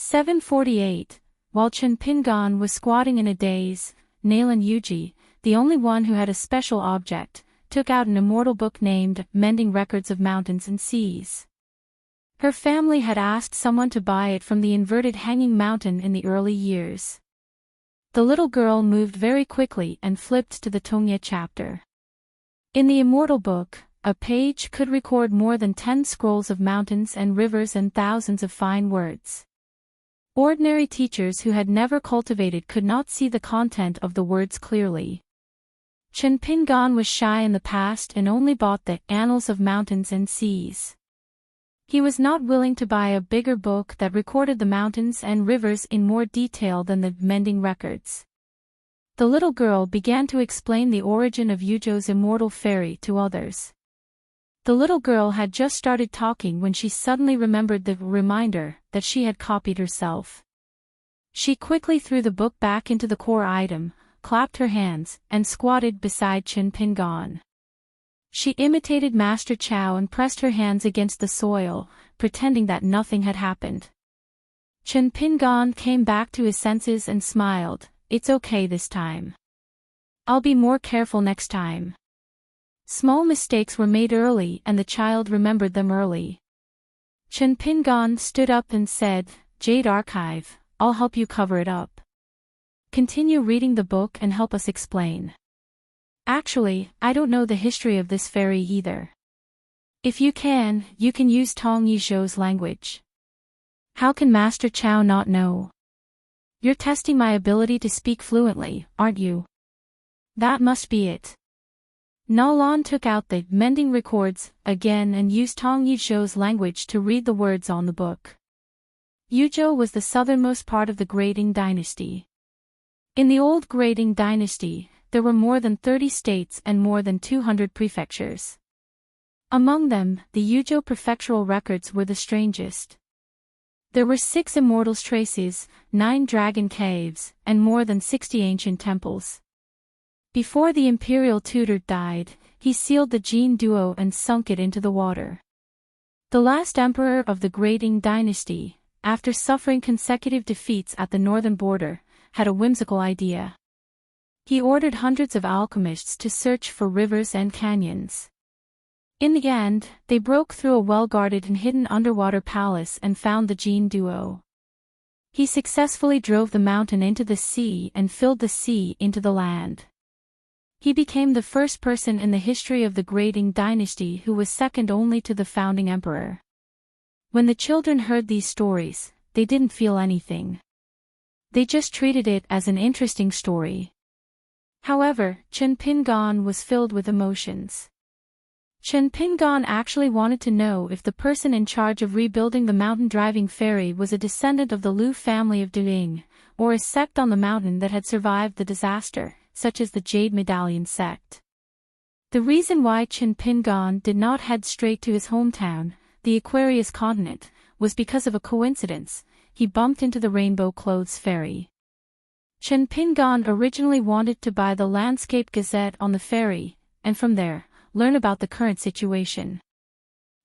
748. While Chen Pingan was squatting in a daze, Nalan Yuji, the only one who had a special object, took out an immortal book named Mending Records of Mountains and Seas. Her family had asked someone to buy it from the inverted hanging mountain in the early years. The little girl moved very quickly and flipped to the Tongye chapter. In the immortal book, a page could record more than 10 scrolls of mountains and rivers and thousands of fine words. Ordinary teachers who had never cultivated could not see the content of the words clearly. Chen Pingan was shy in the past and only bought the Annals of Mountains and Seas. He was not willing to buy a bigger book that recorded the mountains and rivers in more detail than the Mending Records. The little girl began to explain the origin of Yujo's immortal fairy to others. The little girl had just started talking when she suddenly remembered the reminder that she had copied herself. She quickly threw the book back into the core item, clapped her hands, and squatted beside Chen Pingan. She imitated Master Chow and pressed her hands against the soil, pretending that nothing had happened. Chen Pingan came back to his senses and smiled. "It's okay this time. I'll be more careful next time." Small mistakes were made early and the child remembered them early. Chen Pingan stood up and said, "Jade Archive, I'll help you cover it up. Continue reading the book and help us explain. Actually, I don't know the history of this fairy either. If you can use Tong Yizhou's language." "How can Master Chow not know? You're testing my ability to speak fluently, aren't you?" "That must be it." Nalan took out the Mending Records again and used Tong Yizhou's language to read the words on the book. Yuzhou was the southernmost part of the Grading dynasty. In the old Grading dynasty, there were more than 30 states and more than 200 prefectures. Among them, the Yuzhou prefectural records were the strangest. There were 6 immortal traces, 9 dragon caves, and more than 60 ancient temples. Before the imperial tutor died, he sealed the Jin duo and sunk it into the water. The last emperor of the Grading dynasty, after suffering consecutive defeats at the northern border, had a whimsical idea. He ordered hundreds of alchemists to search for rivers and canyons. In the end, they broke through a well-guarded and hidden underwater palace and found the Jin duo. He successfully drove the mountain into the sea and filled the sea into the land. He became the first person in the history of the Grading dynasty who was second only to the founding emperor. When the children heard these stories, they didn't feel anything. They just treated it as an interesting story. However, Chen Pingan was filled with emotions. Chen Pingan actually wanted to know if the person in charge of rebuilding the mountain-driving ferry was a descendant of the Liu family of Duing, or a sect on the mountain that had survived the disaster, such as the Jade Medallion sect. The reason why Chen Pingan did not head straight to his hometown, the Aquarius continent, was because of a coincidence. He bumped into the Rainbow Clothes ferry. Chen Pingan originally wanted to buy the Landscape Gazette on the ferry, and from there, learn about the current situation.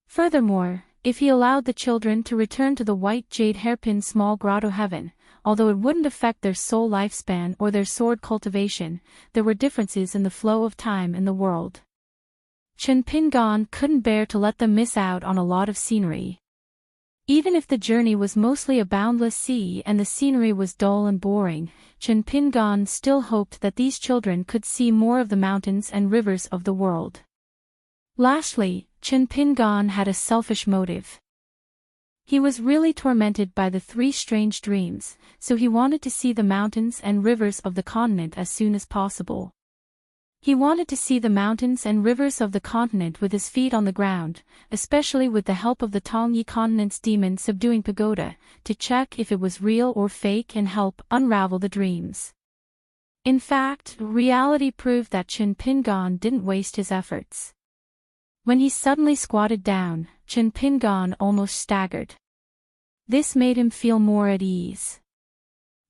Furthermore, if he allowed the children to return to the White Jade Hairpin Small Grotto Heaven, although it wouldn't affect their soul lifespan or their sword cultivation, there were differences in the flow of time in the world. Chen Pingan couldn't bear to let them miss out on a lot of scenery. Even if the journey was mostly a boundless sea and the scenery was dull and boring, Chen Pingan still hoped that these children could see more of the mountains and rivers of the world. Lastly, Chen Pingan had a selfish motive. He was really tormented by the 3 strange dreams, so he wanted to see the mountains and rivers of the continent as soon as possible. He wanted to see the mountains and rivers of the continent with his feet on the ground, especially with the help of the Tongyi continent's demon subduing pagoda, to check if it was real or fake and help unravel the dreams. In fact, reality proved that Chen Pingan didn't waste his efforts. When he suddenly squatted down, Chen Pingan almost staggered. This made him feel more at ease.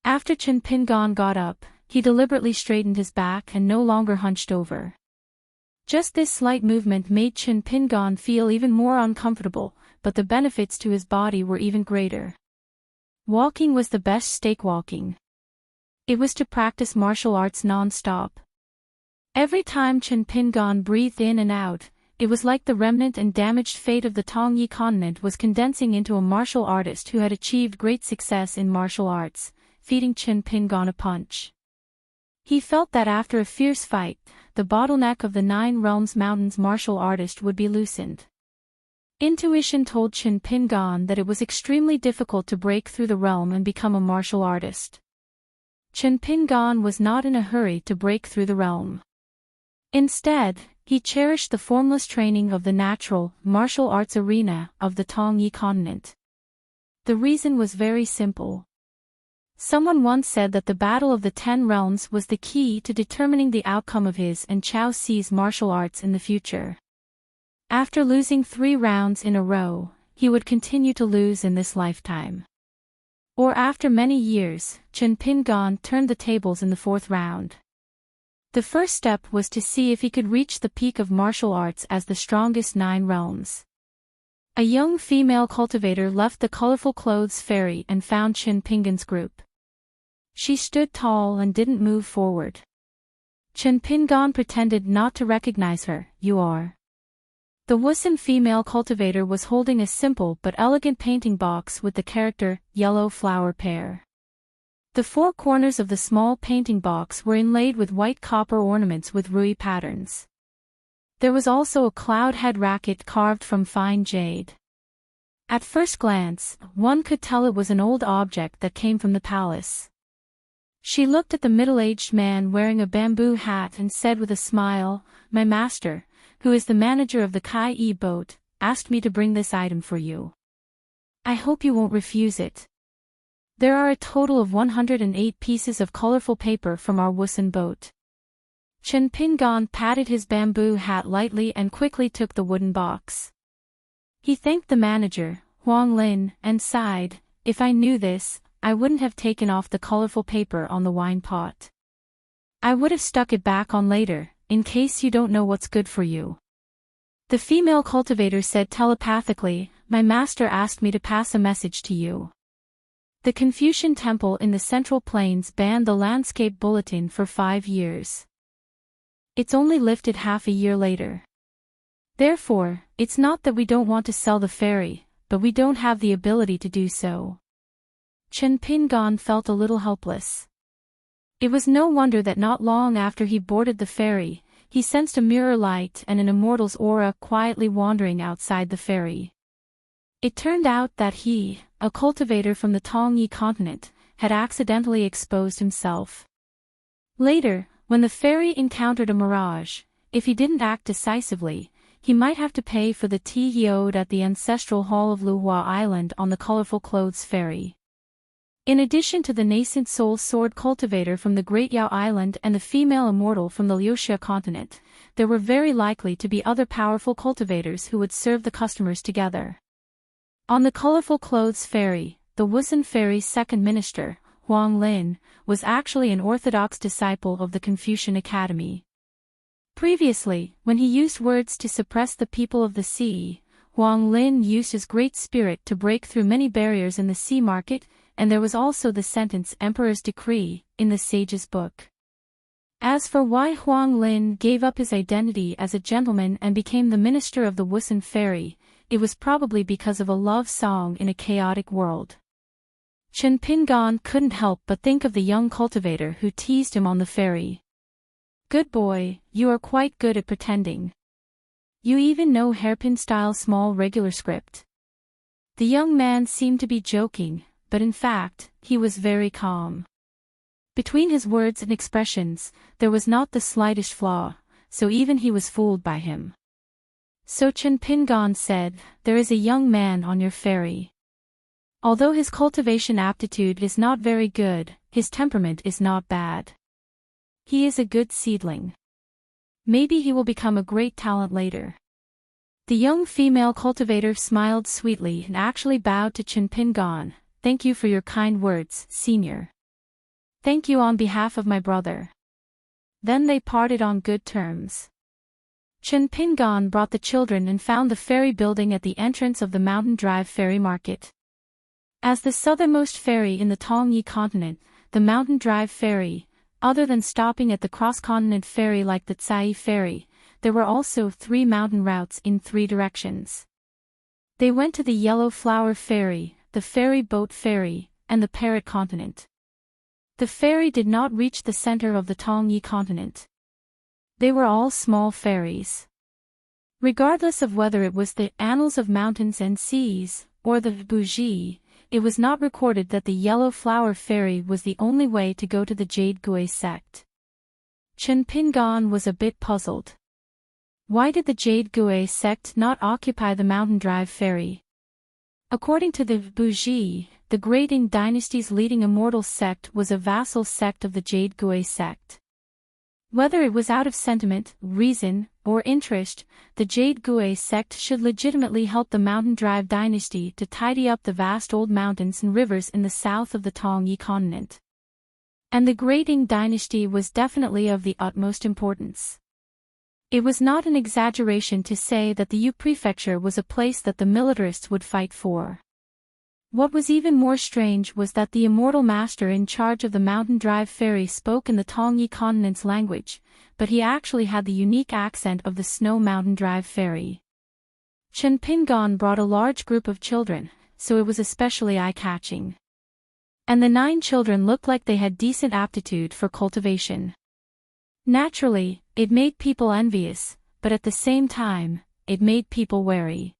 After Chen Pingan got up, he deliberately straightened his back and no longer hunched over. Just this slight movement made Chen Pingan feel even more uncomfortable, but the benefits to his body were even greater. Walking was the best stake walking. It was to practice martial arts non-stop. Every time Chen Pingan breathed in and out, it was like the remnant and damaged fate of the Tongyi continent was condensing into a martial artist who had achieved great success in martial arts, feeding Chen Pingan a punch. He felt that after a fierce fight, the bottleneck of the Nine Realms Mountains martial artist would be loosened. Intuition told Chen Pingan that it was extremely difficult to break through the realm and become a martial artist. Chen Pingan was not in a hurry to break through the realm. Instead, he cherished the formless training of the natural, martial arts arena of the Tongyi continent. The reason was very simple. Someone once said that the Battle of the Ten Realms was the key to determining the outcome of his and Chao Ci's martial arts in the future. After losing 3 rounds in a row, he would continue to lose in this lifetime. Or after many years, Chen Pingan turned the tables in the 4th round. The first step was to see if he could reach the peak of martial arts as the strongest 9 realms. A young female cultivator left the colorful clothes ferry and found Chen Pingan's group. She stood tall and didn't move forward. Chen Pingan pretended not to recognize her. "You are." The wussen female cultivator was holding a simple but elegant painting box with the character, yellow flower pear. The 4 corners of the small painting box were inlaid with white copper ornaments with rui patterns. There was also a cloud head racket carved from fine jade. At first glance, one could tell it was an old object that came from the palace. She looked at the middle-aged man wearing a bamboo hat and said with a smile, "My master, who is the manager of the Kai-E boat, asked me to bring this item for you. I hope you won't refuse it. There are a total of 108 pieces of colorful paper from our wussen boat." Chen Pingan patted his bamboo hat lightly and quickly took the wooden box. He thanked the manager, Huang Lin, and sighed, "If I knew this, I wouldn't have taken off the colorful paper on the wine pot. I would have stuck it back on later, in case you don't know what's good for you." The female cultivator said telepathically, "My master asked me to pass a message to you." The Confucian temple in the Central Plains banned the landscape bulletin for 5 years. It's only lifted half a year later. Therefore, it's not that we don't want to sell the ferry, but we don't have the ability to do so. Chen Pingan felt a little helpless. It was no wonder that not long after he boarded the ferry, he sensed a mirror light and an immortal's aura quietly wandering outside the ferry. It turned out that he, a cultivator from the Tongyi continent, had accidentally exposed himself. Later, when the ferry encountered a mirage, if he didn't act decisively, he might have to pay for the tea he owed at the ancestral hall of Luhua Island on the colorful clothes ferry. In addition to the nascent soul sword cultivator from the Great Yao Island and the female immortal from the Liuxia continent, there were very likely to be other powerful cultivators who would serve the customers together. On the colorful clothes ferry, the wussen ferry's second minister, Huang Lin, was actually an orthodox disciple of the Confucian Academy. Previously, when he used words to suppress the people of the sea, Huang Lin used his great spirit to break through many barriers in the sea market, and there was also the sentence Emperor's Decree in the sage's book. As for why Huang Lin gave up his identity as a gentleman and became the minister of the wussen ferry, it was probably because of a love song in a chaotic world. Chen Pingan couldn't help but think of the young cultivator who teased him on the ferry. "Good boy, you are quite good at pretending. You even know hairpin-style small regular script." The young man seemed to be joking, but in fact, he was very calm. Between his words and expressions, there was not the slightest flaw, so even he was fooled by him. So Chen Pingan said, "There is a young man on your ferry. Although his cultivation aptitude is not very good, his temperament is not bad. He is a good seedling. Maybe he will become a great talent later." The young female cultivator smiled sweetly and actually bowed to Chen Pingan. "Thank you for your kind words, senior. Thank you on behalf of my brother." Then they parted on good terms. Chen Pingan brought the children and found the ferry building at the entrance of the Mountain Drive ferry market. As the southernmost ferry in the Tongyi continent, the Mountain Drive Ferry, other than stopping at the cross-continent ferry like the Tsai Ferry, there were also 3 mountain routes in 3 directions. They went to the Yellow Flower Ferry, the Ferry Boat Ferry, and the Parrot Continent. The ferry did not reach the center of the Tongyi continent. They were all small ferries. Regardless of whether it was the Annals of Mountains and Seas, or the Buji, it was not recorded that the Yellow Flower Ferry was the only way to go to the Jade Gui sect. Chen Pingan was a bit puzzled. Why did the Jade Gui sect not occupy the Mountain Drive Ferry? According to the Buji, the Great Ing dynasty's leading immortal sect was a vassal sect of the Jade Gui sect. Whether it was out of sentiment, reason, or interest, the Jade Gui sect should legitimately help the Mountain Drive dynasty to tidy up the vast old mountains and rivers in the south of the Tongyi continent. And the Great Ing dynasty was definitely of the utmost importance. It was not an exaggeration to say that the Yu prefecture was a place that the militarists would fight for. What was even more strange was that the immortal master in charge of the Mountain Drive ferry spoke in the Tongyi continent's language, but he actually had the unique accent of the Snow Mountain Drive ferry. Chen Pingan brought a large group of children, so it was especially eye-catching. And the 9 children looked like they had decent aptitude for cultivation. Naturally, it made people envious, but at the same time, it made people wary.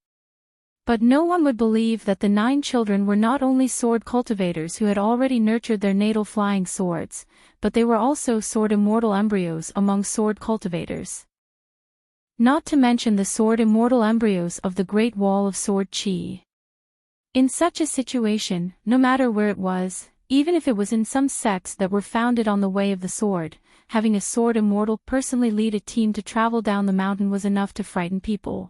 But no one would believe that the 9 children were not only sword cultivators who had already nurtured their natal flying swords, but they were also sword immortal embryos among sword cultivators. Not to mention the sword immortal embryos of the Great Wall of Sword Qi. In such a situation, no matter where it was, even if it was in some sects that were founded on the way of the sword, having a sword immortal personally lead a team to travel down the mountain was enough to frighten people.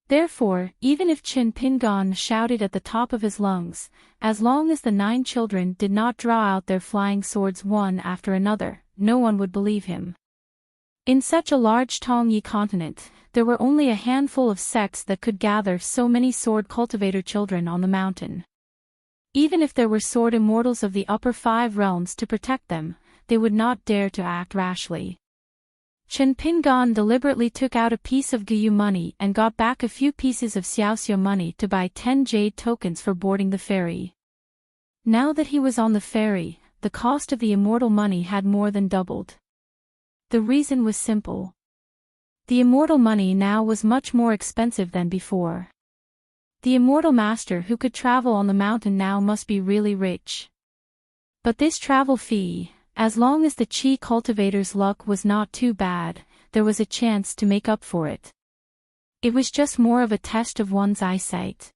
Therefore, even if Chen Pingan shouted at the top of his lungs, as long as the 9 children did not draw out their flying swords one after another, no one would believe him. In such a large Tongyi continent, there were only a handful of sects that could gather so many sword cultivator children on the mountain. Even if there were sword immortals of the upper 5 realms to protect them, they would not dare to act rashly. Chen Pingan deliberately took out a piece of Guyu money and got back a few pieces of Xiaoxiu money to buy 10 jade tokens for boarding the ferry. Now that he was on the ferry, the cost of the immortal money had more than doubled. The reason was simple. The immortal money now was much more expensive than before. The immortal master who could travel on the mountain now must be really rich. But this travel fee, as long as the Qi cultivator's luck was not too bad, there was a chance to make up for it. It was just more of a test of one's eyesight.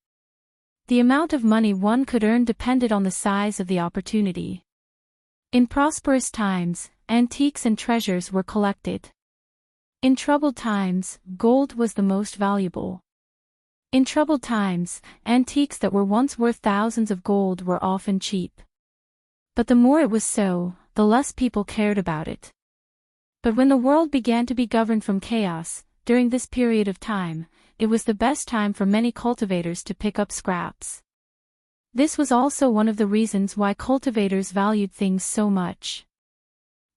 The amount of money one could earn depended on the size of the opportunity. In prosperous times, antiques and treasures were collected. In troubled times, gold was the most valuable. In troubled times, antiques that were once worth thousands of gold were often cheap. But the more it was so, the less people cared about it. But when the world began to be governed from chaos, during this period of time, it was the best time for many cultivators to pick up scraps. This was also one of the reasons why cultivators valued things so much.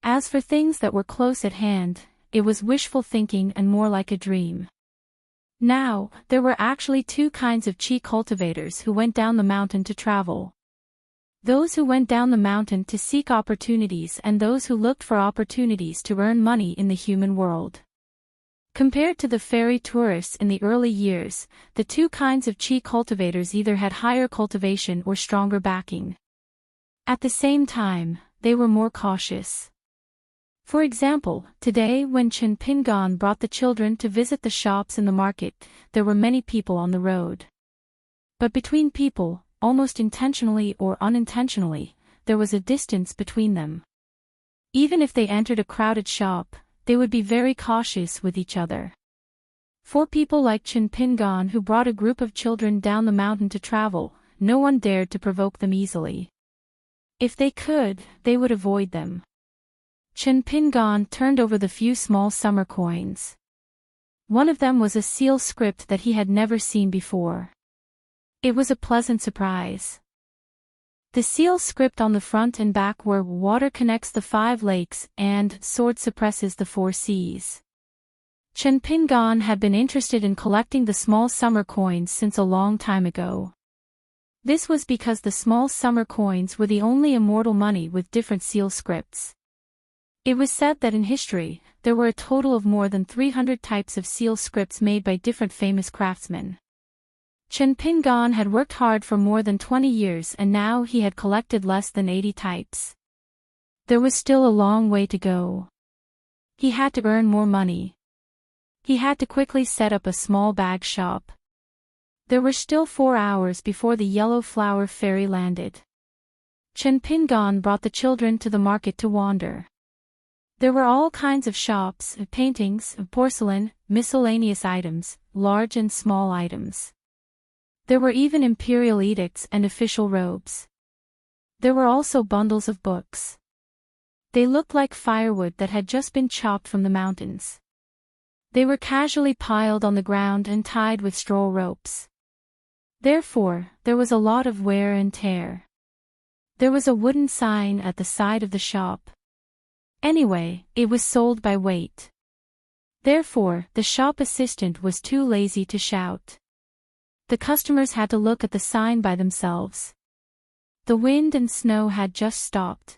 As for things that were close at hand, it was wishful thinking and more like a dream. Now, there were actually 2 kinds of Qi cultivators who went down the mountain to travel. Those who went down the mountain to seek opportunities and those who looked for opportunities to earn money in the human world. Compared to the ferry tourists in the early years, the 2 kinds of Qi cultivators either had higher cultivation or stronger backing. At the same time, they were more cautious. For example, today when Chen Pingan brought the children to visit the shops in the market, there were many people on the road. But between people, almost intentionally or unintentionally, there was a distance between them. Even if they entered a crowded shop, they would be very cautious with each other. For people like Chen Pingan who brought a group of children down the mountain to travel, no one dared to provoke them easily. If they could, they would avoid them. Chen Pingan turned over the few small summer coins. One of them was a seal script that he had never seen before. It was a pleasant surprise. The seal script on the front and back were "Water connects the 5 lakes" and "Sword suppresses the 4 seas." Chen Pingan had been interested in collecting the small summer coins since a long time ago. This was because the small summer coins were the only immortal money with different seal scripts. It was said that in history, there were a total of more than 300 types of seal scripts made by different famous craftsmen. Chen Pingan had worked hard for more than 20 years and now he had collected less than 80 types. There was still a long way to go. He had to earn more money. He had to quickly set up a small bag shop. There were still 4 hours before the yellow flower ferry landed. Chen Pingan brought the children to the market to wander. There were all kinds of shops, paintings, porcelain, miscellaneous items, large and small items. There were even imperial edicts and official robes. There were also bundles of books. They looked like firewood that had just been chopped from the mountains. They were casually piled on the ground and tied with straw ropes. Therefore, there was a lot of wear and tear. There was a wooden sign at the side of the shop. Anyway, it was sold by weight. Therefore, the shop assistant was too lazy to shout. The customers had to look at the sign by themselves. The wind and snow had just stopped.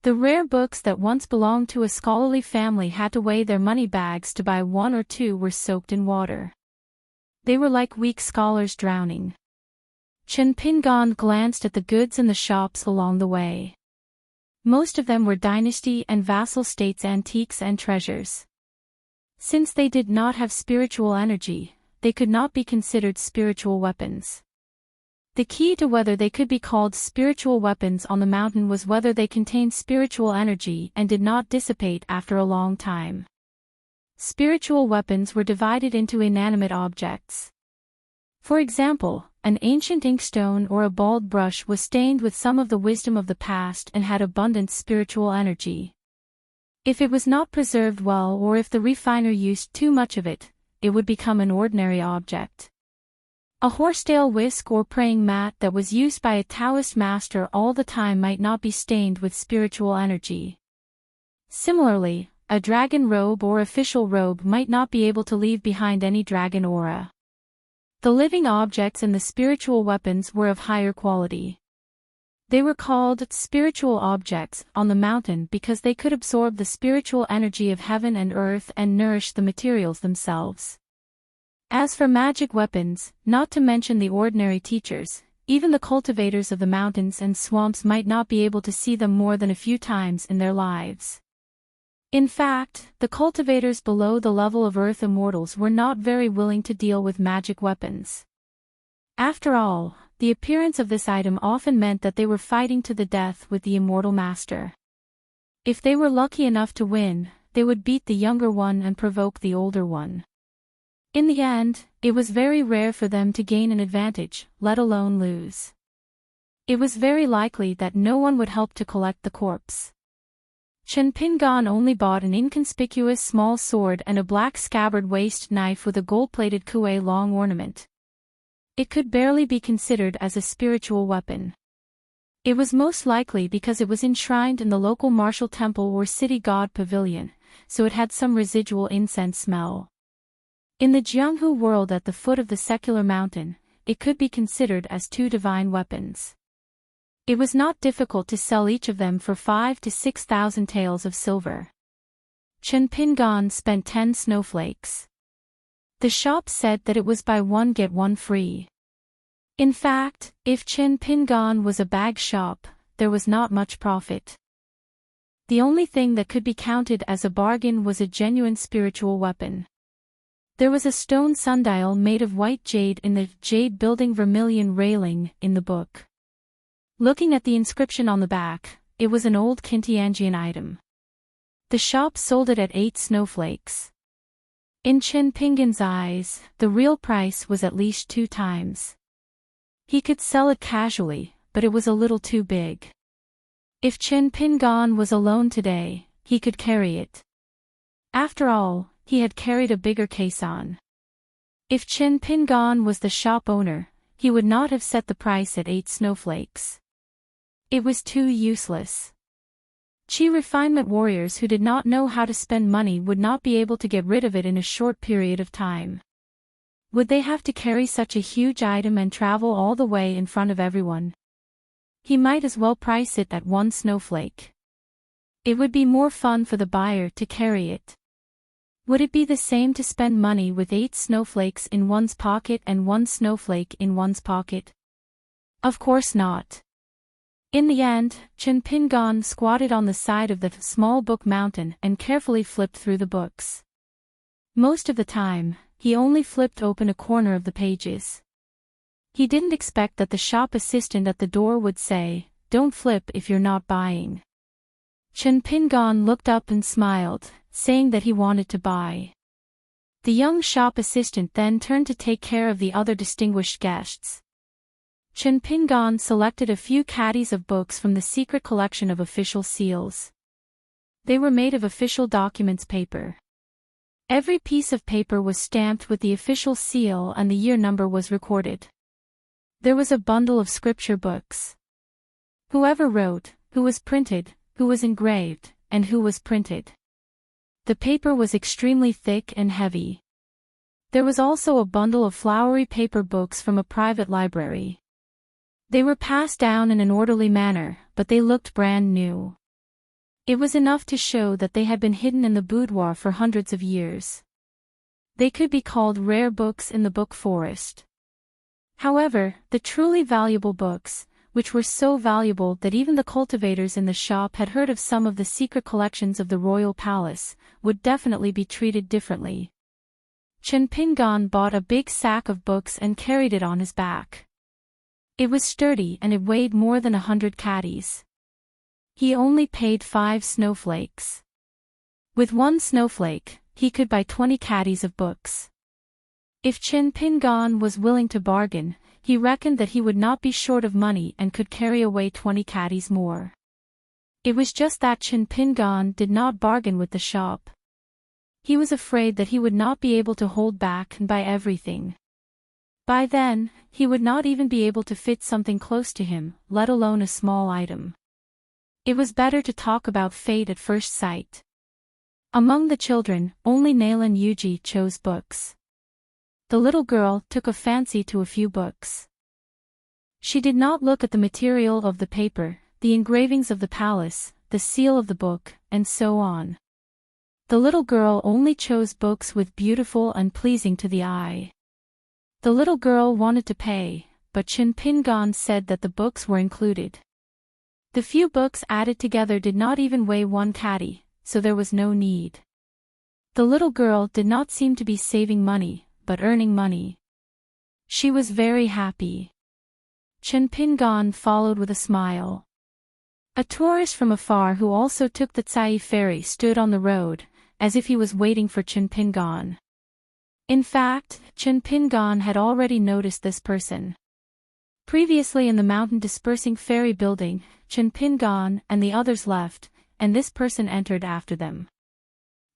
The rare books that once belonged to a scholarly family had to weigh their money bags to buy 1 or 2 were soaked in water. They were like weak scholars drowning. Chen Pingan glanced at the goods in the shops along the way. Most of them were dynasty and vassal states antiques and treasures. Since they did not have spiritual energy, they could not be considered spiritual weapons. The key to whether they could be called spiritual weapons on the mountain was whether they contained spiritual energy and did not dissipate after a long time. Spiritual weapons were divided into inanimate objects. For example, an ancient inkstone or a bald brush was stained with some of the wisdom of the past and had abundant spiritual energy. If it was not preserved well or if the refiner used too much of it, it would become an ordinary object. A horsetail whisk or praying mat that was used by a Taoist master all the time might not be stained with spiritual energy. Similarly, a dragon robe or official robe might not be able to leave behind any dragon aura. The living objects and the spiritual weapons were of higher quality. They were called spiritual objects on the mountain because they could absorb the spiritual energy of heaven and earth and nourish the materials themselves. As for magic weapons, not to mention the ordinary teachers, even the cultivators of the mountains and swamps might not be able to see them more than a few times in their lives. In fact, the cultivators below the level of earth immortals were not very willing to deal with magic weapons. After all, the appearance of this item often meant that they were fighting to the death with the immortal master. If they were lucky enough to win, they would beat the younger one and provoke the older one. In the end, it was very rare for them to gain an advantage, let alone lose. It was very likely that no one would help to collect the corpse. Chen Pingan only bought an inconspicuous small sword and a black scabbard waist knife with a gold-plated kuei long ornament. It could barely be considered as a spiritual weapon. It was most likely because it was enshrined in the local martial temple or city god pavilion, so it had some residual incense smell. In the Jianghu world at the foot of the secular mountain, it could be considered as 2 divine weapons. It was not difficult to sell each of them for 5,000 to 6,000 taels of silver. Chen Pingan spent 10 snowflakes. The shop said that it was buy one get one free. In fact, if Chen Pingan was a bag shop, there was not much profit. The only thing that could be counted as a bargain was a genuine spiritual weapon. There was a stone sundial made of white jade in the jade building vermilion railing in the book. Looking at the inscription on the back, it was an old Kintianjian item. The shop sold it at 8 snowflakes. In Chen Pingan's eyes, the real price was at least 2 times. He could sell it casually, but it was a little too big. If Chen Pingan was alone today, he could carry it. After all, he had carried a bigger case on. If Chen Pingan was the shop owner, he would not have set the price at 8 snowflakes. It was too useless. Chi refinement warriors who did not know how to spend money would not be able to get rid of it in a short period of time. Would they have to carry such a huge item and travel all the way in front of everyone? He might as well price it at 1 snowflake. It would be more fun for the buyer to carry it. Would it be the same to spend money with 8 snowflakes in one's pocket and 1 snowflake in one's pocket? Of course not. In the end, Chen Pingan squatted on the side of the small book mountain and carefully flipped through the books. Most of the time, he only flipped open a corner of the pages. He didn't expect that the shop assistant at the door would say, "Don't flip if you're not buying." Chen Pingan looked up and smiled, saying that he wanted to buy. The young shop assistant then turned to take care of the other distinguished guests. Chen Pingan selected a few caddies of books from the secret collection of official seals. They were made of official documents paper. Every piece of paper was stamped with the official seal and the year number was recorded. There was a bundle of scripture books. Whoever wrote, who was printed, who was engraved, and who was printed. The paper was extremely thick and heavy. There was also a bundle of flowery paper books from a private library. They were passed down in an orderly manner, but they looked brand new. It was enough to show that they had been hidden in the boudoir for hundreds of years. They could be called rare books in the book forest. However, the truly valuable books, which were so valuable that even the cultivators in the shop had heard of some of the secret collections of the royal palace, would definitely be treated differently. Chen Pingan bought a big sack of books and carried it on his back. It was sturdy and it weighed more than 100 caddies. He only paid 5 snowflakes. With 1 snowflake, he could buy 20 caddies of books. If Chen Pingan was willing to bargain, he reckoned that he would not be short of money and could carry away 20 caddies more. It was just that Chen Pingan did not bargain with the shop. He was afraid that he would not be able to hold back and buy everything. By then, he would not even be able to fit something close to him, let alone a small item. It was better to talk about fate at first sight. Among the children, only Nalan Yuji chose books. The little girl took a fancy to a few books. She did not look at the material of the paper, the engravings of the palace, the seal of the book, and so on. The little girl only chose books with beautiful and pleasing to the eye. The little girl wanted to pay, but Chen Pingan said that the books were included. The few books added together did not even weigh 1 caddy, so there was no need. The little girl did not seem to be saving money, but earning money. She was very happy. Chen Pingan followed with a smile. A tourist from afar who also took the Tsai ferry stood on the road, as if he was waiting for Chen Pingan. In fact, Chen Pingan had already noticed this person. Previously in the mountain dispersing ferry building, Chen Pingan and the others left, and this person entered after them.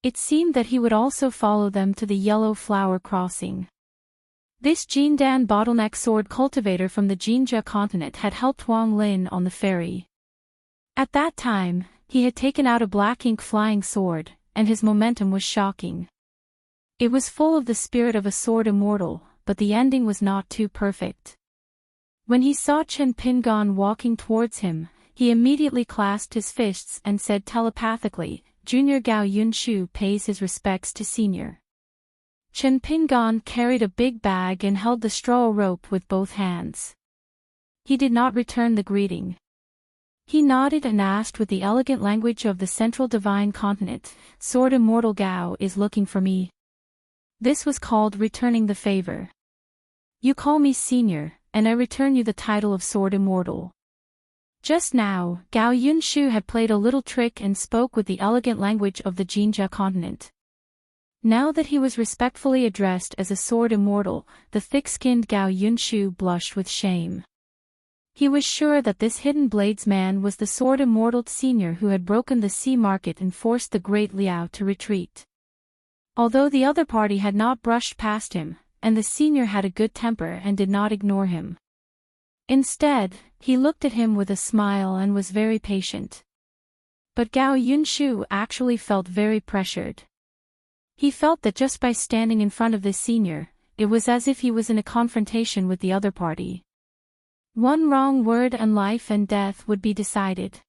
It seemed that he would also follow them to the Yellow Flower Crossing. This Jindan bottleneck sword cultivator from the Jinja continent had helped Wang Lin on the ferry. At that time, he had taken out a black ink flying sword, and his momentum was shocking. It was full of the spirit of a sword immortal, but the ending was not too perfect. When he saw Chen Pingan walking towards him, he immediately clasped his fists and said telepathically, "Junior Gao Yunshu pays his respects to senior." Chen Pingan carried a big bag and held the straw rope with both hands. He did not return the greeting. He nodded and asked with the elegant language of the central divine continent, "Sword Immortal Gao is looking for me." This was called returning the favor. You call me senior, and I return you the title of Sword Immortal. Just now, Gao Yunshu had played a little trick and spoke with the elegant language of the Jinja continent. Now that he was respectfully addressed as a Sword Immortal, the thick-skinned Gao Yunshu blushed with shame. He was sure that this hidden blades man was the Sword Immortal senior who had broken the sea market and forced the great Liao to retreat. Although the other party had not brushed past him, and the senior had a good temper and did not ignore him. Instead, he looked at him with a smile and was very patient. But Gao Yunshu actually felt very pressured. He felt that just by standing in front of this senior, it was as if he was in a confrontation with the other party. One wrong word and life and death would be decided.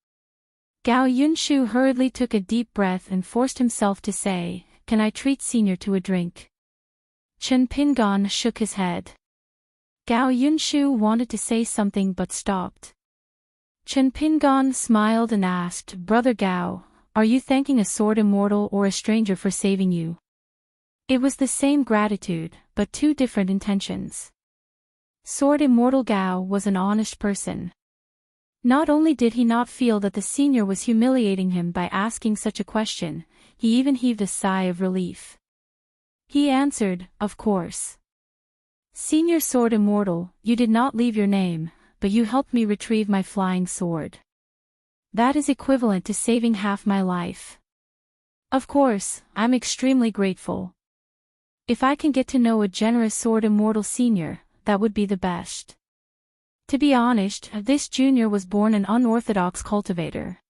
Gao Yunshu hurriedly took a deep breath and forced himself to say, "Can I treat senior to a drink?" Chen Pingan shook his head. Gao Yunshu wanted to say something but stopped. Chen Pingan smiled and asked, "Brother Gao, are you thanking a sword immortal or a stranger for saving you?" It was the same gratitude, but two different intentions. Sword immortal Gao was an honest person. Not only did he not feel that the senior was humiliating him by asking such a question, he even heaved a sigh of relief. He answered, "Of course. Senior Sword Immortal, you did not leave your name, but you helped me retrieve my flying sword. That is equivalent to saving half my life. Of course, I'm extremely grateful. If I can get to know a generous Sword Immortal Senior, that would be the best." To be honest, this junior was born an unorthodox cultivator.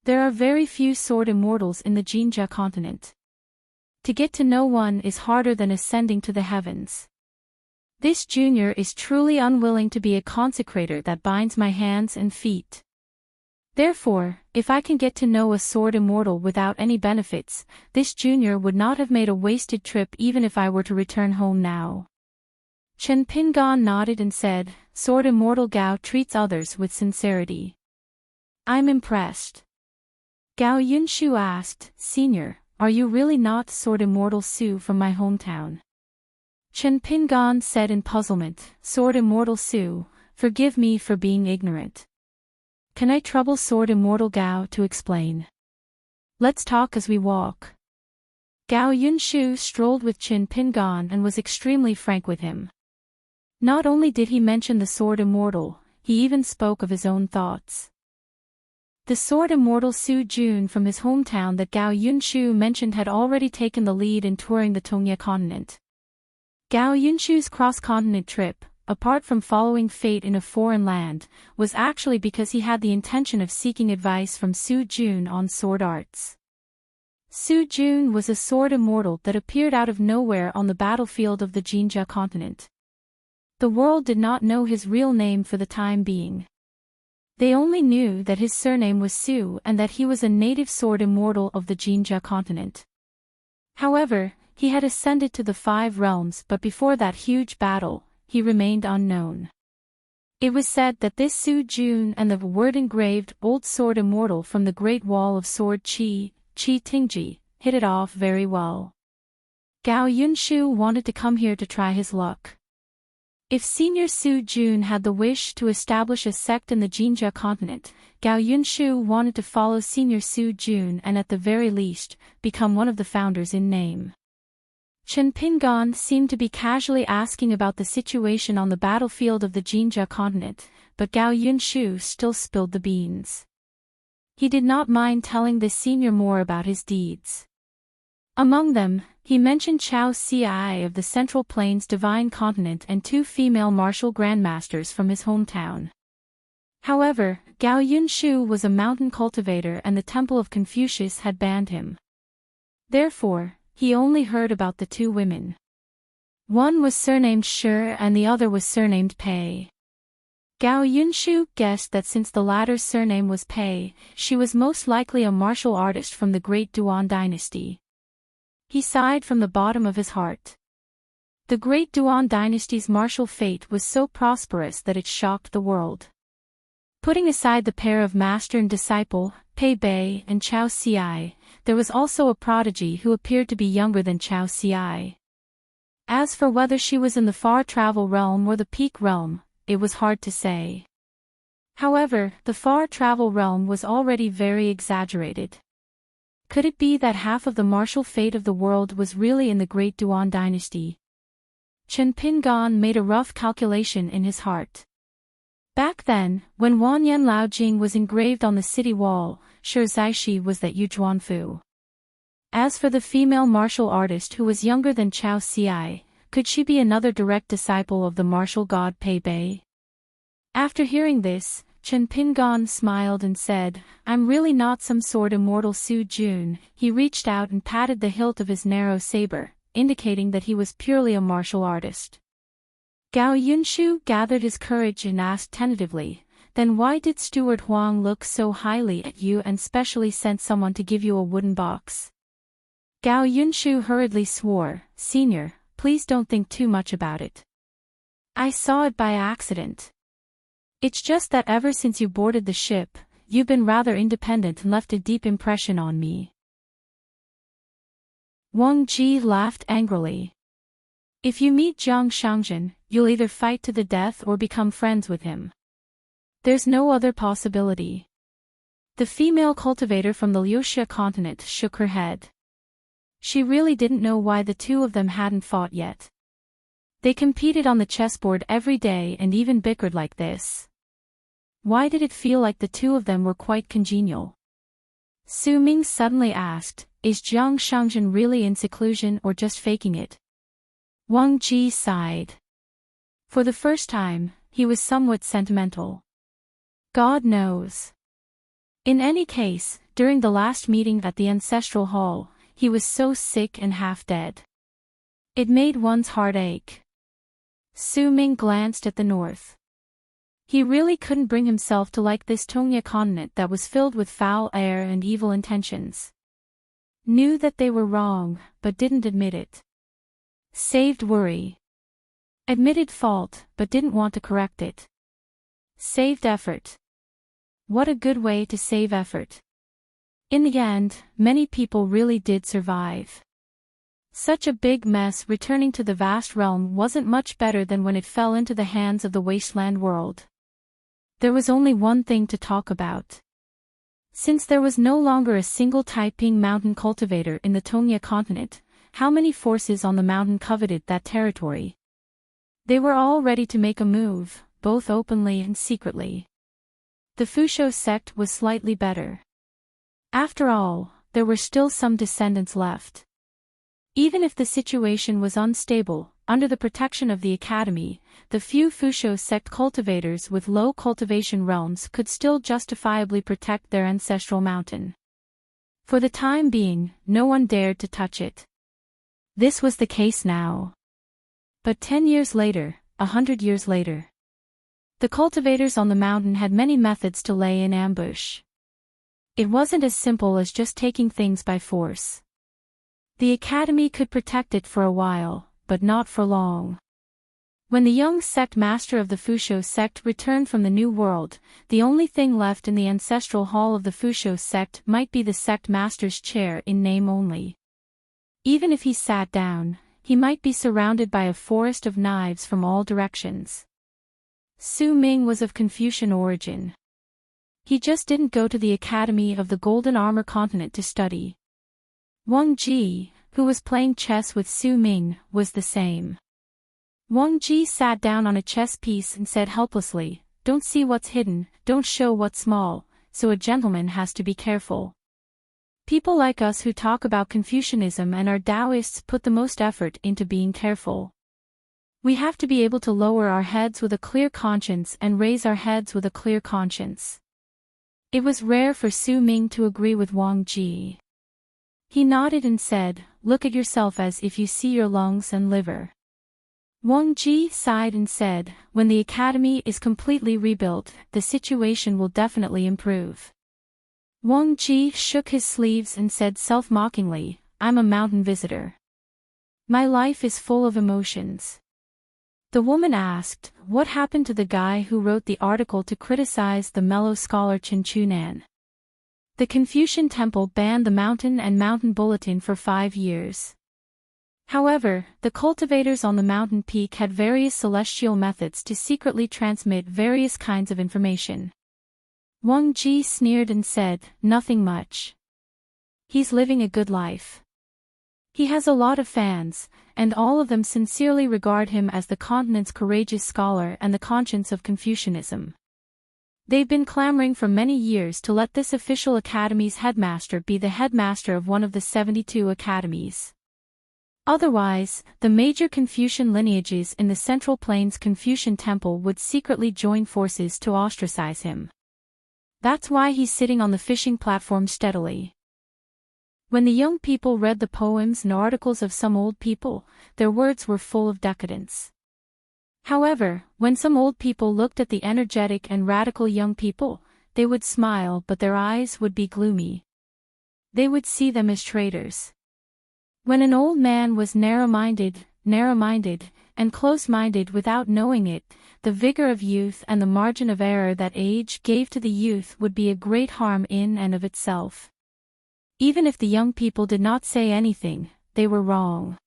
There are very few Sword Immortals in the Jinja continent. To get to know one is harder than ascending to the heavens. This junior is truly unwilling to be a consecrator that binds my hands and feet. Therefore, if I can get to know a Sword Immortal without any benefits, this junior would not have made a wasted trip even if I were to return home now. Chen Pingan nodded and said, "Sword Immortal Gao treats others with sincerity. I'm impressed." Gao Yunshu asked, "Senior, are you really not Sword Immortal Su from my hometown?" Chen Pingan said in puzzlement, "Sword Immortal Su, forgive me for being ignorant. Can I trouble Sword Immortal Gao to explain? Let's talk as we walk." Gao Yunshu strolled with Chen Pingan and was extremely frank with him. Not only did he mention the Sword Immortal, he even spoke of his own thoughts. The Sword Immortal Su Jun from his hometown that Gao Yunshu mentioned had already taken the lead in touring the Tongya continent. Gao Yunshu's cross-continent trip, apart from following fate in a foreign land, was actually because he had the intention of seeking advice from Su Jun on sword arts. Su Jun was a sword immortal that appeared out of nowhere on the battlefield of the Jinja continent. The world did not know his real name for the time being. They only knew that his surname was Su and that he was a native sword immortal of the Jinja continent. However, he had ascended to the 5 realms, but before that huge battle, he remained unknown. It was said that this Su Jun and the word-engraved old sword immortal from the Great Wall of Sword Qi Tingji, hit it off very well. Gao Yunshu wanted to come here to try his luck. If Senior Su Jun had the wish to establish a sect in the Jinja continent, Gao Yunshu wanted to follow Senior Su Jun and at the very least, become one of the founders in name. Chen Pingan seemed to be casually asking about the situation on the battlefield of the Jinja continent, but Gao Yunshu still spilled the beans. He did not mind telling the senior more about his deeds. Among them, he mentioned Chao Ci of the Central Plains Divine Continent and 2 female martial grandmasters from his hometown. However, Gao Yunshu was a mountain cultivator and the Temple of Confucius had banned him. Therefore, he only heard about the 2 women. One was surnamed Shi and the other was surnamed Pei. Gao Yunshu guessed that since the latter's surname was Pei, she was most likely a martial artist from the Great Duan dynasty. He sighed from the bottom of his heart. The Great Duan dynasty's martial fate was so prosperous that it shocked the world. Putting aside the pair of master and disciple, Pei Bei and Chao Ci, there was also a prodigy who appeared to be younger than Chao Ci. As for whether she was in the far travel realm or the peak realm, it was hard to say. However, the far travel realm was already very exaggerated. Could it be that half of the martial fate of the world was really in the Great Duan dynasty? Chen Pingan made a rough calculation in his heart. Back then, when Wanyan Laojing was engraved on the city wall, sure Zaishi was that Yujuanfu. As for the female martial artist who was younger than Chao Ci, could she be another direct disciple of the martial god Pei Bei? After hearing this, Chen Pingan smiled and said, "I'm really not some sort immortal Su Jun." He reached out and patted the hilt of his narrow saber, indicating that he was purely a martial artist. Gao Yunshu gathered his courage and asked tentatively, "Then why did Steward Huang look so highly at you and specially sent someone to give you a wooden box?" Gao Yunshu hurriedly swore, "Senior, please don't think too much about it. I saw it by accident. It's just that ever since you boarded the ship, you've been rather independent and left a deep impression on me." Wang Ji laughed angrily. "If you meet Jiang Shangzhen, you'll either fight to the death or become friends with him. There's no other possibility." The female cultivator from the Liuxia continent shook her head. She really didn't know why the two of them hadn't fought yet. They competed on the chessboard every day and even bickered like this. Why did it feel like the two of them were quite congenial? Su Ming suddenly asked, "Is Jiang Shangzhen really in seclusion or just faking it?" Wang Ji sighed. For the first time, he was somewhat sentimental. God knows. In any case, during the last meeting at the ancestral hall, he was so sick and half dead. It made one's heart ache. Su Ming glanced at the north. He really couldn't bring himself to like this Tongya continent that was filled with foul air and evil intentions. Knew that they were wrong, but didn't admit it. Saved worry. Admitted fault, but didn't want to correct it. Saved effort. What a good way to save effort. In the end, many people really did survive. Such a big mess returning to the vast realm wasn't much better than when it fell into the hands of the wasteland world. There was only one thing to talk about. Since there was no longer a single Taiping mountain cultivator in the Tongya continent, how many forces on the mountain coveted that territory? They were all ready to make a move, both openly and secretly. The Fusho sect was slightly better. After all, there were still some descendants left. Even if the situation was unstable, under the protection of the academy, the few Fusho sect cultivators with low cultivation realms could still justifiably protect their ancestral mountain. For the time being, no one dared to touch it. This was the case now. But 10 years later, 100 years later, the cultivators on the mountain had many methods to lay in ambush. It wasn't as simple as just taking things by force. The academy could protect it for a while, but not for long. When the young sect master of the Fusho sect returned from the New World, the only thing left in the ancestral hall of the Fusho sect might be the sect master's chair in name only. Even if he sat down, he might be surrounded by a forest of knives from all directions. Su Ming was of Confucian origin. He just didn't go to the Academy of the Golden Armor Continent to study. Wang Ji, who was playing chess with Su Ming, was the same. Wang Ji sat down on a chess piece and said helplessly, "Don't see what's hidden, don't show what's small, so a gentleman has to be careful." People like us who talk about Confucianism and are Taoists put the most effort into being careful. We have to be able to lower our heads with a clear conscience and raise our heads with a clear conscience. It was rare for Su Ming to agree with Wang Ji. He nodded and said, "Look at yourself as if you see your lungs and liver." Wang Ji sighed and said, "When the academy is completely rebuilt, the situation will definitely improve." Wang Ji shook his sleeves and said self-mockingly, "I'm a mountain visitor. My life is full of emotions." The woman asked, "What happened to the guy who wrote the article to criticize the mellow scholar Chen Chunan?" The Confucian temple banned the Mountain and Mountain Bulletin for 5 years. However, the cultivators on the mountain peak had various celestial methods to secretly transmit various kinds of information. Wang Ji sneered and said, "Nothing much. He's living a good life. He has a lot of fans, and all of them sincerely regard him as the continent's courageous scholar and the conscience of Confucianism. They've been clamoring for many years to let this official academy's headmaster be the headmaster of one of the 72 academies." Otherwise, the major Confucian lineages in the Central Plains Confucian Temple would secretly join forces to ostracize him. That's why he's sitting on the fishing platform steadily. When the young people read the poems and articles of some old people, their words were full of decadence. However, when some old people looked at the energetic and radical young people, they would smile, but their eyes would be gloomy. They would see them as traitors. When an old man was narrow-minded, and close-minded without knowing it, the vigor of youth and the margin of error that age gave to the youth would be a great harm in and of itself. Even if the young people did not say anything, they were wrong.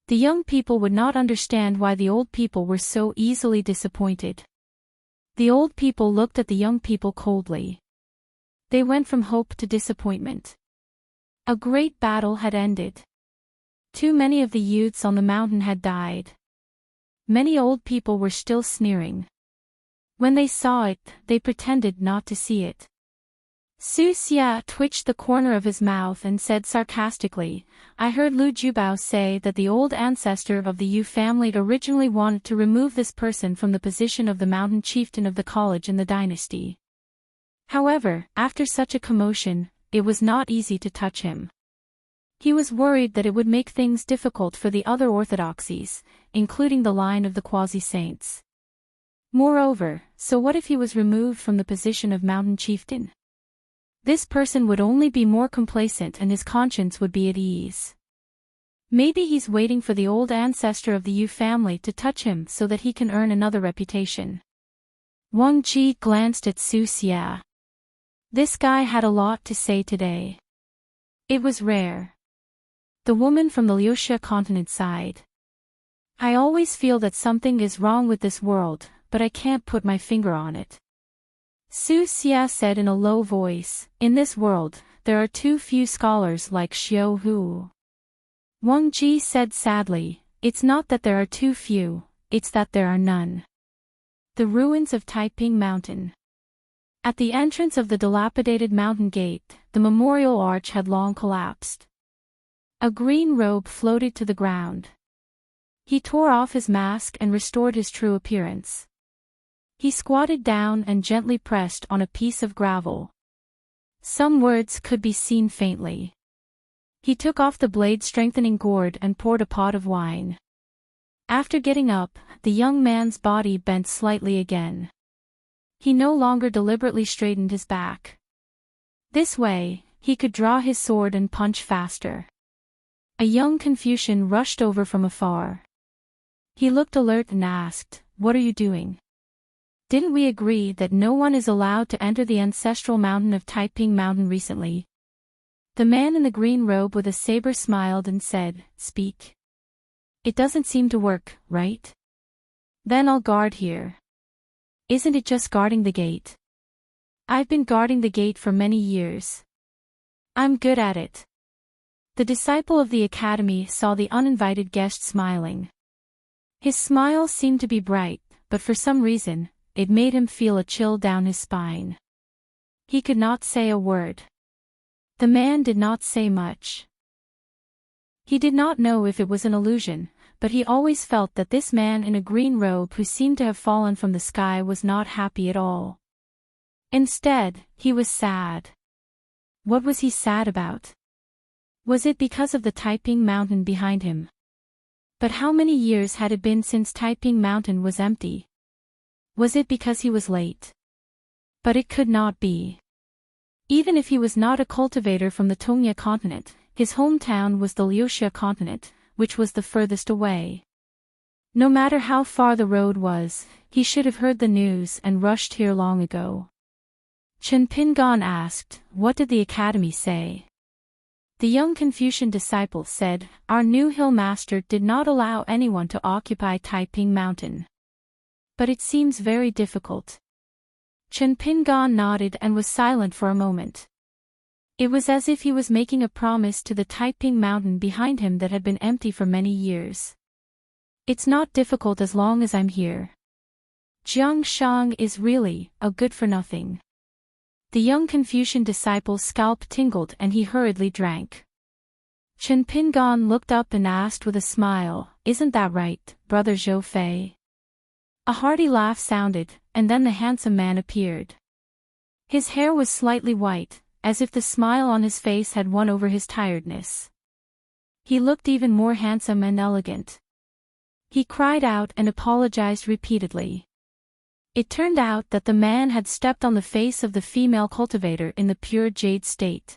The young people would not understand why the old people were so easily disappointed. The old people looked at the young people coldly. They went from hope to disappointment. A great battle had ended. Too many of the youths on the mountain had died. Many old people were still sneering. When they saw it, they pretended not to see it. Su Xia twitched the corner of his mouth and said sarcastically, "I heard Lu Jubao say that the old ancestor of the Yu family originally wanted to remove this person from the position of the mountain chieftain of the college in the dynasty. However, after such a commotion, it was not easy to touch him. He was worried that it would make things difficult for the other orthodoxies, including the line of the quasi-saints. Moreover, so what if he was removed from the position of mountain chieftain? This person would only be more complacent and his conscience would be at ease. Maybe he's waiting for the old ancestor of the Yu family to touch him so that he can earn another reputation." Wang Ji glanced at Su Xia. This guy had a lot to say today. It was rare. The woman from the Liuxia continent sighed. "I always feel that something is wrong with this world, but I can't put my finger on it." Su Xia said in a low voice, "In this world, there are too few scholars like Xiao Hu." Wang Ji said sadly, "It's not that there are too few, it's that there are none." The ruins of Taiping Mountain. At the entrance of the dilapidated mountain gate, the memorial arch had long collapsed. A green robe floated to the ground. He tore off his mask and restored his true appearance. He squatted down and gently pressed on a piece of gravel. Some words could be seen faintly. He took off the blade-strengthening gourd and poured a pot of wine. After getting up, the young man's body bent slightly again. He no longer deliberately straightened his back. This way, he could draw his sword and punch faster. A young Confucian rushed over from afar. He looked alert and asked, "What are you doing? Didn't we agree that no one is allowed to enter the ancestral mountain of Taiping Mountain recently?" The man in the green robe with a saber smiled and said, "Speak. It doesn't seem to work, right? Then I'll guard here." "Isn't it just guarding the gate? I've been guarding the gate for many years. I'm good at it." The disciple of the academy saw the uninvited guest smiling. His smile seemed to be bright, but for some reason, it made him feel a chill down his spine. He could not say a word. The man did not say much. He did not know if it was an illusion, but he always felt that this man in a green robe who seemed to have fallen from the sky was not happy at all. Instead, he was sad. What was he sad about? Was it because of the Taiping Mountain behind him? But how many years had it been since Taiping Mountain was empty? Was it because he was late? But it could not be. Even if he was not a cultivator from the Tongya continent, his hometown was the Liuxia continent, which was the furthest away. No matter how far the road was, he should have heard the news and rushed here long ago. Chen Pingan asked, "What did the academy say?" The young Confucian disciple said, "Our new hill master did not allow anyone to occupy Taiping Mountain. But it seems very difficult." Chen Pingan nodded and was silent for a moment. It was as if he was making a promise to the Taiping Mountain behind him that had been empty for many years. "It's not difficult as long as I'm here. Jiang Shang is really a good-for-nothing." The young Confucian disciple's scalp tingled and he hurriedly drank. Chen Pingan looked up and asked with a smile, "Isn't that right, Brother Zhou Fei?" A hearty laugh sounded, and then the handsome man appeared. His hair was slightly white, as if the smile on his face had won over his tiredness. He looked even more handsome and elegant. He cried out and apologized repeatedly. It turned out that the man had stepped on the face of the female cultivator in the pure jade state.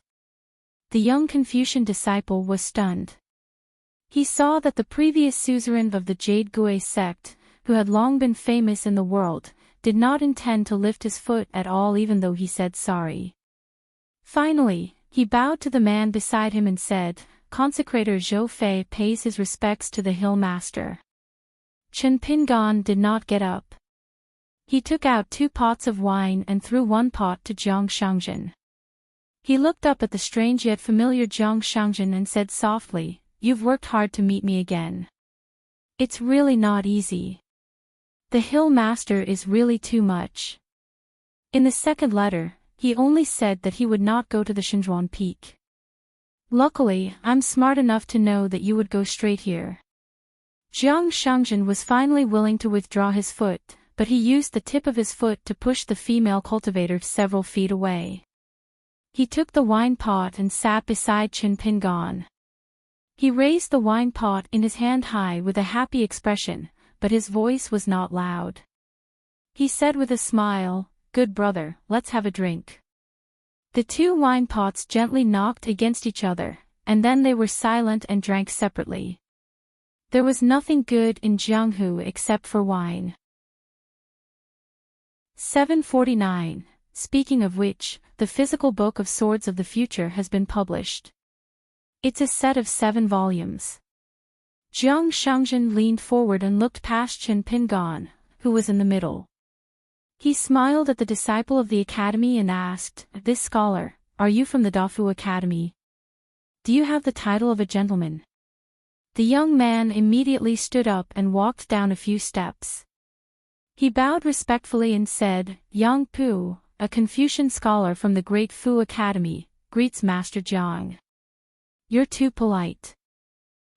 The young Confucian disciple was stunned. He saw that the previous suzerain of the Jade Gui sect, who had long been famous in the world, did not intend to lift his foot at all even though he said sorry. Finally, he bowed to the man beside him and said, "Consecrator Zhou Fei pays his respects to the Hill Master." Chen Pingan did not get up. He took out 2 pots of wine and threw 1 pot to Jiang Shangzhen. He looked up at the strange yet familiar Jiang Shangzhen and said softly, "You've worked hard to meet me again. It's really not easy. The Hill Master is really too much." In the second letter, he only said that he would not go to the Shenjuan Peak. "Luckily, I'm smart enough to know that you would go straight here." Jiang Shangzhen was finally willing to withdraw his foot, but he used the tip of his foot to push the female cultivator several feet away. He took the wine pot and sat beside Chen Pingan. He raised the wine pot in his hand high with a happy expression, but his voice was not loud. He said with a smile, "Good brother, let's have a drink." The 2 wine pots gently knocked against each other, and then they were silent and drank separately. There was nothing good in Jianghu except for wine. 749. Speaking of which, the physical book of Swords of the Future has been published. It's a set of 7 volumes. Jiang Shangzhen leaned forward and looked past Chen Pingan, who was in the middle. He smiled at the disciple of the academy and asked, "This scholar, are you from the Dafu Academy? Do you have the title of a gentleman?" The young man immediately stood up and walked down a few steps. He bowed respectfully and said, "Yang Pu, a Confucian scholar from the Great Fu Academy, greets Master Jiang." "You're too polite.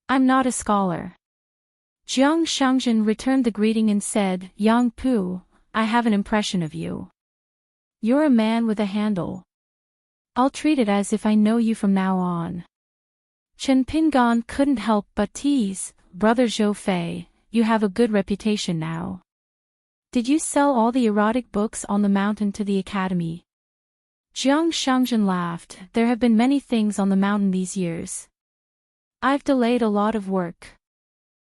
I'm not a scholar." Jiang Shangzhen returned the greeting and said, "Yang Pu, I have an impression of you. You're a man with a handle. I'll treat it as if I know you from now on." Chen Pingan couldn't help but tease, "Brother Zhou Fei, you have a good reputation now. Did you sell all the erotic books on the mountain to the academy?" Jiang Shangzhen laughed, "There have been many things on the mountain these years. I've delayed a lot of work."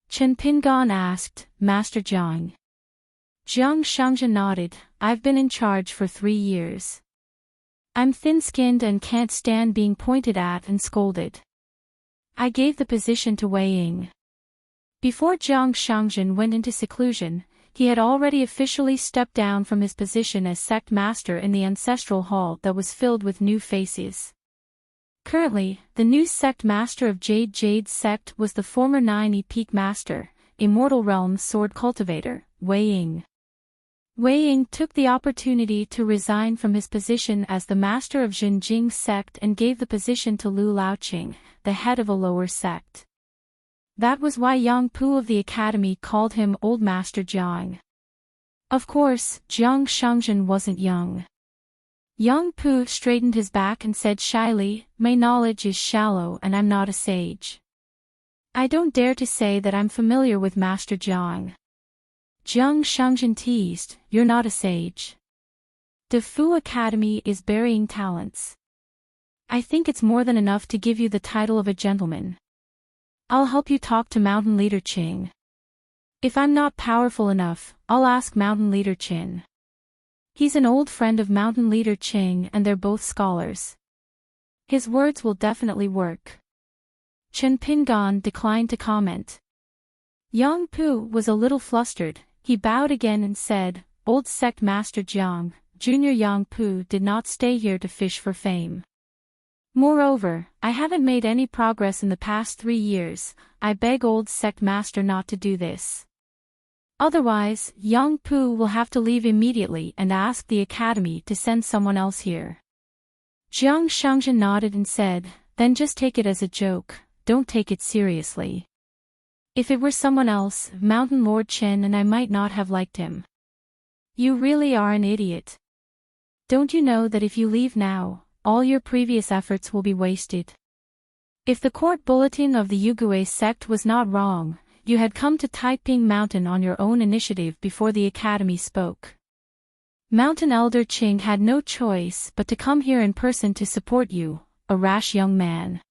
Chen Pingan asked, "Master Jiang?" Jiang Shangzhen nodded, "I've been in charge for 3 years. I'm thin-skinned and can't stand being pointed at and scolded. I gave the position to Wei Ying." Before Jiang Shangzhen went into seclusion, he had already officially stepped down from his position as sect master in the ancestral hall that was filled with new faces. Currently, the new sect master of Jade sect was the former 9E Peak master, Immortal Realm sword cultivator, Wei Ying. Wei Ying took the opportunity to resign from his position as the master of Zhenjing sect and gave the position to Lu Laoqing, the head of a lower sect. That was why Yang Pu of the academy called him Old Master Jiang. Of course, Jiang Shangzhen wasn't young. Yang Pu straightened his back and said shyly, "My knowledge is shallow and I'm not a sage. I don't dare to say that I'm familiar with Master Jiang." Jiang Shangzhen teased, "You're not a sage. The Fu Academy is burying talents. I think it's more than enough to give you the title of a gentleman. I'll help you talk to Mountain Leader Qing. If I'm not powerful enough, I'll ask Mountain Leader Qin. He's an old friend of Mountain Leader Qing and they're both scholars. His words will definitely work." Chen Pingan declined to comment. Yang Pu was a little flustered. He bowed again and said, "Old sect master Jiang, Junior Yang Pu did not stay here to fish for fame. Moreover, I haven't made any progress in the past 3 years. I beg old sect master not to do this. Otherwise, Yang Pu will have to leave immediately and ask the academy to send someone else here." Jiang Shangzhen nodded and said, "Then just take it as a joke. don't take it seriously. If it were someone else, Mountain Lord Chen, and I might not have liked him. You really are an idiot. Don't you know that if you leave now, all your previous efforts will be wasted? If the court bulletin of the Yugui sect was not wrong, you had come to Taiping Mountain on your own initiative before the academy spoke. Mountain Elder Qing had no choice but to come here in person to support you, a rash young man.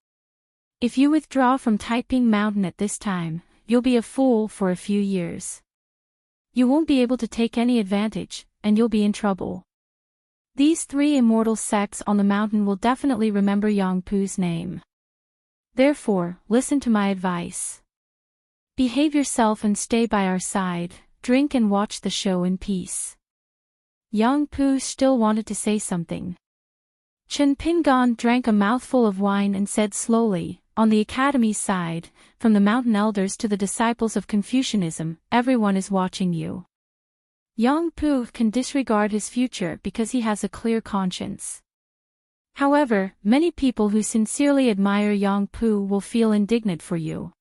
If you withdraw from Taiping Mountain at this time, you'll be a fool for a few years. You won't be able to take any advantage, and you'll be in trouble. These 3 immortal sects on the mountain will definitely remember Yang Pu's name. Therefore, listen to my advice. Behave yourself and stay by our side, drink and watch the show in peace. Yang Pu still wanted to say something. Chen Pingan drank a mouthful of wine and said slowly, on the academy's side, from the mountain elders to the disciples of Confucianism, everyone is watching you. Yang Pu can disregard his future because he has a clear conscience. However, many people who sincerely admire Yang Pu will feel indignant for you.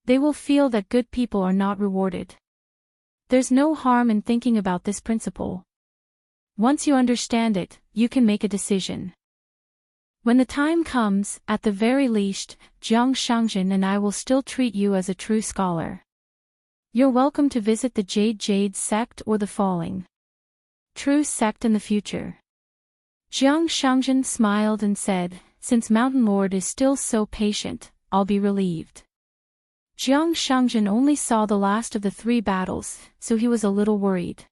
They will feel that good people are not rewarded. There's no harm in thinking about this principle. Once you understand it, you can make a decision. When the time comes, at the very least, Jiang Shangjin and I will still treat you as a true scholar. You're welcome to visit the Jade sect or the Falling True sect in the future. Jiang Shangjin smiled and said, since Mountain Lord is still so patient, I'll be relieved. Jiang Shangjin only saw the last of the 3 battles, so he was a little worried.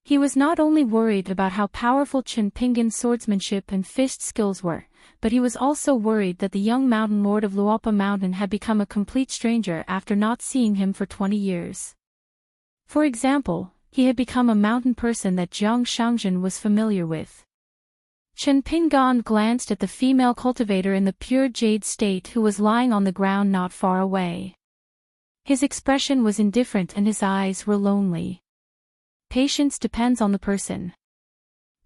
He was not only worried about how powerful Chen Pingan's swordsmanship and fist skills were, but he was also worried that the young Mountain Lord of Luopa Mountain had become a complete stranger after not seeing him for 20 years. For example, he had become a mountain person that Jiang Shangjin was familiar with. Chen Pingan glanced at the female cultivator in the pure jade state who was lying on the ground not far away. His expression was indifferent and his eyes were lonely. Patience depends on the person.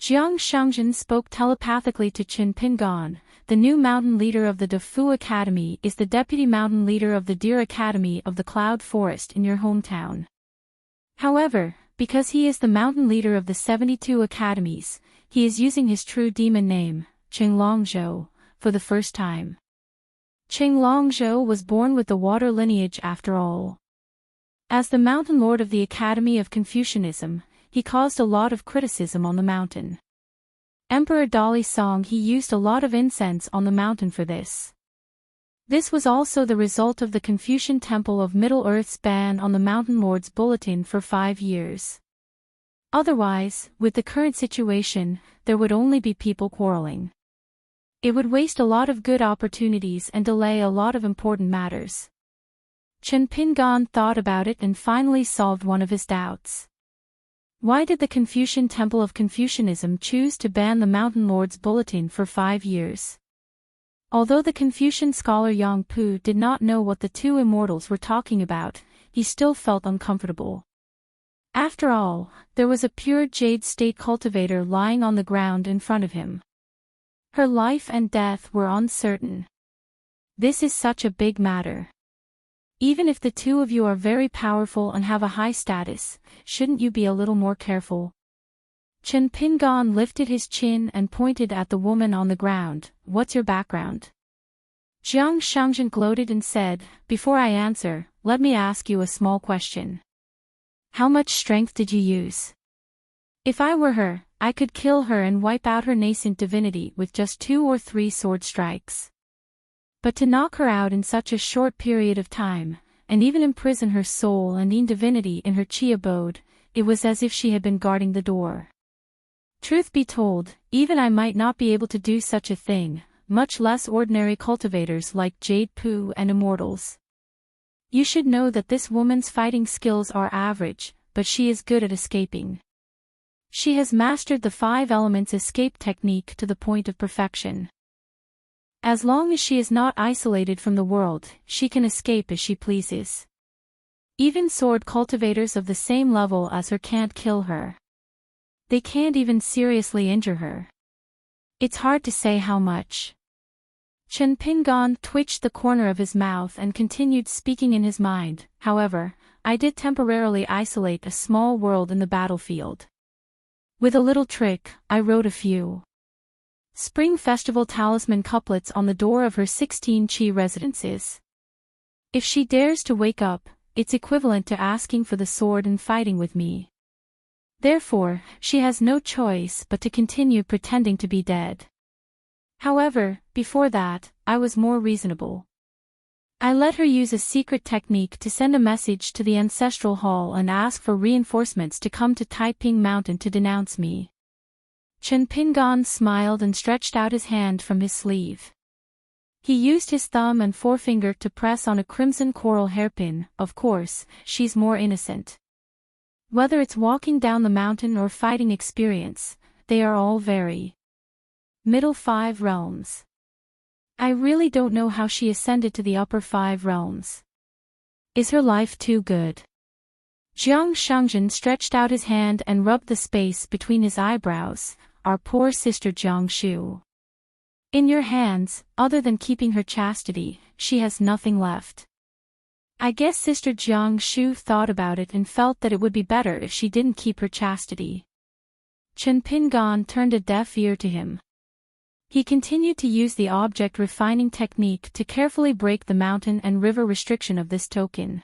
Jiang Shangjin spoke telepathically to Chen Pingan. The new mountain leader of the Defu Academy is the deputy mountain leader of the Deer Academy of the Cloud Forest in your hometown. However, because he is the mountain leader of the 72 academies, he is using his true demon name, Qinglongzhou, for the first time. Qinglongzhou was born with the water lineage after all. As the mountain lord of the Academy of Confucianism, he caused a lot of criticism on the mountain. Emperor Dali Song he used a lot of incense on the mountain for this. This was also the result of the Confucian Temple of Middle-earth's ban on the Mountain Lord's bulletin for 5 years. Otherwise, with the current situation, there would only be people quarreling. It would waste a lot of good opportunities and delay a lot of important matters. Chen Pingan thought about it and finally solved one of his doubts. Why did the Confucian Temple of Confucianism choose to ban the Mountain Lord's bulletin for 5 years? Although the Confucian scholar Yang Pu did not know what the 2 immortals were talking about, he still felt uncomfortable. After all, there was a pure jade state cultivator lying on the ground in front of him. Her life and death were uncertain. This is such a big matter. Even if the 2 of you are very powerful and have a high status, shouldn't you be a little more careful? Chen Pingan lifted his chin and pointed at the woman on the ground. What's your background? Jiang Shangjin gloated and said, before I answer, let me ask you a small question. How much strength did you use? If I were her, I could kill her and wipe out her nascent divinity with just 2 or 3 sword strikes. But to knock her out in such a short period of time, and even imprison her soul and divinity in her chi abode, it was as if she had been guarding the door. Truth be told, even I might not be able to do such a thing, much less ordinary cultivators like Jade Pu and immortals. You should know that this woman's fighting skills are average, but she is good at escaping. She has mastered the 5 elements escape technique to the point of perfection. As long as she is not isolated from the world, she can escape as she pleases. Even sword cultivators of the same level as her can't kill her. They can't even seriously injure her. It's hard to say how much. Chen Pingan twitched the corner of his mouth and continued speaking in his mind. However, I did temporarily isolate a small world in the battlefield. With a little trick, I wrote a few Spring Festival talisman couplets on the door of her 16 Qi residences. If she dares to wake up, it's equivalent to asking for the sword and fighting with me. Therefore, she has no choice but to continue pretending to be dead. However, before that, I was more reasonable. I let her use a secret technique to send a message to the ancestral hall and ask for reinforcements to come to Taiping Mountain to denounce me. Chen Pingan smiled and stretched out his hand from his sleeve. He used his thumb and forefinger to press on a crimson coral hairpin. Of course, she's more innocent. Whether it's walking down the mountain or fighting experience, they are all very middle 5 realms. I really don't know how she ascended to the upper 5 realms. Is her life too good? Jiang Shengzhen stretched out his hand and rubbed the space between his eyebrows. Our poor sister Jiang Shu. In your hands, other than keeping her chastity, she has nothing left. I guess Sister Jiang Shu thought about it and felt that it would be better if she didn't keep her chastity. Chen Pingan turned a deaf ear to him. He continued to use the object refining technique to carefully break the mountain and river restriction of this token.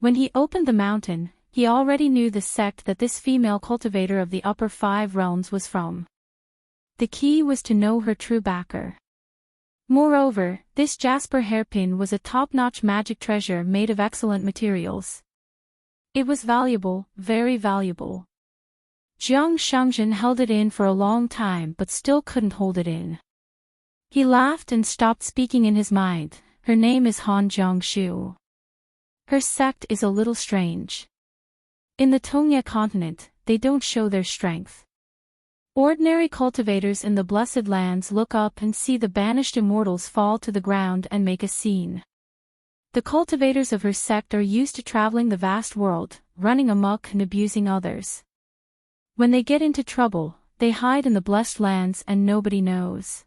When he opened the mountain, he already knew the sect that this female cultivator of the upper 5 realms was from. The key was to know her true backer. Moreover, this jasper hairpin was a top-notch magic treasure made of excellent materials. It was valuable, very valuable. Jiang Shengzhen held it in for a long time but still couldn't hold it in. He laughed and stopped speaking in his mind. Her name is Han Jiangshu. Her sect is a little strange. In the Tongya continent, they don't show their strength. Ordinary cultivators in the Blessed Lands look up and see the banished immortals fall to the ground and make a scene. The cultivators of her sect are used to traveling the vast world, running amok and abusing others. When they get into trouble, they hide in the Blessed Lands and nobody knows.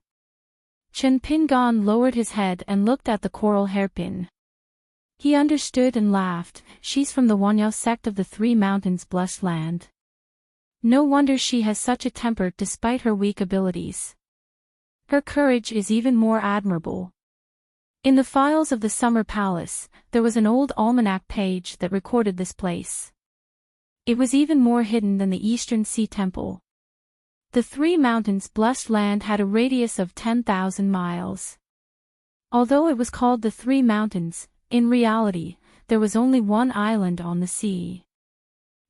Chen Pingan lowered his head and looked at the coral hairpin. He understood and laughed. She's from the Wanyao sect of the 3 Mountains Blessed Land. No wonder she has such a temper despite her weak abilities. Her courage is even more admirable. In the files of the Summer Palace, there was an old almanac page that recorded this place. It was even more hidden than the Eastern Sea Temple. The 3 Mountains Blessed Land had a radius of 10,000 miles. Although it was called the 3 Mountains, in reality, there was only one island on the sea.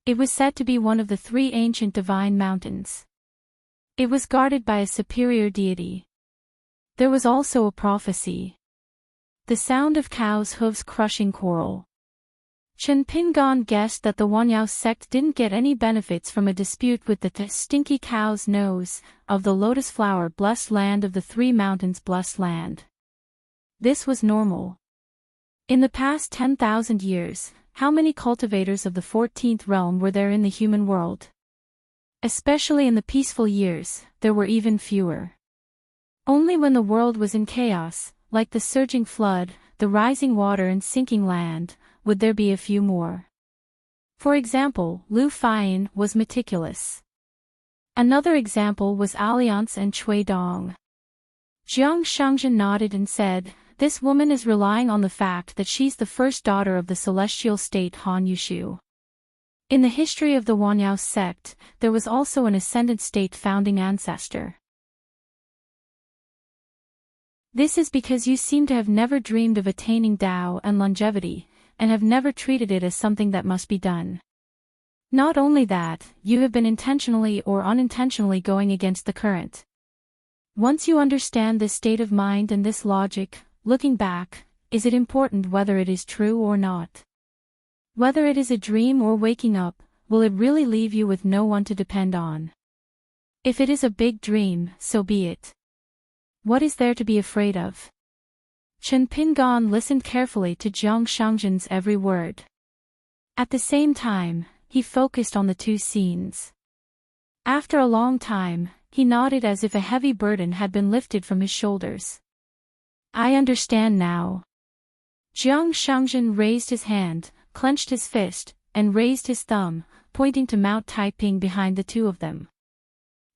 It was said to be one of the 3 ancient divine mountains. It was guarded by a superior deity. There was also a prophecy. The sound of cows' hooves crushing coral. Chen Pingan guessed that the Wanyao sect didn't get any benefits from a dispute with the stinky cow's nose of the lotus flower blessed land of the 3 Mountains Blessed Land. This was normal. In the past 10,000 years, how many cultivators of the 14th realm were there in the human world? Especially in the peaceful years, there were even fewer. Only when the world was in chaos, like the surging flood, the rising water and sinking land, would there be a few more. For example, Lu Fian was meticulous. Another example was Alliance and Cui Dong. Jiang Shengzhen nodded and said, "This woman is relying on the fact that she's the first daughter of the celestial state Han Yushu. In the history of the Wanyao sect, there was also an ascendant state founding ancestor. This is because you seem to have never dreamed of attaining Tao and longevity, and have never treated it as something that must be done. Not only that, you have been intentionally or unintentionally going against the current. Once you understand this state of mind and this logic, looking back, is it important whether it is true or not? Whether it is a dream or waking up, will it really leave you with no one to depend on? If it is a big dream, so be it. What is there to be afraid of?" Chen Pingan listened carefully to Jiang Shengzhen's every word. At the same time, he focused on the 2 scenes. After a long time, he nodded as if a heavy burden had been lifted from his shoulders. I understand now. Jiang Shangjin raised his hand, clenched his fist, and raised his thumb, pointing to Mount Taiping behind the two of them.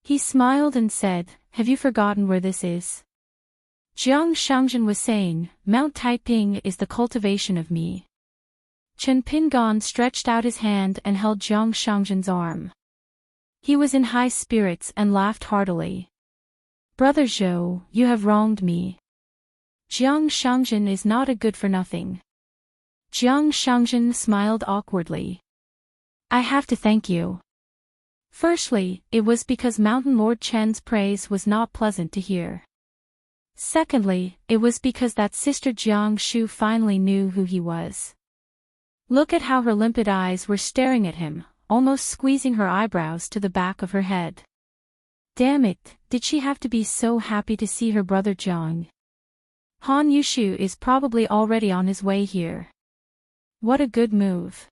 He smiled and said, "Have you forgotten where this is?" Jiang Shangjin was saying, "Mount Taiping is the cultivation of me." Chen Pingan stretched out his hand and held Jiang Shangjin's arm. He was in high spirits and laughed heartily. "Brother Zhou, you have wronged me. Jiang Shangjin is not a good-for-nothing." Jiang Shangjin smiled awkwardly. "I have to thank you. Firstly, it was because Mountain Lord Chen's praise was not pleasant to hear. Secondly, it was because that sister Jiang Shu finally knew who he was. Look at how her limpid eyes were staring at him, almost squeezing her eyebrows to the back of her head. Damn it, did she have to be so happy to see her brother Jiang? Han Yushu is probably already on his way here. What a good move.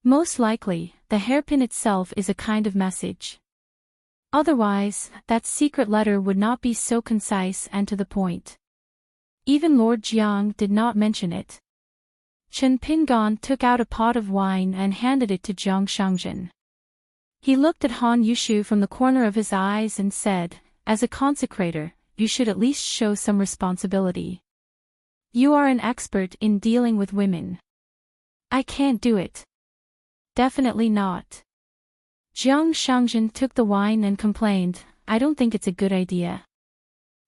Most likely, the hairpin itself is a kind of message. Otherwise, that secret letter would not be so concise and to the point. Even Lord Jiang did not mention it. Chen Pingan took out a pot of wine and handed it to Jiang Shangjin. He looked at Han Yushu from the corner of his eyes and said, "As a consecrator, you should at least show some responsibility. You are an expert in dealing with women." "I can't do it." "Definitely not." Jiang Shangjin took the wine and complained, "I don't think it's a good idea.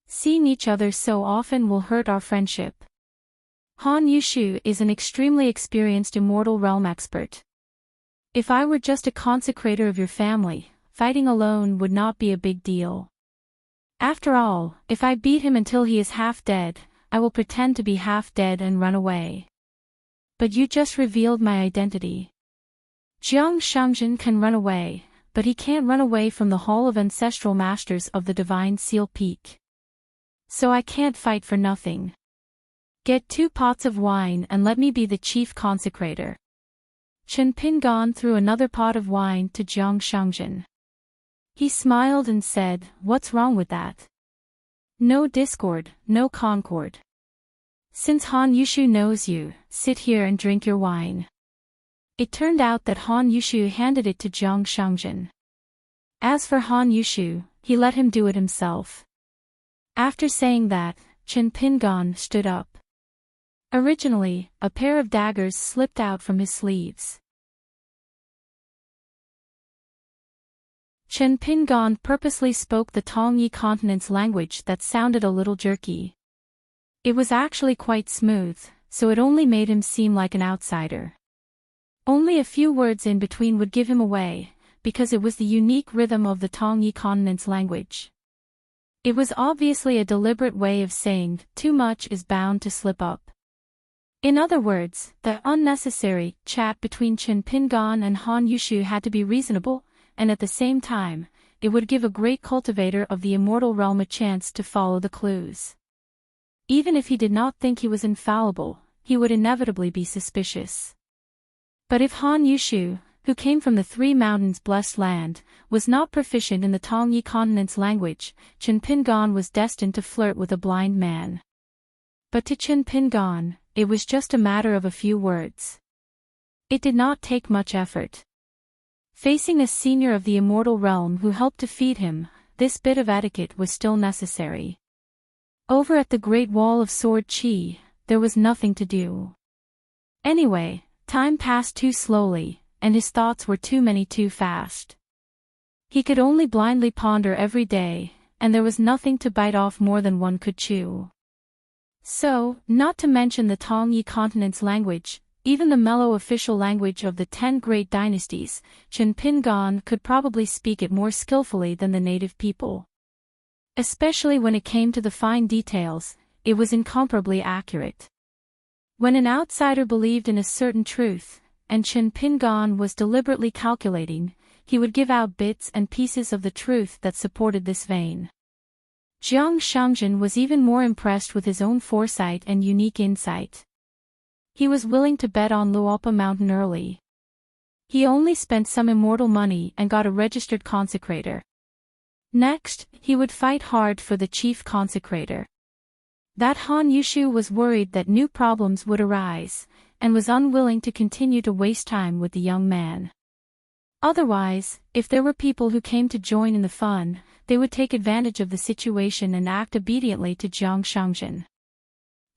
Seeing each other so often will hurt our friendship. Han Yushu is an extremely experienced immortal realm expert. If I were just a consecrator of your family, fighting alone would not be a big deal. After all, if I beat him until he is half dead, I will pretend to be half dead and run away. But you just revealed my identity. Jiang Shangjin can run away, but he can't run away from the Hall of Ancestral Masters of the Divine Seal Peak. So I can't fight for nothing. Get 2 pots of wine and let me be the chief consecrator." Chen Pingan threw another pot of wine to Jiang Shangjin. He smiled and said, "What's wrong with that? No discord, no concord. Since Han Yushu knows you, sit here and drink your wine." It turned out that Han Yushu handed it to Jiang Shangjin. As for Han Yushu, he let him do it himself. After saying that, Chen Pingan stood up. Originally, a pair of daggers slipped out from his sleeves. Chen Pingan purposely spoke the Tongyi continent's language that sounded a little jerky. It was actually quite smooth, so it only made him seem like an outsider. Only a few words in between would give him away, because it was the unique rhythm of the Tongyi continent's language. It was obviously a deliberate way of saying, too much is bound to slip up. In other words, the unnecessary chat between Chen Pingan and Han Yushu had to be reasonable, and at the same time, it would give a great cultivator of the immortal realm a chance to follow the clues. Even if he did not think he was infallible, he would inevitably be suspicious. But if Han Yushu, who came from the 3 Mountains blessed land, was not proficient in the Tongyi continent's language, Chen Pingan was destined to flirt with a blind man. But to Chen Pingan, it was just a matter of a few words. It did not take much effort. Facing a senior of the immortal realm who helped to feed him, this bit of etiquette was still necessary. Over at the Great Wall of Sword Chi, there was nothing to do. Anyway, time passed too slowly, and his thoughts were too many too fast. He could only blindly ponder every day, and there was nothing to bite off more than one could chew. So, not to mention the Tongyi continent's language, even the mellow official language of the 10 great dynasties, Chen Pingan could probably speak it more skillfully than the native people. Especially when it came to the fine details, it was incomparably accurate. When an outsider believed in a certain truth, and Chen Pingan was deliberately calculating, he would give out bits and pieces of the truth that supported this vein. Jiang Shangjin was even more impressed with his own foresight and unique insight. He was willing to bet on Luopa Mountain early. He only spent some immortal money and got a registered consecrator. Next, he would fight hard for the chief consecrator. That Han Yushu was worried that new problems would arise, and was unwilling to continue to waste time with the young man. Otherwise, if there were people who came to join in the fun, they would take advantage of the situation and act obediently to Jiang Shangjin.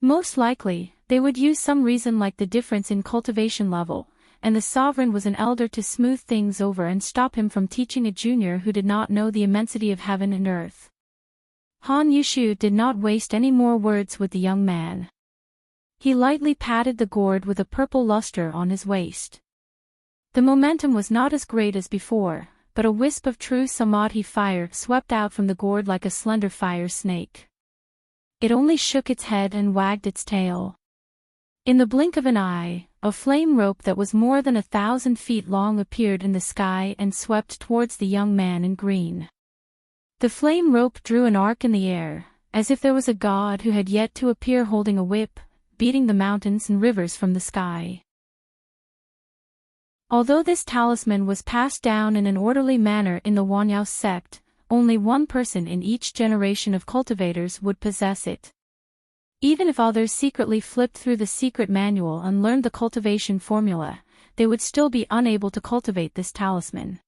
Most likely, they would use some reason like the difference in cultivation level, and the sovereign was an elder to smooth things over and stop him from teaching a junior who did not know the immensity of heaven and earth. Han Yushu did not waste any more words with the young man. He lightly patted the gourd with a purple luster on his waist. The momentum was not as great as before, but a wisp of true samadhi fire swept out from the gourd like a slender fire snake. It only shook its head and wagged its tail. In the blink of an eye, a flame rope that was more than 1,000 feet long appeared in the sky and swept towards the young man in green. The flame rope drew an arc in the air, as if there was a god who had yet to appear holding a whip, beating the mountains and rivers from the sky. Although this talisman was passed down in an orderly manner in the Wanyao sect, only one person in each generation of cultivators would possess it. Even if others secretly flipped through the secret manual and learned the cultivation formula, they would still be unable to cultivate this talisman.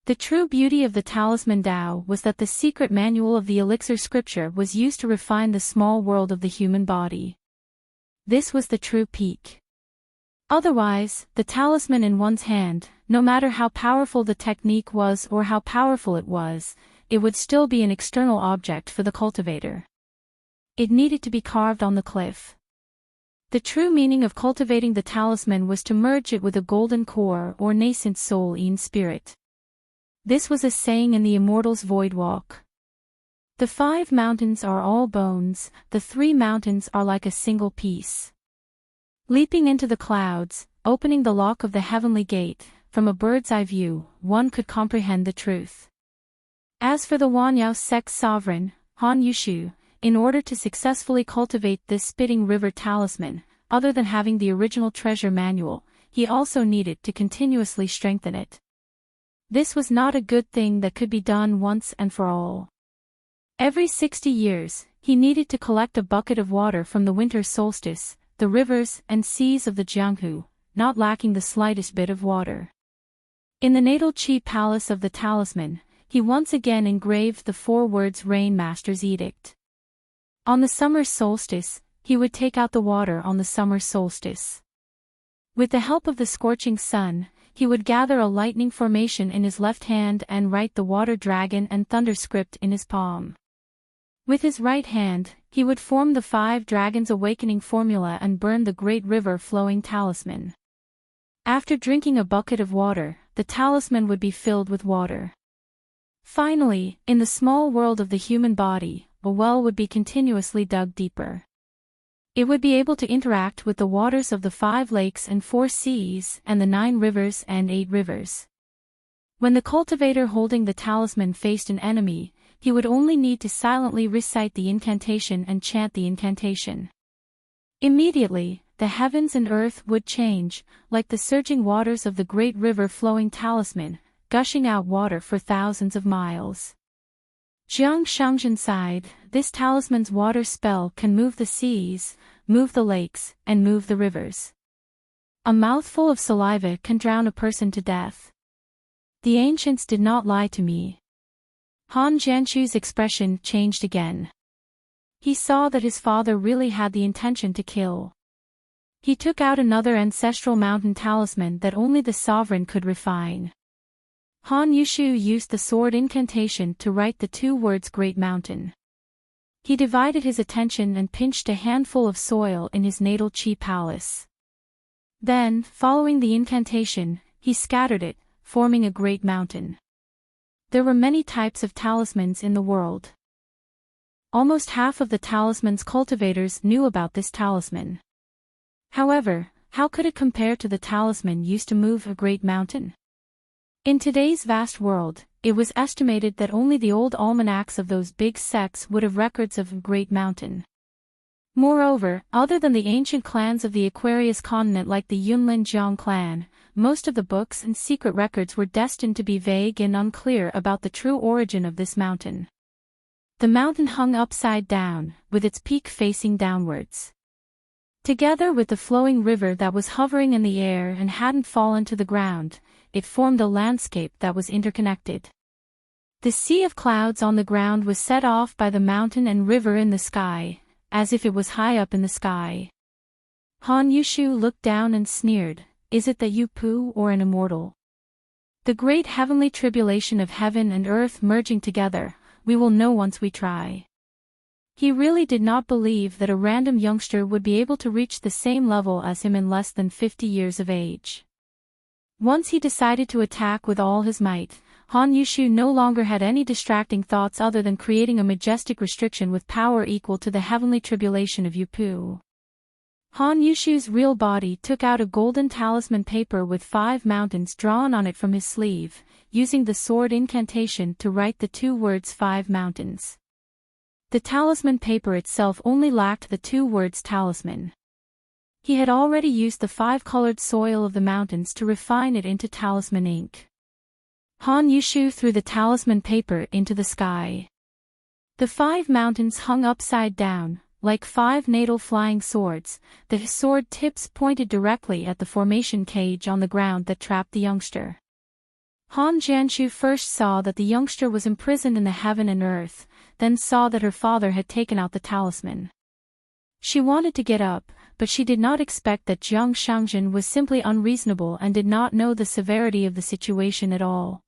The true beauty of the talisman Tao was that the secret manual of the elixir scripture was used to refine the small world of the human body. This was the true peak. Otherwise, the talisman in one's hand, no matter how powerful the technique was or how powerful it would still be an external object for the cultivator. It needed to be carved on the cliff. The true meaning of cultivating the talisman was to merge it with a golden core or nascent soul-in spirit. This was a saying in the Immortals' Void Walk. The 5 mountains are all bones, the 3 mountains are like a single piece. Leaping into the clouds, opening the lock of the heavenly gate, from a bird's eye view, one could comprehend the truth. As for the Wanyao sect sovereign, Han Yushu, in order to successfully cultivate this spitting river talisman, other than having the original treasure manual, he also needed to continuously strengthen it. This was not a good thing that could be done once and for all. Every 60 years, he needed to collect a bucket of water from the winter solstice, the rivers and seas of the Jianghu, not lacking the slightest bit of water. In the natal chi palace of the talisman, he once again engraved the 4 words Rain Master's Edict. On the summer solstice, he would take out the water on the summer solstice. With the help of the scorching sun, he would gather a lightning formation in his left hand and write the water dragon and thunder script in his palm. With his right hand, he would form the 5 dragons awakening formula and burn the great river flowing talisman. After drinking a bucket of water, the talisman would be filled with water. Finally, in the small world of the human body, a well would be continuously dug deeper. It would be able to interact with the waters of the 5 lakes and 4 seas and the 9 rivers and 8 rivers. When the cultivator holding the talisman faced an enemy, he would only need to silently recite the incantation and chant the incantation. Immediately, the heavens and earth would change, like the surging waters of the great river flowing talisman, gushing out water for thousands of miles. Jiang Shangjin sighed, this talisman's water spell can move the seas, move the lakes, and move the rivers. A mouthful of saliva can drown a person to death. The ancients did not lie to me. Han Jianchu's expression changed again. He saw that his father really had the intention to kill. He took out another ancestral mountain talisman that only the sovereign could refine. Han Yushu used the sword incantation to write the 2 words Great Mountain. He divided his attention and pinched a handful of soil in his natal chi palace. Then, following the incantation, he scattered it, forming a great mountain. There were many types of talismans in the world. Almost half of the talisman's cultivators knew about this talisman. However, how could it compare to the talisman used to move a great mountain? In today's vast world, it was estimated that only the old almanacs of those big sects would have records of a great mountain. Moreover, other than the ancient clans of the Aquarius continent like the Yunlin Jiang clan, most of the books and secret records were destined to be vague and unclear about the true origin of this mountain. The mountain hung upside down, with its peak facing downwards. Together with the flowing river that was hovering in the air and hadn't fallen to the ground, it formed a landscape that was interconnected. The sea of clouds on the ground was set off by the mountain and river in the sky, as if it was high up in the sky. Han Yushu looked down and sneered, "Is it that you poo or an immortal? The great heavenly tribulation of heaven and earth merging together, we will know once we try." He really did not believe that a random youngster would be able to reach the same level as him in less than 50 years of age. Once he decided to attack with all his might, Han Yushu no longer had any distracting thoughts other than creating a majestic restriction with power equal to the heavenly tribulation of Yupu. Han Yushu's real body took out a golden talisman paper with 5 mountains drawn on it from his sleeve, using the sword incantation to write the 2 words 5 mountains. The talisman paper itself only lacked the 2 words talisman. He had already used the 5-colored soil of the mountains to refine it into talisman ink. Han Yushu threw the talisman paper into the sky. The 5 mountains hung upside down, like 5 natal flying swords, the sword tips pointed directly at the formation cage on the ground that trapped the youngster. Han Jianshu first saw that the youngster was imprisoned in the heaven and earth, then saw that her father had taken out the talisman. She wanted to get up, but she did not expect that Jiang Shangjin was simply unreasonable and did not know the severity of the situation at all.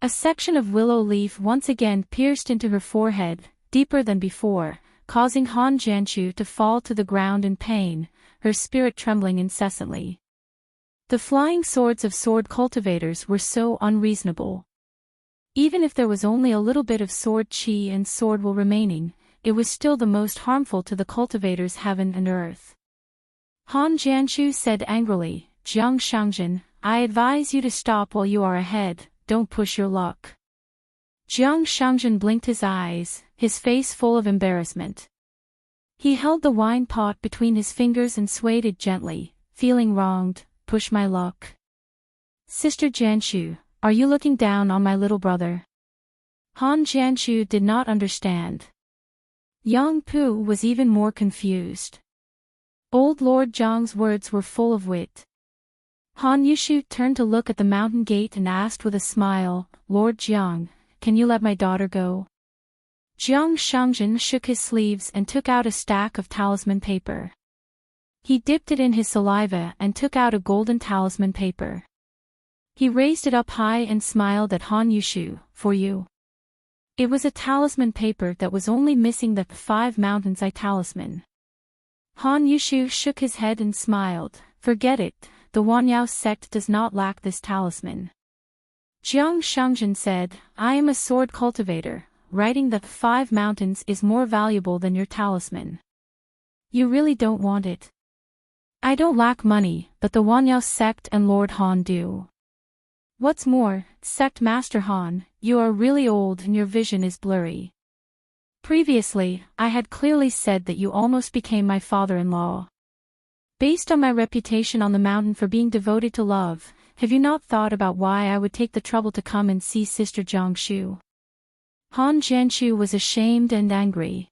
A section of willow leaf once again pierced into her forehead, deeper than before, causing Han Jianshu to fall to the ground in pain, her spirit trembling incessantly. The flying swords of sword cultivators were so unreasonable. Even if there was only a little bit of sword chi and sword will remaining, it was still the most harmful to the cultivators heaven and earth. Han Jianshu said angrily, "Jiang Shangjin, I advise you to stop while you are ahead, don't push your luck." Jiang Shangjin blinked his eyes, his face full of embarrassment. He held the wine pot between his fingers and swayed it gently, feeling wronged. "Push my luck? Sister Jianshu, are you looking down on my little brother?" Han Jianshu did not understand. Yang Pu was even more confused. Old Lord Jiang's words were full of wit. Han Yushu turned to look at the mountain gate and asked with a smile, "Lord Jiang, can you let my daughter go?" Jiang Shangjin shook his sleeves and took out a stack of talisman paper. He dipped it in his saliva and took out a golden talisman paper. He raised it up high and smiled at Han Yushu, "For you." It was a talisman paper that was only missing the 5 mountains talisman. Han Yushu shook his head and smiled, "Forget it, the Wanyao sect does not lack this talisman." Jiang Shangjin said, "I am a sword cultivator, writing the 5 mountains is more valuable than your talisman. You really don't want it?" "I don't lack money, but the Wanyao sect and Lord Han do. What's more, Sect Master Han, you are really old and your vision is blurry. Previously, I had clearly said that you almost became my father-in-law. Based on my reputation on the mountain for being devoted to love, have you not thought about why I would take the trouble to come and see Sister Jiangshu?" Han Jianshu was ashamed and angry.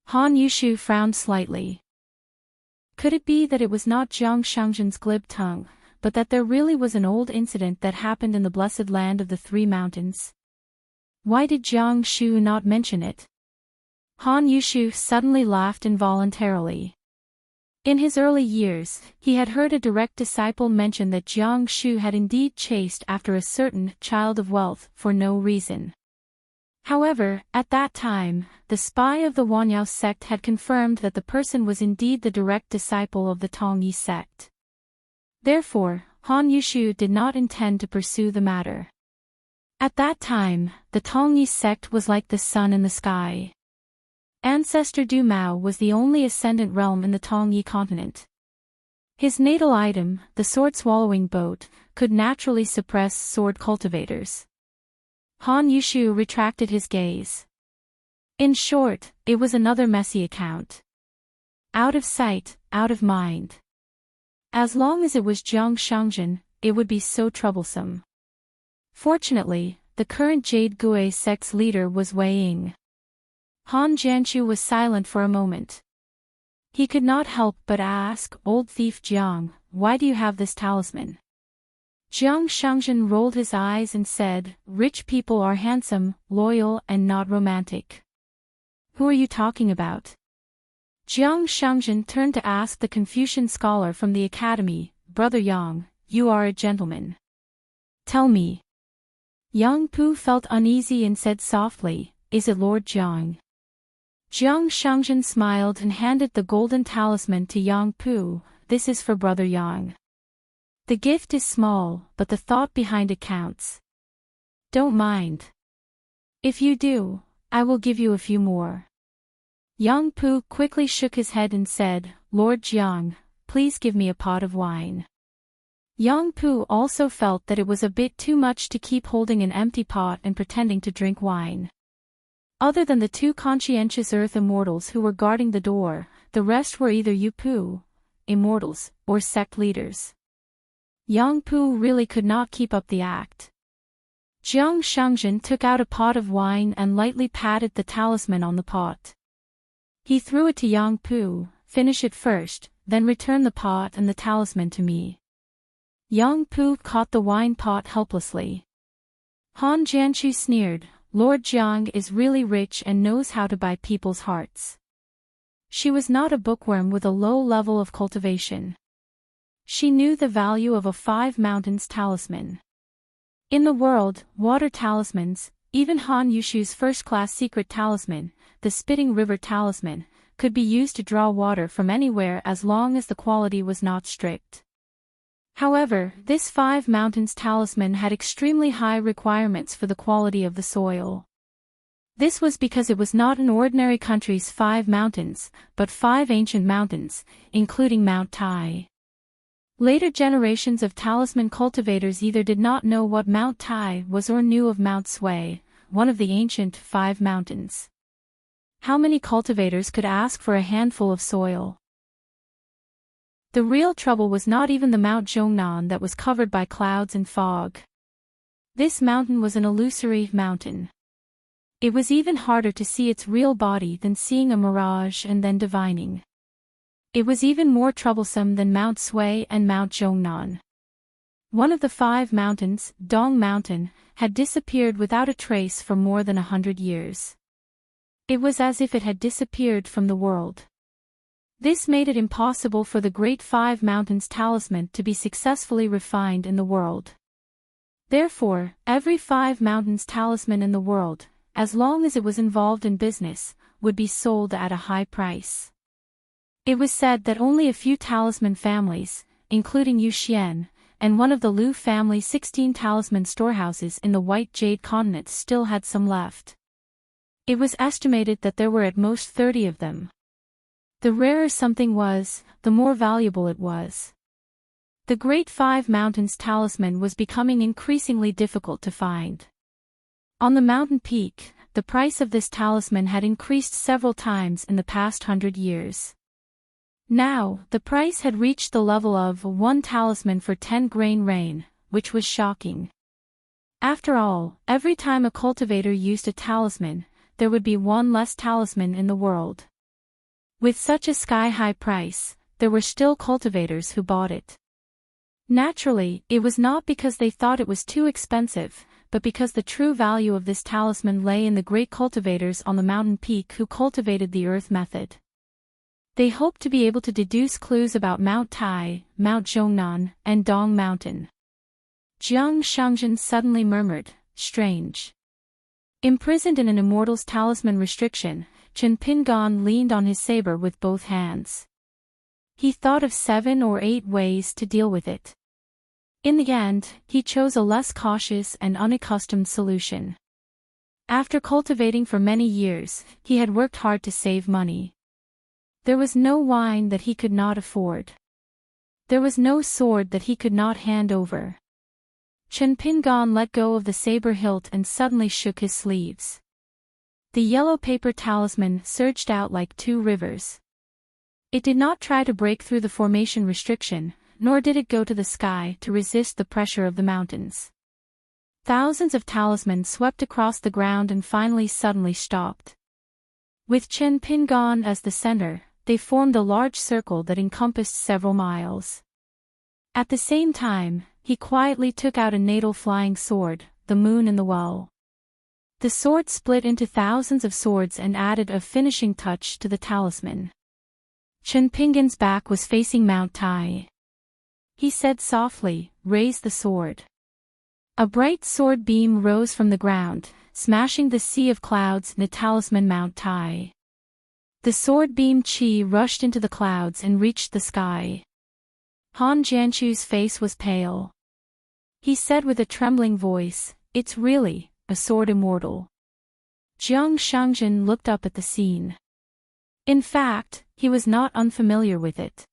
Han Yushu frowned slightly. Could it be that it was not Jiang Shangjin's glib tongue, but that there really was an old incident that happened in the blessed land of the 3 mountains? Why did Jiang Shu not mention it? Han Yushu suddenly laughed involuntarily. In his early years, he had heard a direct disciple mention that Jiang Shu had indeed chased after a certain child of wealth for no reason. However, at that time, the spy of the Wanyao sect had confirmed that the person was indeed the direct disciple of the Tongyi sect. Therefore, Han Yushu did not intend to pursue the matter. At that time, the Tongyi sect was like the sun in the sky. Ancestor Du Mao was the only ascendant realm in the Tongyi continent. His natal item, the sword-swallowing boat, could naturally suppress sword cultivators. Han Yushu retracted his gaze. In short, it was another messy account. Out of sight, out of mind. As long as it was Jiang Shangjin, it would be so troublesome. Fortunately, the current Jade Gui sect's leader was Wei Ying. Han Jianshu was silent for a moment. He could not help but ask, "Old thief Jiang, why do you have this talisman?" Jiang Shangzhen rolled his eyes and said, "Rich people are handsome, loyal and not romantic." "Who are you talking about?" Jiang Shangzhen turned to ask the Confucian scholar from the academy, "Brother Yang, you are a gentleman. Tell me." Yang Pu felt uneasy and said softly, "Is it Lord Jiang?" Jiang Shangzhen smiled and handed the golden talisman to Yang Pu. "This is for Brother Yang. The gift is small, but the thought behind it counts. Don't mind. If you do, I will give you a few more." Yang Pu quickly shook his head and said, "Lord Jiang, please give me a pot of wine." Yang Pu also felt that it was a bit too much to keep holding an empty pot and pretending to drink wine. Other than the two conscientious earth immortals who were guarding the door, the rest were either Yu Pu, immortals, or sect leaders. Yang Pu really could not keep up the act. Jiang Shangzhen took out a pot of wine and lightly patted the talisman on the pot. He threw it to Yang Pu. "Finish it first, then return the pot and the talisman to me." Yang Pu caught the wine pot helplessly. Han Jianshu sneered, "Lord Jiang is really rich and knows how to buy people's hearts." She was not a bookworm with a low level of cultivation. She knew the value of a Five Mountains talisman. In the world, water talismans, even Han Yushu's first-class secret talisman, the Spitting River talisman, could be used to draw water from anywhere as long as the quality was not strict. However, this Five Mountains talisman had extremely high requirements for the quality of the soil. This was because it was not an ordinary country's 5 mountains, but 5 ancient mountains, including Mount Tai. Later generations of talisman cultivators either did not know what Mount Tai was or knew of Mount Sui, one of the ancient 5 mountains. How many cultivators could ask for a handful of soil? The real trouble was not even the Mount Zhongnan that was covered by clouds and fog. This mountain was an illusory mountain. It was even harder to see its real body than seeing a mirage and then divining. It was even more troublesome than Mount Sui and Mount Zhongnan. One of the 5 mountains, Dong Mountain, had disappeared without a trace for more than 100 years. It was as if it had disappeared from the world. This made it impossible for the Great 5 Mountains talisman to be successfully refined in the world. Therefore, every 5 Mountains talisman in the world, as long as it was involved in business, would be sold at a high price. It was said that only a few talisman families, including Yu Xian, and one of the Liu family's 16 talisman storehouses in the White Jade Continent still had some left. It was estimated that there were at most 30 of them. The rarer something was, the more valuable it was. The Great 5 Mountains talisman was becoming increasingly difficult to find. On the mountain peak, the price of this talisman had increased several times in the past 100 years. Now, the price had reached the level of 1 talisman for 10 grain rain, which was shocking. After all, every time a cultivator used a talisman, there would be 1 less talisman in the world. With such a sky-high price, there were still cultivators who bought it. Naturally, it was not because they thought it was too expensive, but because the true value of this talisman lay in the great cultivators on the mountain peak who cultivated the earth method. They hoped to be able to deduce clues about Mount Tai, Mount Zhongnan, and Dong Mountain. Jiang Shangzhen suddenly murmured, "Strange." Imprisoned in an immortal's talisman restriction, Chen Pingan leaned on his saber with both hands. He thought of 7 or 8 ways to deal with it. In the end, he chose a less cautious and unaccustomed solution. After cultivating for many years, he had worked hard to save money. There was no wine that he could not afford. There was no sword that he could not hand over. Chen Pingan let go of the saber hilt and suddenly shook his sleeves. The yellow paper talisman surged out like 2 rivers. It did not try to break through the formation restriction, nor did it go to the sky to resist the pressure of the mountains. Thousands of talismans swept across the ground and finally suddenly stopped. With Chen Pingan as the center, they formed a large circle that encompassed several miles. At the same time, he quietly took out a natal flying sword, the moon in the well. The sword split into thousands of swords and added a finishing touch to the talisman. Chen Pingan's back was facing Mount Tai. He said softly, "Raise the sword." A bright sword beam rose from the ground, smashing the sea of clouds in the talisman Mount Tai. The sword beam chi rushed into the clouds and reached the sky. Han Jianchu's face was pale. He said with a trembling voice, "It's really a sword immortal." Jiang Shangjin looked up at the scene. In fact, he was not unfamiliar with it.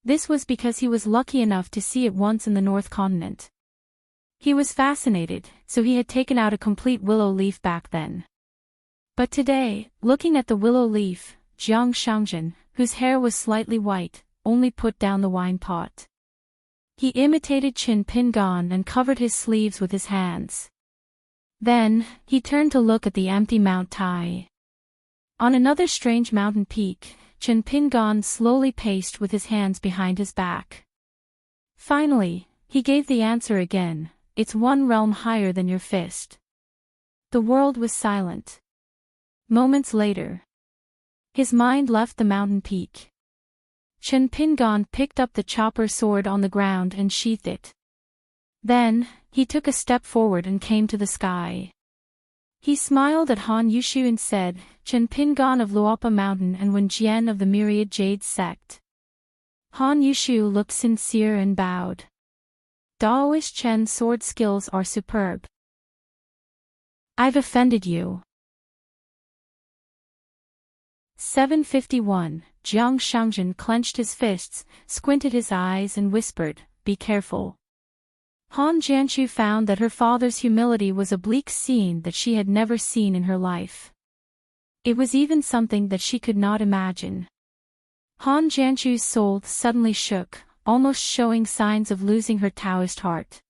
This was because he was lucky enough to see it once in the North Continent. He was fascinated, so he had taken out a complete willow leaf back then. But today, looking at the willow leaf, Jiang Shangjin, whose hair was slightly white, only put down the wine pot. He imitated Chen Pingan and covered his sleeves with his hands. Then, he turned to look at the empty Mount Tai. On another strange mountain peak, Chen Pingan slowly paced with his hands behind his back. Finally, he gave the answer again, "It's one realm higher than your fist." The world was silent. Moments later, his mind left the mountain peak. Chen Pingan picked up the chopper sword on the ground and sheathed it. Then, he took a step forward and came to the sky. He smiled at Han Yushu and said, "Chen Pingan of Luopa Mountain and Wen Jian of the Myriad Jade Sect." Han Yushu looked sincere and bowed. "Daoist Chen's sword skills are superb. I've offended you." 751, Jiang Shangjin clenched his fists, squinted his eyes and whispered, "Be careful." Han Jianchu found that her father's humility was a bleak scene that she had never seen in her life. It was even something that she could not imagine. Han Jianchu's soul suddenly shook, almost showing signs of losing her Taoist heart.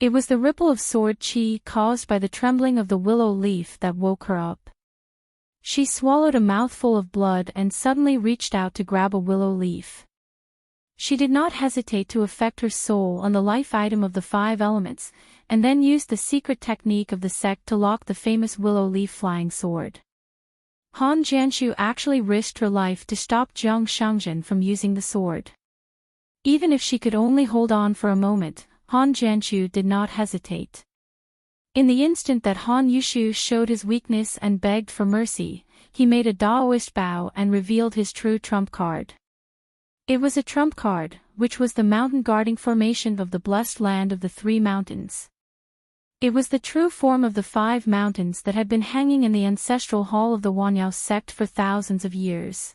It was the ripple of sword chi caused by the trembling of the willow leaf that woke her up. She swallowed a mouthful of blood and suddenly reached out to grab a willow leaf. She did not hesitate to affect her soul on the life item of the 5 elements, and then used the secret technique of the sect to lock the famous willow leaf flying sword. Han Jianchu actually risked her life to stop Jiang Shangjin from using the sword. Even if she could only hold on for a moment, Han Jianchu did not hesitate. In the instant that Han Yushu showed his weakness and begged for mercy, he made a Daoist bow and revealed his true trump card. It was a trump card, which was the mountain guarding formation of the blessed land of the 3 mountains. It was the true form of the 5 mountains that had been hanging in the ancestral hall of the Wanyao sect for thousands of years.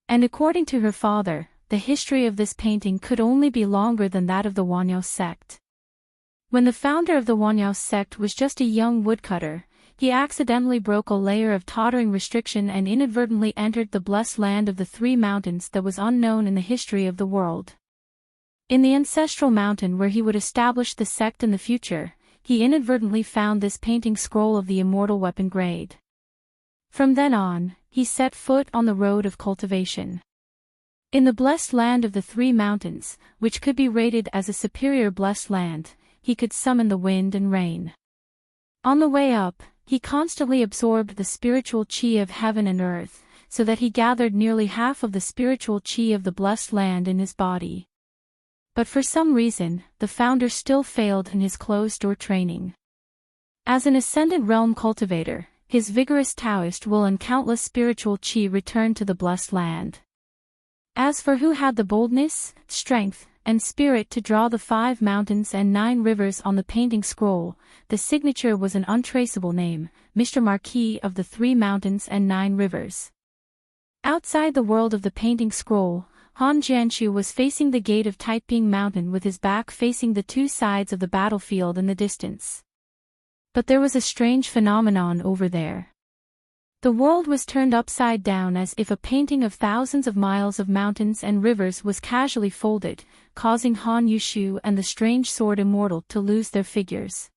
And according to her father, the history of this painting could only be longer than that of the Wanyao sect. When the founder of the Wanyao sect was just a young woodcutter, he accidentally broke a layer of tottering restriction and inadvertently entered the blessed land of the 3 mountains that was unknown in the history of the world. In the ancestral mountain where he would establish the sect in the future, he inadvertently found this painting scroll of the immortal weapon grade. From then on, he set foot on the road of cultivation. In the blessed land of the 3 mountains, which could be rated as a superior blessed land, he could summon the wind and rain. On the way up, he constantly absorbed the spiritual chi of heaven and earth, so that he gathered nearly half of the spiritual chi of the blessed land in his body. But for some reason, the founder still failed in his closed-door training. As an ascendant realm cultivator, his vigorous Taoist will and countless spiritual chi returned to the blessed land. As for who had the boldness, strength, and spirit to draw the 5 mountains and 9 rivers on the painting scroll, the signature was an untraceable name, Mr. Marquis of the 3 mountains and 9 rivers. Outside the world of the painting scroll, Han Jianchu was facing the gate of Taiping Mountain with his back facing the 2 sides of the battlefield in the distance. But there was a strange phenomenon over there. The world was turned upside down as if a painting of thousands of miles of mountains and rivers was casually folded, causing Han Yushu and the strange sword immortal to lose their figures.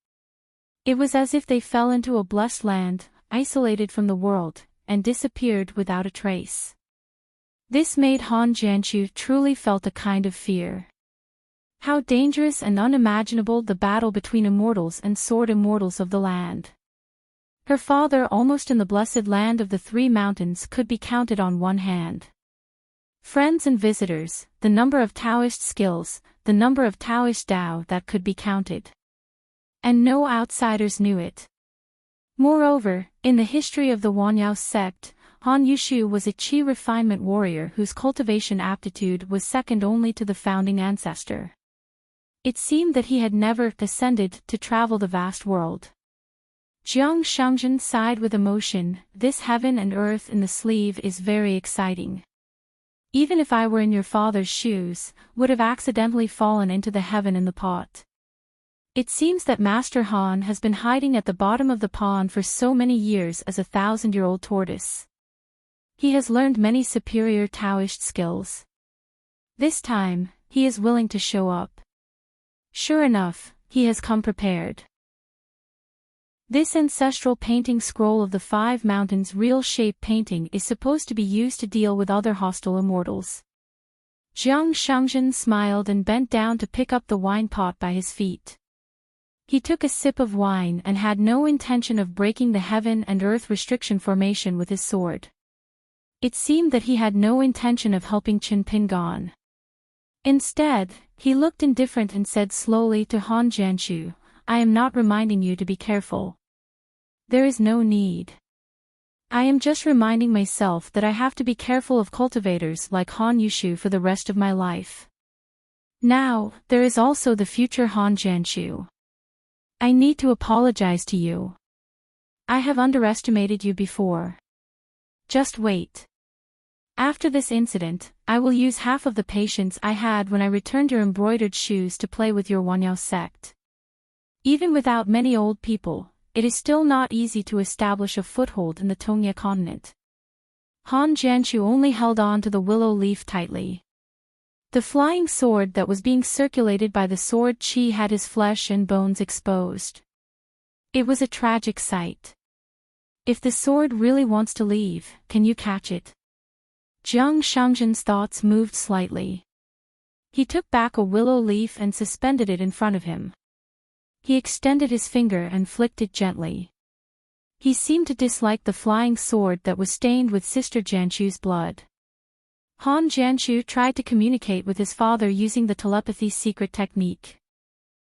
It was as if they fell into a blessed land, isolated from the world, and disappeared without a trace. This made Han Jianchu truly felt a kind of fear. How dangerous and unimaginable the battle between immortals and sword immortals of the land. Her father, almost in the blessed land of the three mountains, could be counted on one hand. Friends and visitors, the number of Taoist skills, the number of Taoist Tao that could be counted. And no outsiders knew it. Moreover, in the history of the Wanyao sect, Han Yushu was a Qi refinement warrior whose cultivation aptitude was second only to the founding ancestor. It seemed that he had never descended to travel the vast world. Jiang Shangjin sighed with emotion. This heaven and earth in the sleeve is very exciting. Even if I were in your father's shoes, would have accidentally fallen into the heaven in the pot. It seems that Master Han has been hiding at the bottom of the pond for so many years as a 1,000-year-old tortoise. He has learned many superior Taoist skills. This time, he is willing to show up. Sure enough, he has come prepared. This ancestral painting scroll of the Five Mountains real shape painting is supposed to be used to deal with other hostile immortals. Jiang Shangjin smiled and bent down to pick up the wine pot by his feet. He took a sip of wine and had no intention of breaking the heaven and earth restriction formation with his sword. It seemed that he had no intention of helping Qin Pingan. Instead, he looked indifferent and said slowly to Han Jianchu, I am not reminding you to be careful. There is no need. I am just reminding myself that I have to be careful of cultivators like Han Yushu for the rest of my life. Now, there is also the future Han Jianchu. I need to apologize to you. I have underestimated you before. Just wait. After this incident, I will use half of the patience I had when I returned your embroidered shoes to play with your Wanyao sect. Even without many old people, it is still not easy to establish a foothold in the Tongye continent. Han Jianchu only held on to the willow leaf tightly. The flying sword that was being circulated by the sword Qi had his flesh and bones exposed. It was a tragic sight. If the sword really wants to leave, can you catch it? Jiang Shangjin's thoughts moved slightly. He took back a willow leaf and suspended it in front of him. He extended his finger and flicked it gently. He seemed to dislike the flying sword that was stained with Sister Jianchu's blood. Han Jianchu tried to communicate with his father using the telepathy secret technique.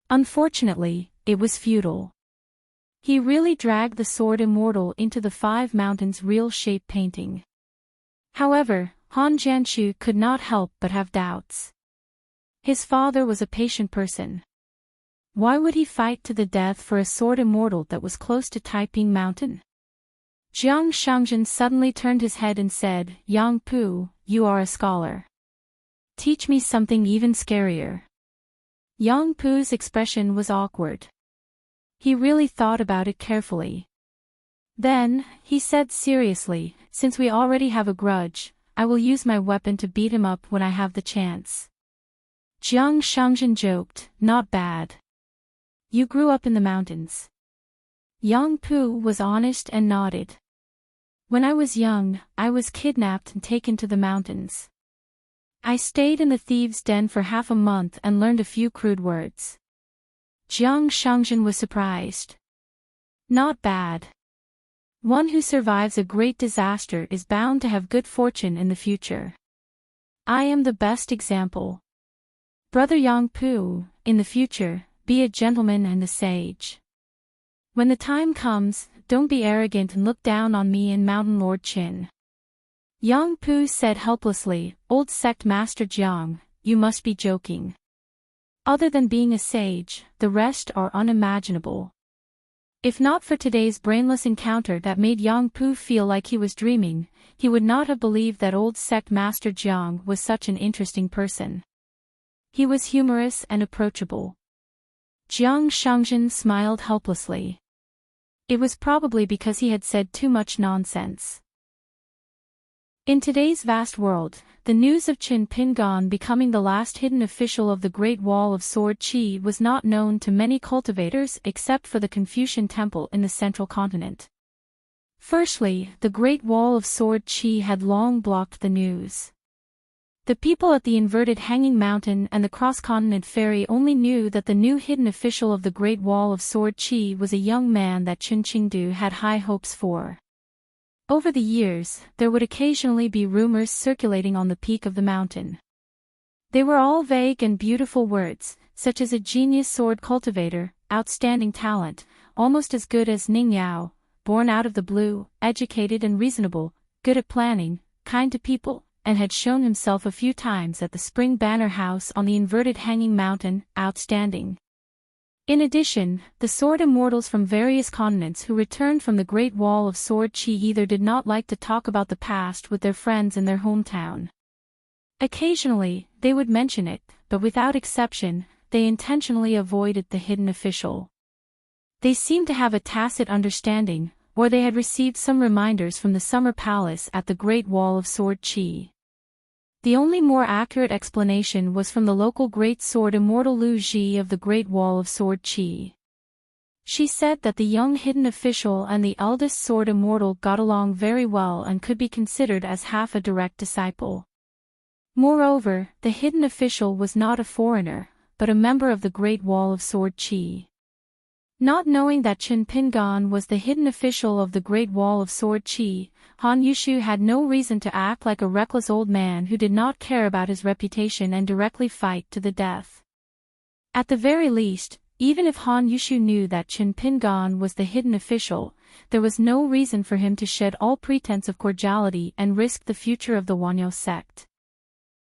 Unfortunately, it was futile. He really dragged the sword immortal into the Five Mountains real shape painting. However, Han Jianchu could not help but have doubts. His father was a patient person. Why would he fight to the death for a sword immortal that was close to Taiping Mountain? Jiang Shangjin suddenly turned his head and said, Yang Pu, you are a scholar. Teach me something even scarier. Yang Pu's expression was awkward. He really thought about it carefully. Then, he said seriously, since we already have a grudge, I will use my weapon to beat him up when I have the chance. Jiang Shangjin joked, not bad. You grew up in the mountains. Yang Pu was honest and nodded. When I was young, I was kidnapped and taken to the mountains. I stayed in the thieves' den for half a month and learned a few crude words. Jiang Shangjin was surprised. Not bad. One who survives a great disaster is bound to have good fortune in the future. I am the best example. Brother Yang Pu, in the future, be a gentleman and a sage. When the time comes, don't be arrogant and look down on me and Mountain Lord Qin. Yang Pu said helplessly, Old sect master Jiang, you must be joking. Other than being a sage, the rest are unimaginable. If not for today's brainless encounter that made Yang Pu feel like he was dreaming, he would not have believed that old sect master Jiang was such an interesting person. He was humorous and approachable. Jiang Shangjin smiled helplessly. It was probably because he had said too much nonsense. In today's vast world, the news of Qin Pingan becoming the last hidden official of the Great Wall of Sword Qi was not known to many cultivators except for the Confucian Temple in the central continent. Firstly, the Great Wall of Sword Chi had long blocked the news. The people at the inverted hanging mountain and the cross-continent ferry only knew that the new hidden official of the Great Wall of Sword Chi was a young man that Chen Qingdu had high hopes for. Over the years, there would occasionally be rumors circulating on the peak of the mountain. They were all vague and beautiful words, such as a genius sword cultivator, outstanding talent, almost as good as Ning Yao, born out of the blue, educated and reasonable, good at planning, kind to people, and had shown himself a few times at the Spring Banner House on the inverted hanging mountain, outstanding. In addition, the sword immortals from various continents who returned from the Great Wall of Sword Chi either did not like to talk about the past with their friends in their hometown. Occasionally, they would mention it, but without exception, they intentionally avoided the hidden official. They seemed to have a tacit understanding, or they had received some reminders from the Summer Palace at the Great Wall of Sword Chi. The only more accurate explanation was from the local great sword immortal Lu Ji of the Great Wall of Sword Chi. She said that the young hidden official and the eldest sword immortal got along very well and could be considered as half a direct disciple. Moreover, the hidden official was not a foreigner, but a member of the Great Wall of Sword Chi. Not knowing that Chen Pingan was the hidden official of the Great Wall of Sword Chi, Han Yushu had no reason to act like a reckless old man who did not care about his reputation and directly fight to the death. At the very least, even if Han Yushu knew that Chen Pingan was the hidden official, there was no reason for him to shed all pretense of cordiality and risk the future of the Wanyao sect.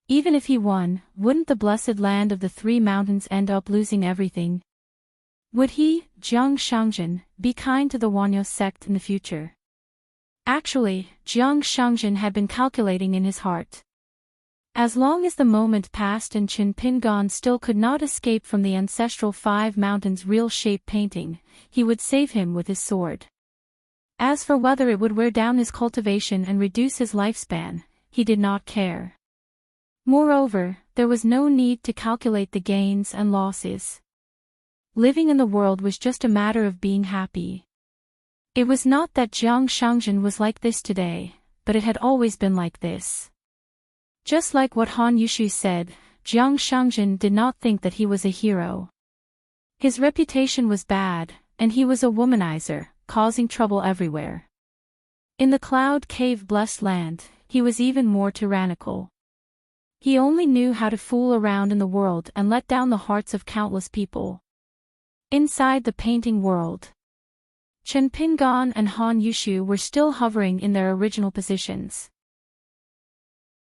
Even if he won, wouldn't the blessed land of the Three Mountains end up losing everything? Would he, Jiang Shangjin, be kind to the Wanyao sect in the future? Actually, Jiang Shangjin had been calculating in his heart. As long as the moment passed and Chen Pingan still could not escape from the ancestral Five Mountains real shape painting, he would save him with his sword. As for whether it would wear down his cultivation and reduce his lifespan, he did not care. Moreover, there was no need to calculate the gains and losses. Living in the world was just a matter of being happy. It was not that Jiang Shangjin was like this today, but it had always been like this. Just like what Han Yushu said, Jiang Shangjin did not think that he was a hero. His reputation was bad, and he was a womanizer, causing trouble everywhere. In the Cloud Cave blessed land, he was even more tyrannical. He only knew how to fool around in the world and let down the hearts of countless people. Inside the painting world, Chen Pingan and Han Yushu were still hovering in their original positions.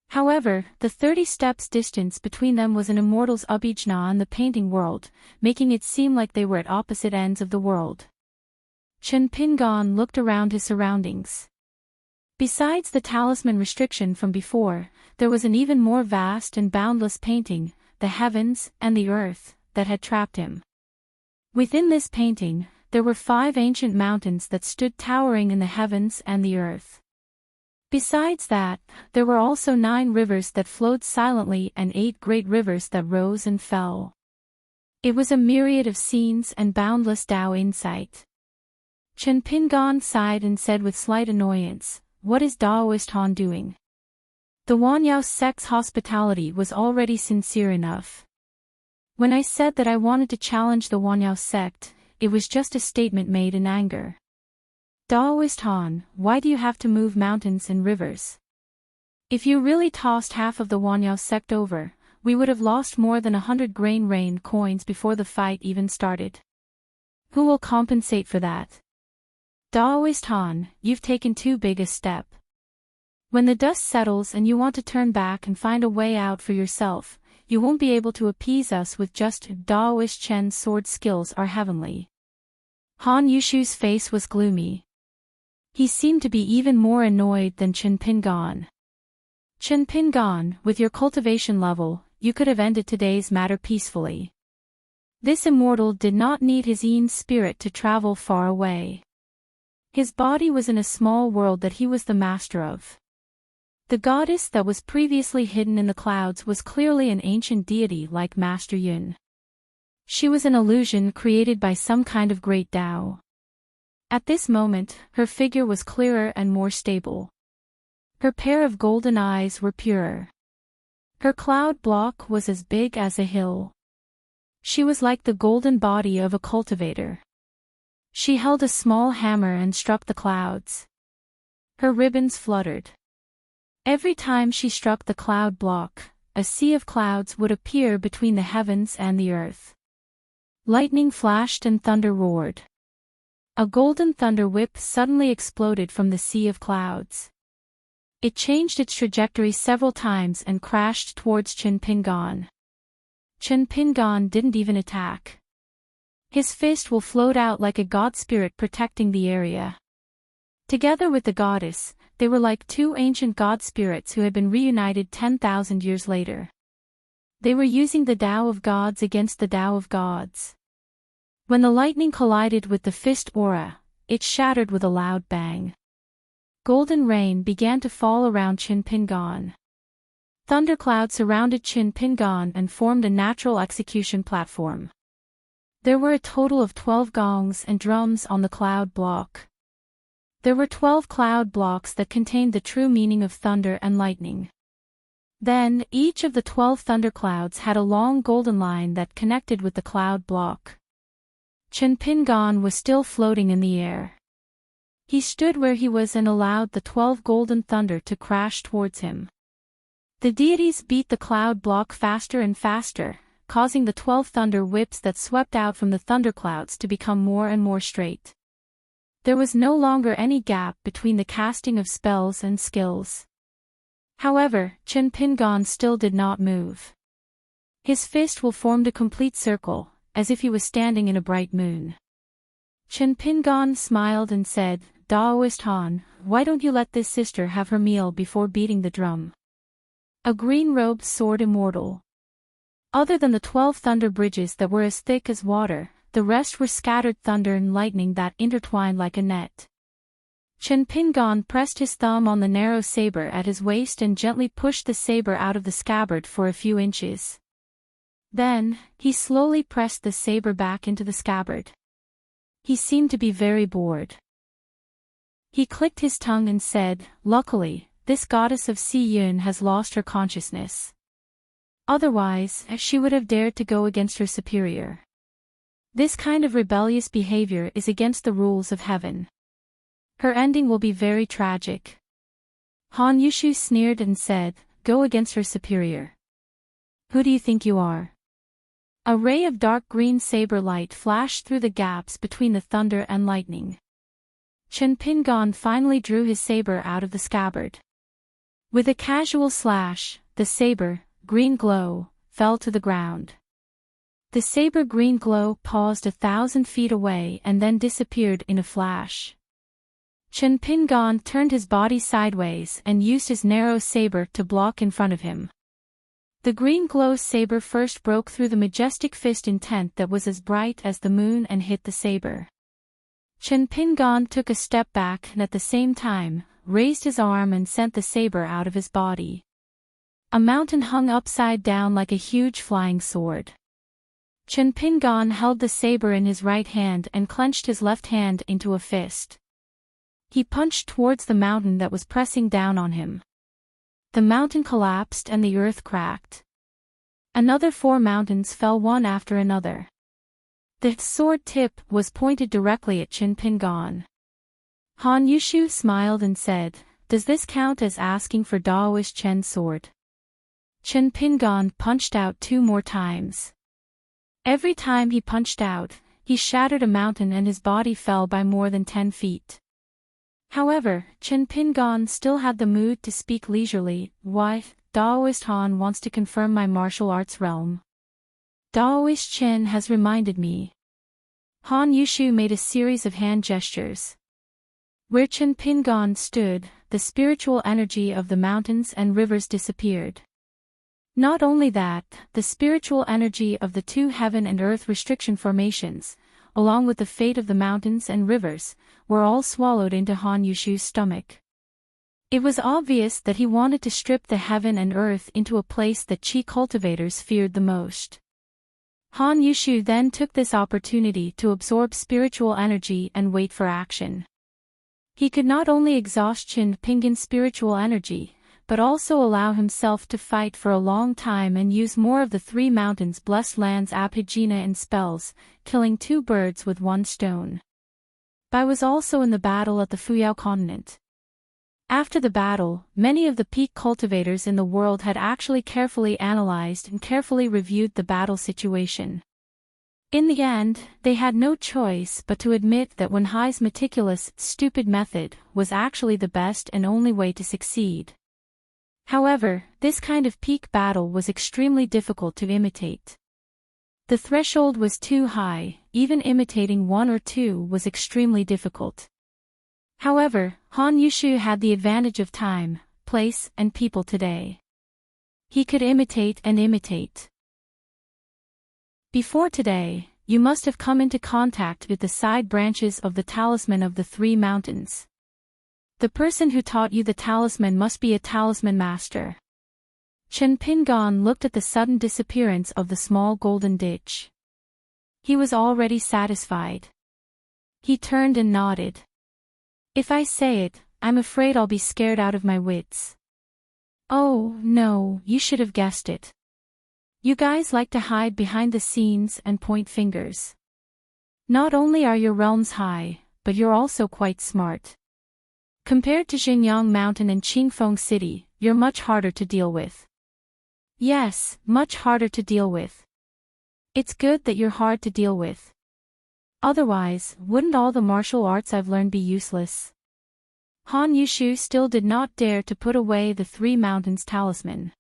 However, the 30 steps distance between them was an immortal's abhijna in the painting world, making it seem like they were at opposite ends of the world. Chen Pingan looked around his surroundings. Besides the talisman restriction from before, there was an even more vast and boundless painting, the heavens and the earth, that had trapped him. Within this painting, there were 5 ancient mountains that stood towering in the heavens and the earth. Besides that, there were also 9 rivers that flowed silently and 8 great rivers that rose and fell. It was a myriad of scenes and boundless Tao insight. Chen Pingan sighed and said with slight annoyance, "What is Daoist Han doing?" The Wanyao sect's hospitality was already sincere enough. When I said that I wanted to challenge the Wanyao sect, it was just a statement made in anger. Daoist Han, why do you have to move mountains and rivers? If you really tossed half of the Wanyao sect over, we would have lost more than 100 grain rain coins before the fight even started. Who will compensate for that? Daoist Han, you've taken too big a step. When the dust settles and you want to turn back and find a way out for yourself, you won't be able to appease us with just Daoist Chen's sword skills are heavenly. Han Yushu's face was gloomy. He seemed to be even more annoyed than Chen Pingan. Chen Pingan, with your cultivation level, you could have ended today's matter peacefully. This immortal did not need his Yin spirit to travel far away. His body was in a small world that he was the master of. The goddess that was previously hidden in the clouds was clearly an ancient deity like Master Yun. She was an illusion created by some kind of great Tao. At this moment, her figure was clearer and more stable. Her pair of golden eyes were purer. Her cloud block was as big as a hill. She was like the golden body of a cultivator. She held a small hammer and struck the clouds. Her ribbons fluttered. Every time she struck the cloud block, a sea of clouds would appear between the heavens and the earth. Lightning flashed and thunder roared. A golden thunder whip suddenly exploded from the sea of clouds. It changed its trajectory several times and crashed towards Chen Pingan. Chen Pingan didn't even attack. His fist will float out like a god spirit protecting the area. Together with the goddess, they were like two ancient god spirits who had been reunited 10,000 years later. They were using the Tao of gods against the Tao of gods. When the lightning collided with the fist aura, it shattered with a loud bang. Golden rain began to fall around Chen Pingan. Thunderclouds surrounded Chen Pingan and formed a natural execution platform. There were a total of 12 gongs and drums on the cloud block. There were 12 cloud blocks that contained the true meaning of thunder and lightning. Then, each of the 12 thunderclouds had a long golden line that connected with the cloud block. Chen Pingan was still floating in the air. He stood where he was and allowed the 12 golden thunder to crash towards him. The deities beat the cloud block faster and faster, causing the 12 thunder whips that swept out from the thunderclouds to become more and more straight. There was no longer any gap between the casting of spells and skills. However, Chen Pingan still did not move. His fist will formed a complete circle, as if he was standing in a bright moon. Chen Pingan smiled and said, "Daoist Han, why don't you let this sister have her meal before beating the drum?" A green-robed sword immortal. Other than the 12 thunder bridges that were as thick as water, the rest were scattered thunder and lightning that intertwined like a net. Chen Pingan pressed his thumb on the narrow saber at his waist and gently pushed the saber out of the scabbard for a few inches. Then, he slowly pressed the saber back into the scabbard. He seemed to be very bored. He clicked his tongue and said, "Luckily, this goddess of Si Yun has lost her consciousness. Otherwise, she would have dared to go against her superior. This kind of rebellious behavior is against the rules of heaven. Her ending will be very tragic." Han Yushu sneered and said, "Go against her superior. Who do you think you are?" A ray of dark green saber light flashed through the gaps between the thunder and lightning. Chen Pingan finally drew his saber out of the scabbard. With a casual slash, the saber, green glow, fell to the ground. The saber green glow paused 1,000 feet away and then disappeared in a flash. Chen Pingan turned his body sideways and used his narrow saber to block in front of him. The green glow saber first broke through the majestic fist intent that was as bright as the moon and hit the saber. Chen Pingan took a step back and at the same time, raised his arm and sent the saber out of his body. A mountain hung upside down like a huge flying sword. Chen Pingan held the saber in his right hand and clenched his left hand into a fist. He punched towards the mountain that was pressing down on him. The mountain collapsed and the earth cracked. Another 4 mountains fell one after another. The sword tip was pointed directly at Chen Pingan. Han Yushu smiled and said, "Does this count as asking for Daoist Chen's sword?" Chen Pingan punched out 2 more times. Every time he punched out, he shattered a mountain and his body fell by more than 10 feet. However, Chen Pingan still had the mood to speak leisurely. "Why, Daoist Han wants to confirm my martial arts realm. Daoist Chen has reminded me." Han Yushu made a series of hand gestures. Where Chen Pingan stood, the spiritual energy of the mountains and rivers disappeared. Not only that, the spiritual energy of the 2 heaven and earth restriction formations, along with the fate of the mountains and rivers, were all swallowed into Han Yushu's stomach. It was obvious that he wanted to strip the heaven and earth into a place that Qi cultivators feared the most. Han Yushu then took this opportunity to absorb spiritual energy and wait for action. He could not only exhaust Qin Pingan's spiritual energy, but also allow himself to fight for a long time and use more of the three mountains' blessed lands Abhijna and spells, killing two birds with one stone. Bai was also in the battle at the Fuyao continent. After the battle, many of the peak cultivators in the world had actually carefully analyzed and carefully reviewed the battle situation. In the end, they had no choice but to admit that Wen Hai's meticulous, stupid method was actually the best and only way to succeed. However, this kind of peak battle was extremely difficult to imitate. The threshold was too high, even imitating one or two was extremely difficult. However, Han Yushu had the advantage of time, place, and people today. He could imitate and imitate. Before today, you must have come into contact with the side branches of the talisman of the three mountains. The person who taught you the talisman must be a talisman master. Chen Pingan looked at the sudden disappearance of the small golden ditch. He was already satisfied. He turned and nodded. If I say it, I'm afraid I'll be scared out of my wits. Oh, no, you should have guessed it. You guys like to hide behind the scenes and point fingers. Not only are your realms high, but you're also quite smart. Compared to Xingyang Mountain and Qingfeng City, you're much harder to deal with. Yes, much harder to deal with. It's good that you're hard to deal with. Otherwise, wouldn't all the martial arts I've learned be useless? Han Yushu still did not dare to put away the three mountains talisman.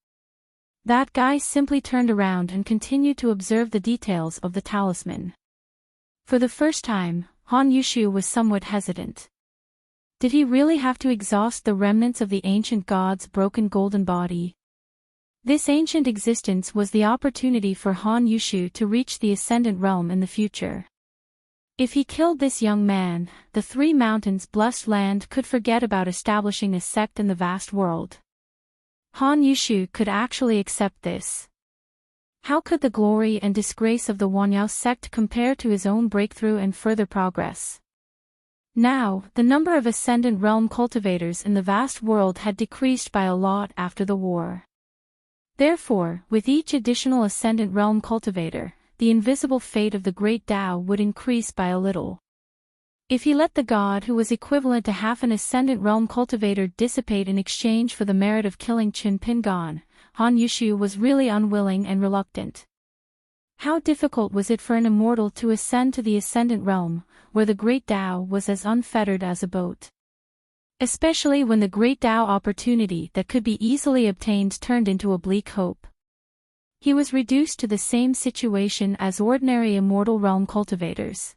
That guy simply turned around and continued to observe the details of the talisman. For the first time, Han Yushu was somewhat hesitant. Did he really have to exhaust the remnants of the ancient god's broken golden body? This ancient existence was the opportunity for Han Yushu to reach the ascendant realm in the future. If he killed this young man, the three mountains' blessed land could forget about establishing a sect in the vast world. Han Yushu could actually accept this. How could the glory and disgrace of the Wanyao sect compare to his own breakthrough and further progress? Now, the number of ascendant realm cultivators in the vast world had decreased by a lot after the war. Therefore, with each additional ascendant realm cultivator, the invisible fate of the great Tao would increase by a little. If he let the god who was equivalent to half an ascendant realm cultivator dissipate in exchange for the merit of killing Qin Pingan, Han Yushu was really unwilling and reluctant. How difficult was it for an immortal to ascend to the ascendant realm, where the great Tao was as unfettered as a boat? Especially when the great Tao opportunity that could be easily obtained turned into a bleak hope. He was reduced to the same situation as ordinary immortal realm cultivators.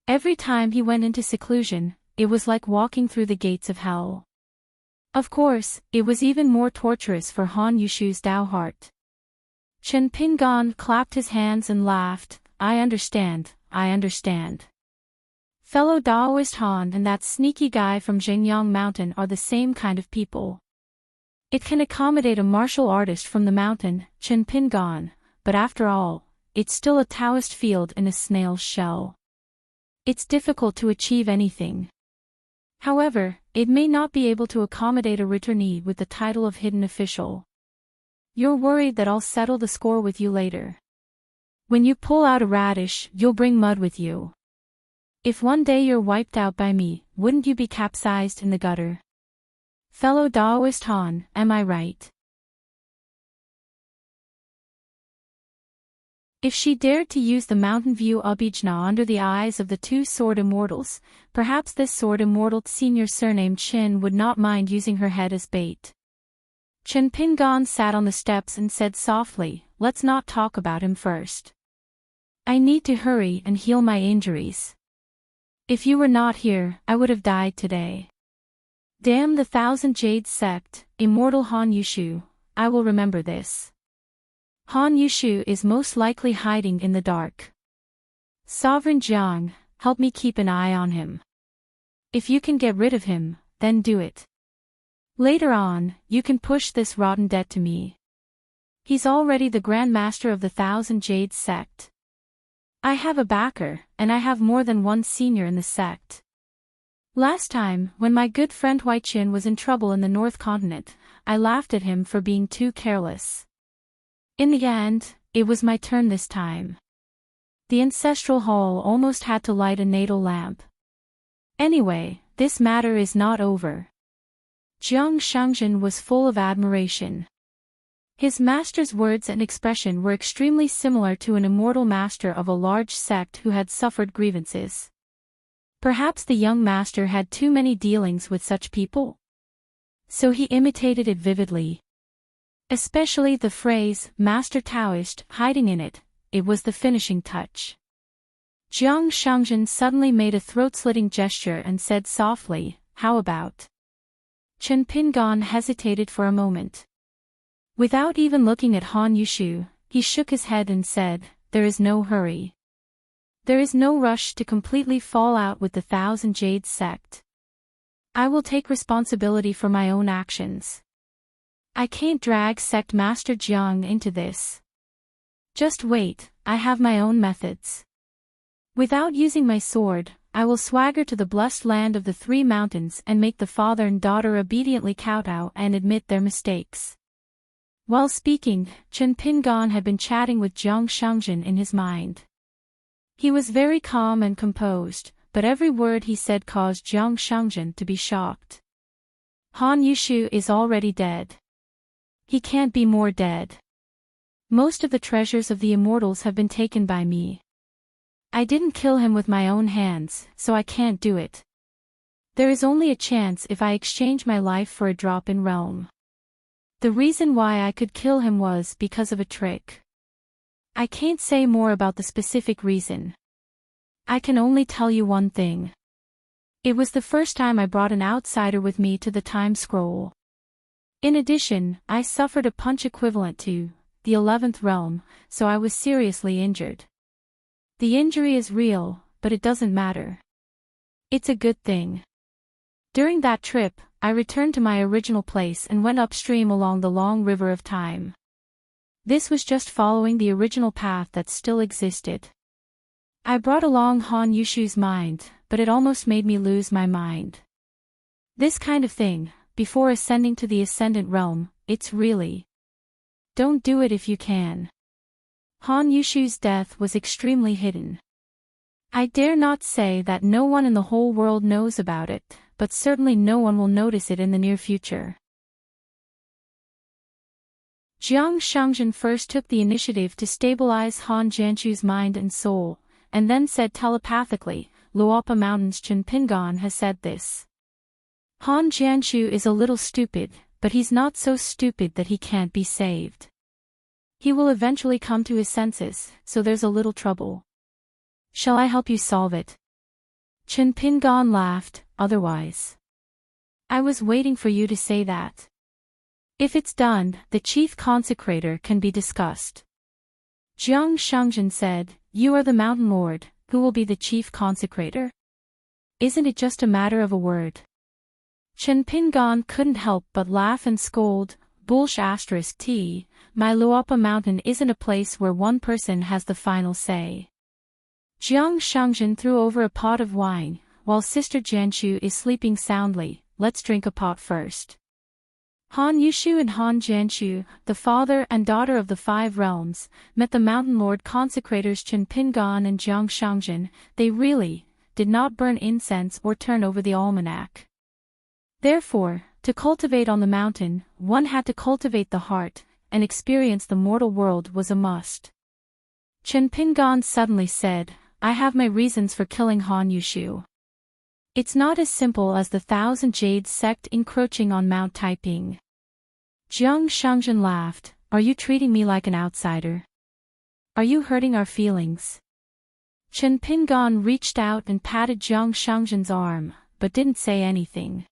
Every time he went into seclusion, it was like walking through the gates of hell. Of course, it was even more torturous for Han Yushu's Tao heart. Chen Pingan clapped his hands and laughed. I understand, I understand. Fellow Daoist Han and that sneaky guy from Xingyang Mountain are the same kind of people. It can accommodate a martial artist from the mountain, Chen Pingan, but after all, it's still a Taoist field in a snail's shell. It's difficult to achieve anything. However, it may not be able to accommodate a returnee with the title of hidden official. You're worried that I'll settle the score with you later. When you pull out a radish, you'll bring mud with you. If one day you're wiped out by me, wouldn't you be capsized in the gutter? Fellow Daoist Han, am I right? If she dared to use the mountain view Abhijna under the eyes of the two sword immortals, perhaps this sword immortal senior surnamed Qin would not mind using her head as bait. Chen Pingan sat on the steps and said softly, let's not talk about him first. I need to hurry and heal my injuries. If you were not here, I would have died today. Damn the Thousand Jades sect, immortal Han Yushu, I will remember this. Han Yushu is most likely hiding in the dark. Sovereign Jiang, help me keep an eye on him. If you can get rid of him, then do it. Later on, you can push this rotten debt to me. He's already the Grand Master of the Thousand Jades sect. I have a backer, and I have more than one senior in the sect. Last time, when my good friend Huichin was in trouble in the North Continent, I laughed at him for being too careless. In the end, it was my turn this time. The ancestral hall almost had to light a natal lamp. Anyway, this matter is not over. Jiang Shangjin was full of admiration. His master's words and expression were extremely similar to an immortal master of a large sect who had suffered grievances. Perhaps the young master had too many dealings with such people? So he imitated it vividly. Especially the phrase, Master Taoist, hiding in it, it was the finishing touch. Jiang Shangjin suddenly made a throat-slitting gesture and said softly, "How about?" Chen Pingan hesitated for a moment. Without even looking at Han Yushu, he shook his head and said, "There is no hurry. There is no rush to completely fall out with the Thousand Jades sect. I will take responsibility for my own actions. I can't drag Sect Master Jiang into this. Just wait, I have my own methods. Without using my sword, I will swagger to the blessed land of the Three Mountains and make the father and daughter obediently kowtow and admit their mistakes." While speaking, Chen Pingan had been chatting with Jiang Shangjin in his mind. He was very calm and composed, but every word he said caused Jiang Shangjin to be shocked. Han Yushu is already dead. He can't be more dead. Most of the treasures of the immortals have been taken by me. I didn't kill him with my own hands, so I can't do it. There is only a chance if I exchange my life for a drop in realm. The reason why I could kill him was because of a trick. I can't say more about the specific reason. I can only tell you one thing. It was the first time I brought an outsider with me to the time scroll. In addition, I suffered a punch equivalent to the 11th realm, so I was seriously injured. The injury is real, but it doesn't matter. It's a good thing. During that trip, I returned to my original place and went upstream along the long river of time. This was just following the original path that still existed. I brought along Han Yushu's mind, but it almost made me lose my mind. This kind of thing, before ascending to the Ascendant Realm, it's really... Don't do it if you can. Han Yushu's death was extremely hidden. I dare not say that no one in the whole world knows about it, but certainly no one will notice it in the near future. Jiang Shangjin first took the initiative to stabilize Han Jianshu's mind and soul, and then said telepathically, "Luopa Mountain's Chen Pingan has said this. Han Jianshu is a little stupid, but he's not so stupid that he can't be saved. He will eventually come to his senses, so there's a little trouble. Shall I help you solve it?" Chen Pingan laughed, "Otherwise. I was waiting for you to say that. If it's done, the chief consecrator can be discussed." Jiang Shangjin said, "You are the Mountain Lord, who will be the chief consecrator? Isn't it just a matter of a word?" Chen Pingan couldn't help but laugh and scold, "T, my Luopa Mountain isn't a place where one person has the final say." Jiang Shangjin threw over a pot of wine, while Sister Jianshu is sleeping soundly. "Let's drink a pot first." Han Yushu and Han Jianshu, the father and daughter of the Five Realms, met the Mountain Lord consecrators Chen Pingan and Jiang Shangjin. They really did not burn incense or turn over the almanac. Therefore, to cultivate on the mountain, one had to cultivate the heart, and experience the mortal world was a must. Chen Pingan suddenly said, "I have my reasons for killing Han Yushu. It's not as simple as the Thousand Jades sect encroaching on Mount Taiping." Jiang Shangjin laughed, "Are you treating me like an outsider? Are you hurting our feelings?" Chen Pingan reached out and patted Jiang Shangjin's arm, but didn't say anything.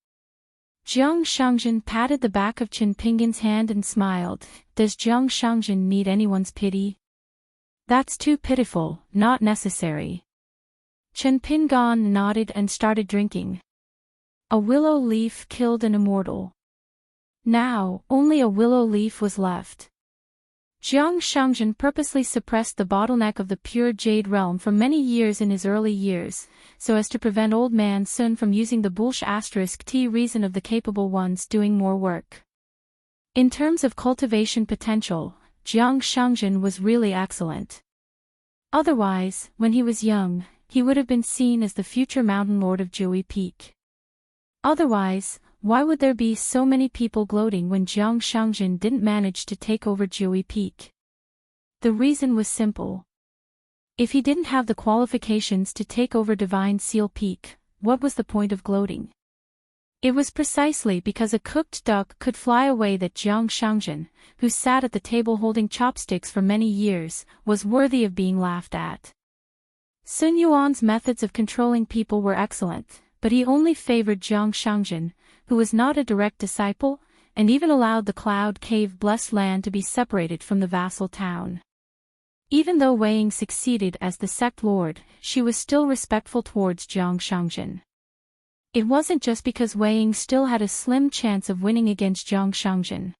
Jiang Shangjin patted the back of Chen Pingan's hand and smiled. "Does Jiang Shangjin need anyone's pity?" "That's too pitiful, not necessary." Chen Pingan nodded and started drinking. A willow leaf killed an immortal. Now, only a willow leaf was left. Jiang Shangjin purposely suppressed the bottleneck of the pure jade realm for many years in his early years, so as to prevent old man Sun from using the *T reason of the capable ones doing more work. In terms of cultivation potential, Jiang Shangjin was really excellent. Otherwise, when he was young, he would have been seen as the future mountain lord of Jiui Peak. Otherwise, why would there be so many people gloating when Jiang Shangjin didn't manage to take over Jiui Peak? The reason was simple. If he didn't have the qualifications to take over Divine Seal Peak, what was the point of gloating? It was precisely because a cooked duck could fly away that Jiang Shangjin, who sat at the table holding chopsticks for many years, was worthy of being laughed at. Sun Yuan's methods of controlling people were excellent, but he only favored Jiang Shangjin, who was not a direct disciple, and even allowed the Cloud Cave blessed land to be separated from the vassal town. Even though Wei Ying succeeded as the sect lord, she was still respectful towards Jiang Shangjin. It wasn't just because Wei Ying still had a slim chance of winning against Jiang Shangjin.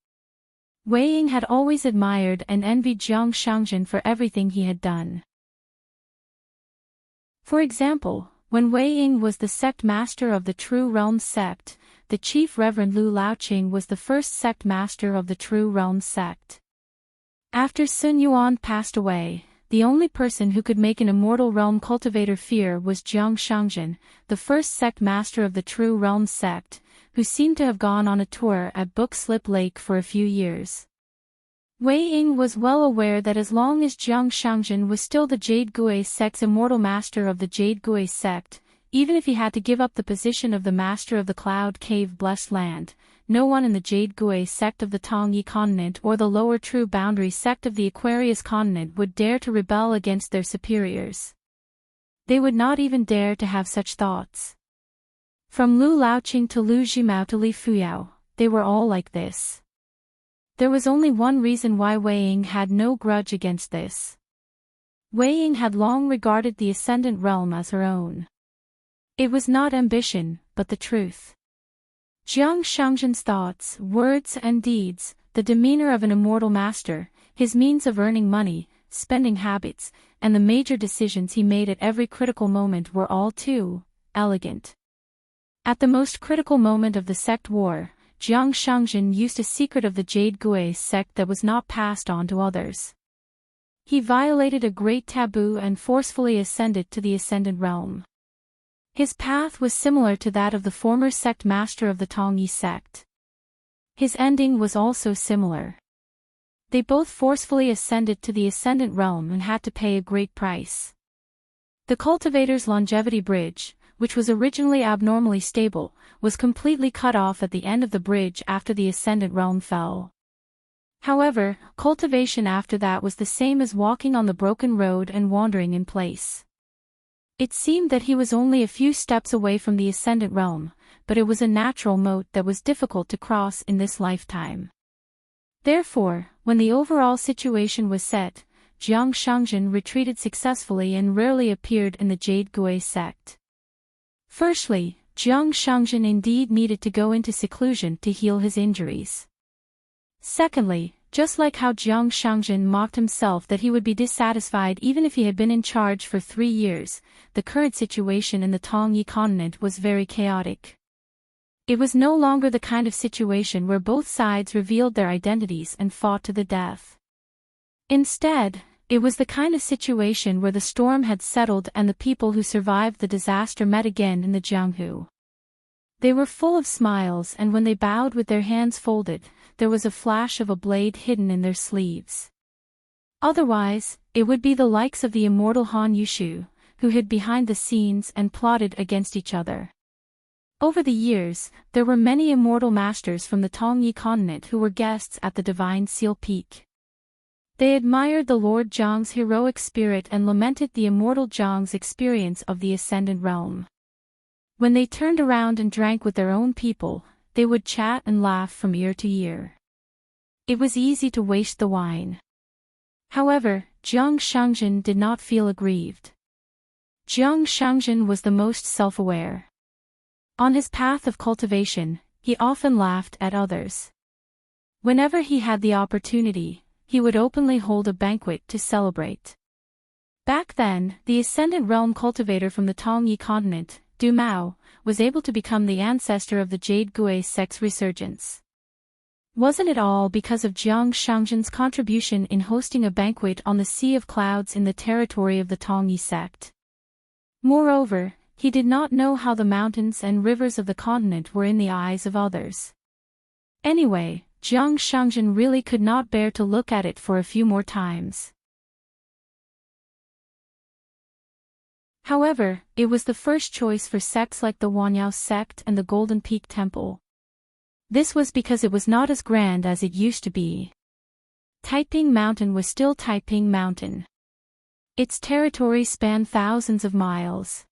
Wei Ying had always admired and envied Jiang Shangjin for everything he had done. For example, when Wei Ying was the sect master of the True Realm sect, the Chief Reverend Lu Laoqing was the first sect master of the True Realm sect. After Sun Yuan passed away, the only person who could make an immortal realm cultivator fear was Jiang Shangjin, the first sect master of the True Realm sect, who seemed to have gone on a tour at Book Slip Lake for a few years. Wei Ying was well aware that as long as Jiang Shangjin was still the Jade Gui sect's immortal master of the Jade Gui sect, even if he had to give up the position of the master of the Cloud Cave blessed land, no one in the Jade Gui sect of the Tongyi continent or the lower True Boundary sect of the Aquarius continent would dare to rebel against their superiors. They would not even dare to have such thoughts. From Lu Laoqing to Lu Jimao to Li Fuyao, they were all like this. There was only one reason why Wei Ying had no grudge against this. Wei Ying had long regarded the Ascendant Realm as her own. It was not ambition, but the truth. Jiang Shangjin's thoughts, words and deeds, the demeanor of an immortal master, his means of earning money, spending habits, and the major decisions he made at every critical moment were all too elegant. At the most critical moment of the sect war, Jiang Shangjin used a secret of the Jade Gui sect that was not passed on to others. He violated a great taboo and forcefully ascended to the Ascendant Realm. His path was similar to that of the former sect master of the Tongyi sect. His ending was also similar. They both forcefully ascended to the Ascendant Realm and had to pay a great price. The cultivator's longevity bridge, which was originally abnormally stable, was completely cut off at the end of the bridge after the Ascendant Realm fell. However, cultivation after that was the same as walking on the broken road and wandering in place. It seemed that he was only a few steps away from the Ascendant Realm, but it was a natural moat that was difficult to cross in this lifetime. Therefore, when the overall situation was set, Jiang Shangjin retreated successfully and rarely appeared in the Jade Gui sect. Firstly, Jiang Shangjin indeed needed to go into seclusion to heal his injuries. Secondly, just like how Jiang Shangjin mocked himself that he would be dissatisfied even if he had been in charge for 3 years, the current situation in the Tongyi continent was very chaotic. It was no longer the kind of situation where both sides revealed their identities and fought to the death. Instead, it was the kind of situation where the storm had settled and the people who survived the disaster met again in the Jianghu. They were full of smiles, and when they bowed with their hands folded, there was a flash of a blade hidden in their sleeves. Otherwise, it would be the likes of the immortal Han Yushu, who hid behind the scenes and plotted against each other. Over the years, there were many immortal masters from the Tongyi continent who were guests at the Divine Seal Peak. They admired the Lord Zhang's heroic spirit and lamented the immortal Zhang's experience of the Ascendant Realm. When they turned around and drank with their own people, they would chat and laugh from ear to ear. It was easy to waste the wine. However, Jiang Shangjin did not feel aggrieved. Jiang Shangjin was the most self-aware. On his path of cultivation, he often laughed at others. Whenever he had the opportunity, he would openly hold a banquet to celebrate. Back then, the Ascendant Realm cultivator from the Tongyi continent, Du Mao, was able to become the ancestor of the Jade Gui sect's resurgence. Wasn't it all because of Jiang Shangzhen's contribution in hosting a banquet on the Sea of Clouds in the territory of the Tongyi sect? Moreover, he did not know how the mountains and rivers of the continent were in the eyes of others. Anyway, Jiang Shangzhen really could not bear to look at it for a few more times. However, it was the first choice for sects like the Wanyao sect and the Golden Peak Temple. This was because it was not as grand as it used to be. Taiping Mountain was still Taiping Mountain. Its territory spanned thousands of miles.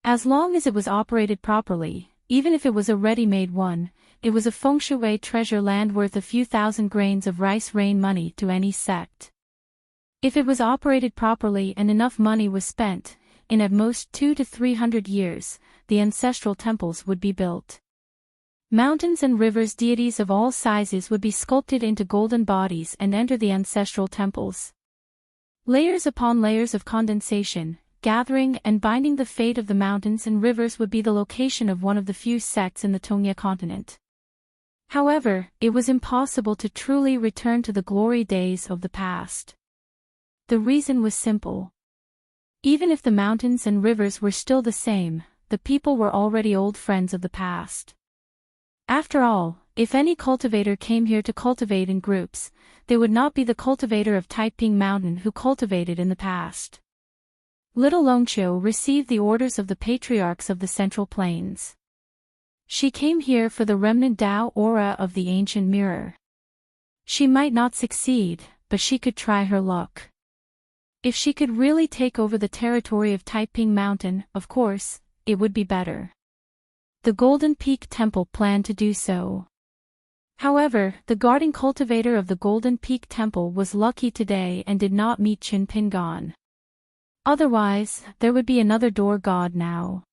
As long as it was operated properly, even if it was a ready-made one, it was a feng shui treasure land worth a few thousand grains of rice rain money to any sect. If it was operated properly and enough money was spent, in at most 200 to 300 years, the ancestral temples would be built. Mountains and rivers, deities of all sizes would be sculpted into golden bodies and enter the ancestral temples. Layers upon layers of condensation, gathering and binding the fate of the mountains and rivers would be the location of one of the few sects in the Tongya continent. However, it was impossible to truly return to the glory days of the past. The reason was simple. Even if the mountains and rivers were still the same, the people were already old friends of the past. After all, if any cultivator came here to cultivate in groups, they would not be the cultivator of Taiping Mountain who cultivated in the past. Little Longqiu received the orders of the patriarchs of the Central Plains. She came here for the remnant Tao aura of the ancient mirror. She might not succeed, but she could try her luck. If she could really take over the territory of Taiping Mountain, of course, it would be better. The Golden Peak Temple planned to do so. However, the guarding cultivator of the Golden Peak Temple was lucky today and did not meet Qin Pingan. Otherwise, there would be another door god now.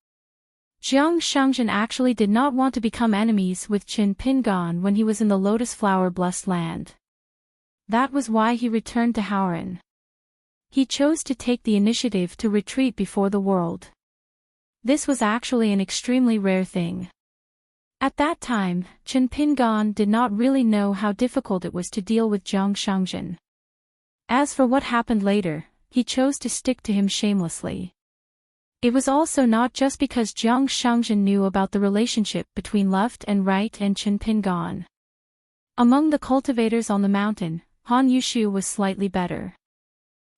Jiang Shangzhen actually did not want to become enemies with Qin Pingan when he was in the Lotus Flower Blessed Land. That was why he returned to Haoran. He chose to take the initiative to retreat before the world. This was actually an extremely rare thing. At that time, Qin Pingan did not really know how difficult it was to deal with Jiang Shangzhen. As for what happened later, he chose to stick to him shamelessly. It was also not just because Jiang Shangzhen knew about the relationship between left and right and Qin Pingan. Among the cultivators on the mountain, Han Yushu was slightly better.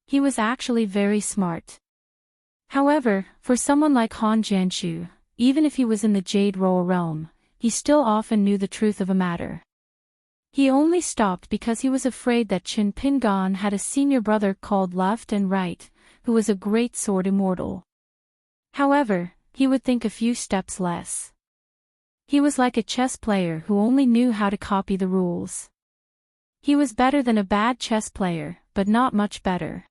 He was actually very smart. However, for someone like Han Jianshu, even if he was in the Jade Royal realm, he still often knew the truth of a matter. He only stopped because he was afraid that Qin Pingan had a senior brother called Left and Right, who was a great sword immortal. However, he would think a few steps less. He was like a chess player who only knew how to copy the rules. He was better than a bad chess player, but not much better.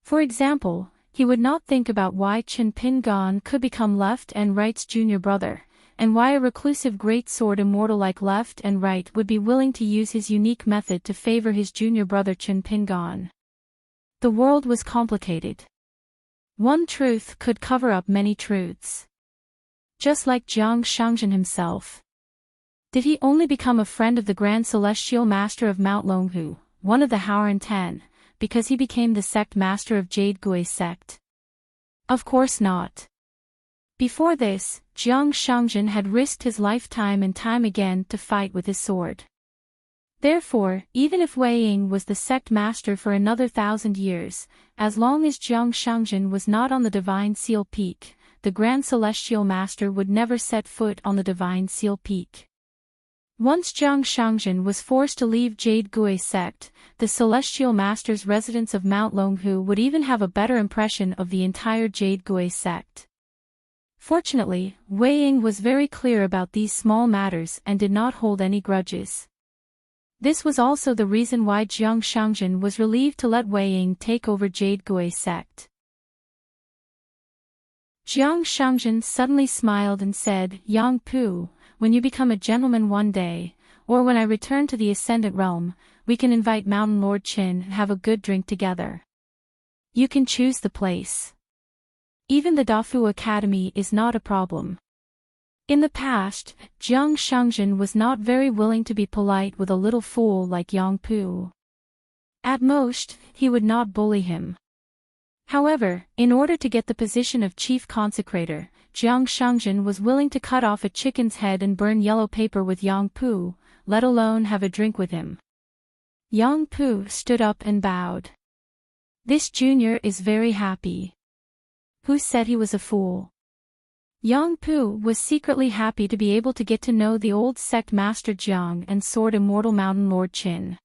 For example, he would not think about why Qin Pingan could become Left and Right's junior brother, and why a reclusive great sword immortal like Left and Right would be willing to use his unique method to favor his junior brother Qin Pingan. The world was complicated. One truth could cover up many truths. Just like Jiang Shangzhen himself. Did he only become a friend of the Grand Celestial Master of Mount Longhu, one of the Haoran Ten, because he became the sect master of Jade Gui sect? Of course not. Before this, Jiang Shangzhen had risked his life time and time again to fight with his sword. Therefore, even if Wei Ying was the sect master for another 1,000 years, as long as Jiang Shangzhen was not on the Divine Seal Peak, the Grand Celestial Master would never set foot on the Divine Seal Peak. Once Jiang Shangzhen was forced to leave Jade Gui sect, the Celestial Master's residence of Mount Longhu would even have a better impression of the entire Jade Gui sect. Fortunately, Wei Ying was very clear about these small matters and did not hold any grudges. This was also the reason why Jiang Shangzhen was relieved to let Wei Ying take over Jade Gui sect. Jiang Shangzhen suddenly smiled and said, "Yang Pu, when you become a gentleman one day, or when I return to the Ascendant Realm, we can invite Mountain Lord Qin and have a good drink together. You can choose the place. Even the Dafu Academy is not a problem. In the past, Jiang Shangjin was not very willing to be polite with a little fool like Yang Pu. At most, he would not bully him. However, in order to get the position of chief consecrator, Jiang Shangjin was willing to cut off a chicken's head and burn yellow paper with Yang Pu, let alone have a drink with him. Yang Pu stood up and bowed. This junior is very happy. Who said he was a fool? Yang Pu was secretly happy to be able to get to know the old sect master Jiang and Sword Immortal Mountain Lord Qin.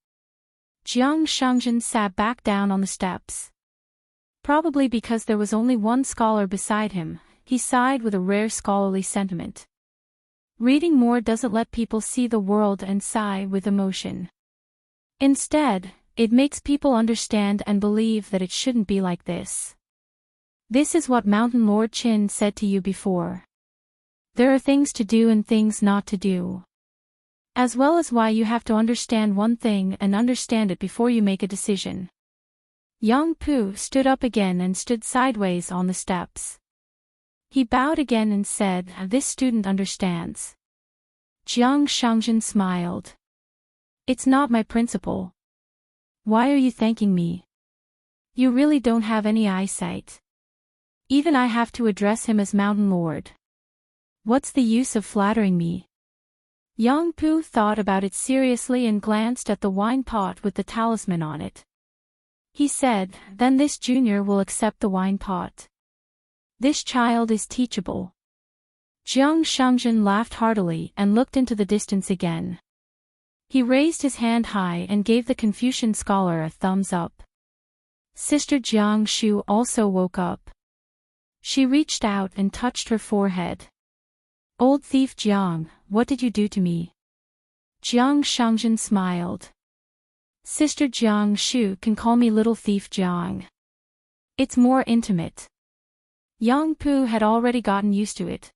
Jiang Shangjin sat back down on the steps. Probably because there was only one scholar beside him, he sighed with a rare scholarly sentiment. Reading more doesn't let people see the world and sigh with emotion. Instead, it makes people understand and believe that it shouldn't be like this. This is what Mountain Lord Qin said to you before. There are things to do and things not to do. As well as why you have to understand one thing and understand it before you make a decision. Yang Pu stood up again and stood sideways on the steps. He bowed again and said, "This student understands." Jiang Shangjin smiled. "It's not my principle. Why are you thanking me? You really don't have any eyesight. Even I have to address him as Mountain Lord. What's the use of flattering me?" Yang Pu thought about it seriously and glanced at the wine pot with the talisman on it. He said, "Then this junior will accept the wine pot. This child is teachable." Jiang Shangjin laughed heartily and looked into the distance again. He raised his hand high and gave the Confucian scholar a thumbs up. Sister Jiang Shu also woke up. She reached out and touched her forehead. "Old thief Jiang, what did you do to me?" Jiang Shangjin smiled. "Sister Jiang Shu can call me Little Thief Jiang. It's more intimate." Yang Pu had already gotten used to it.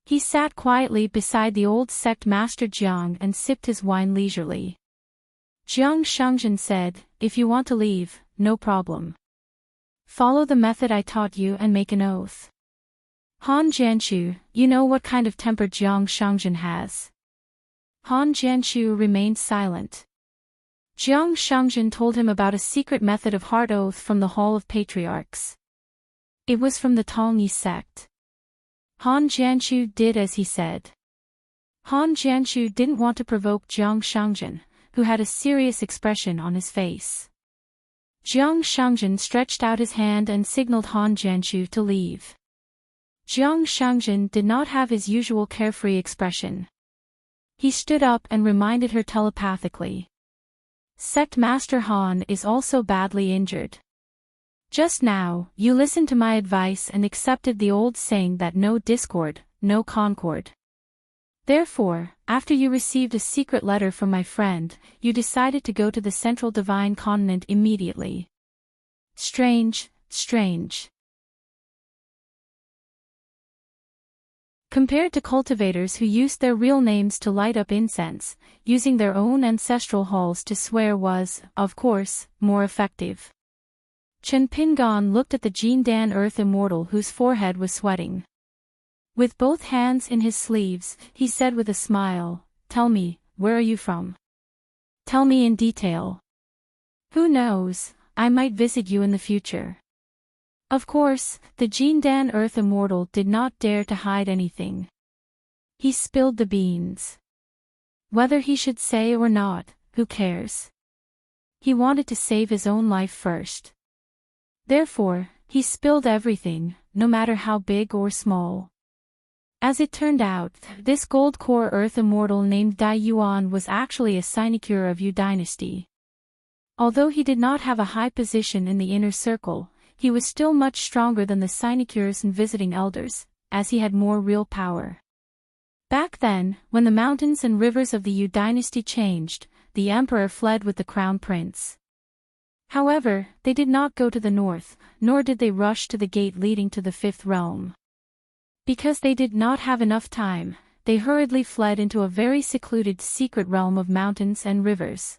He sat quietly beside the old sect master Jiang and sipped his wine leisurely. Jiang Shangjin said, "If you want to leave, no problem. Follow the method I taught you and make an oath." Han Jianshu, you know what kind of temper Jiang Shangjin has. Han Jianshu remained silent. Jiang Shangjin told him about a secret method of heart oath from the Hall of Patriarchs. It was from the Tongyi sect. Han Jianshu did as he said. Han Jianshu didn't want to provoke Jiang Shangjin, who had a serious expression on his face. Jiang Shangjin stretched out his hand and signaled Han Jianshu to leave. Jiang Shangjin did not have his usual carefree expression. He stood up and reminded her telepathically. Sect Master Han is also badly injured. Just now, you listened to my advice and accepted the old saying that no discord, no concord. Therefore, after you received a secret letter from my friend, you decided to go to the Central Divine Continent immediately. Strange, strange. Compared to cultivators who used their real names to light up incense, using their own ancestral halls to swear was, of course, more effective. Chen Pingan looked at the Jindan Earth Immortal whose forehead was sweating. With both hands in his sleeves, he said with a smile, "Tell me, where are you from? Tell me in detail. Who knows, I might visit you in the future." Of course, the Jindan Earth Immortal did not dare to hide anything. He spilled the beans. Whether he should say or not, who cares? He wanted to save his own life first. Therefore, he spilled everything, no matter how big or small. As it turned out, this gold core Earth Immortal named Dai Yuan was actually a sinecure of Yu Dynasty. Although he did not have a high position in the inner circle, he was still much stronger than the sinecures and visiting elders, as he had more real power. Back then, when the mountains and rivers of the Yu Dynasty changed, the emperor fled with the crown prince. However, they did not go to the north, nor did they rush to the gate leading to the fifth realm. Because they did not have enough time, they hurriedly fled into a very secluded secret realm of mountains and rivers.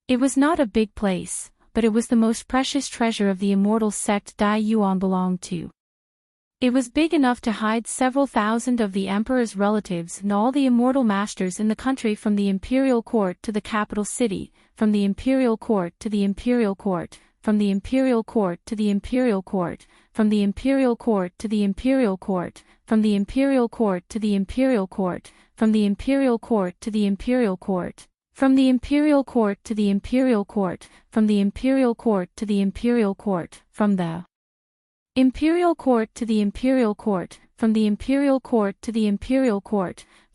It was not a big place, but it was the most precious treasure of the immortal sect Dai Yuan belonged to. It was big enough to hide several thousand of the emperor's relatives and all the immortal masters in the country, from the imperial court to the capital city, from the imperial court to the imperial court, from the imperial court to the imperial court, from the imperial court to the imperial court, from the imperial court to the imperial court, from the imperial court to the imperial court, from the imperial court to the imperial court, from the imperial court to the imperial court, from the imperial court to the imperial court, from the imperial court to the imperial court,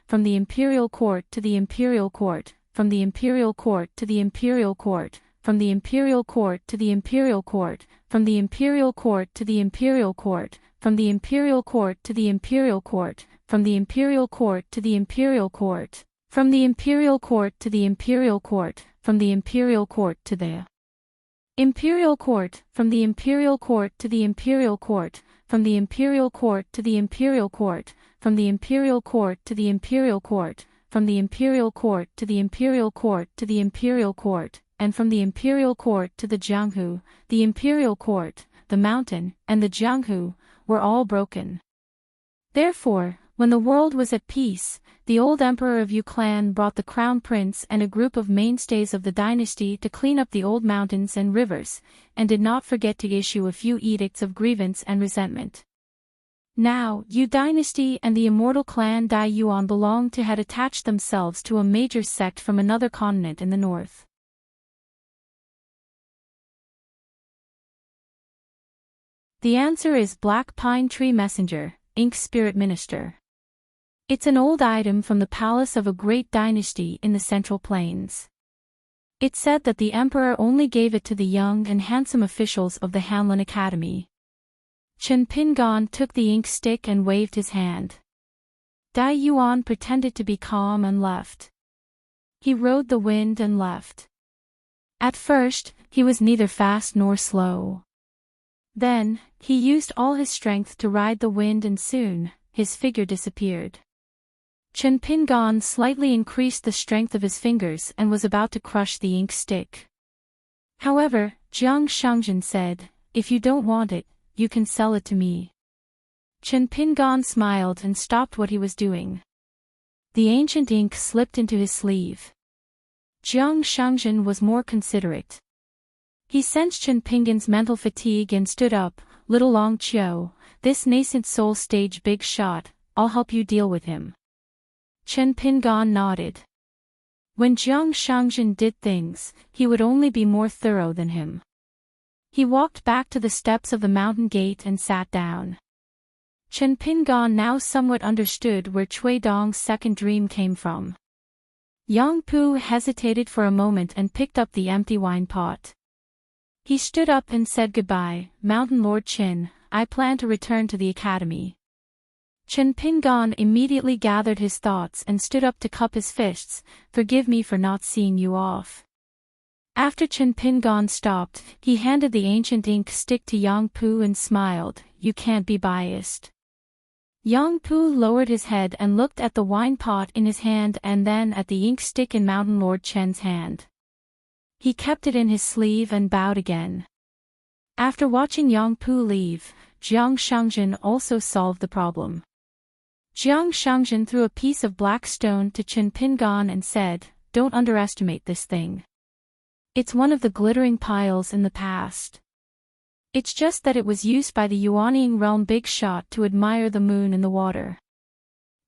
from the imperial court to the imperial court, from the imperial court to the imperial court, from the imperial court to the imperial court, from the imperial court to the imperial court, from the imperial court to the imperial court, from the imperial court to the imperial court, from the imperial court to the imperial court, from the imperial court to the imperial court, from the imperial court to the imperial court, from the imperial court to the imperial court, from the imperial court to the imperial court, from the imperial court to the imperial court, from the imperial court to the imperial court to the imperial court, and from the imperial court to the Jianghu, the imperial court, the mountain, and the Jianghu, were all broken. Therefore, when the world was at peace, the old emperor of Yu clan brought the crown prince and a group of mainstays of the dynasty to clean up the old mountains and rivers, and did not forget to issue a few edicts of grievance and resentment. Now, Yu dynasty and the immortal clan Dai Yuan belonged to had attached themselves to a major sect from another continent in the north. The answer is Black Pine Tree Messenger, Ink Spirit Minister. It's an old item from the palace of a great dynasty in the Central Plains. It said that the emperor only gave it to the young and handsome officials of the Hanlin Academy. Chen Pingan took the ink stick and waved his hand. Dai Yuan pretended to be calm and left. He rode the wind and left. At first, he was neither fast nor slow. Then, he used all his strength to ride the wind, and soon, his figure disappeared. Chen Pingan slightly increased the strength of his fingers and was about to crush the ink stick. However, Jiang Shangjin said, "If you don't want it, you can sell it to me." Chen Pingan smiled and stopped what he was doing. The ancient ink slipped into his sleeve. Jiang Shangjin was more considerate. He sensed Chen Pingan's mental fatigue and stood up. "Little Long Qiu, this nascent soul stage big shot, I'll help you deal with him." Chen Pingan nodded. When Jiang Shangjin did things, he would only be more thorough than him. He walked back to the steps of the mountain gate and sat down. Chen Pingan now somewhat understood where Cui Dong's second dream came from. Yang Pu hesitated for a moment and picked up the empty wine pot. He stood up and said, "Goodbye, Mountain Lord Qin, I plan to return to the academy." Chen Pingan immediately gathered his thoughts and stood up to cup his fists. "Forgive me for not seeing you off." After Chen Pingan stopped, he handed the ancient ink stick to Yang Pu and smiled, "You can't be biased." Yang Pu lowered his head and looked at the wine pot in his hand and then at the ink stick in Mountain Lord Chen's hand. He kept it in his sleeve and bowed again. After watching Yang Pu leave, Jiang Shangjin also solved the problem. Jiang Shangjin threw a piece of black stone to Chen Pingan and said, "Don't underestimate this thing. It's one of the glittering piles in the past. It's just that it was used by the Yuanying realm big shot to admire the moon in the water.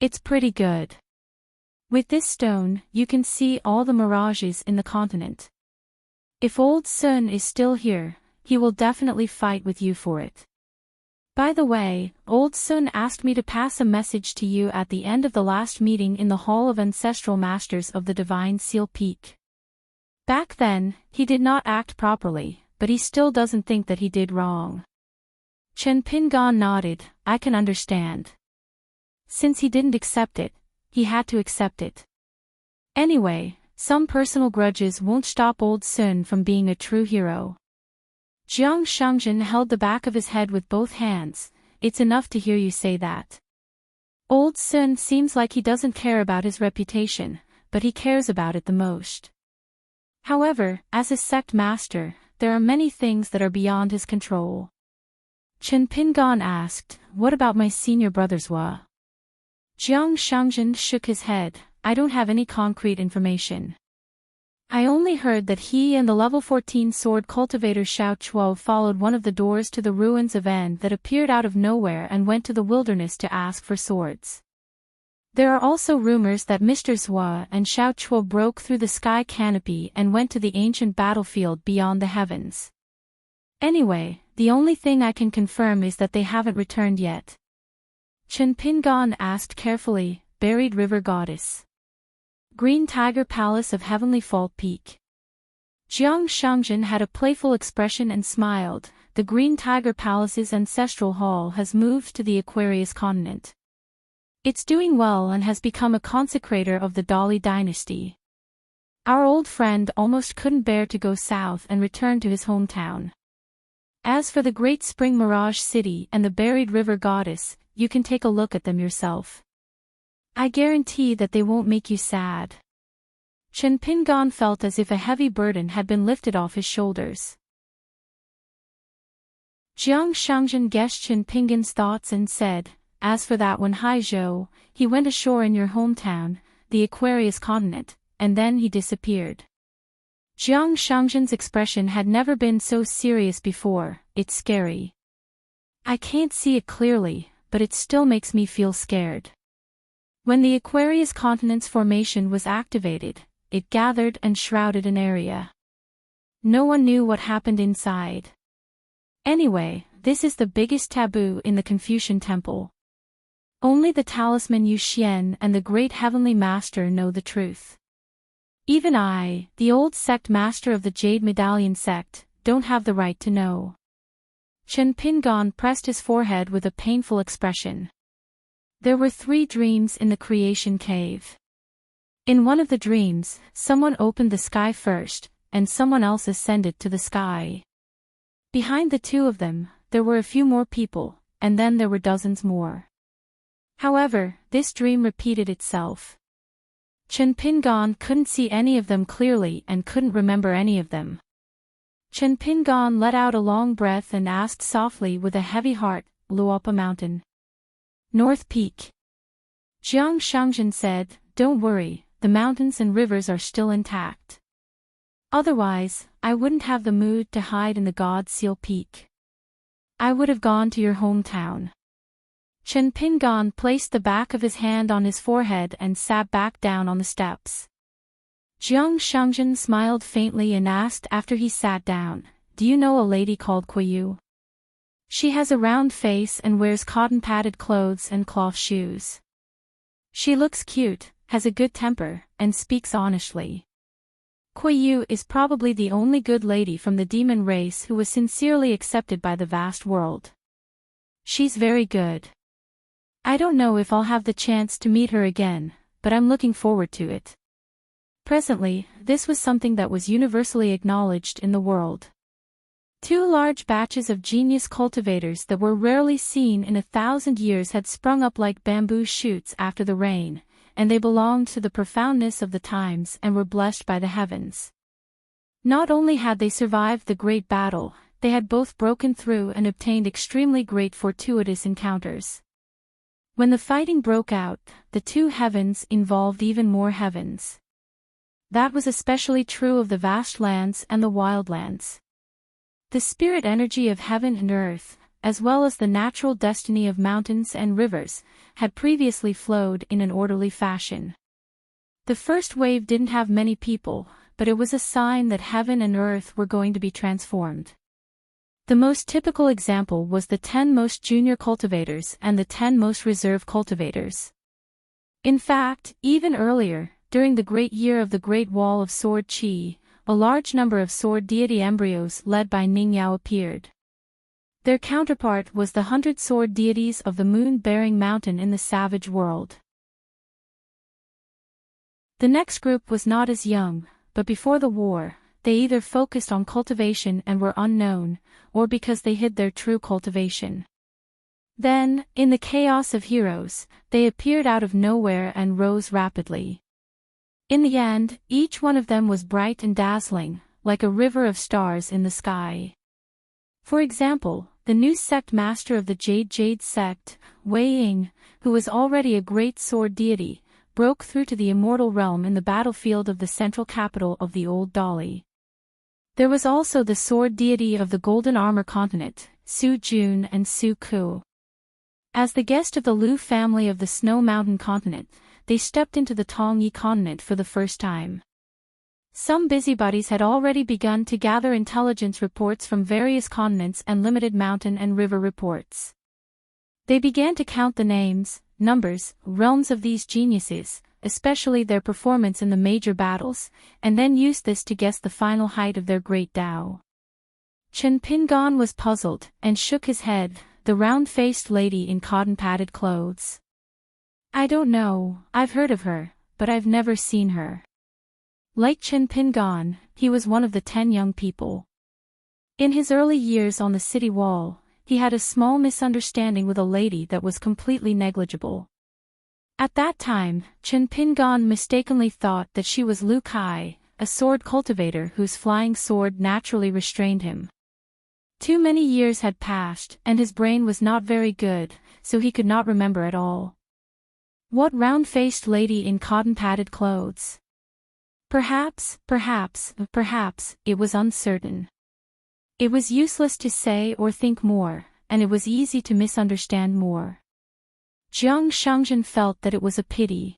It's pretty good. With this stone, you can see all the mirages in the continent. If Old Sun is still here, he will definitely fight with you for it. By the way, Old Sun asked me to pass a message to you at the end of the last meeting in the Hall of Ancestral Masters of the Divine Seal Peak. Back then, he did not act properly, but he still doesn't think that he did wrong." Chen Pingan nodded, "I can understand. Since he didn't accept it, he had to accept it. Anyway, some personal grudges won't stop Old Sun from being a true hero." Jiang Shangjin held the back of his head with both hands. it's enough to hear you say that. Old Sun seems like he doesn't care about his reputation, but he cares about it the most. However, as his sect master, there are many things that are beyond his control. Chen Pingan asked, "What about my senior brother's Wa?" Jiang Shangjin shook his head. "I don't have any concrete information. I only heard that he and the level 14 sword cultivator Xiao Chuo followed one of the doors to the ruins of En that appeared out of nowhere and went to the wilderness to ask for swords. There are also rumors that Mr. Zhua and Xiao Chuo broke through the sky canopy and went to the ancient battlefield beyond the heavens. Anyway, the only thing I can confirm is that they haven't returned yet." Chen Pingan asked carefully, "Buried River Goddess. Green Tiger Palace of Heavenly Fault Peak." Jiang Shangjin had a playful expression and smiled. "The Green Tiger Palace's ancestral hall has moved to the Aquarius continent. It's doing well and has become a consecrator of the Dali dynasty. Our old friend almost couldn't bear to go south and return to his hometown. As for the Great Spring Mirage City and the Buried River Goddess, you can take a look at them yourself. I guarantee that they won't make you sad." Chen Pingan felt as if a heavy burden had been lifted off his shoulders. Jiang Shangjin guessed Chen Pingan's thoughts and said, "As for that one Haizhou, he went ashore in your hometown, the Aquarius continent, and then he disappeared." Jiang Shangjin's expression had never been so serious before. "It's scary. I can't see it clearly, but it still makes me feel scared." When the Aquarius continent's formation was activated, it gathered and shrouded an area. No one knew what happened inside. Anyway, this is the biggest taboo in the Confucian temple. Only the talisman Yu Xian and the great heavenly master know the truth. Even I, the old sect master of the Jade Medallion sect, don't have the right to know. Chen Pingan pressed his forehead with a painful expression. There were 3 dreams in the creation cave. In one of the dreams, someone opened the sky first, and someone else ascended to the sky. Behind the 2 of them, there were a few more people, and then there were dozens more. However, this dream repeated itself. Chen Pingan couldn't see any of them clearly and couldn't remember any of them. Chen Pingan let out a long breath and asked softly with a heavy heart, "Luopa Mountain. North Peak." Jiang Shangjin said, "Don't worry, the mountains and rivers are still intact. Otherwise, I wouldn't have the mood to hide in the God Seal Peak. I would have gone to your hometown." Chen Pingan placed the back of his hand on his forehead and sat back down on the steps. Jiang Shangjin smiled faintly and asked after he sat down, "Do you know a lady called Kuiyu? She has a round face and wears cotton-padded clothes and cloth shoes. She looks cute, has a good temper, and speaks honestly. Kuiyu is probably the only good lady from the demon race who was sincerely accepted by the vast world. She's very good. I don't know if I'll have the chance to meet her again, but I'm looking forward to it." Presently, this was something that was universally acknowledged in the world. 2 large batches of genius cultivators that were rarely seen in 1,000 years had sprung up like bamboo shoots after the rain, and they belonged to the profoundness of the times and were blessed by the heavens. Not only had they survived the great battle, they had both broken through and obtained extremely great fortuitous encounters. When the fighting broke out, the 2 heavens involved even more heavens. That was especially true of the vast lands and the wildlands. The spirit energy of heaven and earth, as well as the natural destiny of mountains and rivers, had previously flowed in an orderly fashion. The first wave didn't have many people, but it was a sign that heaven and earth were going to be transformed. The most typical example was the 10 most junior cultivators and the 10 most reserve cultivators. In fact, even earlier, during the great year of the Great Wall of Sword Qi, a large number of sword deity embryos led by Ningyao appeared. Their counterpart was the 100 sword deities of the moon-bearing mountain in the savage world. The next group was not as young, but before the war, they either focused on cultivation and were unknown, or because they hid their true cultivation. Then, in the chaos of heroes, they appeared out of nowhere and rose rapidly. In the end, each one of them was bright and dazzling, like a river of stars in the sky. For example, the new sect master of the Jade sect, Wei Ying, who was already a great sword deity, broke through to the immortal realm in the battlefield of the central capital of the Old Dali. There was also the sword deity of the Golden Armor Continent, Su Jun and Su Ku. As the guest of the Lu family of the Snow Mountain Continent, they stepped into the Tongyi Continent for the first time. Some busybodies had already begun to gather intelligence reports from various continents and limited mountain and river reports. They began to count the names, numbers, realms of these geniuses, especially their performance in the major battles, and then used this to guess the final height of their great Tao. Chen Pingan was puzzled, and shook his head, the round-faced lady in cotton-padded clothes. I don't know, I've heard of her, but I've never seen her. Like Chen Pingan, he was one of the 10 young people. In his early years on the city wall, he had a small misunderstanding with a lady that was completely negligible. At that time, Chen Pingan mistakenly thought that she was Lu Kai, a sword cultivator whose flying sword naturally restrained him. Too many years had passed, and his brain was not very good, so he could not remember at all. What round-faced lady in cotton-padded clothes? Perhaps, it was uncertain. It was useless to say or think more, and it was easy to misunderstand more. Jiang Shangzhen felt that it was a pity.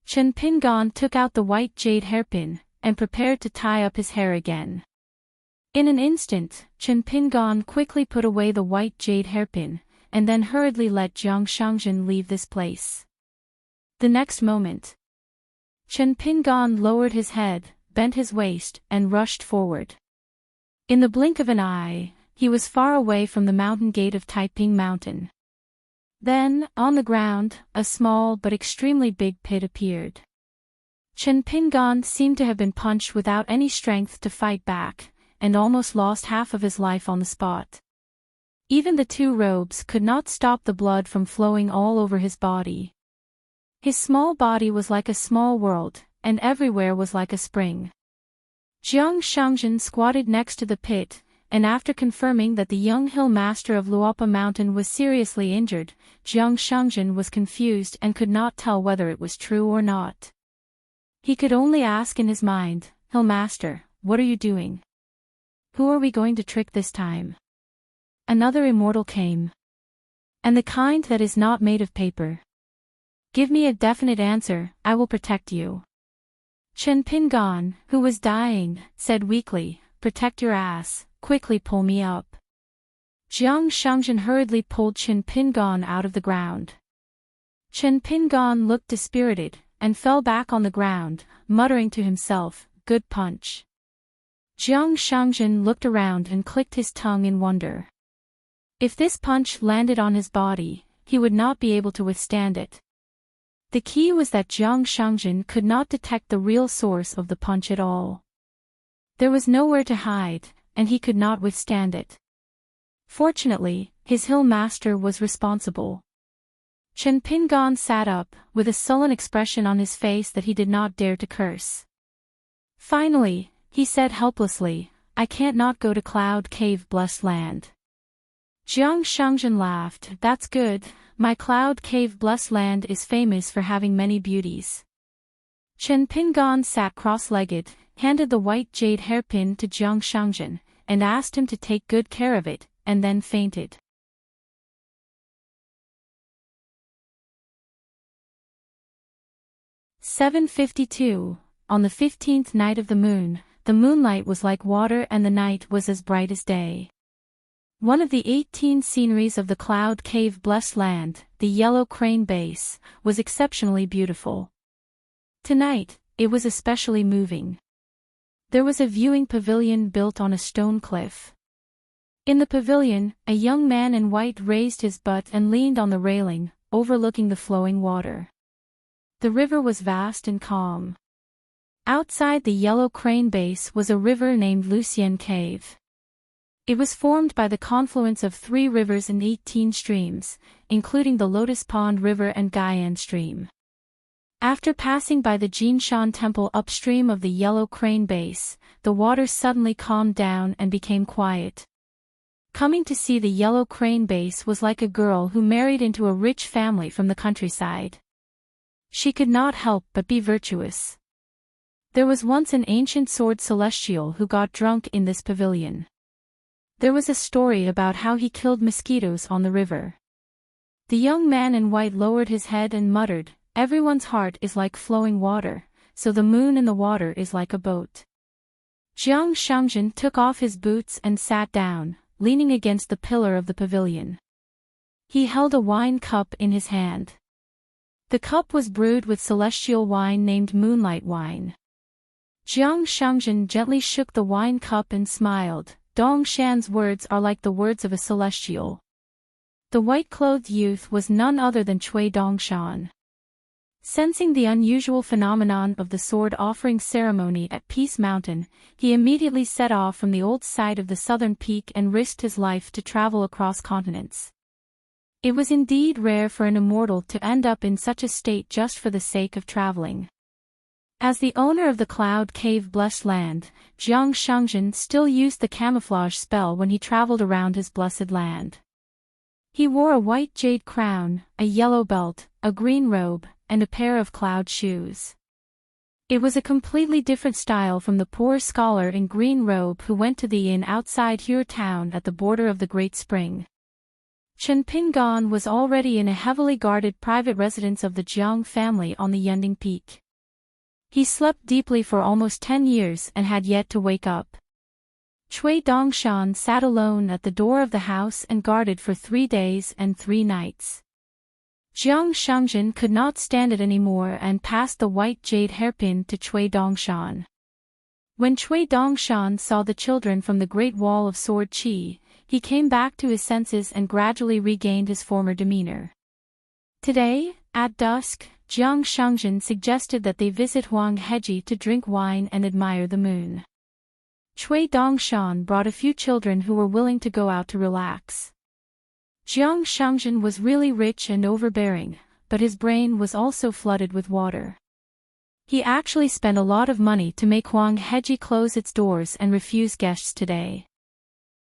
Chen Pingan took out the white jade hairpin, and prepared to tie up his hair again. In an instant, Chen Pingan quickly put away the white jade hairpin, and then hurriedly let Jiang Shangzhen leave this place. The next moment, Chen Pingan lowered his head, bent his waist, and rushed forward. In the blink of an eye, he was far away from the mountain gate of Taiping Mountain. Then, on the ground, a small but extremely big pit appeared. Chen Pingan seemed to have been punched without any strength to fight back, and almost lost half of his life on the spot. Even the 2 robes could not stop the blood from flowing all over his body. His small body was like a small world, and everywhere was like a spring. Jiang Shangzhen squatted next to the pit, and after confirming that the young hill master of Luopa Mountain was seriously injured, Jiang Shangzhen was confused and could not tell whether it was true or not. He could only ask in his mind, Hill Master, what are you doing? Who are we going to trick this time? Another immortal came. And the kind that is not made of paper. Give me a definite answer, I will protect you. Chen Pingan, who was dying, said weakly, protect your ass, quickly pull me up. Jiang Shangzhen hurriedly pulled Chen Pingan out of the ground. Chen Pingan looked dispirited, and fell back on the ground, muttering to himself, good punch. Jiang Shangzhen looked around and clicked his tongue in wonder. If this punch landed on his body, he would not be able to withstand it. The key was that Jiang Shangzhen could not detect the real source of the punch at all. There was nowhere to hide, and he could not withstand it. Fortunately, his hill master was responsible. Chen Pingan sat up, with a sullen expression on his face that he did not dare to curse. Finally, he said helplessly, I can't not go to Cloud Cave Blessed Land. Jiang Shangzhen laughed, that's good, my Cloud Cave Blessed Land is famous for having many beauties. Chen Pingan sat cross-legged, handed the white jade hairpin to Jiang Shangzhen, and asked him to take good care of it, and then fainted. "752. On the 15th night of the moonlight was like water and the night was as bright as day. One of the 18 sceneries of the Cloud Cave Blessed Land, the Yellow Crane Base, was exceptionally beautiful. Tonight, it was especially moving. There was a viewing pavilion built on a stone cliff. In the pavilion, a young man in white raised his butt and leaned on the railing, overlooking the flowing water. The river was vast and calm. Outside the Yellow Crane Base was a river named Lucien Cave. It was formed by the confluence of 3 rivers and 18 streams, including the Lotus Pond River and Gaian Stream. After passing by the Jinshan Temple upstream of the Yellow Crane Base, the water suddenly calmed down and became quiet. Coming to see the Yellow Crane Base was like a girl who married into a rich family from the countryside. She could not help but be virtuous. There was once an ancient sword celestial who got drunk in this pavilion. There was a story about how he killed mosquitoes on the river. The young man in white lowered his head and muttered, "Everyone's heart is like flowing water, so the moon in the water is like a boat." Jiang Shangjin took off his boots and sat down, leaning against the pillar of the pavilion. He held a wine cup in his hand. The cup was brewed with celestial wine named Moonlight Wine. Jiang Shangjin gently shook the wine cup and smiled. Dong Shan's words are like the words of a celestial. The white-clothed youth was none other than Cui Dongshan. Sensing the unusual phenomenon of the sword offering ceremony at Peace Mountain, he immediately set off from the old site of the southern peak and risked his life to travel across continents. It was indeed rare for an immortal to end up in such a state just for the sake of traveling. As the owner of the Cloud Cave Blessed Land, Jiang Shangjin still used the camouflage spell when he traveled around his blessed land. He wore a white jade crown, a yellow belt, a green robe, and a pair of cloud shoes. It was a completely different style from the poor scholar in green robe who went to the inn outside Hure town at the border of the Great Spring. Chen Pingan was already in a heavily guarded private residence of the Jiang family on the Yending Peak. He slept deeply for almost 10 years and had yet to wake up. Cui Dongshan sat alone at the door of the house and guarded for 3 days and 3 nights. Jiang Shangjin could not stand it anymore and passed the white jade hairpin to Cui Dongshan. When Cui Dongshan saw the children from the Great Wall of Sword Qi, he came back to his senses and gradually regained his former demeanor. Today, at dusk, Jiang Shangjin suggested that they visit Huang Heji to drink wine and admire the moon. Cui Dongshan brought a few children who were willing to go out to relax. Jiang Shangjin was really rich and overbearing, but his brain was also flooded with water. He actually spent a lot of money to make Huang Heji close its doors and refuse guests today.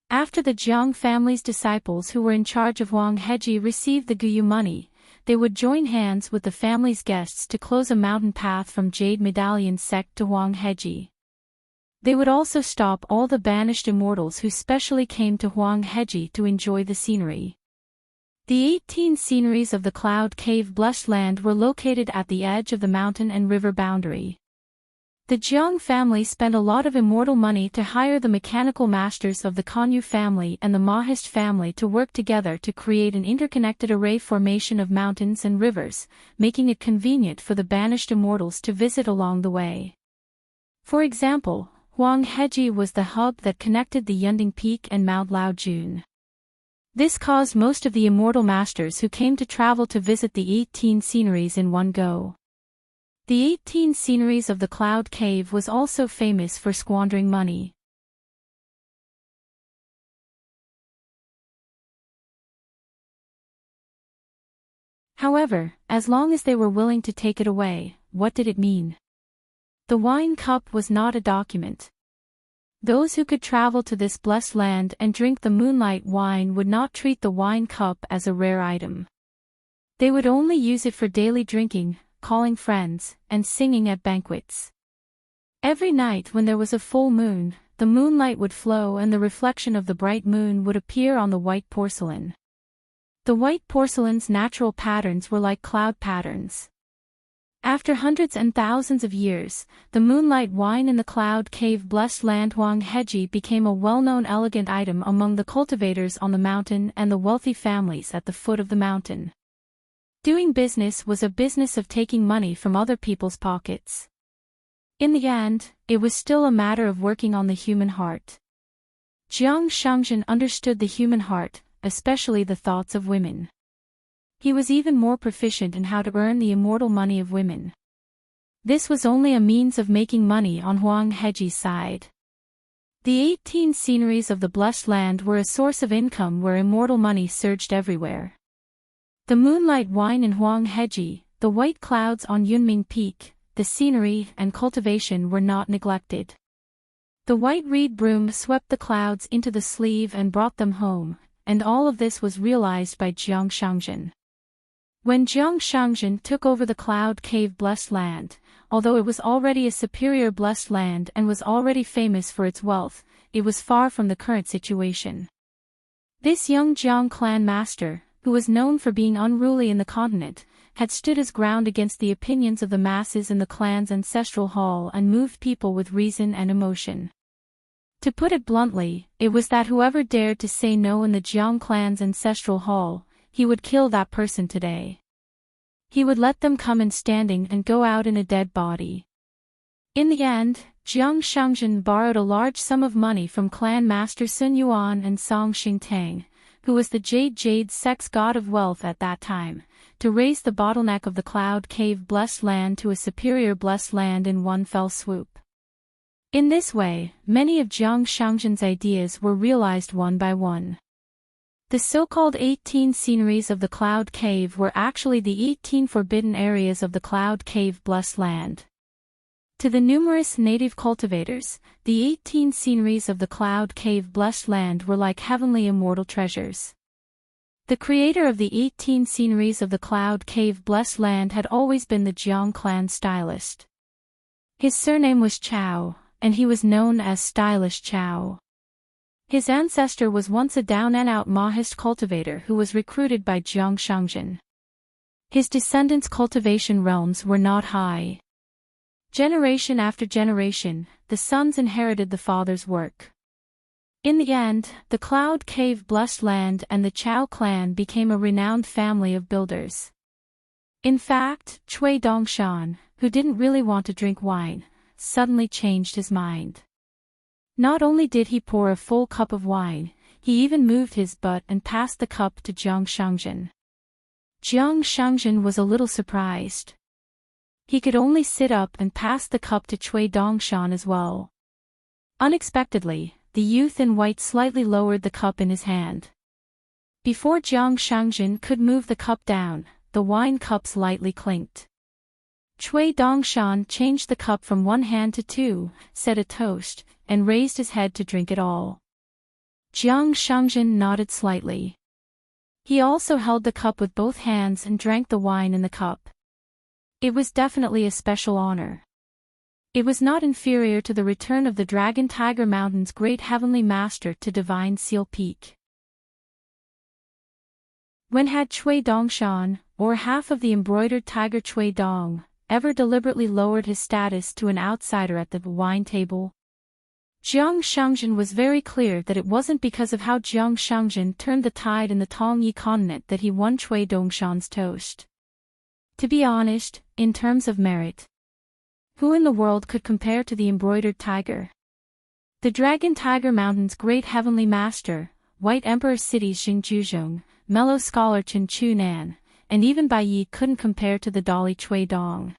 After the Jiang family's disciples who were in charge of Huang Heji received the Guyu money, they would join hands with the family's guests to close a mountain path from Jade Medallion sect to Huang Heji. They would also stop all the banished immortals who specially came to Huang Heji to enjoy the scenery. The 18 sceneries of the Cloud Cave Blessed Land were located at the edge of the mountain and river boundary. The Jiang family spent a lot of immortal money to hire the mechanical masters of the Konyu family and the Mahist family to work together to create an interconnected array formation of mountains and rivers, making it convenient for the banished immortals to visit along the way. For example, Huang Heji was the hub that connected the Yunding Peak and Mount Laojun. This caused most of the immortal masters who came to travel to visit the 18 sceneries in one go. The 18 sceneries of the Cloud Cave was also famous for squandering money. However, as long as they were willing to take it away, what did it mean? The wine cup was not a document. Those who could travel to this blessed land and drink the moonlight wine would not treat the wine cup as a rare item. They would only use it for daily drinking, calling friends, and singing at banquets. Every night when there was a full moon, the moonlight would flow and the reflection of the bright moon would appear on the white porcelain. The white porcelain's natural patterns were like cloud patterns. After hundreds and thousands of years, the moonlight wine in the Cloud Cave Blessed Land Huang Heji became a well-known elegant item among the cultivators on the mountain and the wealthy families at the foot of the mountain. Doing business was a business of taking money from other people's pockets. In the end, it was still a matter of working on the human heart. Jiang Shangjin understood the human heart, especially the thoughts of women. He was even more proficient in how to earn the immortal money of women. This was only a means of making money on Huang Heji's side. The 18 sceneries of the blessed land were a source of income where immortal money surged everywhere. The moonlight wine in Huangheji, the white clouds on Yunming Peak, the scenery and cultivation were not neglected. The white reed broom swept the clouds into the sleeve and brought them home, and all of this was realized by Jiang Shangzhen. When Jiang Shangzhen took over the Cloud Cave blessed land, although it was already a superior blessed land and was already famous for its wealth, it was far from the current situation. This young Jiang clan master, who was known for being unruly in the continent, had stood his ground against the opinions of the masses in the clan's ancestral hall and moved people with reason and emotion. To put it bluntly, it was that whoever dared to say no in the Jiang clan's ancestral hall, he would kill that person today. He would let them come in standing and go out in a dead body. In the end, Jiang Shangzhen borrowed a large sum of money from clan master Sun Yuan and Song Xingtang, who was the Jade sex god of wealth at that time, to raise the bottleneck of the Cloud Cave blessed land to a superior blessed land in one fell swoop. In this way, many of Jiang Shangzhen's ideas were realized one by one. The so-called 18 sceneries of the Cloud Cave were actually the 18 forbidden areas of the Cloud Cave blessed land. To the numerous native cultivators, the 18 sceneries of the Cloud Cave blessed land were like heavenly immortal treasures. The creator of the 18 sceneries of the Cloud Cave blessed land had always been the Jiang clan stylist. His surname was Chao, and he was known as Stylish Chao. His ancestor was once a down-and-out Mahist cultivator who was recruited by Jiang Shangzhen. His descendants' cultivation realms were not high. Generation after generation, the sons inherited the father's work. In the end, the Cloud Cave blessed land and the Chao clan became a renowned family of builders. In fact, Cui Dongshan, who didn't really want to drink wine, suddenly changed his mind. Not only did he pour a full cup of wine, he even moved his butt and passed the cup to Jiang Shangzhen. Jiang Shangzhen was a little surprised. He could only sit up and pass the cup to Cui Dongshan as well. Unexpectedly, the youth in white slightly lowered the cup in his hand. Before Jiang Shangzhen could move the cup down, the wine cups lightly clinked. Cui Dongshan changed the cup from one hand to two, said a toast, and raised his head to drink it all. Jiang Shangzhen nodded slightly. He also held the cup with both hands and drank the wine in the cup. It was definitely a special honor. It was not inferior to the return of the Dragon Tiger Mountain's great heavenly master to Divine Seal Peak. When had Cui Dongshan, or half of the embroidered tiger Cui Dong, ever deliberately lowered his status to an outsider at the wine table? Jiang Shangzhen was very clear that it wasn't because of how Jiang Shangzhen turned the tide in the Tongyi continent that he won Cui Dongshan's toast. To be honest, in terms of merit, who in the world could compare to the embroidered tiger? The Dragon Tiger Mountain's great heavenly master, White Emperor City Xingjuzhong, mellow scholar Chen Chunan, and even Bai Yi couldn't compare to the Dolly Cui Dong.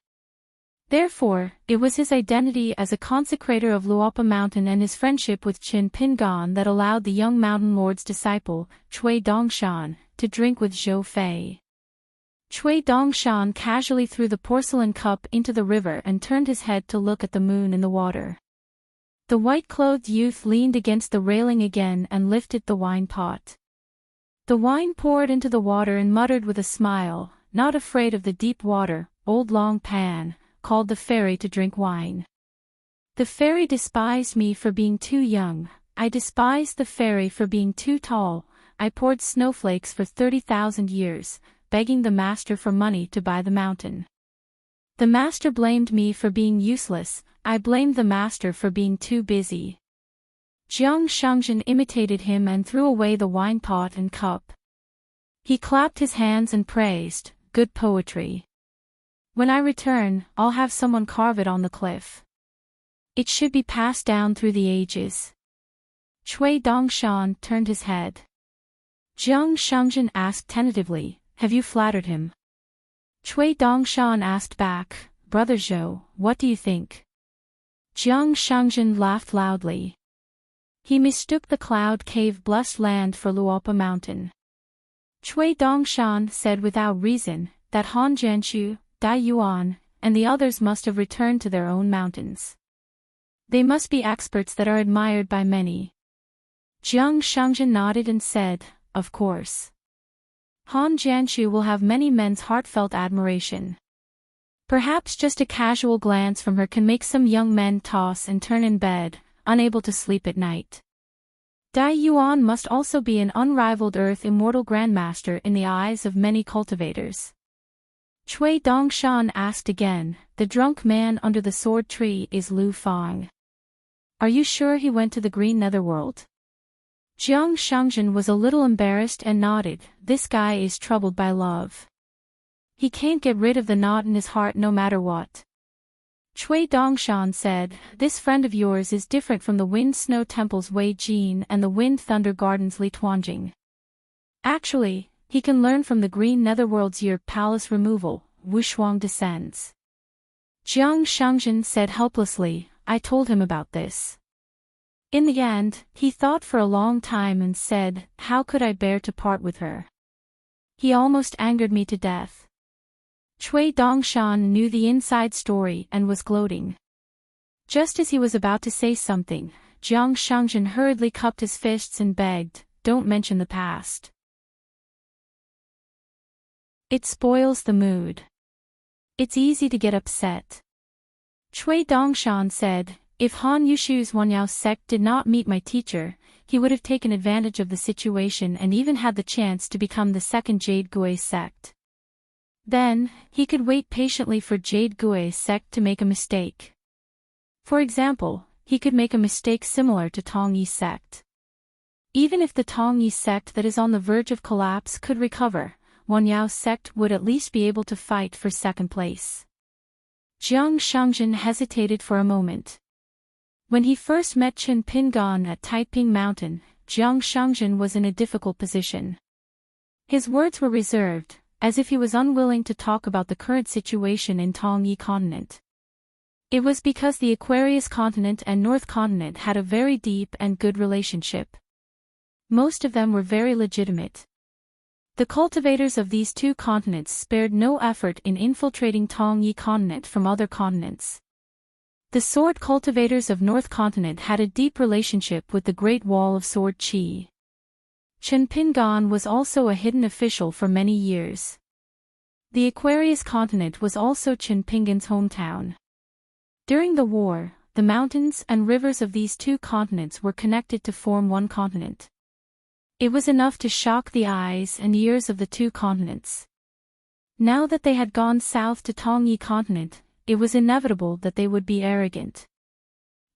Therefore, it was his identity as a consecrator of Luopa Mountain and his friendship with Qin Pingan that allowed the young mountain lord's disciple, Cui Dongshan, to drink with Zhou Fei. Cui Dongshan casually threw the porcelain cup into the river and turned his head to look at the moon in the water. The white-clothed youth leaned against the railing again and lifted the wine pot. The wine poured into the water and muttered with a smile, not afraid of the deep water, old Long Pan, called the fairy to drink wine. The fairy despised me for being too young, I despised the fairy for being too tall, I poured snowflakes for 30,000 years, begging the master for money to buy the mountain. The master blamed me for being useless, I blamed the master for being too busy. Jiang Shangzhen imitated him and threw away the wine pot and cup. He clapped his hands and praised, "Good poetry. When I return, I'll have someone carve it on the cliff. It should be passed down through the ages." Cui Dongshan turned his head. Jiang Shangzhen asked tentatively, "Have you flattered him?" Cui Dongshan asked back, "Brother Zhou, what do you think?" Jiang Shangzhen laughed loudly. He mistook the cloud cave blessed land for Luopa Mountain. Cui Dongshan said without reason that Han Jianshu, Dai Yuan, and the others must have returned to their own mountains. They must be experts that are admired by many. Jiang Shangjin nodded and said, of course. Han Jianshu will have many men's heartfelt admiration. Perhaps just a casual glance from her can make some young men toss and turn in bed, unable to sleep at night. Dai Yuan must also be an unrivaled earth immortal grandmaster in the eyes of many cultivators. Cui Dongshan asked again, the drunk man under the sword tree is Lu Fang. Are you sure he went to the green netherworld? Jiang Shangjin was a little embarrassed and nodded, this guy is troubled by love. He can't get rid of the knot in his heart no matter what. Cui Dongshan said, this friend of yours is different from the Wind Snow Temple's Wei Jin and the Wind Thunder Garden's Li Tuanjing. Actually, he can learn from the Green Netherworld's Year Palace removal, Wu Shuang descends. Jiang Shangjin said helplessly, I told him about this. In the end, he thought for a long time and said, how could I bear to part with her? He almost angered me to death. Cui Dongshan knew the inside story and was gloating. Just as he was about to say something, Jiang Shangjin hurriedly cupped his fists and begged, don't mention the past. It spoils the mood. It's easy to get upset. Cui Dongshan said, if Han Yushu's Wanyao sect did not meet my teacher, he would have taken advantage of the situation and even had the chance to become the second Jade Gui sect. Then, he could wait patiently for Jade Gui sect to make a mistake. For example, he could make a mistake similar to Tongyi sect. Even if the Tongyi sect that is on the verge of collapse could recover, Wanyao sect would at least be able to fight for second place. Jiang Shangjin hesitated for a moment. When he first met Chen Pingan at Taiping Mountain, Jiang Shangjin was in a difficult position. His words were reserved, as if he was unwilling to talk about the current situation in Tongyi continent. It was because the Aquarius continent and North continent had a very deep and good relationship. Most of them were very legitimate. The cultivators of these two continents spared no effort in infiltrating Tongyi continent from other continents. The sword cultivators of North continent had a deep relationship with the Great Wall of Sword Qi. Chen Pingan was also a hidden official for many years. The Aquarius continent was also Chen Pingan's hometown. During the war, the mountains and rivers of these two continents were connected to form one continent. It was enough to shock the eyes and ears of the two continents. Now that they had gone south to Tongyi continent, it was inevitable that they would be arrogant.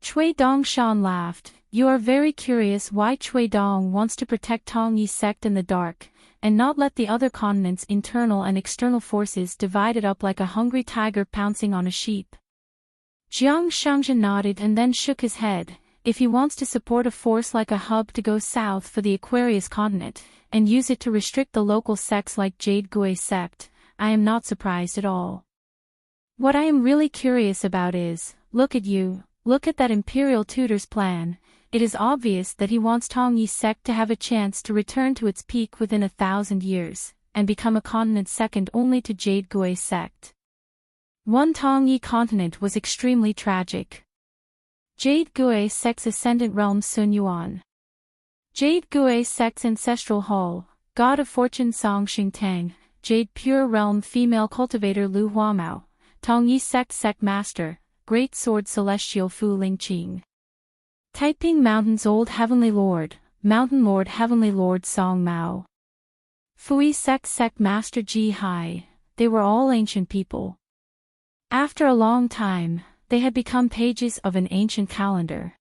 Cui Dongshan laughed, you are very curious why Cui Dong wants to protect Tongyi sect in the dark, and not let the other continents' internal and external forces divide it up like a hungry tiger pouncing on a sheep. Jiang Shangjin nodded and then shook his head. If he wants to support a force like a hub to go south for the Aquarius continent, and use it to restrict the local sects like Jade Gui sect, I am not surprised at all. What I am really curious about is, look at that imperial tutor's plan. It is obvious that he wants Tongyi sect to have a chance to return to its peak within 1,000 years, and become a continent second only to Jade Gui sect. One Tongyi continent was extremely tragic. Jade Gui sect's ascendant realm Sun Yuan. Jade Gui sect's ancestral hall, god of fortune Song Xingtang, Jade pure realm female cultivator Lu Huamao, Tongyi sect master, great sword celestial Fu Lingqing. Taiping Mountain's old heavenly lord, mountain lord heavenly lord Song Mao. Fui sect master Ji Hai, they were all ancient people. After a long time, they had become pages of an ancient calendar.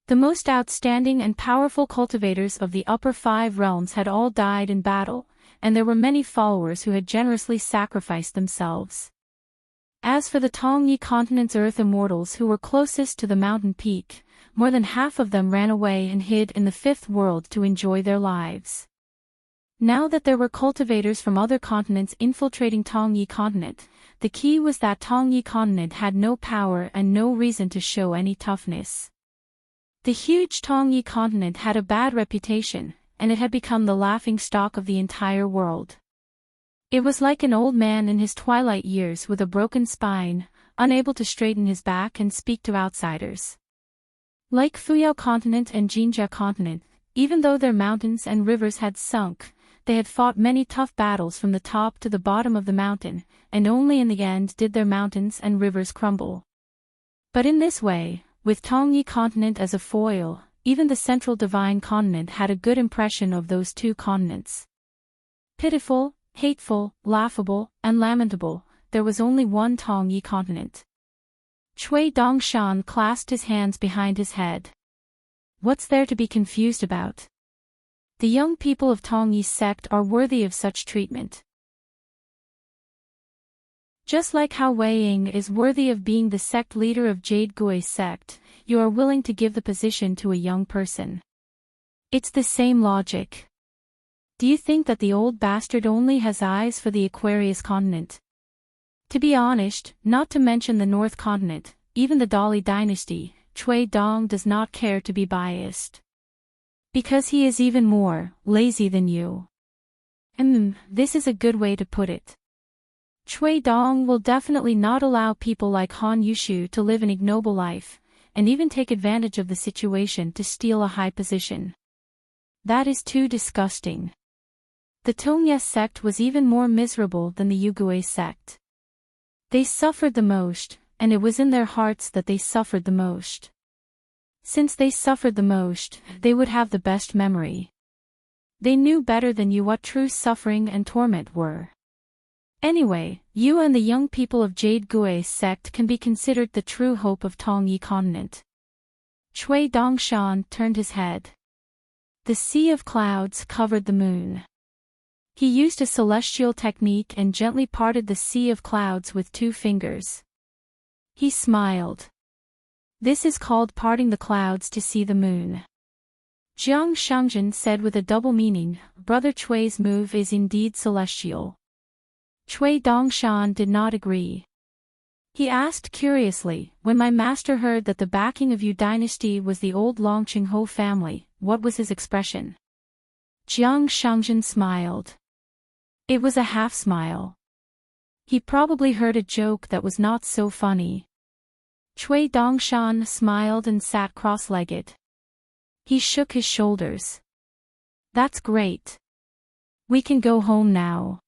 The most outstanding and powerful cultivators of the upper 5 realms had all died in battle, and there were many followers who had generously sacrificed themselves. As for the Tongyi continent's earth immortals who were closest to the mountain peak, more than half of them ran away and hid in the 5th world to enjoy their lives. Now that there were cultivators from other continents infiltrating Tongyi continent, the key was that Tongyi continent had no power and no reason to show any toughness. The huge Tongyi continent had a bad reputation, and it had become the laughing-stock of the entire world. It was like an old man in his twilight years with a broken spine, unable to straighten his back and speak to outsiders. Like Fuyao continent and Jinjia continent, even though their mountains and rivers had sunk, they had fought many tough battles from the top to the bottom of the mountain, and only in the end did their mountains and rivers crumble. But in this way, with Tongyi continent as a foil, even the central divine continent had a good impression of those two continents. Pitiful, hateful, laughable, and lamentable, there was only one Tongyi continent. Cui Dongshan clasped his hands behind his head. What's there to be confused about? The young people of Tongyi's sect are worthy of such treatment. Just like how Wei Ying is worthy of being the sect leader of Jade Gui's sect, you are willing to give the position to a young person. It's the same logic. Do you think that the old bastard only has eyes for the Aquarius continent? To be honest, not to mention the North continent, even the Dali dynasty, Cui Dong does not care to be biased. Because he is even more lazy than you. This is a good way to put it. Cui Dong will definitely not allow people like Han Yushu to live an ignoble life, and even take advantage of the situation to steal a high position. That is too disgusting. The Tongya sect was even more miserable than the Yugui sect. They suffered the most, and it was in their hearts that they suffered the most. Since they suffered the most, they would have the best memory. They knew better than you what true suffering and torment were. Anyway, you and the young people of Jade Gui's sect can be considered the true hope of Tongyi continent. Cui Dongshan turned his head. The sea of clouds covered the moon. He used a celestial technique and gently parted the sea of clouds with 2 fingers. He smiled. This is called parting the clouds to see the moon. Jiang Shangjin said with a double meaning, Brother Cui's move is indeed celestial. Cui Dongshan did not agree. He asked curiously, when my master heard that the backing of Yu dynasty was the old Longqingho family, what was his expression? Jiang Shangjin smiled. It was a half smile. He probably heard a joke that was not so funny. Cui Dongshan smiled and sat cross-legged. He shook his shoulders. That's great. We can go home now.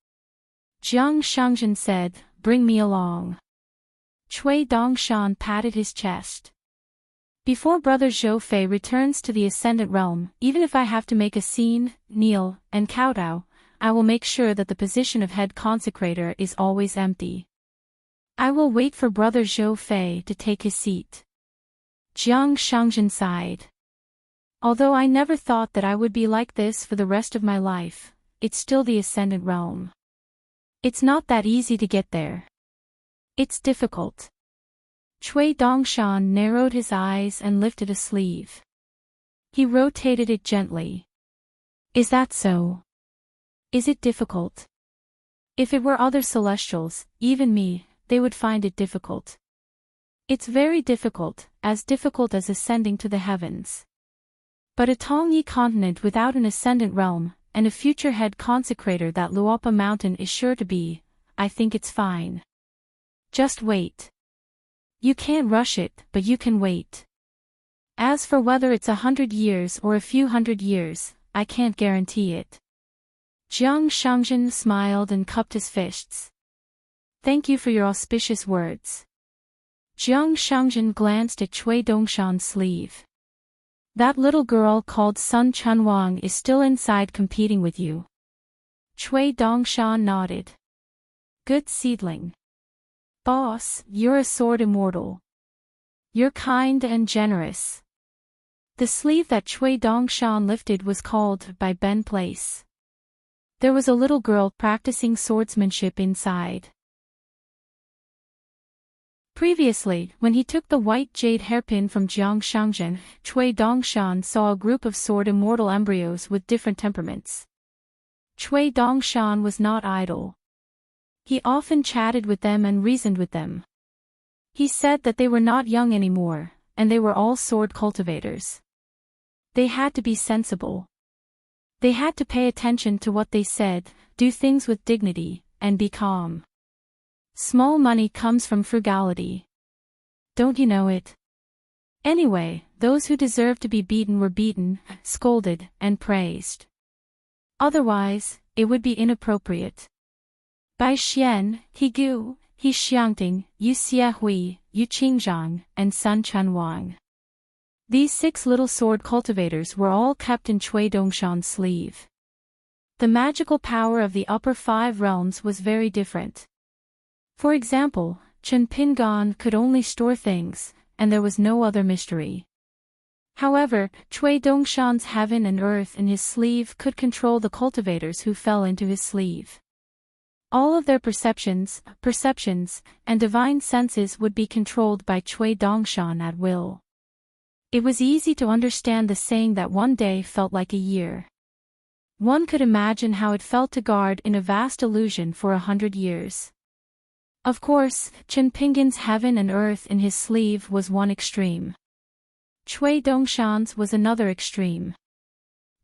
Jiang Shangjin said, bring me along. Cui Dongshan patted his chest. Before Brother Zhou Fei returns to the Ascendant Realm, even if I have to make a scene, kneel, and kowtow, I will make sure that the position of head consecrator is always empty. I will wait for Brother Zhou Fei to take his seat. Jiang Shangjin sighed. Although I never thought that I would be like this for the rest of my life, it's still the Ascendant Realm. It's not that easy to get there. It's difficult. Cui Dongshan narrowed his eyes and lifted a sleeve. He rotated it gently. Is that so? Is it difficult? If it were other celestials, even me, they would find it difficult. It's very difficult as ascending to the heavens. But a Tongyi continent without an ascendant realm, and a future head consecrator that Luopa mountain is sure to be, I think it's fine. Just wait. You can't rush it, but you can wait. As for whether it's 100 years or a few hundred years, I can't guarantee it. Jiang Shangjin smiled and cupped his fists. Thank you for your auspicious words. Jiang Shangjin glanced at Cui Dongshan's sleeve. That little girl called Sun Chunwang is still inside competing with you. Cui Dongshan nodded. Good seedling. Boss, you're a sword immortal. You're kind and generous. The sleeve that Cui Dongshan lifted was called by Ben Place. There was a little girl practicing swordsmanship inside. Previously, when he took the white jade hairpin from Jiang Shangjin, Cui Dongshan saw a group of sword immortal embryos with different temperaments. Cui Dongshan was not idle. He often chatted with them and reasoned with them. He said that they were not young anymore, and they were all sword cultivators. They had to be sensible. They had to pay attention to what they said, do things with dignity, and be calm. Small money comes from frugality. Don't you know it? Anyway, those who deserved to be beaten were beaten, scolded, and praised. Otherwise, it would be inappropriate. Bai Xian, He Gu, He Xiangting, Yu Xiehui, Yu Qingzhang, and Sun Chunwang. These 6 little sword cultivators were all kept in Cui Dongshan's sleeve. The magical power of the upper 5 realms was very different. For example, Chen Pingan could only store things, and there was no other mystery. However, Cui Dongshan's heaven and earth in his sleeve could control the cultivators who fell into his sleeve. All of their perceptions, and divine senses would be controlled by Cui Dongshan at will. It was easy to understand the saying that one day felt like a year. One could imagine how it felt to guard in a vast illusion for 100 years. Of course, Chen Pingan's heaven and earth in his sleeve was one extreme. Cui Dongshan's was another extreme.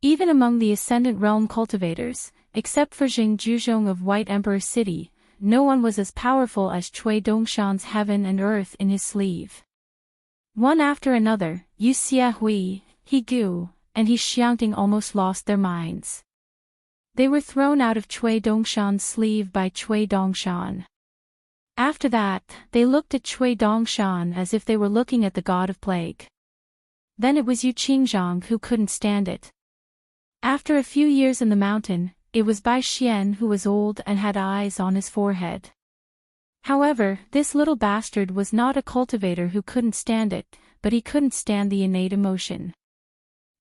Even among the Ascendant Realm cultivators, except for Jing Juzhong of White Emperor City, no one was as powerful as Cui Dongshan's heaven and earth in his sleeve. One after another, Yu Xiehui, He Gu, and He Xiangting almost lost their minds. They were thrown out of Cui Dongshan's sleeve by Cui Dongshan. After that, they looked at Cui Dongshan as if they were looking at the god of plague. Then it was Yu Qingzhang who couldn't stand it. After a few years in the mountain, it was Bai Xian who was old and had eyes on his forehead. However, this little bastard was not a cultivator who couldn't stand it, but he couldn't stand the innate emotion.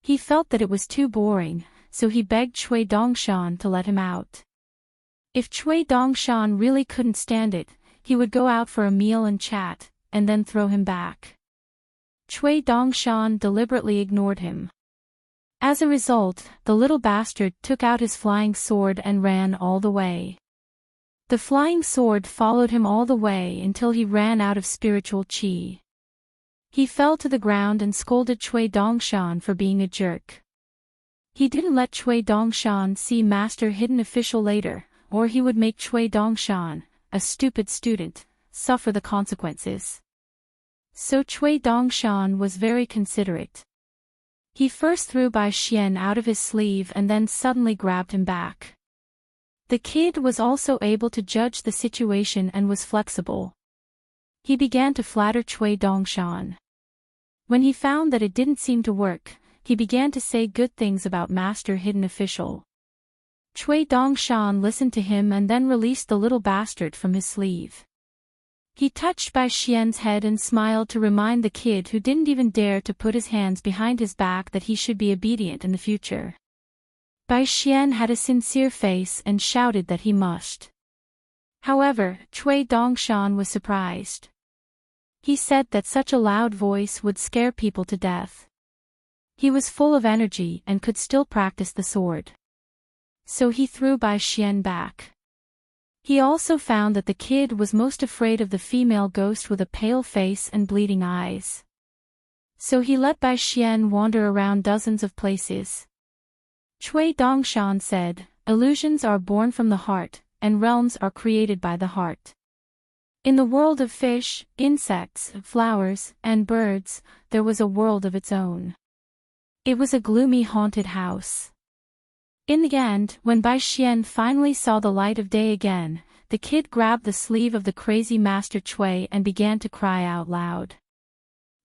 He felt that it was too boring, so he begged Cui Dongshan to let him out. If Cui Dongshan really couldn't stand it, he would go out for a meal and chat, and then throw him back. Cui Dongshan deliberately ignored him. As a result, the little bastard took out his flying sword and ran all the way. The flying sword followed him all the way until he ran out of spiritual qi. He fell to the ground and scolded Cui Dongshan for being a jerk. He didn't let Cui Dongshan see Master Hidden Official later, or he would make Cui Dongshan, a stupid student, suffer the consequences. So Cui Dongshan was very considerate. He first threw Bai Xian out of his sleeve and then suddenly grabbed him back. The kid was also able to judge the situation and was flexible. He began to flatter Cui Dongshan. When he found that it didn't seem to work, he began to say good things about Master Hidden Official. Cui Dongshan listened to him and then released the little bastard from his sleeve. He touched Bai Xian's head and smiled to remind the kid who didn't even dare to put his hands behind his back that he should be obedient in the future. Bai Xian had a sincere face and shouted that he must. However, Cui Dongshan was surprised. He said that such a loud voice would scare people to death. He was full of energy and could still practice the sword. So he threw Bai Xian back. He also found that the kid was most afraid of the female ghost with a pale face and bleeding eyes. So he let Bai Xian wander around dozens of places. Cui Dongshan said, "Illusions are born from the heart, and realms are created by the heart." In the world of fish, insects, flowers, and birds, there was a world of its own. It was a gloomy haunted house. In the end, when Bai Xian finally saw the light of day again, the kid grabbed the sleeve of the crazy Master Cui and began to cry out loud.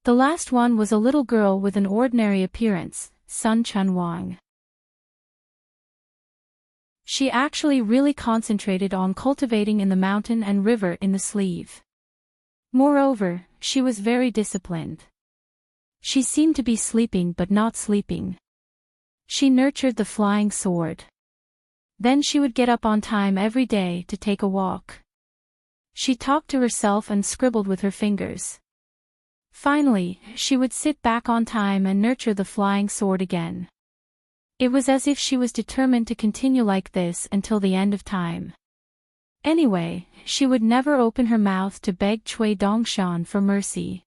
The last one was a little girl with an ordinary appearance, Sun Chunwang. She actually really concentrated on cultivating in the mountain and river in the sleeve. Moreover, she was very disciplined. She seemed to be sleeping but not sleeping. She nurtured the flying sword. Then she would get up on time every day to take a walk. She talked to herself and scribbled with her fingers. Finally, she would sit back on time and nurture the flying sword again. It was as if she was determined to continue like this until the end of time. Anyway, she would never open her mouth to beg Cui Dongshan for mercy.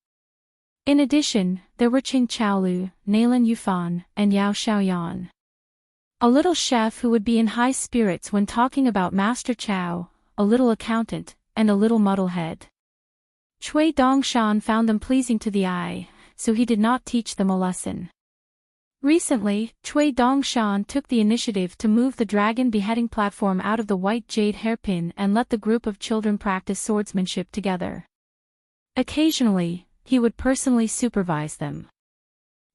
In addition, there were Qing Chaolu, Nalan Yufan, and Yao Xiaoyan. A little chef who would be in high spirits when talking about Master Chow, a little accountant, and a little muddlehead. Cui Dongshan found them pleasing to the eye, so he did not teach them a lesson. Recently, Cui Dongshan took the initiative to move the dragon beheading platform out of the white jade hairpin and let the group of children practice swordsmanship together. Occasionally, he would personally supervise them.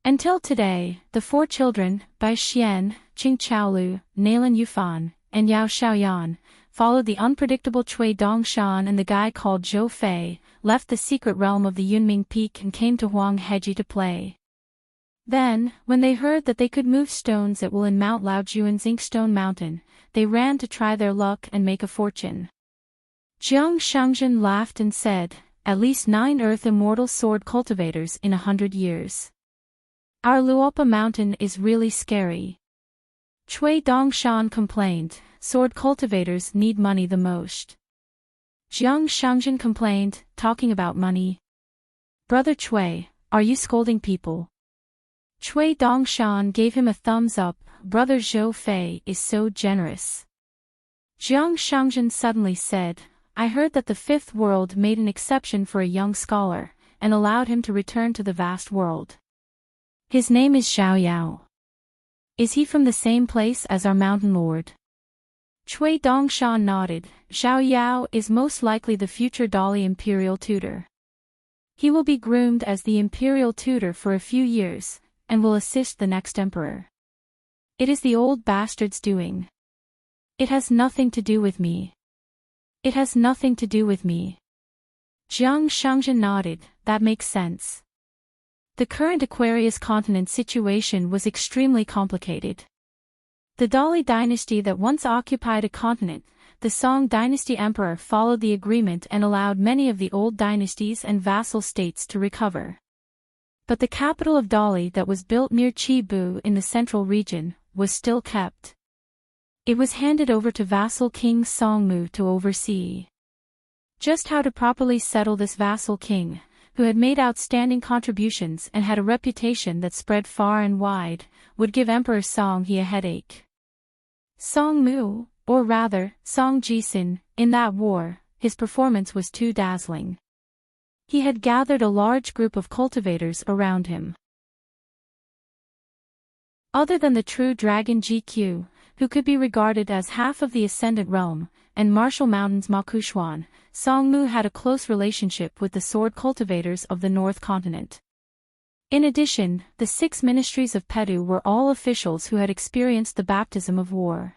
Until today, the 4 children, Bai Xian, Qing Chaolu, Nalan Yufan, and Yao Xiaoyan, followed the unpredictable Cui Dongshan, and the guy called Zhou Fei, left the secret realm of the Yunming Peak and came to Huang Heji to play. Then, when they heard that they could move stones at will in Mount Laojuan's Inkstone Mountain, they ran to try their luck and make a fortune. Jiang Shangzhen laughed and said, "At least 9 earth immortal sword cultivators in 100 years. Our Luopa mountain is really scary." Cui Dongshan complained, "Sword cultivators need money the most." Jiang Shangzhen complained, "Talking about money? Brother Cui, are you scolding people?" Cui Dongshan gave him a thumbs up. "Brother Zhou Fei is so generous." Jiang Shangzhen suddenly said, "I heard that the 5th world made an exception for a young scholar, and allowed him to return to the vast world. His name is Xiao Yao. Is he from the same place as our mountain lord?" Cui Dongshan nodded. "Xiao Yao is most likely the future Dali imperial tutor. He will be groomed as the imperial tutor for a few years, and will assist the next emperor. It is the old bastard's doing. It has nothing to do with me. It has nothing to do with me." Jiang Shangzhen nodded. "That makes sense." The current Aquarius continent situation was extremely complicated. The Dali dynasty that once occupied a continent, the Song dynasty emperor, followed the agreement and allowed many of the old dynasties and vassal states to recover. But the capital of Dali that was built near Chibu in the central region, was still kept. It was handed over to vassal King Songmu to oversee. Just how to properly settle this vassal king, who had made outstanding contributions and had a reputation that spread far and wide, would give Emperor Songhe a headache. Songmu, or rather, Song Jisun, in that war, his performance was too dazzling. He had gathered a large group of cultivators around him. Other than the true dragon GQ, who could be regarded as half of the Ascendant Realm, and Martial Mountain's Makushuan, Songmu had a close relationship with the sword cultivators of the North Continent. In addition, the 6 ministries of Pedu were all officials who had experienced the baptism of war.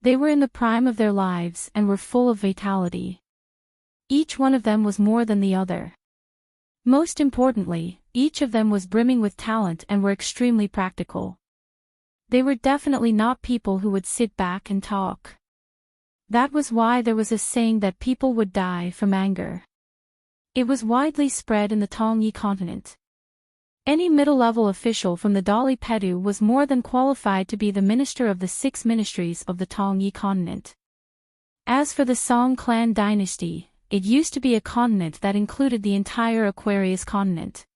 They were in the prime of their lives and were full of vitality. Each one of them was more than the other. Most importantly, each of them was brimming with talent and were extremely practical. They were definitely not people who would sit back and talk. That was why there was a saying that people would die from anger. It was widely spread in the Tongyi continent. Any middle-level official from the Dali Pedu was more than qualified to be the minister of the 6 ministries of the Tongyi continent. As for the Song clan dynasty, it used to be a continent that included the entire Aquarius continent.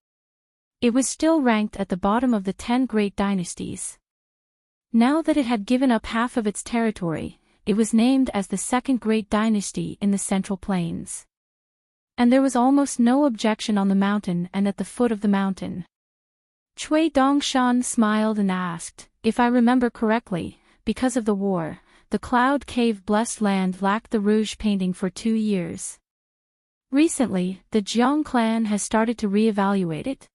It was still ranked at the bottom of the 10 great dynasties. Now that it had given up half of its territory, it was named as the 2nd great dynasty in the Central Plains. And there was almost no objection on the mountain and at the foot of the mountain. Cui Dongshan smiled and asked, "If I remember correctly, because of the war, the Cloud Cave Blessed Land lacked the rouge painting for 2 years. Recently, the Jiang clan has started to re-evaluate it?"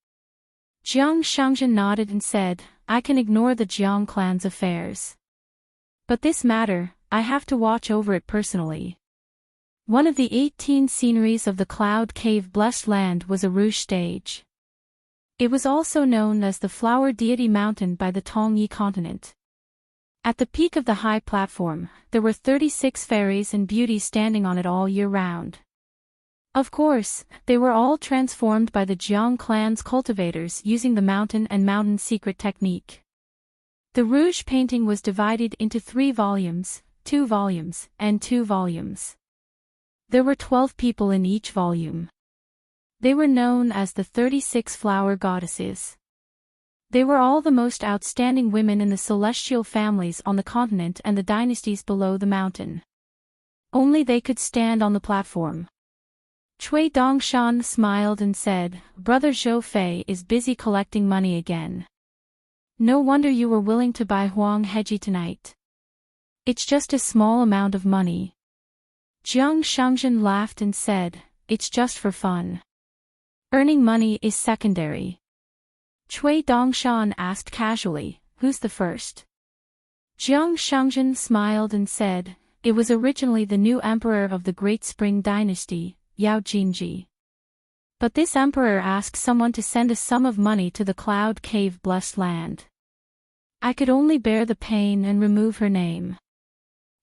Jiang Shangzhen nodded and said, "I can ignore the Jiang clan's affairs. But this matter, I have to watch over it personally." One of the 18 sceneries of the Cloud Cave Blessed Land was a rouge stage. It was also known as the Flower Deity Mountain by the Tongyi continent. At the peak of the high platform, there were 36 fairies and beauties standing on it all year round. Of course, they were all transformed by the Jiang clan's cultivators using the mountain and mountain secret technique. The rouge painting was divided into 3 volumes, 2 volumes, and 2 volumes. There were 12 people in each volume. They were known as the 36 flower goddesses. They were all the most outstanding women in the celestial families on the continent and the dynasties below the mountain. Only they could stand on the platform. Cui Dongshan smiled and said, "Brother Zhou Fei is busy collecting money again. No wonder you were willing to buy Huang Heji tonight. It's just a small amount of money." Jiang Shangzhen laughed and said, "It's just for fun. Earning money is secondary." Cui Dongshan asked casually, "Who's the first?" Jiang Shangzhen smiled and said, "It was originally the new emperor of the Great Spring Dynasty, Yao Jinji. But this emperor asked someone to send a sum of money to the Cloud Cave Blessed Land. I could only bear the pain and remove her name."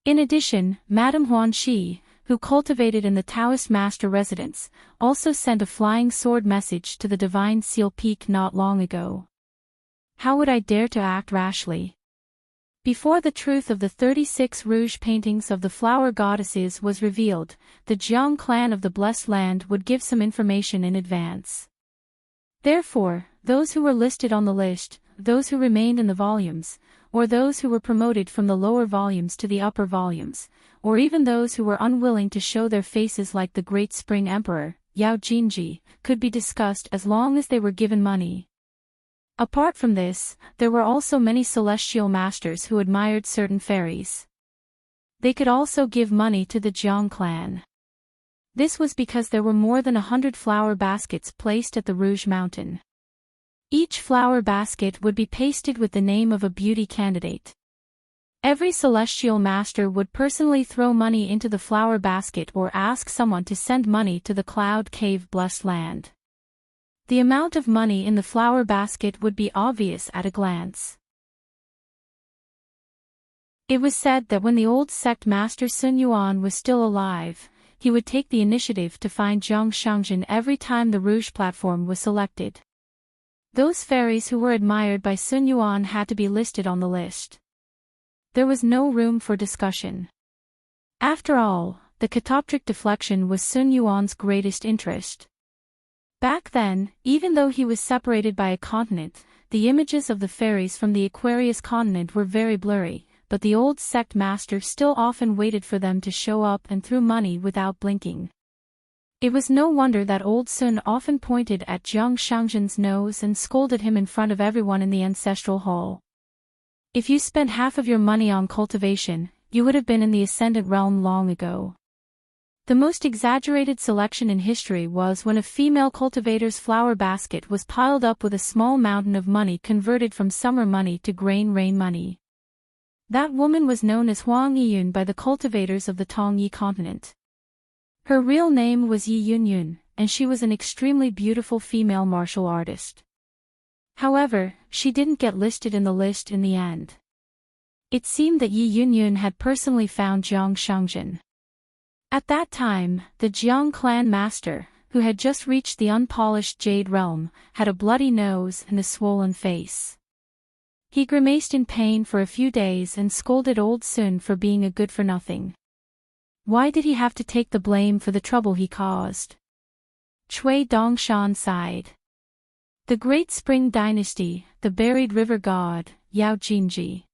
In addition, Madame Huanxi, who cultivated in the Taoist master residence, also sent a flying sword message to the Divine Seal Peak not long ago. How would I dare to act rashly? Before the truth of the 36 rouge paintings of the flower goddesses was revealed, the Jiang clan of the Blessed Land would give some information in advance. Therefore, those who were listed on the list, those who remained in the volumes, or those who were promoted from the lower volumes to the upper volumes, or even those who were unwilling to show their faces like the Great Spring Emperor, Yao Jinji, could be discussed as long as they were given money. Apart from this, there were also many celestial masters who admired certain fairies. They could also give money to the Jiang clan. This was because there were more than 100 flower baskets placed at the Rouge Mountain. Each flower basket would be pasted with the name of a beauty candidate. Every celestial master would personally throw money into the flower basket or ask someone to send money to the Cloud Cave Blessed Land. The amount of money in the flower basket would be obvious at a glance. It was said that when the old sect master Sun Yuan was still alive, he would take the initiative to find Jiang Shangzhen every time the Rouge platform was selected. Those fairies who were admired by Sun Yuan had to be listed on the list. There was no room for discussion. After all, the catoptric deflection was Sun Yuan's greatest interest. Back then, even though he was separated by a continent, the images of the fairies from the Aquarius continent were very blurry, but the old sect master still often waited for them to show up and threw money without blinking. It was no wonder that old Sun often pointed at Jiang Shangzhen's nose and scolded him in front of everyone in the ancestral hall. If you spent half of your money on cultivation, you would have been in the ascendant realm long ago. The most exaggerated selection in history was when a female cultivator's flower basket was piled up with a small mountain of money converted from summer money to grain rain money. That woman was known as Huang Yiyun by the cultivators of the Tongyi continent. Her real name was Yi Yunyun, and she was an extremely beautiful female martial artist. However, she didn't get listed in the list in the end. It seemed that Yi Yunyun had personally found Jiang Shangzhen. At that time, the Jiang clan master, who had just reached the unpolished Jade realm, had a bloody nose and a swollen face. He grimaced in pain for a few days and scolded old Sun for being a good-for-nothing. Why did he have to take the blame for the trouble he caused? Cui Dongshan sighed. The Great Spring Dynasty, the buried river god, Yao Jinji.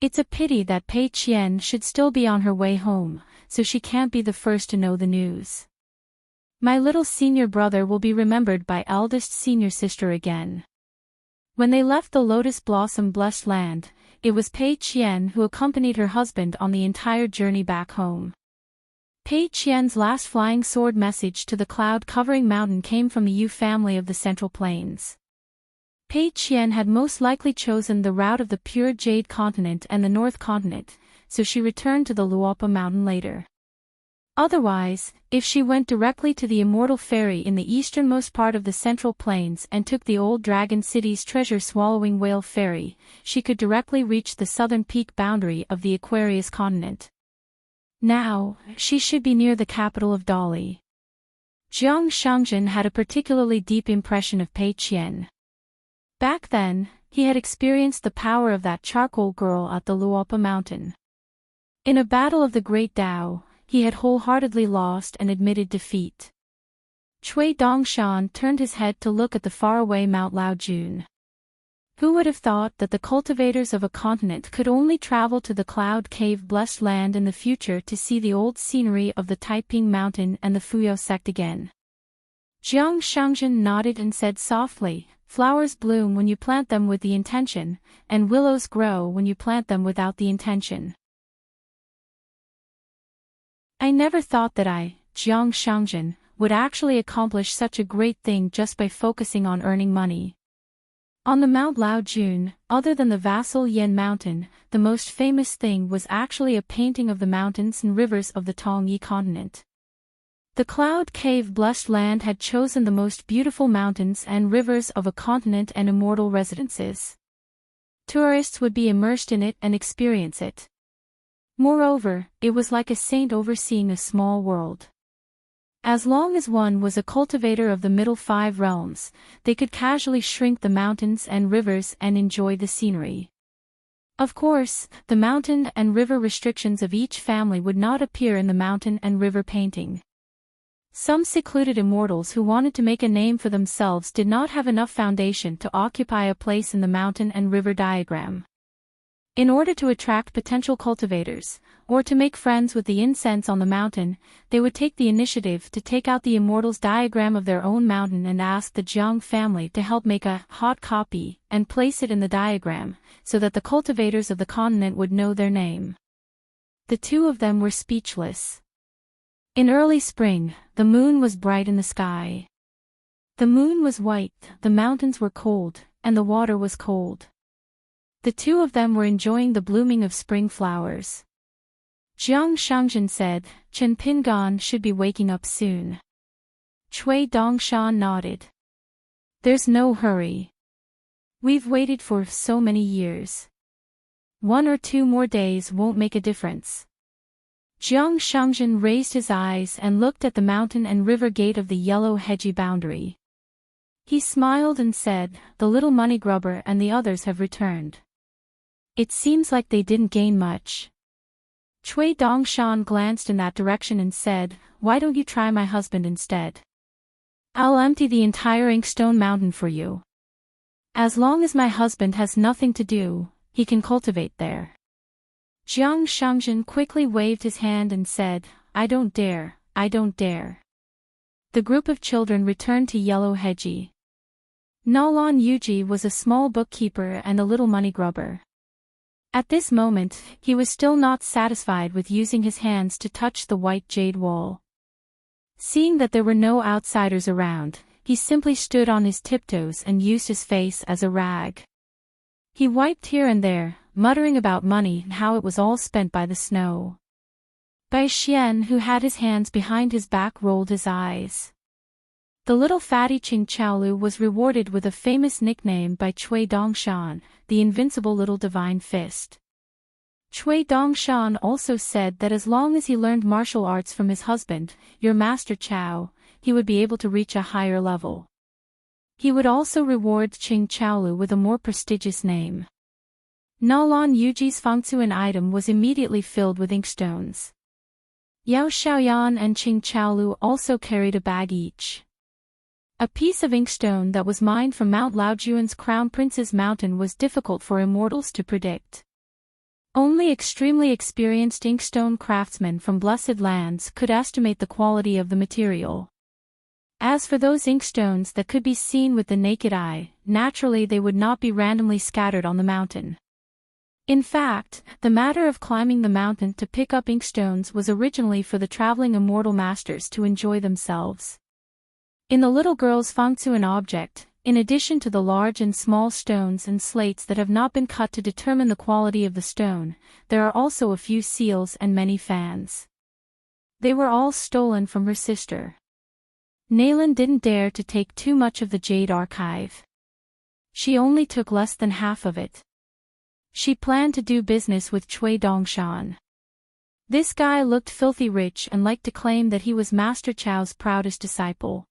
It's a pity that Pei Qian should still be on her way home, so she can't be the first to know the news. My little senior brother will be remembered by eldest senior sister again. When they left the Lotus Blossom Blessed Land, it was Pei Qian who accompanied her husband on the entire journey back home. Pei Qian's last flying sword message to the cloud-covering mountain came from the Yu family of the Central Plains. Pei Qian had most likely chosen the route of the pure Jade continent and the North continent, so she returned to the Luopa mountain later. Otherwise, if she went directly to the immortal fairy in the easternmost part of the Central Plains and took the old Dragon City's treasure-swallowing whale ferry, she could directly reach the southern peak boundary of the Aquarius continent. Now, she should be near the capital of Dali. Jiang Shangzhen had a particularly deep impression of Pei Qian. Back then, he had experienced the power of that charcoal girl at the Luopa mountain. In a battle of the Great Tao, he had wholeheartedly lost and admitted defeat. Chui Dongshan turned his head to look at the faraway Mount Laojun. Who would have thought that the cultivators of a continent could only travel to the cloud cave-blessed land in the future to see the old scenery of the Taiping Mountain and the Fuyao sect again? Jiang Shangjin nodded and said softly, "Flowers bloom when you plant them with the intention, and willows grow when you plant them without the intention." I never thought that I, Jiang Shangjin, would actually accomplish such a great thing just by focusing on earning money. On the Mount Laojun, other than the Vassal Yen Mountain, the most famous thing was actually a painting of the mountains and rivers of the Tongyi continent. The cloud cave-blessed land had chosen the most beautiful mountains and rivers of a continent and immortal residences. Tourists would be immersed in it and experience it. Moreover, it was like a saint overseeing a small world. As long as one was a cultivator of the middle five realms, they could casually shrink the mountains and rivers and enjoy the scenery. Of course, the mountain and river restrictions of each family would not appear in the mountain and river painting. Some secluded immortals who wanted to make a name for themselves did not have enough foundation to occupy a place in the mountain and river diagram. In order to attract potential cultivators, or to make friends with the incense on the mountain, they would take the initiative to take out the immortals' diagram of their own mountain and ask the Jiang family to help make a hot copy and place it in the diagram, so that the cultivators of the continent would know their name. The two of them were speechless. In early spring, the moon was bright in the sky. The moon was white, the mountains were cold, and the water was cold. The two of them were enjoying the blooming of spring flowers. Jiang Shangjin said, "Chen Pingan should be waking up soon." Chui Dongshan nodded. "There's no hurry. We've waited for so many years. 1 or 2 more days won't make a difference." Jiang Shangjin raised his eyes and looked at the mountain and river gate of the yellow hedgy boundary. He smiled and said, "The little money grubber and the others have returned. It seems like they didn't gain much." Chui Dongshan glanced in that direction and said, "Why don't you try my husband instead? I'll empty the entire Inkstone Mountain for you. As long as my husband has nothing to do, he can cultivate there." Jiang Shangjin quickly waved his hand and said, "I don't dare, I don't dare." The group of children returned to Yellow Hedgie. Nalan Yuji was a small bookkeeper and a little money grubber. At this moment, he was still not satisfied with using his hands to touch the white jade wall. Seeing that there were no outsiders around, he simply stood on his tiptoes and used his face as a rag. He wiped here and there, muttering about money and how it was all spent by the snow. Bai Xian, who had his hands behind his back, rolled his eyes. The little fatty Qing Chaolu was rewarded with a famous nickname by Chui Dongshan, the invincible little divine fist. Chui Dongshan also said that as long as he learned martial arts from his husband, your master Chao, he would be able to reach a higher level. He would also reward Qing Chaolu with a more prestigious name. Nalan Yuji's Fangcuan item was immediately filled with inkstones. Yao Xiaoyan and Qing Chaolu also carried a bag each. A piece of inkstone that was mined from Mount Laojuan's Crown Prince's Mountain was difficult for immortals to predict. Only extremely experienced inkstone craftsmen from blessed lands could estimate the quality of the material. As for those inkstones that could be seen with the naked eye, naturally they would not be randomly scattered on the mountain. In fact, the matter of climbing the mountain to pick up inkstones was originally for the traveling immortal masters to enjoy themselves. In the little girl's Fangcuan object, in addition to the large and small stones and slates that have not been cut to determine the quality of the stone, there are also a few seals and many fans. They were all stolen from her sister. Nalan didn't dare to take too much of the jade archive. She only took less than half of it. She planned to do business with Chui Dongshan. This guy looked filthy rich and liked to claim that he was Master Chao's proudest disciple.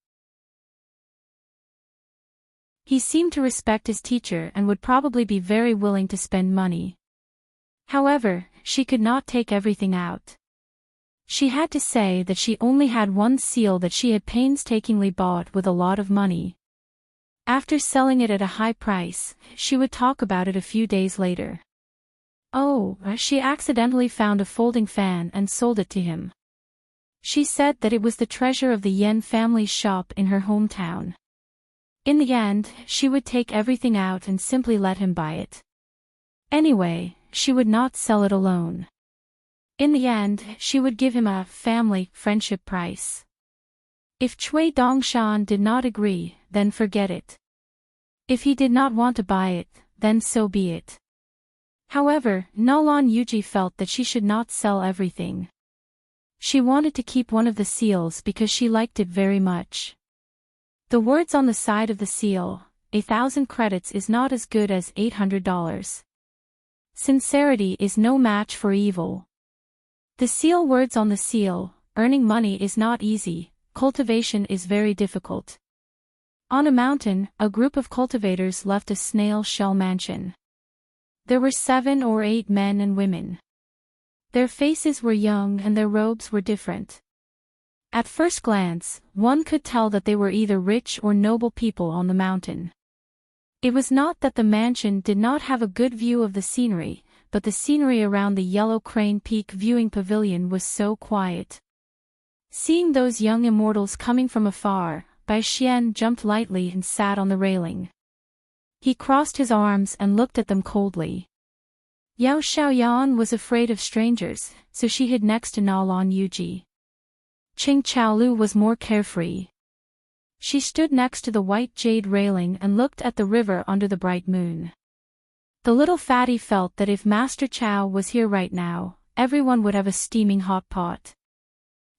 He seemed to respect his teacher and would probably be very willing to spend money. However, she could not take everything out. She had to say that she only had one seal that she had painstakingly bought with a lot of money. After selling it at a high price, she would talk about it a few days later. Oh, she accidentally found a folding fan and sold it to him. She said that it was the treasure of the Yen family's shop in her hometown. In the end, she would take everything out and simply let him buy it. Anyway, she would not sell it alone. In the end, she would give him a family friendship price. If Cui Dongshan did not agree, then forget it. If he did not want to buy it, then so be it. However, Nalan Yuji felt that she should not sell everything. She wanted to keep one of the seals because she liked it very much. The words on the side of the seal, 1,000 credits is not as good as $800. Sincerity is no match for evil. The seal words on the seal, earning money is not easy, cultivation is very difficult. On a mountain, a group of cultivators left a snail shell mansion. There were 7 or 8 men and women. Their faces were young and their robes were different. At first glance, one could tell that they were either rich or noble people on the mountain. It was not that the mansion did not have a good view of the scenery, but the scenery around the Yellow Crane Peak viewing pavilion was so quiet. Seeing those young immortals coming from afar, Bai Xian jumped lightly and sat on the railing. He crossed his arms and looked at them coldly. Yao Xiaoyan was afraid of strangers, so she hid next to Nalan Yuji. Qing Chaolu was more carefree. She stood next to the white jade railing and looked at the river under the bright moon. The little fatty felt that if Master Chow was here right now, everyone would have a steaming hot pot.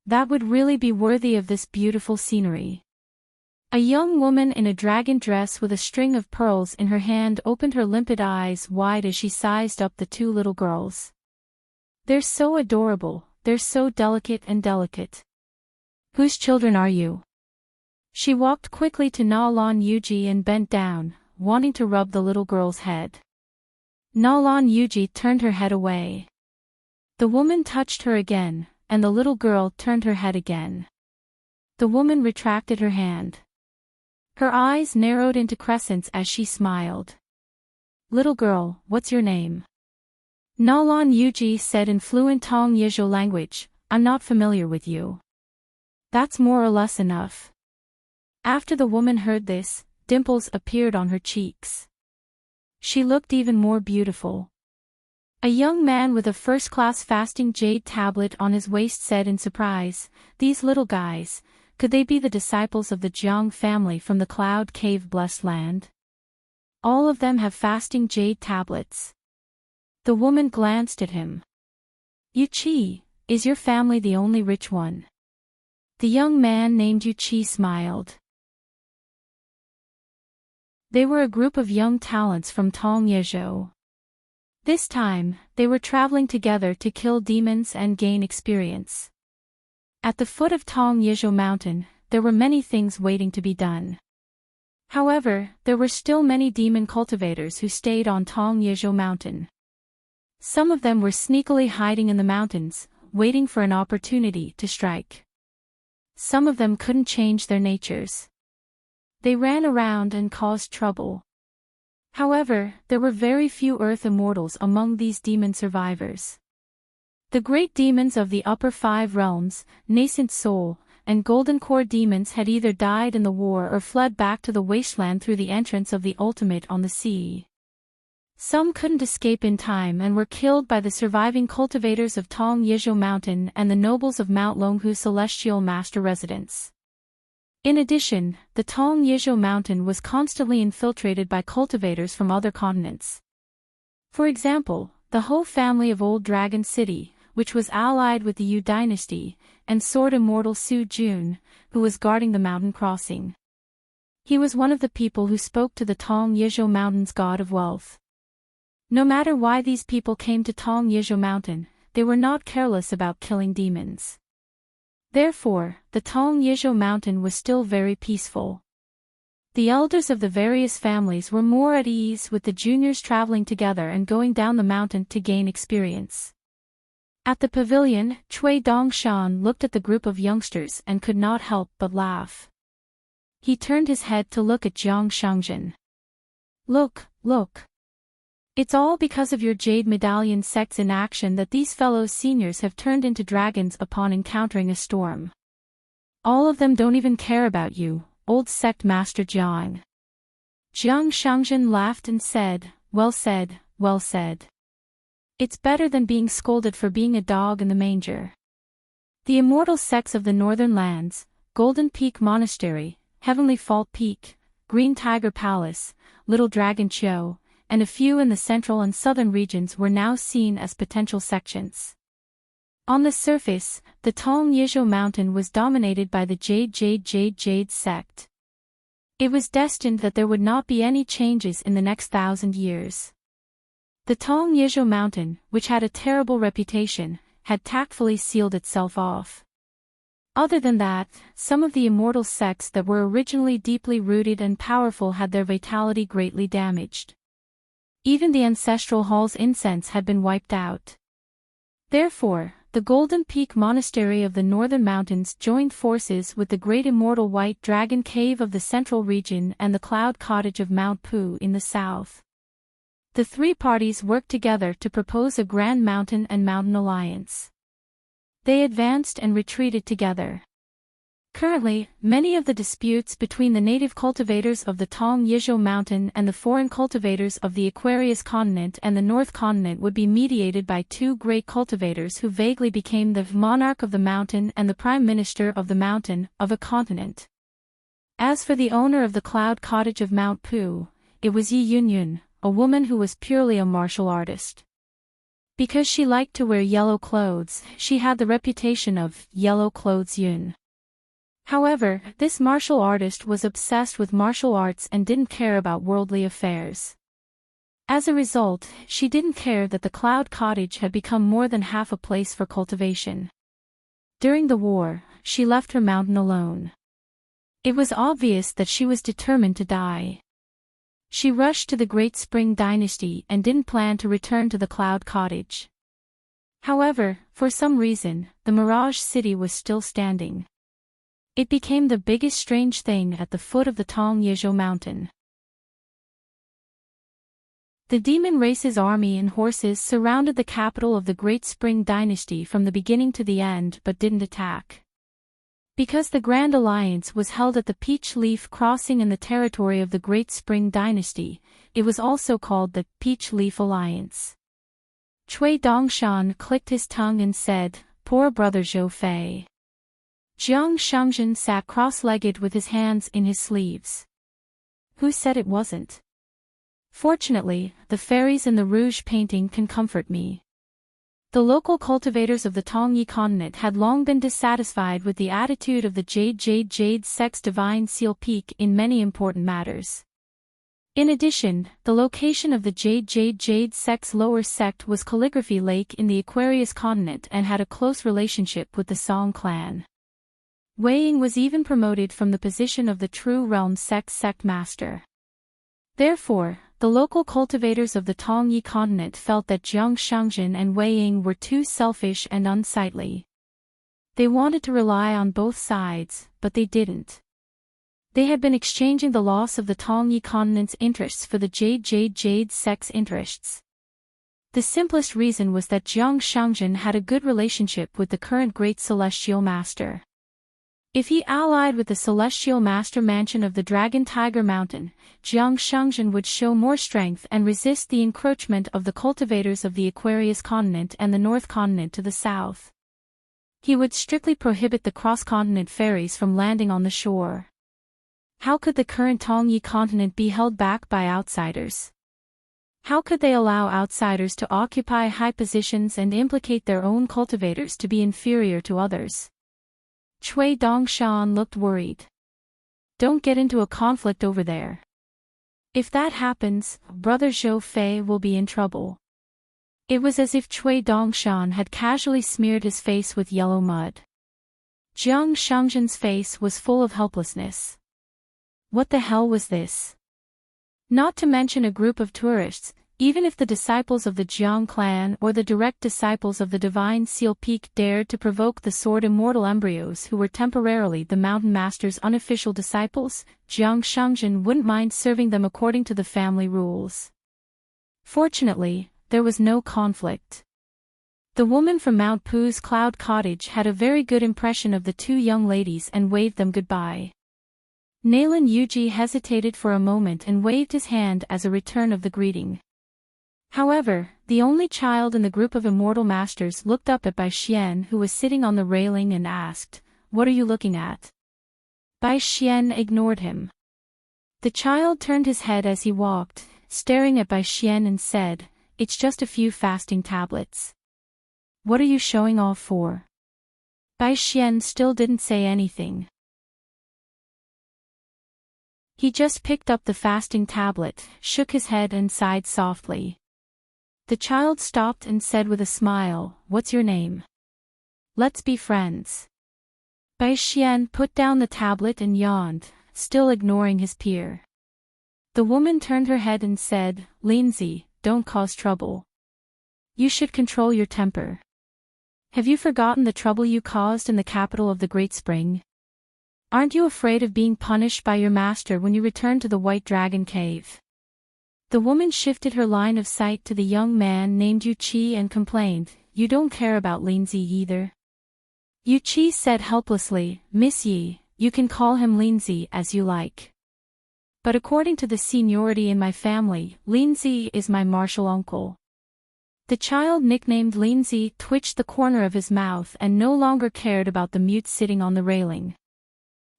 That would really be worthy of this beautiful scenery. A young woman in a dragon dress with a string of pearls in her hand opened her limpid eyes wide as she sized up the 2 little girls. They're so adorable, they're so delicate and delicate. Whose children are you? She walked quickly to Nalan Yuji and bent down, wanting to rub the little girl's head. Nalan Yuji turned her head away. The woman touched her again, and the little girl turned her head again. The woman retracted her hand. Her eyes narrowed into crescents as she smiled. Little girl, what's your name? Nalan Yuji said in fluent Tong Yizhou language, I'm not familiar with you. That's more or less enough. After the woman heard this, dimples appeared on her cheeks. She looked even more beautiful. A young man with a first-class fasting jade tablet on his waist said in surprise, these little guys, could they be the disciples of the Jiang family from the Cloud Cave Blessed Land? All of them have fasting jade tablets. The woman glanced at him. Yu Qi, is your family the only rich one? The young man named Yu Qi smiled. They were a group of young talents from Tong Yezhou. This time, they were traveling together to kill demons and gain experience. At the foot of Tong Yezhou Mountain, there were many things waiting to be done. However, there were still many demon cultivators who stayed on Tong Yezhou Mountain. Some of them were sneakily hiding in the mountains, waiting for an opportunity to strike. Some of them couldn't change their natures. They ran around and caused trouble. However, there were very few earth immortals among these demon survivors. The great demons of the upper 5 realms, Nascent Soul, and Golden Core demons had either died in the war or fled back to the wasteland through the entrance of the ultimate on the sea. Some couldn't escape in time and were killed by the surviving cultivators of Tong Yizhou Mountain and the nobles of Mount Longhu Celestial Master Residence. In addition, the Tong Yizhou Mountain was constantly infiltrated by cultivators from other continents. For example, the Ho family of Old Dragon City, which was allied with the Yu dynasty, and Sword Immortal Su Jun, who was guarding the mountain crossing. He was one of the people who spoke to the Tong Yizhou Mountain's god of wealth. No matter why these people came to Tong Yizhou Mountain, they were not careless about killing demons. Therefore, the Tong Yizhou Mountain was still very peaceful. The elders of the various families were more at ease with the juniors traveling together and going down the mountain to gain experience. At the pavilion, Cui Dongshan looked at the group of youngsters and could not help but laugh. He turned his head to look at Jiang Shangjin. Look, look. It's all because of your Jade Medallion sect's inaction that these fellow seniors have turned into dragons upon encountering a storm. All of them don't even care about you, old sect master Jiang. Jiang Shangjin laughed and said, well said, well said. It's better than being scolded for being a dog in the manger. The immortal sects of the northern lands, Golden Peak Monastery, Heavenly Fault Peak, Green Tiger Palace, Little Dragon Chou, and a few in the central and southern regions were now seen as potential sections. On the surface, the Tong Yizhou Mountain was dominated by the Jade sect. It was destined that there would not be any changes in the next 1,000 years. The Tong Yizhou Mountain, which had a terrible reputation, had tactfully sealed itself off. Other than that, some of the immortal sects that were originally deeply rooted and powerful had their vitality greatly damaged. Even the ancestral hall's incense had been wiped out. Therefore, the Golden Peak Monastery of the Northern Mountains joined forces with the Great Immortal White Dragon Cave of the Central Region and the Cloud Cottage of Mount Pu in the south. The three parties worked together to propose a grand mountain and mountain alliance. They advanced and retreated together. Currently, many of the disputes between the native cultivators of the Tong Yizhou Mountain and the foreign cultivators of the Aquarius continent and the North continent would be mediated by two great cultivators who vaguely became the monarch of the mountain and the prime minister of the mountain, of a continent. As for the owner of the Cloud Cottage of Mount Pu, it was Yi Yunyun, a woman who was purely a martial artist. Because she liked to wear yellow clothes, she had the reputation of Yellow Clothes Yun. However, this martial artist was obsessed with martial arts and didn't care about worldly affairs. As a result, she didn't care that the Cloud Cottage had become more than half a place for cultivation. During the war, she left her mountain alone. It was obvious that she was determined to die. She rushed to the Great Spring Dynasty and didn't plan to return to the Cloud Cottage. However, for some reason, the Mirage City was still standing. It became the biggest strange thing at the foot of the Tong Yizhou Mountain. The demon race's army and horses surrounded the capital of the Great Spring Dynasty from the beginning to the end but didn't attack. Because the Grand Alliance was held at the Peach Leaf Crossing in the territory of the Great Spring Dynasty, it was also called the Peach Leaf Alliance. Cui Dongshan clicked his tongue and said, "Poor brother Zhou Fei." Jiang Shangjin sat cross-legged with his hands in his sleeves. Who said it wasn't? Fortunately, the fairies in the rouge painting can comfort me. The local cultivators of the Tongyi continent had long been dissatisfied with the attitude of the Jade sect's Divine Seal Peak in many important matters. In addition, the location of the Jade sect's lower sect was Calligraphy Lake in the Aquarius continent and had a close relationship with the Song clan. Wei Ying was even promoted from the position of the True Realm sect master. Therefore, the local cultivators of the Tongyi continent felt that Jiang Shangjin and Wei Ying were too selfish and unsightly. They wanted to rely on both sides, but they didn't. They had been exchanging the loss of the Tongyi continent's interests for the Jade sect's interests. The simplest reason was that Jiang Shangjin had a good relationship with the current Great Celestial Master. If he allied with the Celestial Master Mansion of the Dragon Tiger Mountain, Jiang Shangjin would show more strength and resist the encroachment of the cultivators of the Aquarius continent and the North continent to the south. He would strictly prohibit the cross-continent ferries from landing on the shore. How could the current Tongyi continent be held back by outsiders? How could they allow outsiders to occupy high positions and implicate their own cultivators to be inferior to others? Cui Dongshan looked worried. Don't get into a conflict over there. If that happens, brother Zhou Fei will be in trouble. It was as if Cui Dongshan had casually smeared his face with yellow mud. Jiang Shangjin's face was full of helplessness. What the hell was this? Not to mention a group of tourists, Even if the disciples of the Jiang clan or the direct disciples of the divine Seal Peak dared to provoke the sword immortal embryos who were temporarily the Mountain Master's unofficial disciples, Jiang Shangjin wouldn't mind serving them according to the family rules. Fortunately, there was no conflict. The woman from Mount Pu's Cloud Cottage had a very good impression of the two young ladies and waved them goodbye. Nalan Yuji hesitated for a moment and waved his hand as a return of the greeting. However, the only child in the group of immortal masters looked up at Bai Xian, who was sitting on the railing, and asked, "What are you looking at?" Bai Xian ignored him. The child turned his head as he walked, staring at Bai Xian, and said, "It's just a few fasting tablets." "What are you showing off for?" Bai Xian still didn't say anything. He just picked up the fasting tablet, shook his head and sighed softly. The child stopped and said with a smile, "What's your name? Let's be friends." Bai Xian put down the tablet and yawned, still ignoring his peer. The woman turned her head and said, "Lindsay, don't cause trouble. You should control your temper. Have you forgotten the trouble you caused in the capital of the Great Spring? Aren't you afraid of being punished by your master when you return to the White Dragon Cave?" The woman shifted her line of sight to the young man named Yu Qi and complained, "You don't care about Lindsay either." Yu Qi said helplessly, "Miss Yi, you can call him Lindsay as you like. But according to the seniority in my family, Lindsay is my martial uncle." The child nicknamed Lindsay twitched the corner of his mouth and no longer cared about the mute sitting on the railing.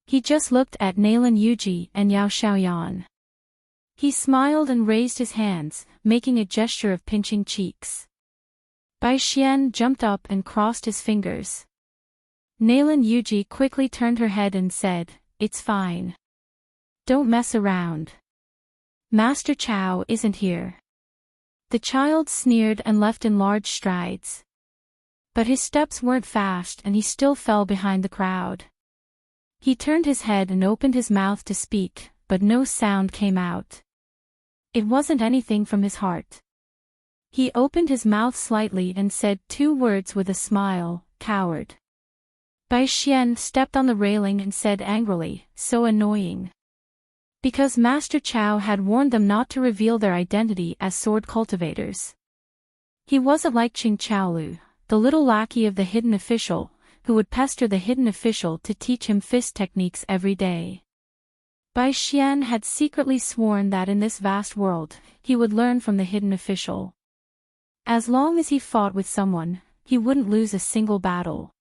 He just looked at Nalan Yuji and Yao Xiaoyan. He smiled and raised his hands, making a gesture of pinching cheeks. Bai Xian jumped up and crossed his fingers. Nalan Yuji quickly turned her head and said, "It's fine. Don't mess around. Master Chow isn't here." The child sneered and left in large strides. But his steps weren't fast and he still fell behind the crowd. He turned his head and opened his mouth to speak, but no sound came out. It wasn't anything from his heart. He opened his mouth slightly and said two words with a smile, "Coward." Bai Xian stepped on the railing and said angrily, "So annoying." Because Master Chow had warned them not to reveal their identity as sword cultivators. He wasn't like Qing Chaolu, the little lackey of the hidden official, who would pester the hidden official to teach him fist techniques every day. Bai Xian had secretly sworn that in this vast world, he would learn from the hidden official. As long as he fought with someone, he wouldn't lose a single battle.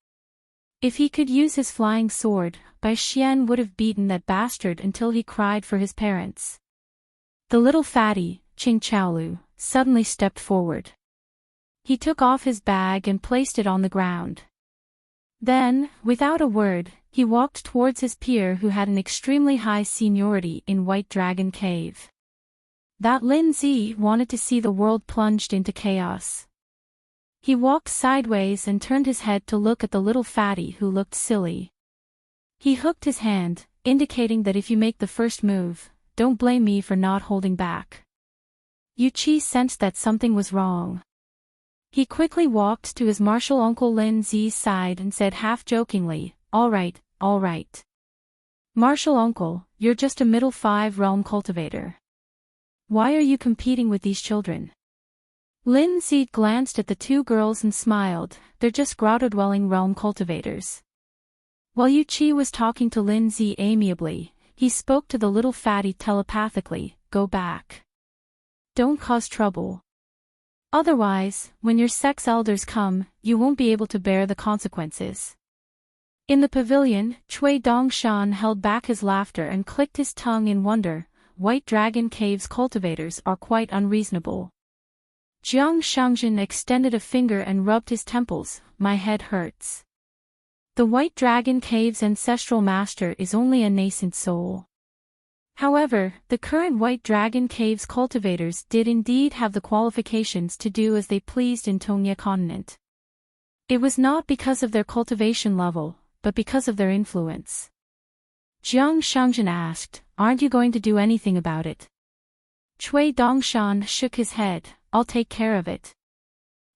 If he could use his flying sword, Bai Xian would have beaten that bastard until he cried for his parents. The little fatty, Qing Chaolu, suddenly stepped forward. He took off his bag and placed it on the ground. Then, without a word, he walked towards his peer who had an extremely high seniority in White Dragon Cave. That Lindsay wanted to see the world plunged into chaos. He walked sideways and turned his head to look at the little fatty who looked silly. He hooked his hand, indicating that if you make the first move, don't blame me for not holding back. Yu Qi sensed that something was wrong. He quickly walked to his martial uncle Lin Zi's side and said half-jokingly, all right. Martial uncle, you're just a middle 5 realm cultivator. Why are you competing with these children?" Lin Zi glanced at the two girls and smiled, "They're just grotto-dwelling realm cultivators." While Yu Qi was talking to Lin Zi amiably, he spoke to the little fatty telepathically, "Go back. Don't cause trouble. Otherwise, when your sex elders come, you won't be able to bear the consequences." In the pavilion, Cui Dongshan held back his laughter and clicked his tongue in wonder. White Dragon Cave's cultivators are quite unreasonable. Jiang Shangjin extended a finger and rubbed his temples, "My head hurts. The White Dragon Cave's ancestral master is only a nascent soul." However, the current White Dragon Cave's cultivators did indeed have the qualifications to do as they pleased in Tongya Continent. It was not because of their cultivation level, but because of their influence. Jiang Shangjin asked, "Aren't you going to do anything about it?" Cui Dongshan shook his head. I'll take care of it.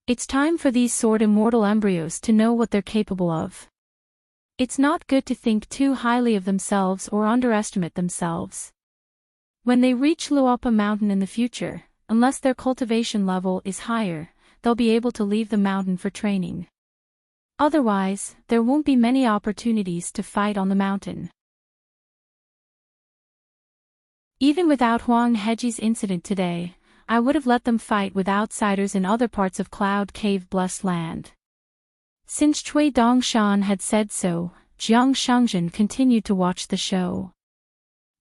It's time for these sword immortal embryos to know what they're capable of. It's not good to think too highly of themselves or underestimate themselves. When they reach Luopa Mountain in the future, unless their cultivation level is higher, they'll be able to leave the mountain for training. Otherwise, there won't be many opportunities to fight on the mountain. Even without Huang Heji's incident today, I would have let them fight with outsiders in other parts of Cloud Cave Blessed Land. Since Cui Dongshan had said so, Jiang Shangjin continued to watch the show.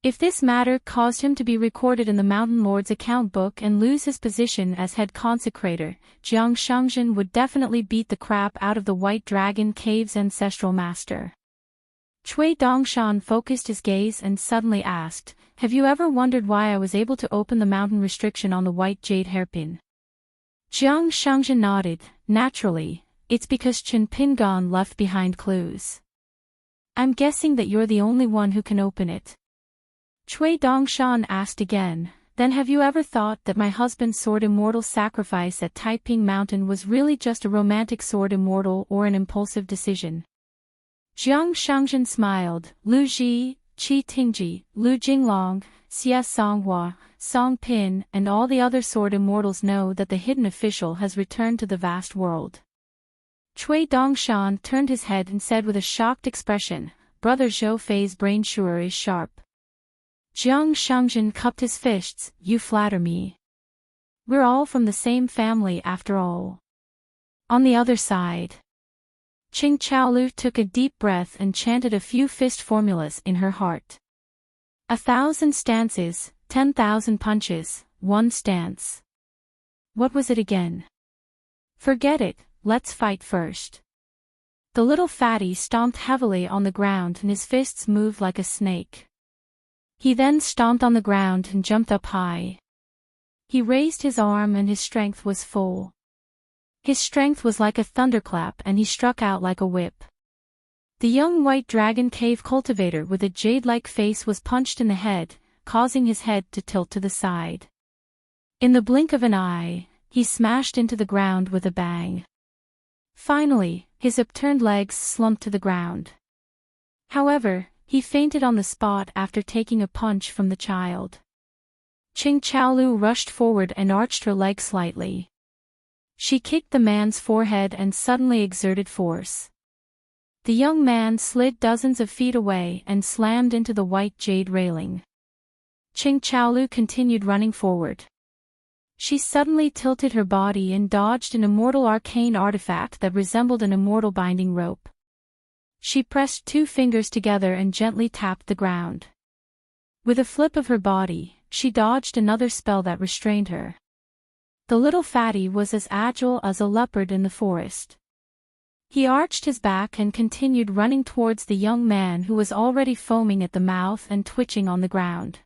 If this matter caused him to be recorded in the Mountain Lord's account book and lose his position as head consecrator, Jiang Shangjin would definitely beat the crap out of the White Dragon Cave's ancestral master. Cui Dongshan focused his gaze and suddenly asked, "Have you ever wondered why I was able to open the mountain restriction on the white jade hairpin?" Jiang Shangjin nodded. "Naturally, it's because Chen Pingan left behind clues. I'm guessing that you're the only one who can open it." Cui Dongshan asked again, "Then have you ever thought that my husband's sword immortal sacrifice at Taiping Mountain was really just a romantic sword immortal or an impulsive decision?" Jiang Shangjin smiled. "Lu Ji, Qi Tingji, Lu Jinglong, Xie Songhua, Song Pin, and all the other sword immortals know that the hidden official has returned to the vast world." Cui Dongshan turned his head and said with a shocked expression, "Brother Zhou Fei's brain sure is sharp." Jiang Shangjin cupped his fists. "You flatter me. We're all from the same family after all." On the other side, Qing Chaolu took a deep breath and chanted a few fist formulas in her heart. 1,000 stances, 10,000 punches, 1 stance. What was it again? Forget it, let's fight first. The little fatty stomped heavily on the ground and his fists moved like a snake. He then stomped on the ground and jumped up high. He raised his arm and his strength was full. His strength was like a thunderclap and he struck out like a whip. The young white dragon cave cultivator with a jade-like face was punched in the head, causing his head to tilt to the side. In the blink of an eye, he smashed into the ground with a bang. Finally, his upturned legs slumped to the ground. However, he fainted on the spot after taking a punch from the child. Qing Chaolu rushed forward and arched her leg slightly. She kicked the man's forehead and suddenly exerted force. The young man slid dozens of feet away and slammed into the white jade railing. Qing Chaolu continued running forward. She suddenly tilted her body and dodged an immortal arcane artifact that resembled an immortal binding rope. She pressed 2 fingers together and gently tapped the ground. With a flip of her body, she dodged another spell that restrained her. The little fatty was as agile as a leopard in the forest. He arched his back and continued running towards the young man who was already foaming at the mouth and twitching on the ground.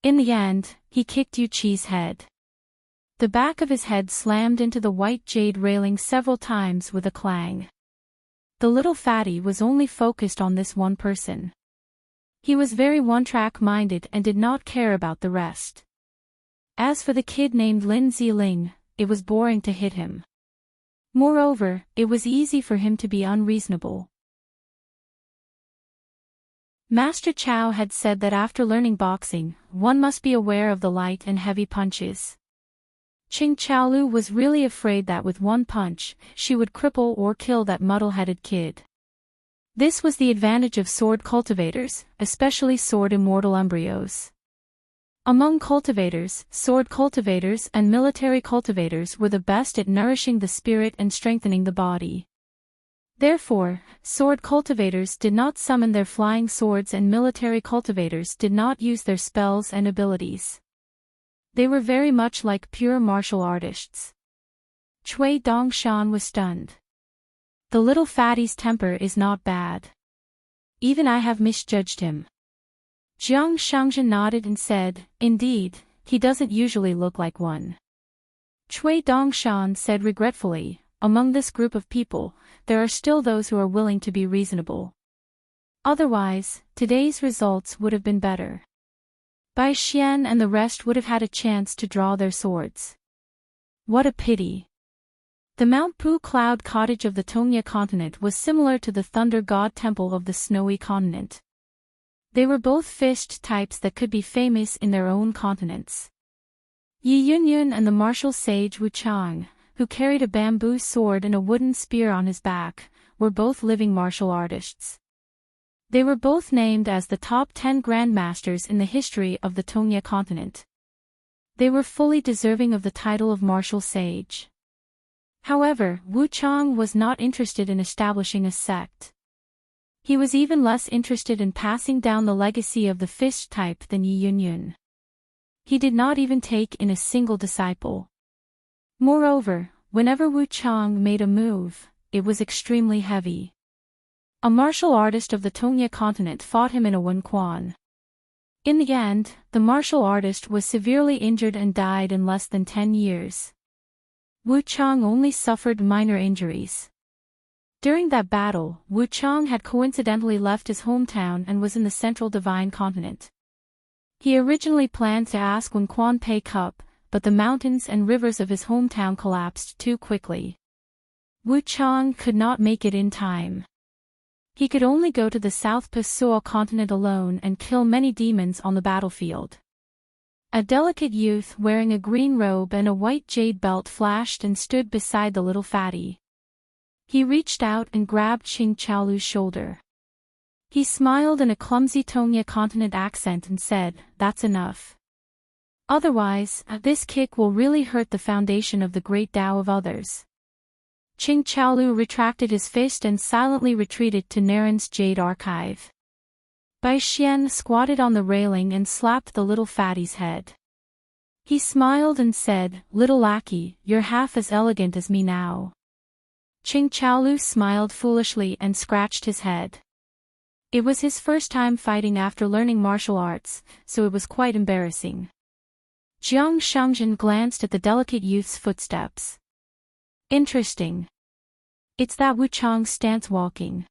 In the end, he kicked Yu Qi's head. The back of his head slammed into the white jade railing several times with a clang. The little fatty was only focused on this one person. He was very one-track minded and did not care about the rest. As for the kid named Lin Ziling, it was boring to hit him. Moreover, it was easy for him to be unreasonable. Master Chow had said that after learning boxing, one must be aware of the light and heavy punches. Qing Chaolu was really afraid that with one punch, she would cripple or kill that muddle-headed kid. This was the advantage of sword cultivators, especially sword immortal embryos. Among cultivators, sword cultivators and military cultivators were the best at nourishing the spirit and strengthening the body. Therefore, sword cultivators did not summon their flying swords and military cultivators did not use their spells and abilities. They were very much like pure martial artists. Cui Dongshan was stunned. The little fatty's temper is not bad. Even I have misjudged him. Jiang Shangjin nodded and said, "Indeed, he doesn't usually look like one." Cui Dongshan said regretfully, "Among this group of people, there are still those who are willing to be reasonable. Otherwise, today's results would have been better." Bai Xian and the rest would have had a chance to draw their swords. What a pity. The Mount Pu cloud cottage of the Tongya continent was similar to the thunder god temple of the snowy continent. They were both fist types that could be famous in their own continents. Yi Yunyun and the martial sage Wu Chang, who carried a bamboo sword and a wooden spear on his back, were both living martial artists. They were both named as the top 10 grandmasters in the history of the Tongya continent. They were fully deserving of the title of martial sage. However, Wu Chang was not interested in establishing a sect. He was even less interested in passing down the legacy of the fist type than Yi Yunyun. He did not even take in a single disciple. Moreover, whenever Wu Chang made a move, it was extremely heavy. A martial artist of the Tongya continent fought him in a one-quan. In the end, the martial artist was severely injured and died in less than 10 years. Wu Chang only suffered minor injuries. During that battle, Wu Chang had coincidentally left his hometown and was in the central divine continent. He originally planned to ask Wen Quan Pei Cup, but the mountains and rivers of his hometown collapsed too quickly. Wu Chang could not make it in time. He could only go to the South Pasua continent alone and kill many demons on the battlefield. A delicate youth wearing a green robe and a white jade belt flashed and stood beside the little fatty. He reached out and grabbed Qing Chaolu's shoulder. He smiled in a clumsy Tongya continent accent and said, "That's enough. Otherwise, this kick will really hurt the foundation of the great Tao of others." Qing Chaolu retracted his fist and silently retreated to Naren's jade archive. Bai Xian squatted on the railing and slapped the little fatty's head. He smiled and said, "Little lackey, you're half as elegant as me now." Qing Chaolu smiled foolishly and scratched his head. It was his first time fighting after learning martial arts, so it was quite embarrassing. Jiang Shangjin glanced at the delicate youth's footsteps. Interesting. It's that Wu Chang's stance walking.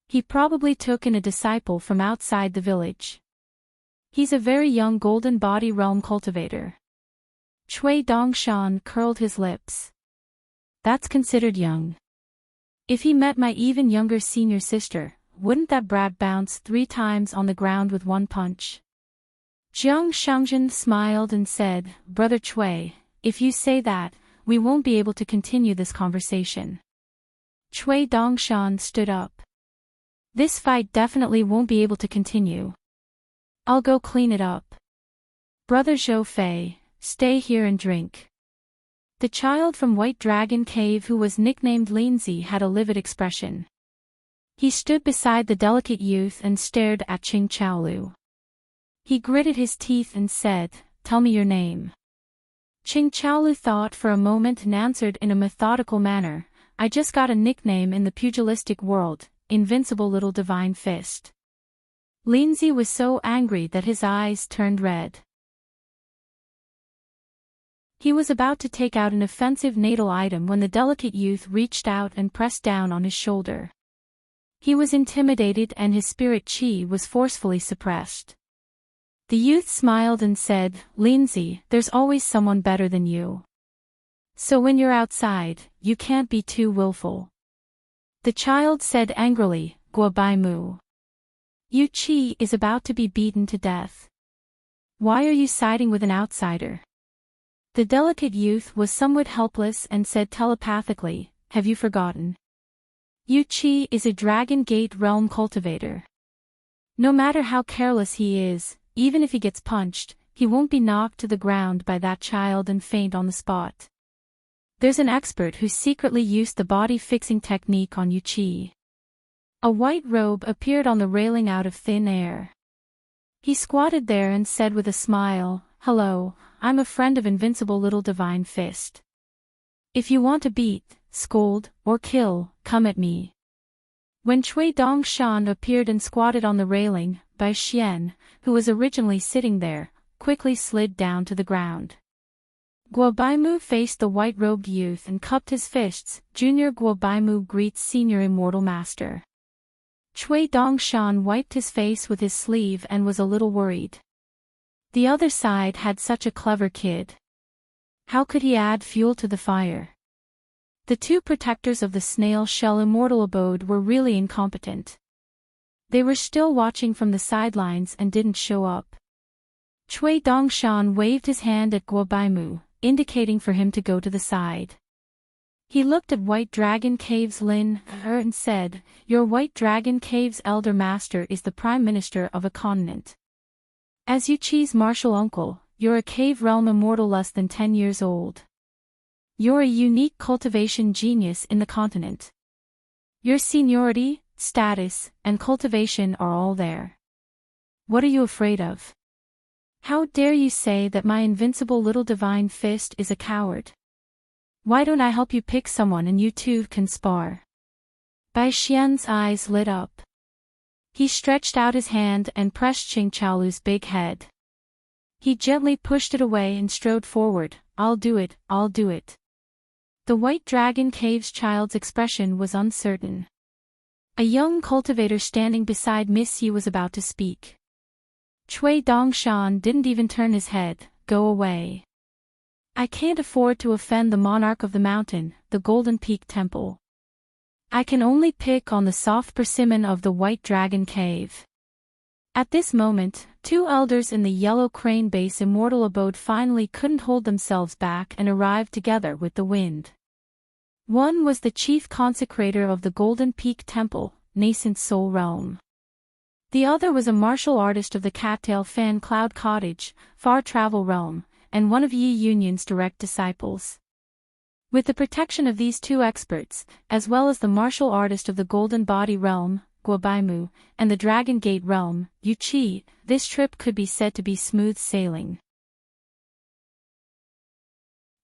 He probably took in a disciple from outside the village. He's a very young golden body realm cultivator. Cui Dongshan curled his lips. That's considered young. If he met my even younger senior sister, wouldn't that brat bounce 3 times on the ground with one punch? Jiang Shangjin smiled and said, "Brother Cui, if you say that, we won't be able to continue this conversation." Cui Dongshan stood up. "This fight definitely won't be able to continue. I'll go clean it up. Brother Zhou Fei, stay here and drink." The child from White Dragon Cave who was nicknamed Linzi had a livid expression. He stood beside the delicate youth and stared at Qing Chaolu. He gritted his teeth and said, "Tell me your name." Qing Chaolu thought for a moment and answered in a methodical manner, "I just got a nickname in the pugilistic world, Invincible Little Divine Fist." Linzi was so angry that his eyes turned red. He was about to take out an offensive natal item when the delicate youth reached out and pressed down on his shoulder. He was intimidated and his spirit chi was forcefully suppressed. The youth smiled and said, "Linzi, there's always someone better than you. So when you're outside, you can't be too willful." The child said angrily, "Guo Bai Mu. Yu Qi is about to be beaten to death. Why are you siding with an outsider?" The delicate youth was somewhat helpless and said telepathically, "Have you forgotten? Yu Qi is a Dragon Gate realm cultivator. No matter how careless he is, even if he gets punched, he won't be knocked to the ground by that child and faint on the spot. There's an expert who secretly used the body-fixing technique on Yu Qi." A white robe appeared on the railing out of thin air. He squatted there and said with a smile, "Hello, I'm a friend of Invincible Little Divine Fist. If you want to beat, scold, or kill, come at me." When Cui Dongshan appeared and squatted on the railing, Bai Xian, who was originally sitting there, quickly slid down to the ground. Guo Baimu faced the white-robed youth and cupped his fists. "Junior Guo Baimu greets Senior Immortal Master." Cui Dongshan wiped his face with his sleeve and was a little worried. The other side had such a clever kid. How could he add fuel to the fire? The two protectors of the snail shell immortal abode were really incompetent. They were still watching from the sidelines and didn't show up. Cui Dongshan waved his hand at Guobaimu, indicating for him to go to the side. He looked at White Dragon Cave's Lin and said, "Your White Dragon Cave's elder master is the prime minister of a continent. As Yuchi's martial uncle, you're a cave realm immortal less than 10 years old. You're a unique cultivation genius in the continent. Your seniority, status, and cultivation are all there. What are you afraid of? How dare you say that my invincible little divine fist is a coward? Why don't I help you pick someone and you two can spar?" Bai Xian's eyes lit up. He stretched out his hand and pressed Qing Chaolu's big head. He gently pushed it away and strode forward. "I'll do it, I'll do it." The White Dragon Cave's child's expression was uncertain. A young cultivator standing beside Miss Yi was about to speak. Cui Dongshan didn't even turn his head. "Go away. I can't afford to offend the monarch of the mountain, the Golden Peak Temple. I can only pick on the soft persimmon of the White Dragon Cave." At this moment, two elders in the Yellow Crane Base immortal abode finally couldn't hold themselves back and arrived together with the wind. One was the chief consecrator of the Golden Peak Temple, Nascent Soul Realm. The other was a martial artist of the Cattail Fan Cloud Cottage, Far Travel Realm, and one of Yi Union's direct disciples. With the protection of these two experts, as well as the martial artist of the Golden Body Realm, Guobaimu, and the Dragon Gate Realm, Yuchi, this trip could be said to be smooth sailing.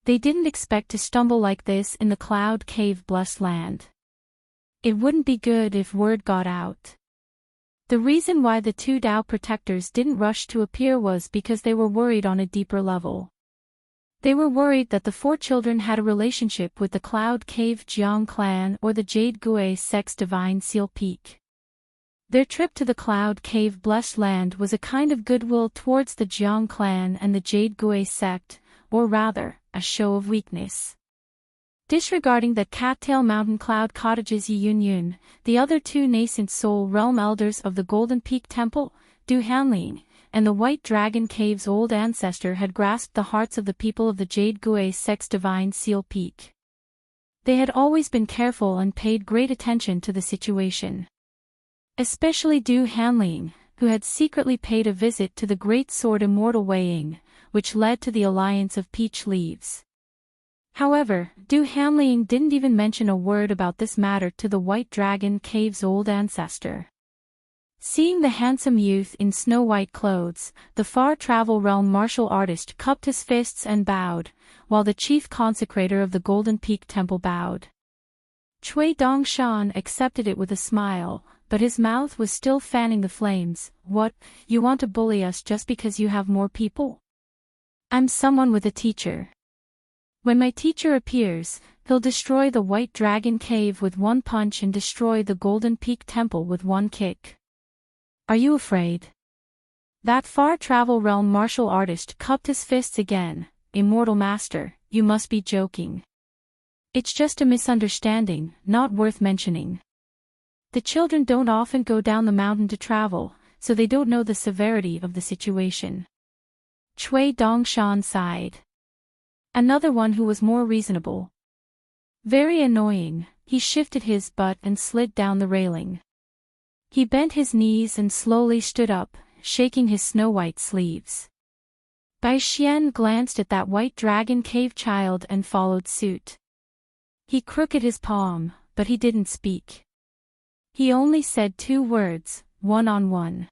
They didn't expect to stumble like this in the Cloud Cave blessed land. It wouldn't be good if word got out. The reason why the two Dao protectors didn't rush to appear was because they were worried on a deeper level. They were worried that the four children had a relationship with the Cloud Cave Jiang clan or the Jade Gui sect's Divine Seal Peak. Their trip to the Cloud Cave blessed land was a kind of goodwill towards the Jiang clan and the Jade Gui sect, or rather, a show of weakness. Disregarding that Cattail Mountain Cloud Cottage's Yi Yun, the other two Nascent Soul Realm elders of the Golden Peak Temple, Du Hanling, and the White Dragon Cave's old ancestor had grasped the hearts of the people of the Jade Gui sect's Divine Seal Peak. They had always been careful and paid great attention to the situation. Especially Du Hanling, who had secretly paid a visit to the Great Sword Immortal Wei Ying, which led to the alliance of Peach Leaves. However, Du Hanling didn't even mention a word about this matter to the White Dragon Cave's old ancestor. Seeing the handsome youth in snow-white clothes, the Far Travel Realm martial artist cupped his fists and bowed, while the chief consecrator of the Golden Peak Temple bowed. Cui Dongshan accepted it with a smile, but his mouth was still fanning the flames. "What, you want to bully us just because you have more people? I'm someone with a teacher. When my teacher appears, he'll destroy the White Dragon Cave with one punch and destroy the Golden Peak Temple with one kick. Are you afraid?" That Far Travel Realm martial artist cupped his fists again. "Immortal Master, you must be joking. It's just a misunderstanding, not worth mentioning. The children don't often go down the mountain to travel, so they don't know the severity of the situation." Cui Dongshan sighed. Another one who was more reasonable. Very annoying, he shifted his butt and slid down the railing. He bent his knees and slowly stood up, shaking his snow-white sleeves. Bai Xian glanced at that White Dragon Cave child and followed suit. He crooked his palm, but he didn't speak. He only said two words, "one-on-one."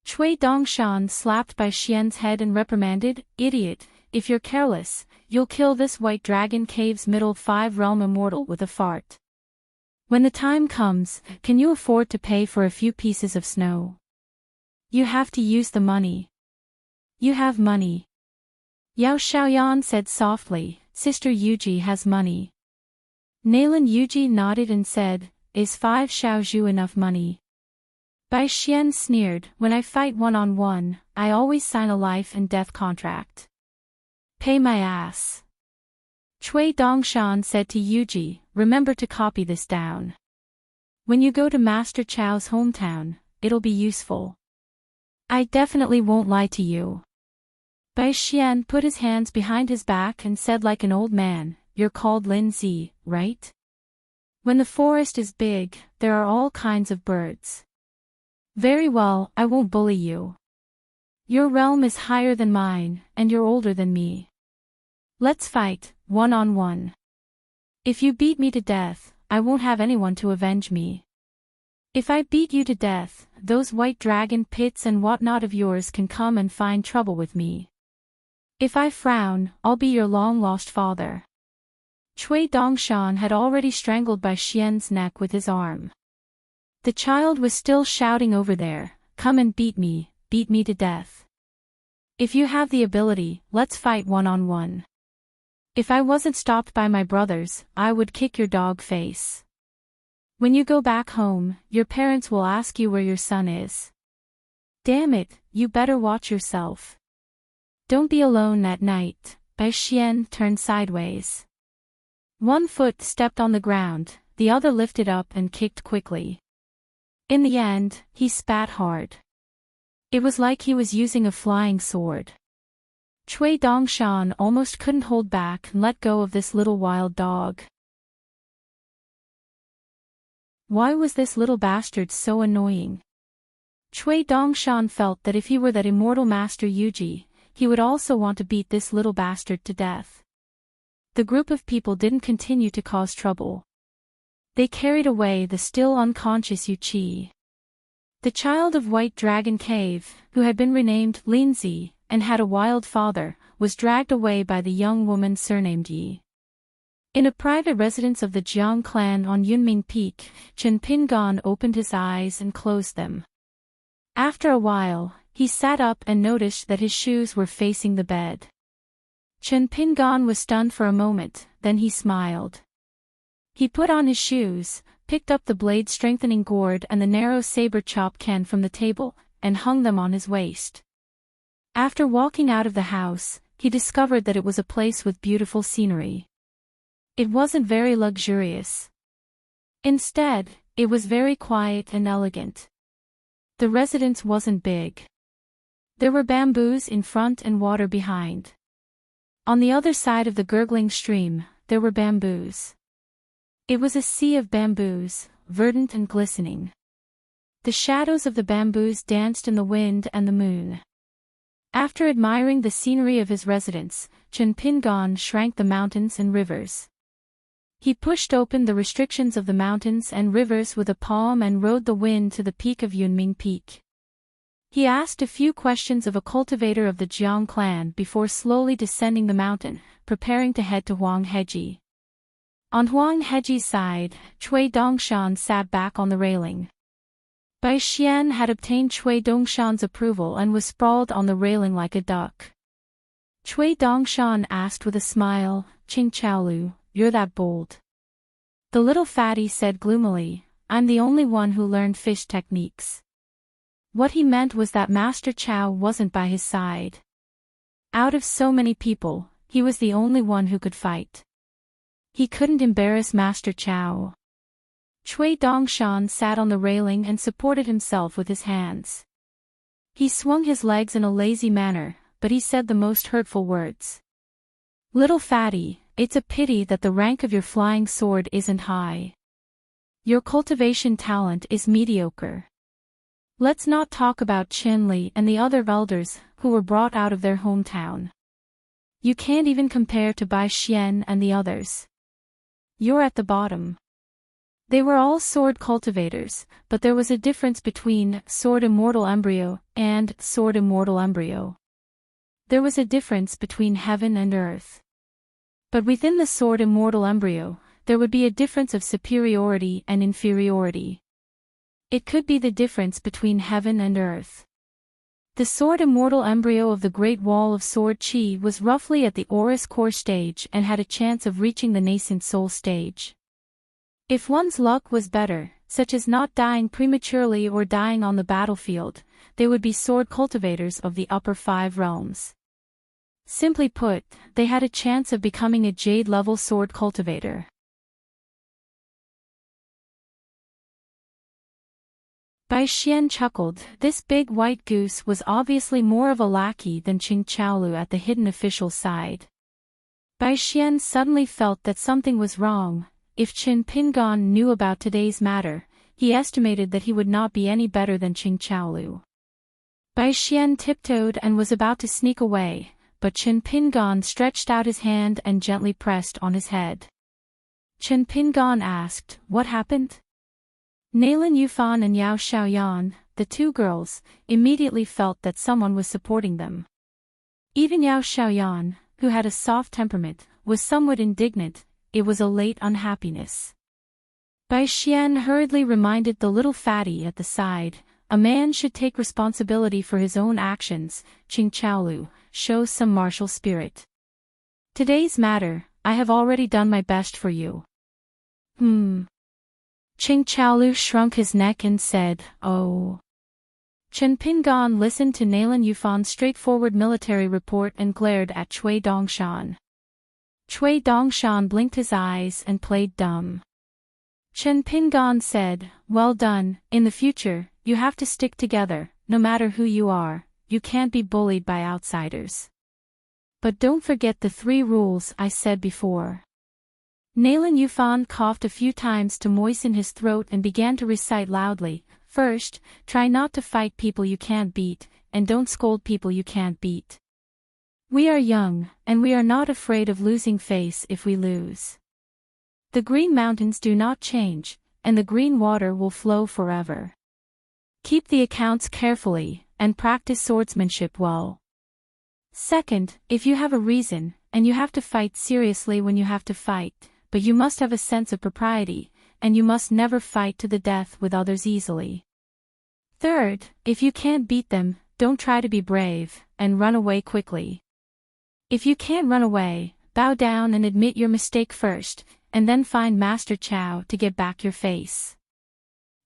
Cui Dongshan slapped Bai Xian's head and reprimanded, "Idiot, if you're careless, you'll kill this White Dragon Cave's middle 5 realm immortal with a fart. When the time comes, can you afford to pay for a few pieces of snow? You have to use the money. You have money." Yao Xiaoyan said softly, "Sister Yuji has money." Nalan Yuji nodded and said, "Is 5 xiaozhu enough money?" Bai Xian sneered, when I fight one-on-one, I always sign a life and death contract. Pay my ass. Cui Dongshan said to Yuji, remember to copy this down. When you go to Master Chao's hometown, it'll be useful. I definitely won't lie to you. Bai Xian put his hands behind his back and said like an old man, you're called Lin Zi, right? When the forest is big, there are all kinds of birds. Very well, I won't bully you. Your realm is higher than mine, and you're older than me. Let's fight, one-on-one. If you beat me to death, I won't have anyone to avenge me. If I beat you to death, those white dragon pits and whatnot of yours can come and find trouble with me. If I frown, I'll be your long-lost father. Cui Dongshan had already strangled Bai Xian's neck with his arm. The child was still shouting over there, come and beat me to death. If you have the ability, let's fight one-on-one. If I wasn't stopped by my brothers, I would kick your dog face. When you go back home, your parents will ask you where your son is. Damn it, you better watch yourself. Don't be alone that night. Bai Xian turned sideways. One foot stepped on the ground, the other lifted up and kicked quickly. In the end, he spat hard. It was like he was using a flying sword. Cui Dongshan almost couldn't hold back and let go of this little wild dog. Why was this little bastard so annoying? Cui Dongshan felt that if he were that immortal master Yuji, he would also want to beat this little bastard to death. The group of people didn't continue to cause trouble. They carried away the still unconscious Yuchi. The child of White Dragon Cave, who had been renamed Lin Zi, and had a wild father, was dragged away by the young woman surnamed Yi. In a private residence of the Jiang clan on Yunming Peak, Chen Pingan opened his eyes and closed them. After a while, he sat up and noticed that his shoes were facing the bed. Chen Pingan was stunned for a moment, then he smiled. He put on his shoes, picked up the blade-strengthening gourd and the narrow saber chop can from the table, and hung them on his waist. After walking out of the house, he discovered that it was a place with beautiful scenery. It wasn't very luxurious. Instead, it was very quiet and elegant. The residence wasn't big. There were bamboos in front and water behind. On the other side of the gurgling stream, there were bamboos. It was a sea of bamboos, verdant and glistening. The shadows of the bamboos danced in the wind and the moon. After admiring the scenery of his residence, Chen Pingan shrank the mountains and rivers. He pushed open the restrictions of the mountains and rivers with a palm and rode the wind to the peak of Yunming Peak. He asked a few questions of a cultivator of the Jiang clan before slowly descending the mountain, preparing to head to Huang Heji. On Huang Heji's side, Cui Dongshan sat back on the railing. Bai Xian had obtained Cui Dongshan's approval and was sprawled on the railing like a duck. Cui Dongshan asked with a smile, Qing Chaolu, you're that bold. The little fatty said gloomily, I'm the only one who learned fish techniques. What he meant was that Master Chao wasn't by his side. Out of so many people, he was the only one who could fight. He couldn't embarrass Master Chao. Cui Dongshan sat on the railing and supported himself with his hands. He swung his legs in a lazy manner, but he said the most hurtful words. Little fatty, it's a pity that the rank of your flying sword isn't high. Your cultivation talent is mediocre. Let's not talk about Qin Li and the other elders who were brought out of their hometown. You can't even compare to Bai Xian and the others. You're at the bottom. They were all sword cultivators, but there was a difference between Sword Immortal Embryo and Sword Immortal Embryo. There was a difference between heaven and earth. But within the Sword Immortal Embryo, there would be a difference of superiority and inferiority. It could be the difference between heaven and earth. The Sword Immortal Embryo of the Great Wall of Sword Chi was roughly at the Aurus Core stage and had a chance of reaching the nascent soul stage. If one's luck was better, such as not dying prematurely or dying on the battlefield, they would be sword cultivators of the upper 5 realms. Simply put, they had a chance of becoming a jade-level sword cultivator. Bai Xian chuckled. This big white goose was obviously more of a lackey than Qing Chaolu at the hidden official's side. Bai Xian suddenly felt that something was wrong. If Qin Pingan knew about today's matter, he estimated that he would not be any better than Qing Chaolu. Bai Xian tiptoed and was about to sneak away, but Qin Pingan stretched out his hand and gently pressed on his head. Qin Pingan asked, "What happened?" Nailin Yufan and Yao Xiaoyan, the 2 girls, immediately felt that someone was supporting them. Even Yao Xiaoyan, who had a soft temperament, was somewhat indignant. It was a late unhappiness. Bai Xian hurriedly reminded the little fatty at the side, "A man should take responsibility for his own actions. Qing Chaolu, show some martial spirit. Today's matter, I have already done my best for you." Qing Chaolu shrunk his neck and said, "Oh." Chen Pingan listened to Nailin Yufan's straightforward military report and glared at Cui Dongshan. Cui Dongshan blinked his eyes and played dumb. Chen Pingan said, "Well done. In the future, you have to stick together, no matter who you are. You can't be bullied by outsiders. But don't forget the 3 rules I said before." Nailin Yufan coughed a few times to moisten his throat and began to recite loudly. "First, try not to fight people you can't beat, and don't scold people you can't beat. We are young, and we are not afraid of losing face if we lose. The green mountains do not change, and the green water will flow forever. Keep the accounts carefully, and practice swordsmanship well. Second, if you have a reason, and you have to fight seriously when you have to fight, but you must have a sense of propriety, and you must never fight to the death with others easily. Third, if you can't beat them, don't try to be brave, and run away quickly. If you can't run away, bow down and admit your mistake first, and then find Master Chow to get back your face."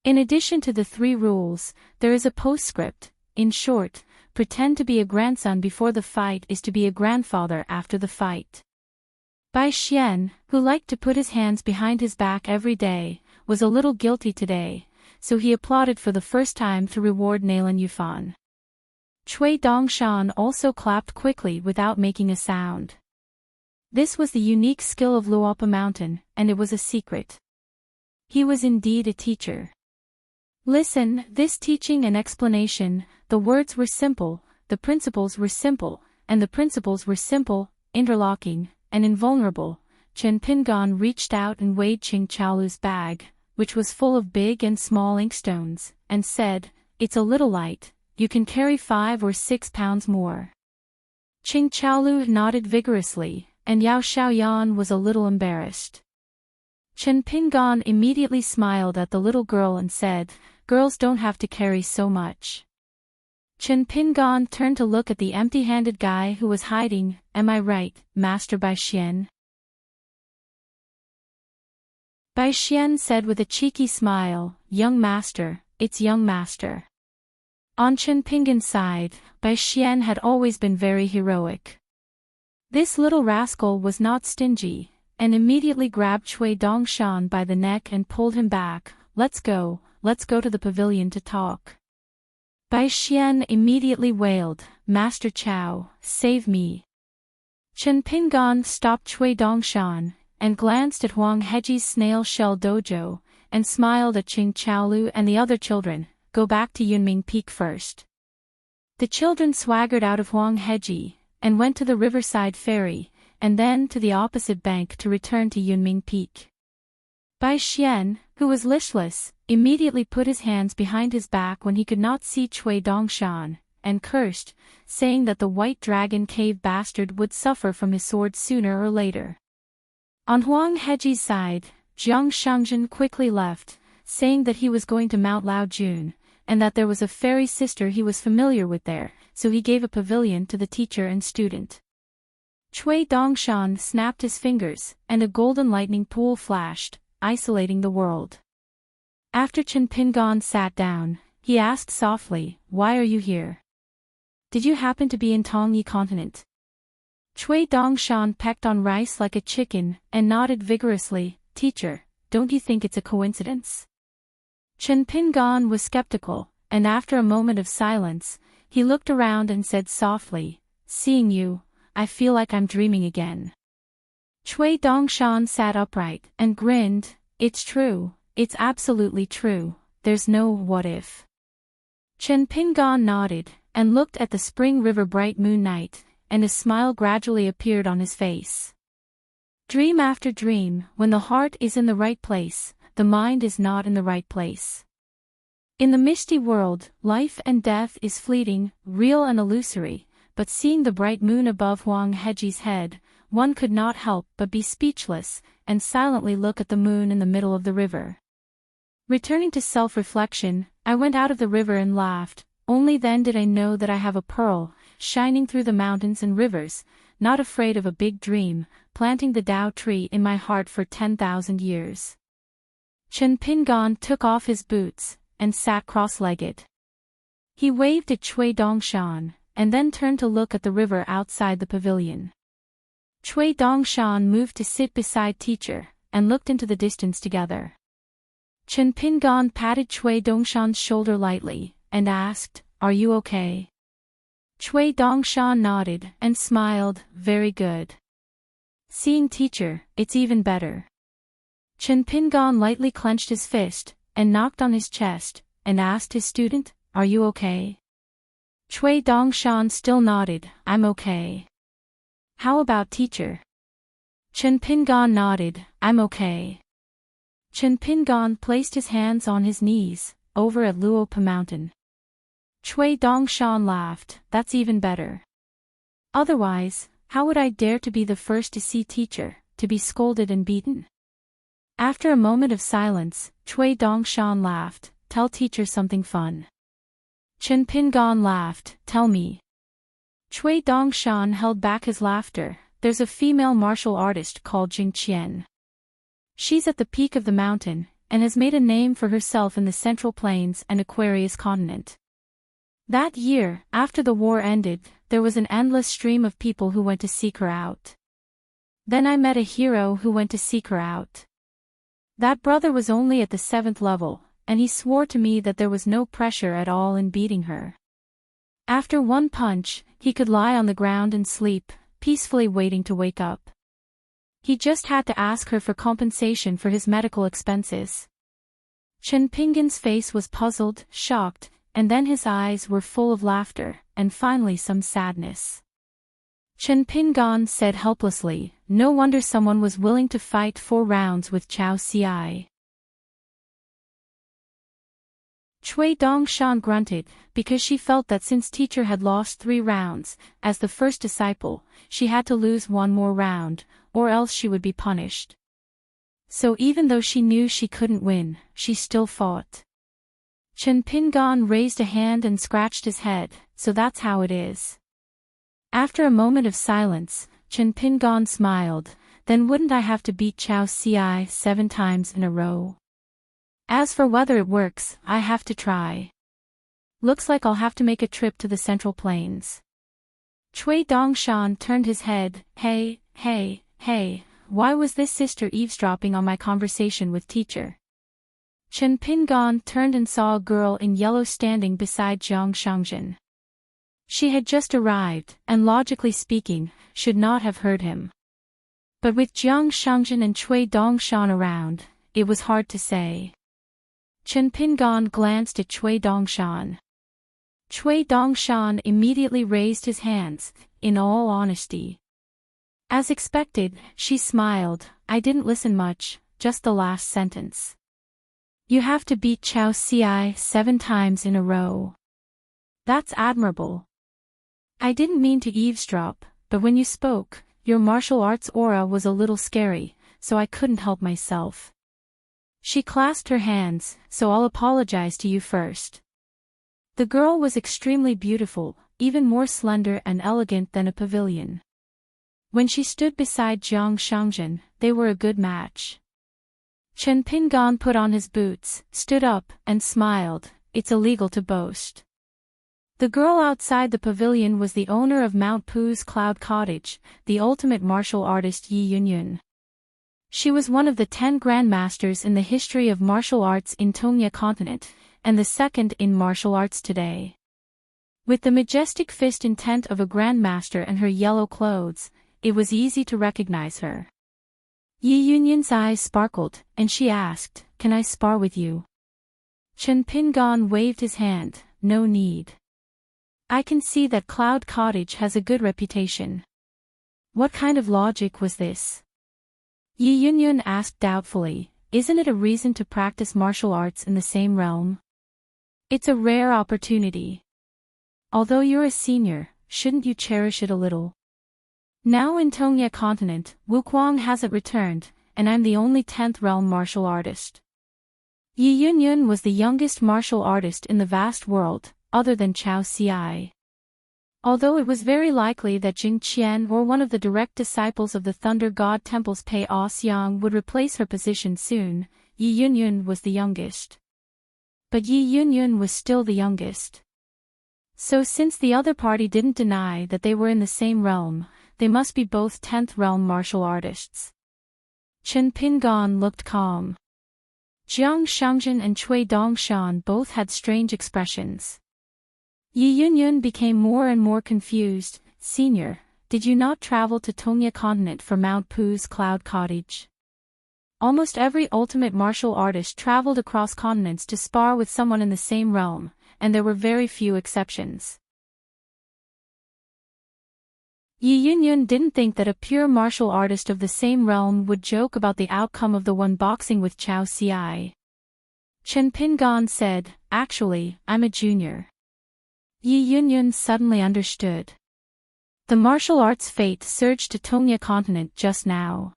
In addition to the 3 rules, there is a postscript. In short, pretend to be a grandson before the fight is to be a grandfather after the fight. Bai Xian, who liked to put his hands behind his back every day, was a little guilty today, so he applauded for the first time to reward Nailin Yufan. Cui Dongshan also clapped quickly without making a sound. This was the unique skill of Luopa Mountain, and it was a secret. He was indeed a teacher. Listen, this teaching and explanation, the words were simple, the principles were simple, and the principles were simple, interlocking, and invulnerable. Chen Pingan reached out and weighed Qing Chaolu's bag, which was full of big and small inkstones, and said, "It's a little light, you can carry 5 or 6 pounds more." Qing Chaolu nodded vigorously, and Yao Xiaoyan was a little embarrassed. Chen Pingan immediately smiled at the little girl and said, "Girls don't have to carry so much." Chen Pingan turned to look at the empty-handed guy who was hiding. "Am I right, Master Bai Xian?" Bai Xian said with a cheeky smile, "Young master, it's young master." On Chen Pingan's side, Bai Xian had always been very heroic. This little rascal was not stingy, and immediately grabbed Cui Dongshan by the neck and pulled him back. Let's go to the pavilion to talk." Bai Xian immediately wailed, "Master Chow, save me." Chen Pingan stopped Cui Dongshan, and glanced at Huang Heji's snail shell dojo, and smiled at Qing Chaolu and the other children. "Go back to Yunming Peak first." The children swaggered out of Huang Heji, and went to the riverside ferry, and then to the opposite bank to return to Yunming Peak. Bai Xian, who was listless, immediately put his hands behind his back when he could not see Cui Dongshan, and cursed, saying that the White Dragon Cave bastard would suffer from his sword sooner or later. On Huang Heji's side, Jiang Shangzhen quickly left, saying that he was going to Mount Laojun, and that there was a fairy sister he was familiar with there, so he gave a pavilion to the teacher and student. Cui Dongshan snapped his fingers, and a golden lightning pool flashed, isolating the world. After Chen Pingan sat down, he asked softly, "Why are you here? Did you happen to be in Tongyi continent?" Cui Dongshan pecked on rice like a chicken and nodded vigorously. "Teacher, don't you think it's a coincidence?" Chen Pingan was skeptical, and after a moment of silence, he looked around and said softly, "Seeing you, I feel like I'm dreaming again." Cui Dongshan sat upright and grinned. "It's true, it's absolutely true, there's no what if." Chen Pingan nodded, and looked at the spring river bright moon night, and a smile gradually appeared on his face. Dream after dream, when the heart is in the right place, the mind is not in the right place. In the misty world, life and death is fleeting, real and illusory, but seeing the bright moon above Huang Heji's head, one could not help but be speechless, and silently look at the moon in the middle of the river. Returning to self-reflection, I went out of the river and laughed. Only then did I know that I have a pearl, shining through the mountains and rivers, not afraid of a big dream, planting the Tao tree in my heart for 10,000 years. Chen Pingan took off his boots, and sat cross-legged. He waved at Cui Dongshan, and then turned to look at the river outside the pavilion. Cui Dongshan moved to sit beside teacher, and looked into the distance together. Chen Pingan patted Cui Dongshan's shoulder lightly, and asked, "Are you okay?" Cui Dongshan nodded and smiled. "Very good. Seeing teacher, it's even better." Chen Pingan lightly clenched his fist, and knocked on his chest, and asked his student, "Are you okay?" Cui Dongshan still nodded. "I'm okay." "How about teacher?" Chen Pingan nodded. "I'm okay." Chen Pingan placed his hands on his knees, over at Luopa Mountain. Cui Dongshan laughed. "That's even better. Otherwise, how would I dare to be the first to see teacher, to be scolded and beaten?" After a moment of silence, Cui Dongshan laughed. "Tell teacher something fun." Chen Pingan laughed. "Tell me." Cui Dongshan held back his laughter. "There's a female martial artist called Jing Qian. She's at the peak of the mountain, and has made a name for herself in the Central Plains and Aquarius continent. That year, after the war ended, there was an endless stream of people who went to seek her out. Then I met a hero who went to seek her out. That brother was only at the 7th level, and he swore to me that there was no pressure at all in beating her. After one punch, he could lie on the ground and sleep, peacefully waiting to wake up. He just had to ask her for compensation for his medical expenses." Chen Pingan's face was puzzled, shocked, and then his eyes were full of laughter, and finally some sadness. Chen Pingan said helplessly, "No wonder someone was willing to fight 4 rounds with Chao Ci." Cui Dongshan grunted, because she felt that since teacher had lost 3 rounds, as the first disciple, she had to lose 1 more round, or else she would be punished. So even though she knew she couldn't win, she still fought. Chen Pingan raised a hand and scratched his head. "So that's how it is." After a moment of silence, Chen Pingan smiled. "Then wouldn't I have to beat Chao Ci 7 times in a row? As for whether it works, I have to try. Looks like I'll have to make a trip to the Central Plains." Cui Dongshan turned his head. Hey, why was this sister eavesdropping on my conversation with teacher?" Chen Pingan turned and saw a girl in yellow standing beside Jiang Shangjin. She had just arrived, and logically speaking, should not have heard him. But with Jiang Shangjin and Cui Dongshan around, it was hard to say. Chen Pingan glanced at Cui Dongshan. Cui Dongshan immediately raised his hands, in all honesty. As expected, she smiled. "I didn't listen much, just the last sentence. You have to beat Chao Ci 7 times in a row. That's admirable. I didn't mean to eavesdrop, but when you spoke, your martial arts aura was a little scary, so I couldn't help myself." She clasped her hands. "So I'll apologize to you first." The girl was extremely beautiful, even more slender and elegant than a pavilion. When she stood beside Jiang Shangjin, they were a good match. Chen Pingan put on his boots, stood up, and smiled. It's illegal to boast. The girl outside the pavilion was the owner of Mount Pu's Cloud Cottage, the ultimate martial artist Yi Yunyun. She was one of the 10 grandmasters in the history of martial arts in Tongya continent, and the second in martial arts today. With the majestic fist intent of a grandmaster and her yellow clothes, it was easy to recognize her. Yi Yunyun's eyes sparkled, and she asked, "Can I spar with you?" Chen Pingan waved his hand, "No need. I can see that Cloud Cottage has a good reputation." What kind of logic was this? Yi Yunyun asked doubtfully, "Isn't it a reason to practice martial arts in the same realm? It's a rare opportunity. Although you're a senior, shouldn't you cherish it a little? Now in Tongya continent, Wukwang hasn't returned, and I'm the only 10th realm martial artist." Yi Yunyun was the youngest martial artist in the vast world, other than Chao Xiai. Although it was very likely that Jing Qian or one of the direct disciples of the Thunder God Temple's Pei Xiang would replace her position soon, Yi Yunyun was the youngest. But Yi Yunyun was still the youngest. So since the other party didn't deny that they were in the same realm, they must be both 10th realm martial artists. Chen Pingan looked calm. Jiang Shangjin and Cui Dongshan both had strange expressions. Yi Yunyun became more and more confused. "Senior, did you not travel to Tongya continent for Mount Pu's Cloud Cottage?" Almost every ultimate martial artist traveled across continents to spar with someone in the same realm, and there were very few exceptions. Yi Yunyun didn't think that a pure martial artist of the same realm would joke about the outcome of the one boxing with Chao Xiai. Chen Pingan said, "Actually, I'm a junior." Yi Yunyun suddenly understood. The martial arts fate surged to Tongya continent just now.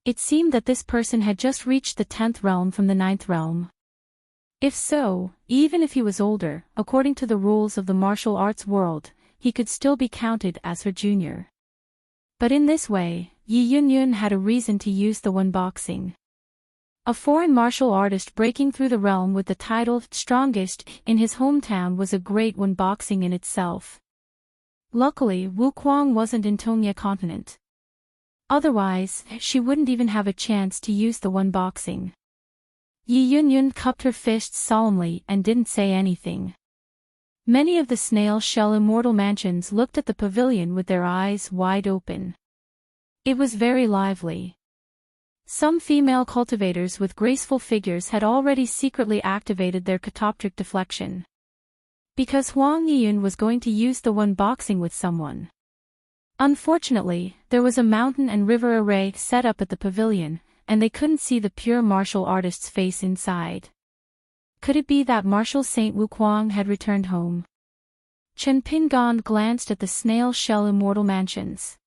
It seemed that this person had just reached the 10th realm from the 9th realm. If so, even if he was older, according to the rules of the martial arts world, he could still be counted as her junior. But in this way, Yi Yunyun had a reason to use the one boxing. A foreign martial artist breaking through the realm with the title strongest in his hometown was a great one boxing in itself. Luckily, Wukwang wasn't in Tongya continent. Otherwise, she wouldn't even have a chance to use the one boxing. Yi Yunyun cupped her fists solemnly and didn't say anything. Many of the snail shell immortal mansions looked at the pavilion with their eyes wide open. It was very lively. Some female cultivators with graceful figures had already secretly activated their catoptric deflection. Because Huang Yiyun was going to use the one boxing with someone. Unfortunately, there was a mountain and river array set up at the pavilion, and they couldn't see the pure martial artist's face inside. Could it be that martial Saint Wukwang had returned home? Chen Pingan glanced at the snail shell immortal mansions.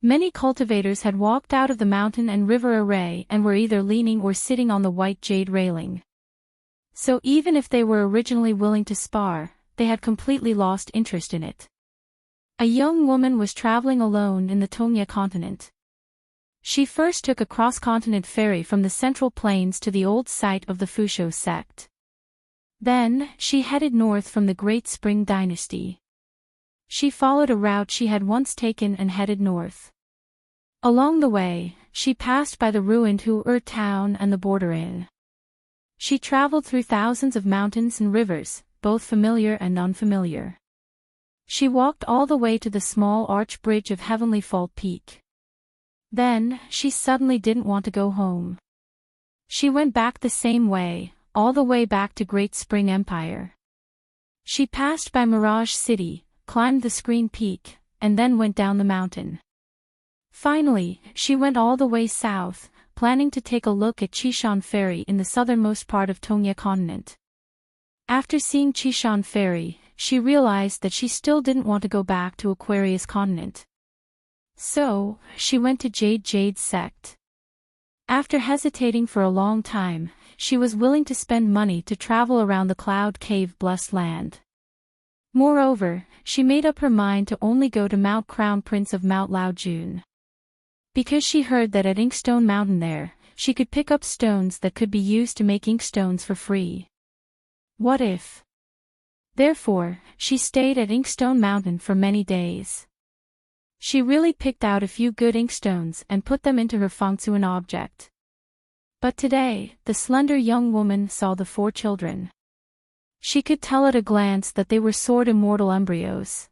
Many cultivators had walked out of the mountain and river array and were either leaning or sitting on the white jade railing. So even if they were originally willing to spar, they had completely lost interest in it. A young woman was traveling alone in the Tongya continent. She first took a cross-continent ferry from the Central Plains to the old site of the Fusho sect. Then, she headed north from the Great Spring Dynasty. She followed a route she had once taken and headed north. Along the way, she passed by the ruined Hu-Er town and the border inn. She traveled through thousands of mountains and rivers, both familiar and unfamiliar. She walked all the way to the small arch bridge of Heavenly Fault Peak. Then, she suddenly didn't want to go home. She went back the same way, all the way back to Great Spring Empire. She passed by Mirage City, climbed the Screen Peak, and then went down the mountain. Finally, she went all the way south, planning to take a look at Chishan Ferry in the southernmost part of Tongya continent. After seeing Chishan Ferry, she realized that she still didn't want to go back to Aquarius continent. So, she went to Jade's sect. After hesitating for a long time, she was willing to spend money to travel around the Cloud Cave blessed land. Moreover, she made up her mind to only go to Mount Crown Prince of Mount Laojun. Because she heard that at Inkstone Mountain there, she could pick up stones that could be used to make inkstones for free. What if? Therefore, she stayed at Inkstone Mountain for many days. She really picked out a few good inkstones and put them into her fengsuan object. But today, the slender young woman saw the 4 children. She could tell at a glance that they were sword immortal embryos.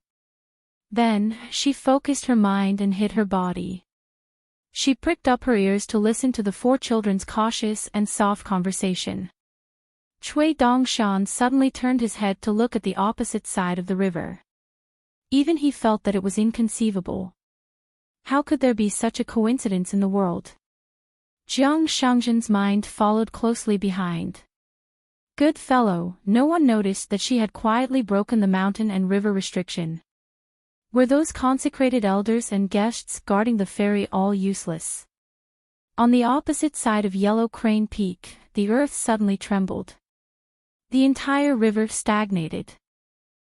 Then, she focused her mind and hid her body. She pricked up her ears to listen to the 4 children's cautious and soft conversation. Cui Dongshan suddenly turned his head to look at the opposite side of the river. Even he felt that it was inconceivable. How could there be such a coincidence in the world? Jiang Shangzhen's mind followed closely behind. Good fellow, no one noticed that she had quietly broken the mountain and river restriction. Were those consecrated elders and guests guarding the ferry all useless? On the opposite side of Yellow Crane Peak, the earth suddenly trembled. The entire river stagnated.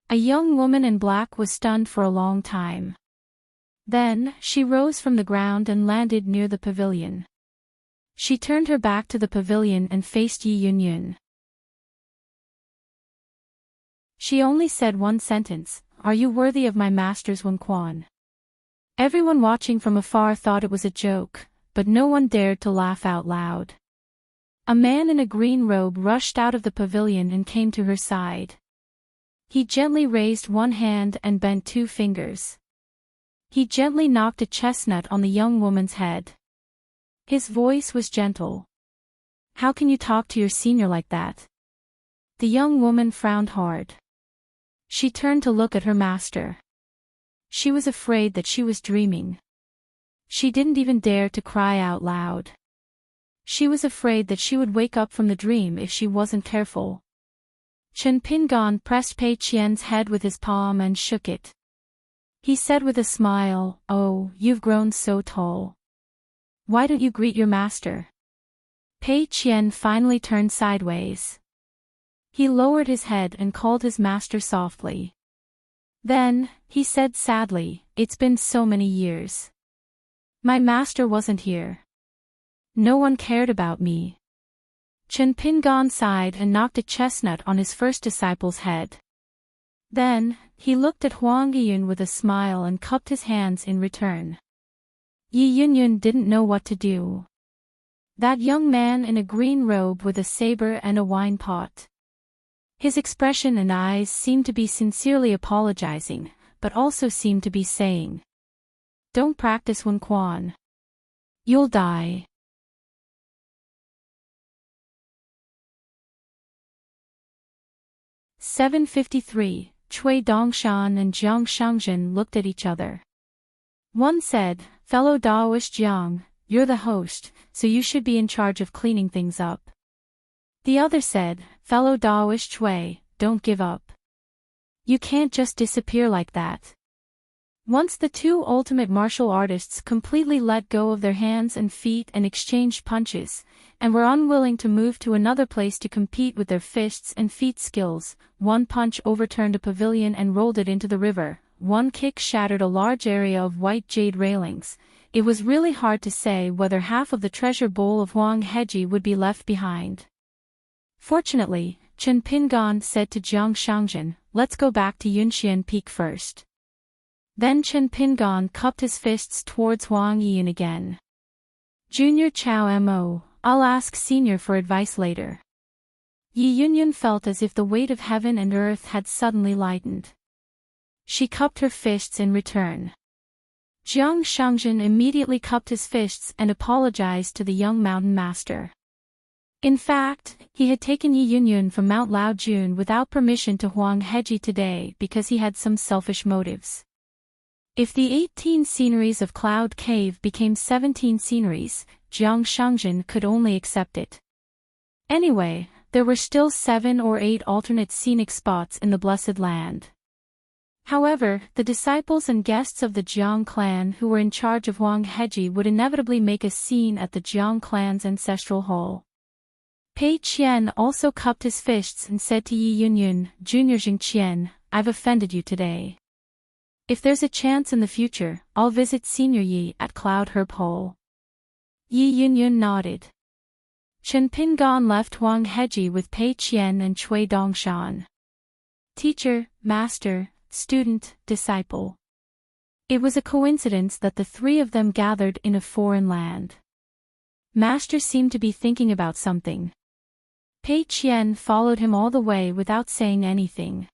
A young woman in black was stunned for a long time. Then, she rose from the ground and landed near the pavilion. She turned her back to the pavilion and faced Yi Yunyun. She only said one sentence, "Are you worthy of my master's Wen Quan?" Everyone watching from afar thought it was a joke, but no one dared to laugh out loud. A man in a green robe rushed out of the pavilion and came to her side. He gently raised one hand and bent 2 fingers. He gently knocked a chestnut on the young woman's head. His voice was gentle. "How can you talk to your senior like that?" The young woman frowned hard. She turned to look at her master. She was afraid that she was dreaming. She didn't even dare to cry out loud. She was afraid that she would wake up from the dream if she wasn't careful. Chen Pingan pressed Pei Qian's head with his palm and shook it. He said with a smile, "Oh, you've grown so tall. Why don't you greet your master?" Pei Qian finally turned sideways. He lowered his head and called his master softly. Then, he said sadly, "It's been so many years. My master wasn't here. No one cared about me." Chen Pingan sighed and knocked a chestnut on his first disciple's head. Then, he looked at Huang Yiyun with a smile and cupped his hands in return. Yi Yunyun didn't know what to do. That young man in a green robe with a saber and a wine pot. His expression and eyes seemed to be sincerely apologizing, but also seemed to be saying, "Don't practice Wen Quan. You'll die." "753, Cui Dongshan and Jiang Shangzhen looked at each other. One said, "Fellow Daoist Jiang, you're the host, so you should be in charge of cleaning things up." The other said, "Fellow Daoist Chui, don't give up. You can't just disappear like that." Once the 2 ultimate martial artists completely let go of their hands and feet and exchanged punches, and were unwilling to move to another place to compete with their fists and feet skills. One punch overturned a pavilion and rolled it into the river. One kick shattered a large area of white jade railings. It was really hard to say whether half of the treasure bowl of Huang Heji would be left behind. Fortunately, Chen Pingan said to Jiang Shangzhen, "Let's go back to Yunxian Peak first." Then Chen Pingan cupped his fists towards Huang Yiyan again. "Junior Chow Mo, I'll ask Senior for advice later." Yi Yunyun felt as if the weight of heaven and earth had suddenly lightened. She cupped her fists in return. Jiang Shangzhen immediately cupped his fists and apologized to the young mountain master. In fact, he had taken Yi Yunyun from Mount Laojun without permission to Huang Heji today because he had some selfish motives. If the 18 sceneries of Cloud Cave became 17 sceneries, Jiang Shangzhen could only accept it. Anyway, there were still 7 or 8 alternate scenic spots in the Blessed Land. However, the disciples and guests of the Jiang clan who were in charge of Huang Heji would inevitably make a scene at the Jiang clan's ancestral hall. Pei Qian also cupped his fists and said to Yi Yunyun, "Junior Jing Qian, I've offended you today. If there's a chance in the future, I'll visit Senior Yi at Cloud Herb Hole." Yi Yunyun nodded. Chen Pingan left Huang Heji with Pei Qian and Cui Dongshan. Teacher, master, student, disciple. It was a coincidence that the three of them gathered in a foreign land. Master seemed to be thinking about something. Pei Qian followed him all the way without saying anything.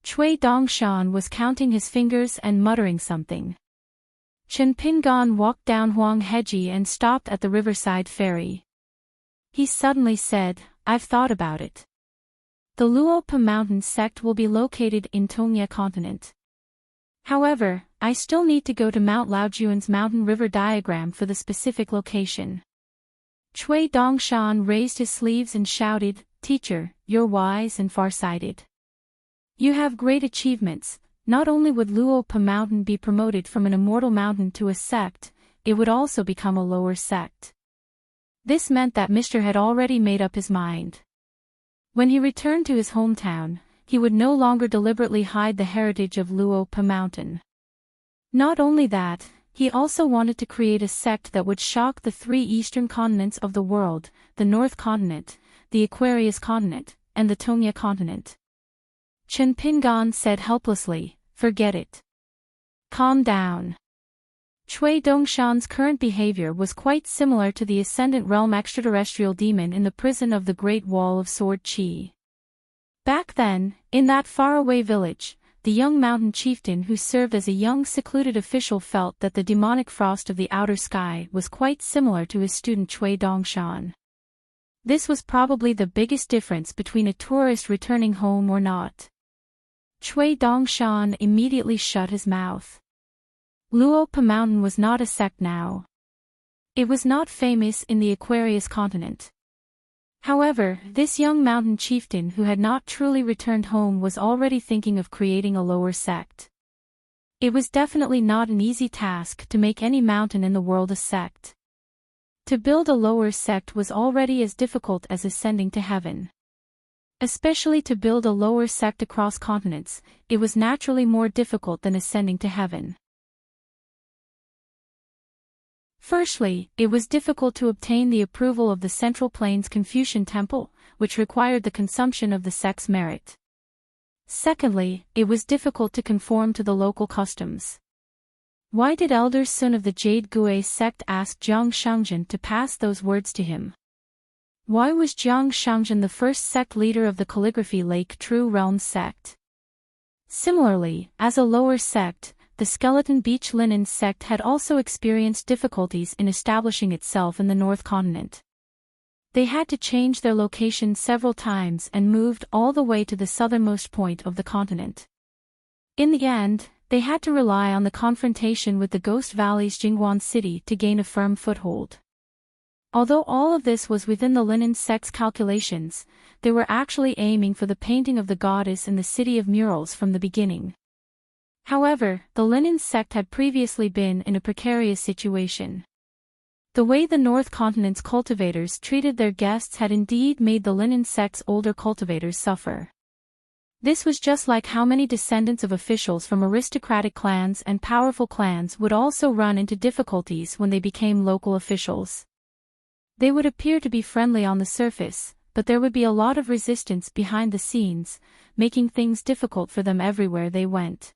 Cui Dongshan was counting his fingers and muttering something. Chen Pingan walked down Huang Heji and stopped at the riverside ferry. He suddenly said, "I've thought about it. The Luopa mountain sect will be located in Tongye continent. However, I still need to go to Mount Laojuan's mountain river diagram for the specific location." Cui Dongshan raised his sleeves and shouted, "Teacher, you're wise and far-sighted. You have great achievements. Not only would Luopa mountain be promoted from an immortal mountain to a sect, it would also become a lower sect." This meant that Mr. had already made up his mind. When he returned to his hometown, he would no longer deliberately hide the heritage of Luopa mountain. Not only that, he also wanted to create a sect that would shock the three eastern continents of the world, the North Continent, the Aquarius Continent, and the Tongye Continent. Chen Pingan said helplessly, "Forget it. Calm down." Cui Dongshan's current behavior was quite similar to the Ascendant Realm extraterrestrial demon in the prison of the Great Wall of Sword Chi. Back then, in that faraway village, the young mountain chieftain who served as a young secluded official felt that the demonic frost of the outer sky was quite similar to his student Cui Dongshan. This was probably the biggest difference between a tourist returning home or not. Cui Dongshan immediately shut his mouth. Luopa mountain was not a sect now. It was not famous in the Aquarius continent. However, this young mountain chieftain who had not truly returned home was already thinking of creating a lower sect. It was definitely not an easy task to make any mountain in the world a sect. To build a lower sect was already as difficult as ascending to heaven. Especially to build a lower sect across continents, it was naturally more difficult than ascending to heaven. Firstly, it was difficult to obtain the approval of the Central Plains Confucian Temple, which required the consumption of the sect's merit. Secondly, it was difficult to conform to the local customs. Why did Elder Sun of the Jade Gui sect ask Jiang Shangzhen to pass those words to him? Why was Jiang Shangzhen the first sect leader of the Calligraphy Lake True Realm sect? Similarly, as a lower sect, the Skeleton Beach Linen sect had also experienced difficulties in establishing itself in the North Continent. They had to change their location several times and moved all the way to the southernmost point of the continent. In the end, they had to rely on the confrontation with the Ghost Valley's Jingguan City to gain a firm foothold. Although all of this was within the Linen sect's calculations, they were actually aiming for the painting of the goddess in the City of Murals from the beginning. However, the Linen sect had previously been in a precarious situation. The way the North Continent's cultivators treated their guests had indeed made the Linen sect's older cultivators suffer. This was just like how many descendants of officials from aristocratic clans and powerful clans would also run into difficulties when they became local officials. They would appear to be friendly on the surface, but there would be a lot of resistance behind the scenes, making things difficult for them everywhere they went.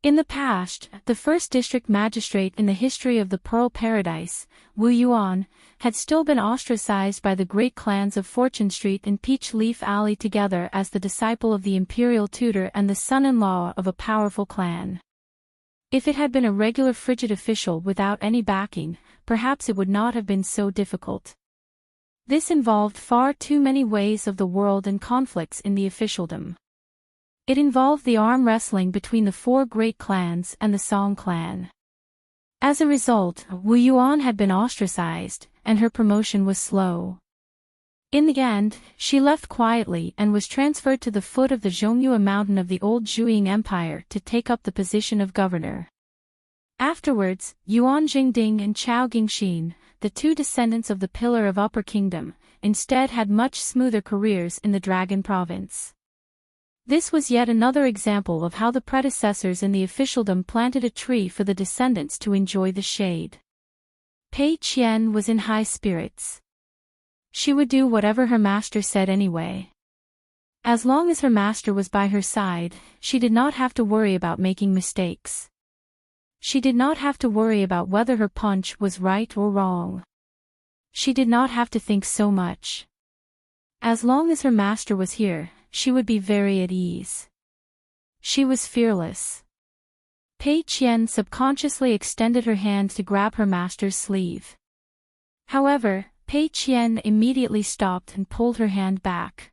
In the past, the first district magistrate in the history of the Pearl Paradise, Wu Yuan, had still been ostracized by the great clans of Fortune Street and Peach Leaf Alley together as the disciple of the imperial tutor and the son-in-law of a powerful clan. If it had been a regular frigid official without any backing, perhaps it would not have been so difficult. This involved far too many ways of the world and conflicts in the officialdom. It involved the arm wrestling between the four great clans and the Song clan. As a result, Wu Yuan had been ostracized, and her promotion was slow. In the end, she left quietly and was transferred to the foot of the Zhongyue mountain of the old Zhuiying Empire to take up the position of governor. Afterwards, Yuan Jingding and Chao Gingxin, the two descendants of the Pillar of Upper Kingdom, instead had much smoother careers in the Dragon Province. This was yet another example of how the predecessors in the officialdom planted a tree for the descendants to enjoy the shade. Pei Qian was in high spirits. She would do whatever her master said anyway. As long as her master was by her side, she did not have to worry about making mistakes. She did not have to worry about whether her punch was right or wrong. She did not have to think so much. As long as her master was here, she would be very at ease. She was fearless. Pei Qian subconsciously extended her hand to grab her master's sleeve. However, Pei Qian immediately stopped and pulled her hand back.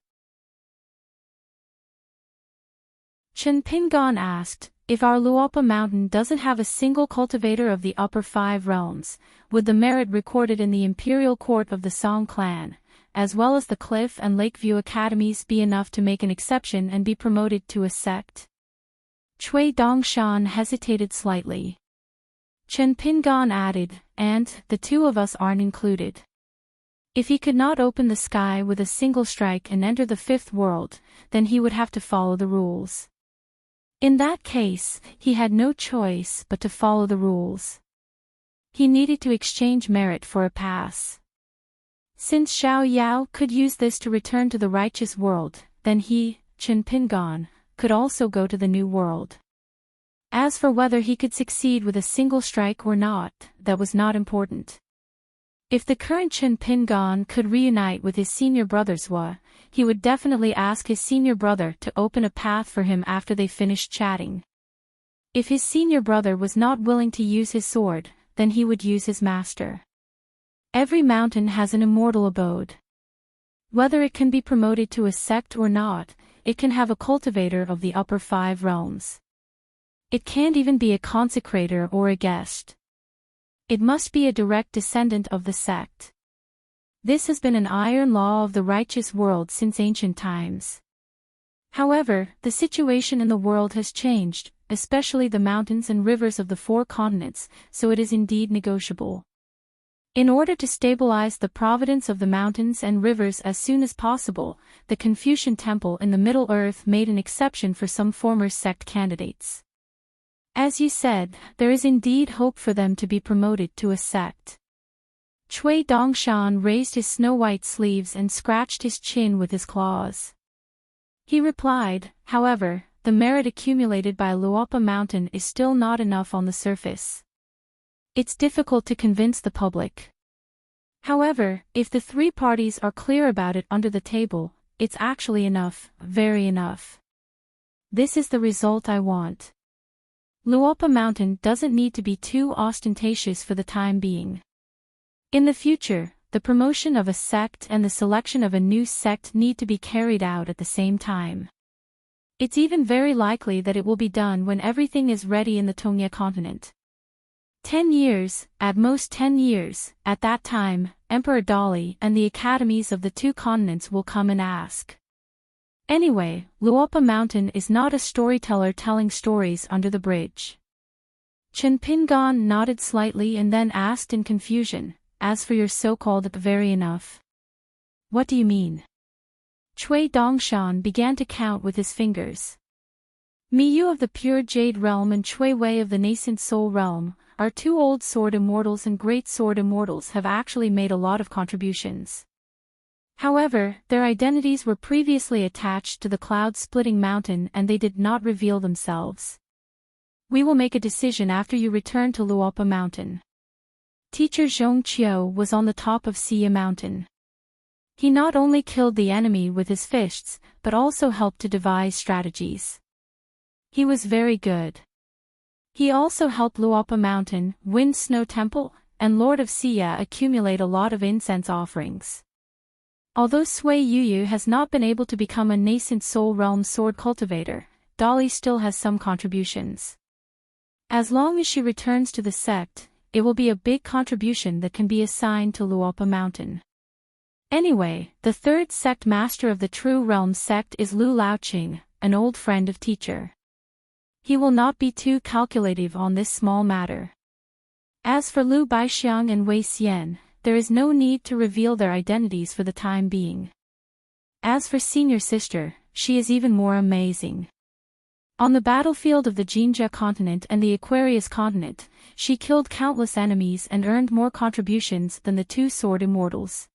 Chen Pingan asked, if our Luopa mountain doesn't have a single cultivator of the upper 5 realms, would the merit recorded in the imperial court of the Song clan, as well as the Cliff and Lakeview academies, be enough to make an exception and be promoted to a sect? Cui Dongshan hesitated slightly. Chen Pingan added, and the 2 of us aren't included. If he could not open the sky with a single strike and enter the 5th world, then he would have to follow the rules. In that case, he had no choice but to follow the rules. He needed to exchange merit for a pass. Since Xiao Yao could use this to return to the righteous world, then he, Chen Pingan, could also go to the new world. As for whether he could succeed with a single strike or not, that was not important. If the current Chen Pingan could reunite with his senior brother Zhua, he would definitely ask his senior brother to open a path for him after they finished chatting. If his senior brother was not willing to use his sword, then he would use his master. Every mountain has an immortal abode. Whether it can be promoted to a sect or not, it can have a cultivator of the upper 5 realms. It can't even be a consecrator or a guest. It must be a direct descendant of the sect. This has been an iron law of the righteous world since ancient times. However, the situation in the world has changed, especially the mountains and rivers of the 4 continents, so it is indeed negotiable. In order to stabilize the providence of the mountains and rivers as soon as possible, the Confucian Temple in the Middle Earth made an exception for some former sect candidates. As you said, there is indeed hope for them to be promoted to a sect. Cui Dongshan raised his snow-white sleeves and scratched his chin with his claws. He replied, however, the merit accumulated by Luopa Mountain is still not enough on the surface. It's difficult to convince the public. However, if the 3 parties are clear about it under the table, it's actually enough, very enough. This is the result I want. Luopa Mountain doesn't need to be too ostentatious for the time being. In the future, the promotion of a sect and the selection of a new sect need to be carried out at the same time. It's even very likely that it will be done when everything is ready in the Tongye continent. 10 years, at most 10 years, at that time, Emperor Dali and the academies of the 2 continents will come and ask. Anyway, Luopa Mountain is not a storyteller telling stories under the bridge. Chen Pingan nodded slightly and then asked in confusion, as for your so-called very enough. What do you mean? Cui Dongshan began to count with his fingers. Miyu of the pure jade realm and Cui Wei of the nascent soul realm, our 2 old sword immortals and great sword immortals have actually made a lot of contributions. However, their identities were previously attached to the cloud-splitting mountain and they did not reveal themselves. We will make a decision after you return to Luopa Mountain. Teacher Zhong Qiu was on the top of Sia Mountain. He not only killed the enemy with his fists, but also helped to devise strategies. He was very good. He also helped Luopa Mountain, Wind Snow Temple, and Lord of Sia accumulate a lot of incense offerings. Although Sui Yuyu has not been able to become a nascent soul realm sword cultivator, Dali still has some contributions. As long as she returns to the sect, it will be a big contribution that can be assigned to Luopa Mountain. Anyway, the 3rd sect master of the True Realm sect is Lu Laoqing, an old friend of teacher. He will not be too calculative on this small matter. As for Lu Baixiang and Wei Xian, there is no need to reveal their identities for the time being. As for senior sister, she is even more amazing. On the battlefield of the Jinja continent and the Aquarius continent, she killed countless enemies and earned more contributions than the 2 sword immortals.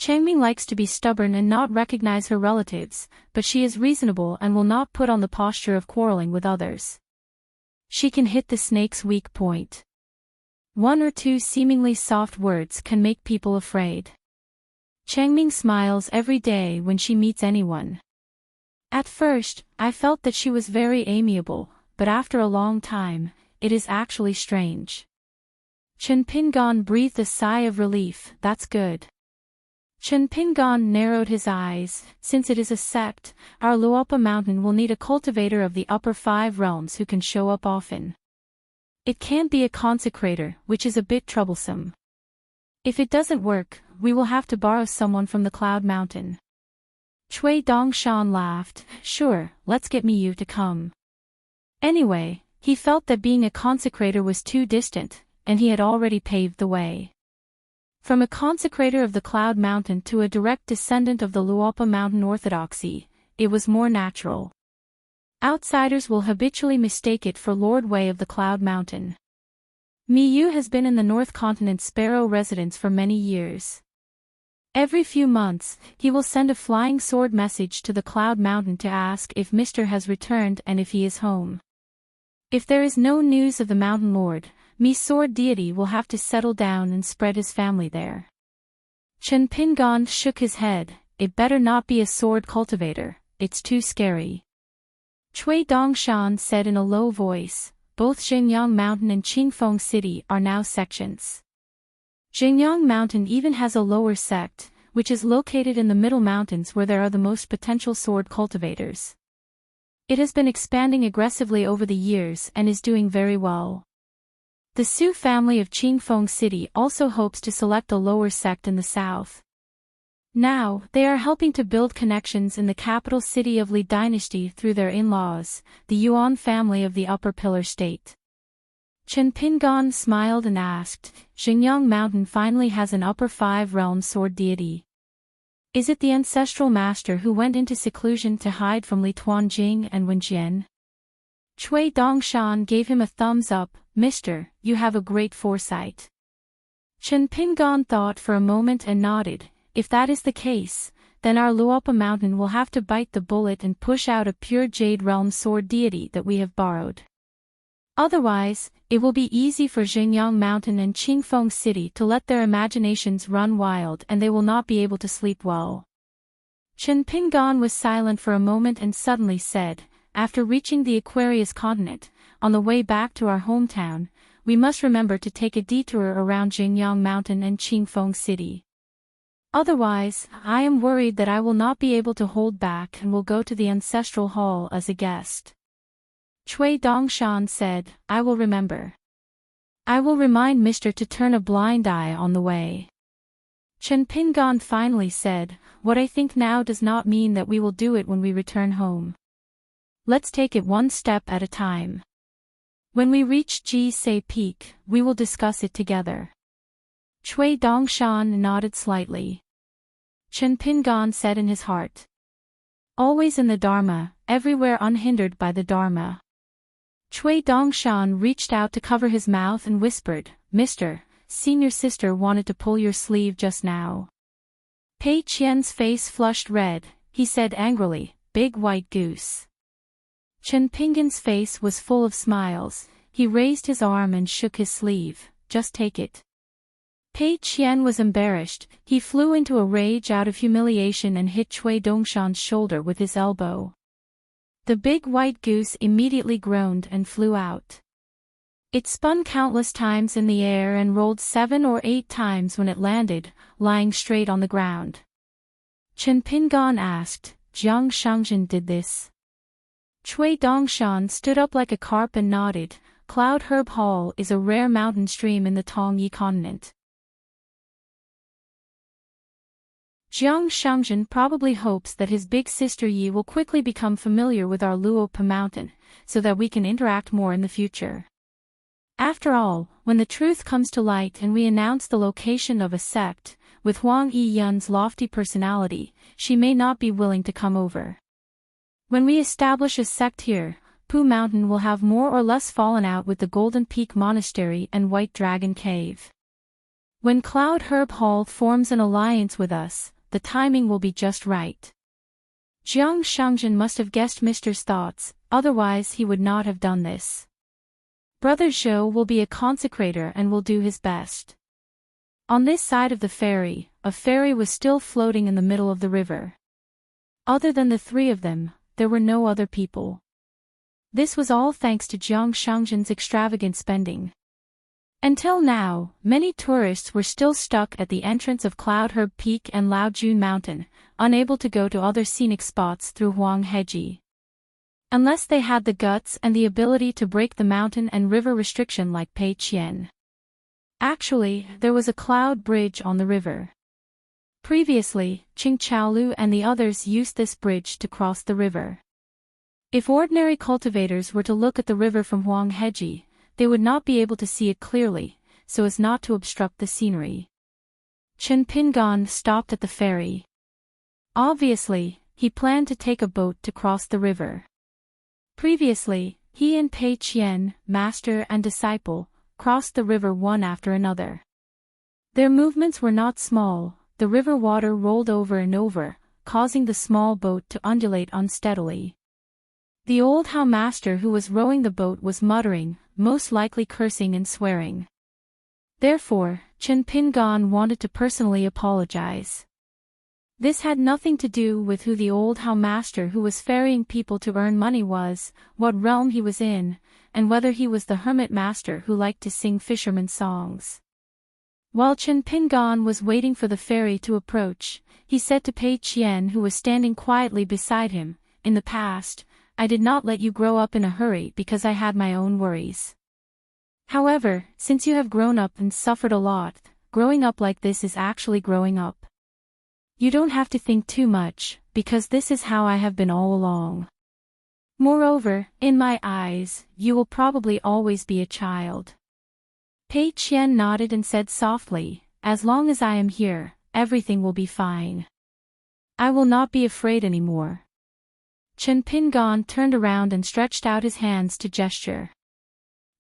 Changming likes to be stubborn and not recognize her relatives, but she is reasonable and will not put on the posture of quarreling with others. She can hit the snake's weak point. One or two seemingly soft words can make people afraid. Changming smiles every day when she meets anyone. At first, I felt that she was very amiable, but after a long time, it is actually strange. Chen Pingan breathed a sigh of relief. That's good. Chen Pingan narrowed his eyes. Since it is a sect, our Luopa mountain will need a cultivator of the upper 5 realms who can show up often. It can't be a consecrator, which is a bit troublesome. If it doesn't work, we will have to borrow someone from the Cloud Mountain. Cui Dongshan laughed. Sure, let's get Miyu to come. Anyway, he felt that being a consecrator was too distant, and he had already paved the way. From a consecrator of the Cloud Mountain to a direct descendant of the Luopa Mountain Orthodoxy, it was more natural. Outsiders will habitually mistake it for Lord Wei of the Cloud Mountain. Miyu has been in the North Continent Sparrow residence for many years. Every few months, he will send a flying sword message to the Cloud Mountain to ask if Mr. has returned and if he is home. If there is no news of the Mountain Lord, Mi Sword deity will have to settle down and spread his family there. Chen Pingan shook his head. It better not be a sword cultivator, it's too scary. Cui Dongshan said in a low voice, both Xingyang Mountain and Qingfeng City are now sections. Xingyang Mountain even has a lower sect, which is located in the middle mountains where there are the most potential sword cultivators. It has been expanding aggressively over the years and is doing very well. The Su family of Qingfeng City also hopes to select a lower sect in the south. Now, they are helping to build connections in the capital city of Li Dynasty through their in-laws, the Yuan family of the Upper Pillar State. Chen Pingan smiled and asked, Xingyang Mountain finally has an upper 5 realm sword deity. Is it the ancestral master who went into seclusion to hide from Li Tuanjing and Wenjian? Cui Dongshan gave him a thumbs up. Mister, you have a great foresight. Chen Pingan thought for a moment and nodded. If that is the case, then our Luopa mountain will have to bite the bullet and push out a pure Jade Realm sword deity that we have borrowed. Otherwise, it will be easy for Xingyang Mountain and Qingfeng City to let their imaginations run wild and they will not be able to sleep well. Chen Pingan was silent for a moment and suddenly said, after reaching the Aquarius continent, on the way back to our hometown, we must remember to take a detour around Xingyang Mountain and Qingfeng City. Otherwise, I am worried that I will not be able to hold back and will go to the ancestral hall as a guest. Cui Dongshan said, I will remember. I will remind Mr. to turn a blind eye on the way. Chen Pingan finally said, what I think now does not mean that we will do it when we return home. Let's take it one step at a time. When we reach Jisei Peak, we will discuss it together. Cui Dongshan nodded slightly. Chen Pingan said in his heart. Always in the Dharma, everywhere unhindered by the Dharma. Cui Dongshan reached out to cover his mouth and whispered, Mister, senior sister wanted to pull your sleeve just now. Pei Qian's face flushed red, he said angrily, big white goose. Chen Pingan's face was full of smiles, he raised his arm and shook his sleeve, just take it. Pei Qian was embarrassed, he flew into a rage out of humiliation and hit Cui Dongshan's shoulder with his elbow. The big white goose immediately groaned and flew out. It spun countless times in the air and rolled 7 or 8 times when it landed, lying straight on the ground. Chen Pingan asked, Jiang Shangjin did this. Cui Dongshan stood up like a carp and nodded. Cloud Herb Hall is a rare mountain stream in the Tongyi continent. Jiang Shangjin probably hopes that his big sister Yi will quickly become familiar with our Luopa mountain, so that we can interact more in the future. After all, when the truth comes to light and we announce the location of a sect, with Huang Yiyun's lofty personality, she may not be willing to come over. When we establish a sect here, Pu Mountain will have more or less fallen out with the Golden Peak Monastery and White Dragon Cave. When Cloud Herb Hall forms an alliance with us, the timing will be just right. Jiang Shangjin must have guessed Mr.'s thoughts, otherwise he would not have done this. Brother Zhou will be a consecrator and will do his best. On this side of the ferry, a ferry was still floating in the middle of the river. Other than the three of them, there were no other people. This was all thanks to Jiang Shangjin's extravagant spending. Until now, many tourists were still stuck at the entrance of Cloudherb Peak and Laojun Mountain, unable to go to other scenic spots through Huangheji. Unless they had the guts and the ability to break the mountain and river restriction like Pei Qian. Actually, there was a cloud bridge on the river. Previously, Qing Chaolu and the others used this bridge to cross the river. If ordinary cultivators were to look at the river from Huangheji, they would not be able to see it clearly, so as not to obstruct the scenery. Chen Pingan stopped at the ferry. Obviously, he planned to take a boat to cross the river. Previously, he and Pei Qian, master and disciple, crossed the river one after another. Their movements were not small, the river water rolled over and over, causing the small boat to undulate unsteadily. The old Hao master who was rowing the boat was muttering, most likely cursing and swearing. Therefore, Chen Pingan wanted to personally apologize. This had nothing to do with who the old Hao master who was ferrying people to earn money was, what realm he was in, and whether he was the hermit master who liked to sing fishermen's songs. While Chen Pingan was waiting for the ferry to approach, he said to Pei Qian who was standing quietly beside him, "In the past, I did not let you grow up in a hurry because I had my own worries. However, since you have grown up and suffered a lot, growing up like this is actually growing up. You don't have to think too much, because this is how I have been all along. Moreover, in my eyes, you will probably always be a child." Pei Qian nodded and said softly, "As long as I am here, everything will be fine. I will not be afraid anymore." Chen Pingan turned around and stretched out his hands to gesture.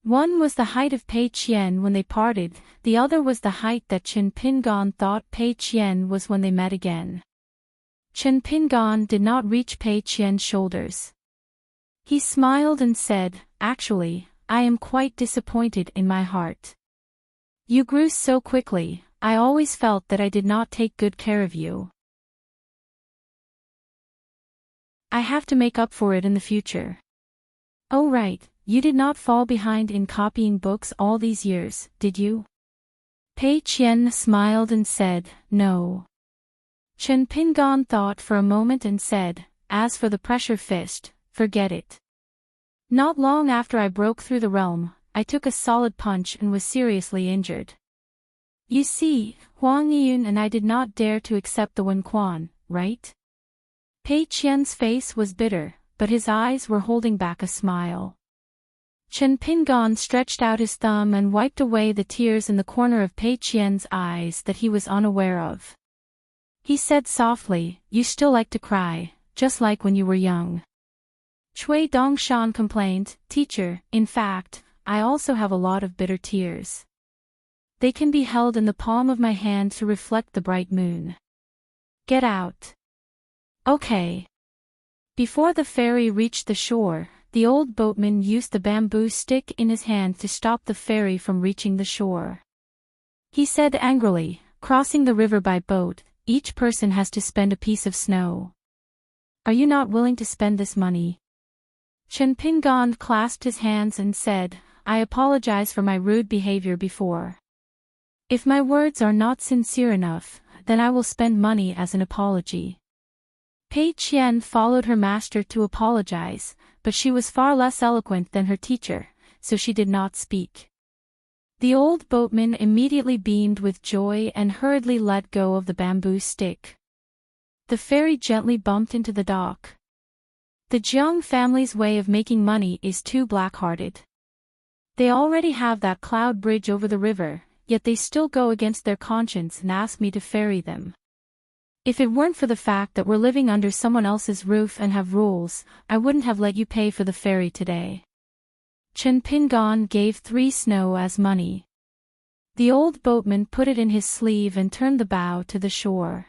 One was the height of Pei Qian when they parted, the other was the height that Chen Pingan thought Pei Qian was when they met again. Chen Pingan did not reach Pei Qian's shoulders. He smiled and said, "Actually, I am quite disappointed in my heart. You grew so quickly, I always felt that I did not take good care of you. I have to make up for it in the future." "Oh right, you did not fall behind in copying books all these years, did you?" Pei Qian smiled and said, "No." Chen Pingan thought for a moment and said, "As for the pressure fist, forget it. Not long after I broke through the realm, I took a solid punch and was seriously injured. You see, Huang Yun and I did not dare to accept the Wen Quan, right?" Pei Qian's face was bitter, but his eyes were holding back a smile. Chen Pingan stretched out his thumb and wiped away the tears in the corner of Pei Qian's eyes that he was unaware of. He said softly, "You still like to cry, just like when you were young." Cui Dongshan complained, "Teacher, in fact, I also have a lot of bitter tears. They can be held in the palm of my hand to reflect the bright moon. Get out." "Okay." Before the ferry reached the shore, the old boatman used the bamboo stick in his hand to stop the ferry from reaching the shore. He said angrily, "Crossing the river by boat, each person has to spend a piece of snow. Are you not willing to spend this money?" Chen Pingan clasped his hands and said, "I apologize for my rude behavior before. If my words are not sincere enough, then I will spend money as an apology." Pei Qian followed her master to apologize, but she was far less eloquent than her teacher, so she did not speak. The old boatman immediately beamed with joy and hurriedly let go of the bamboo stick. The ferry gently bumped into the dock. The Jiang family's way of making money is too black-hearted. They already have that cloud bridge over the river, yet they still go against their conscience and ask me to ferry them. If it weren't for the fact that we're living under someone else's roof and have rules, I wouldn't have let you pay for the ferry today." Chen Pingan gave 3 snow as money. The old boatman put it in his sleeve and turned the bow to the shore.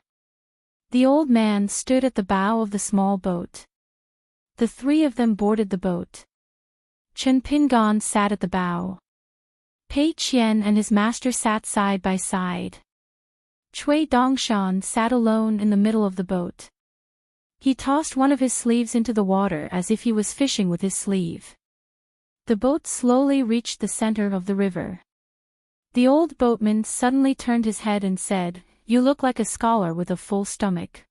The old man stood at the bow of the small boat. The three of them boarded the boat. Chen Pingan sat at the bow. Pei Qian and his master sat side by side. Cui Dongshan sat alone in the middle of the boat. He tossed one of his sleeves into the water as if he was fishing with his sleeve. The boat slowly reached the center of the river. The old boatman suddenly turned his head and said, "You look like a scholar with a full stomach.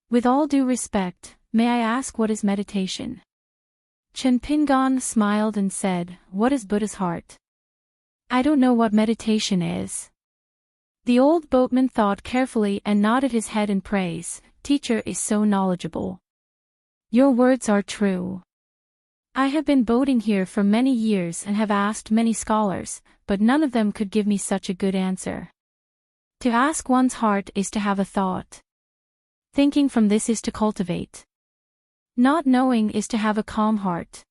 With all due respect, may I ask what is meditation?" Chen Pingan smiled and said, "What is Buddha's heart? I don't know what meditation is." The old boatman thought carefully and nodded his head in praise. "Teacher is so knowledgeable. Your words are true. I have been boating here for many years and have asked many scholars, but none of them could give me such a good answer. To ask one's heart is to have a thought. Thinking from this is to cultivate. Not knowing is to have a calm heart.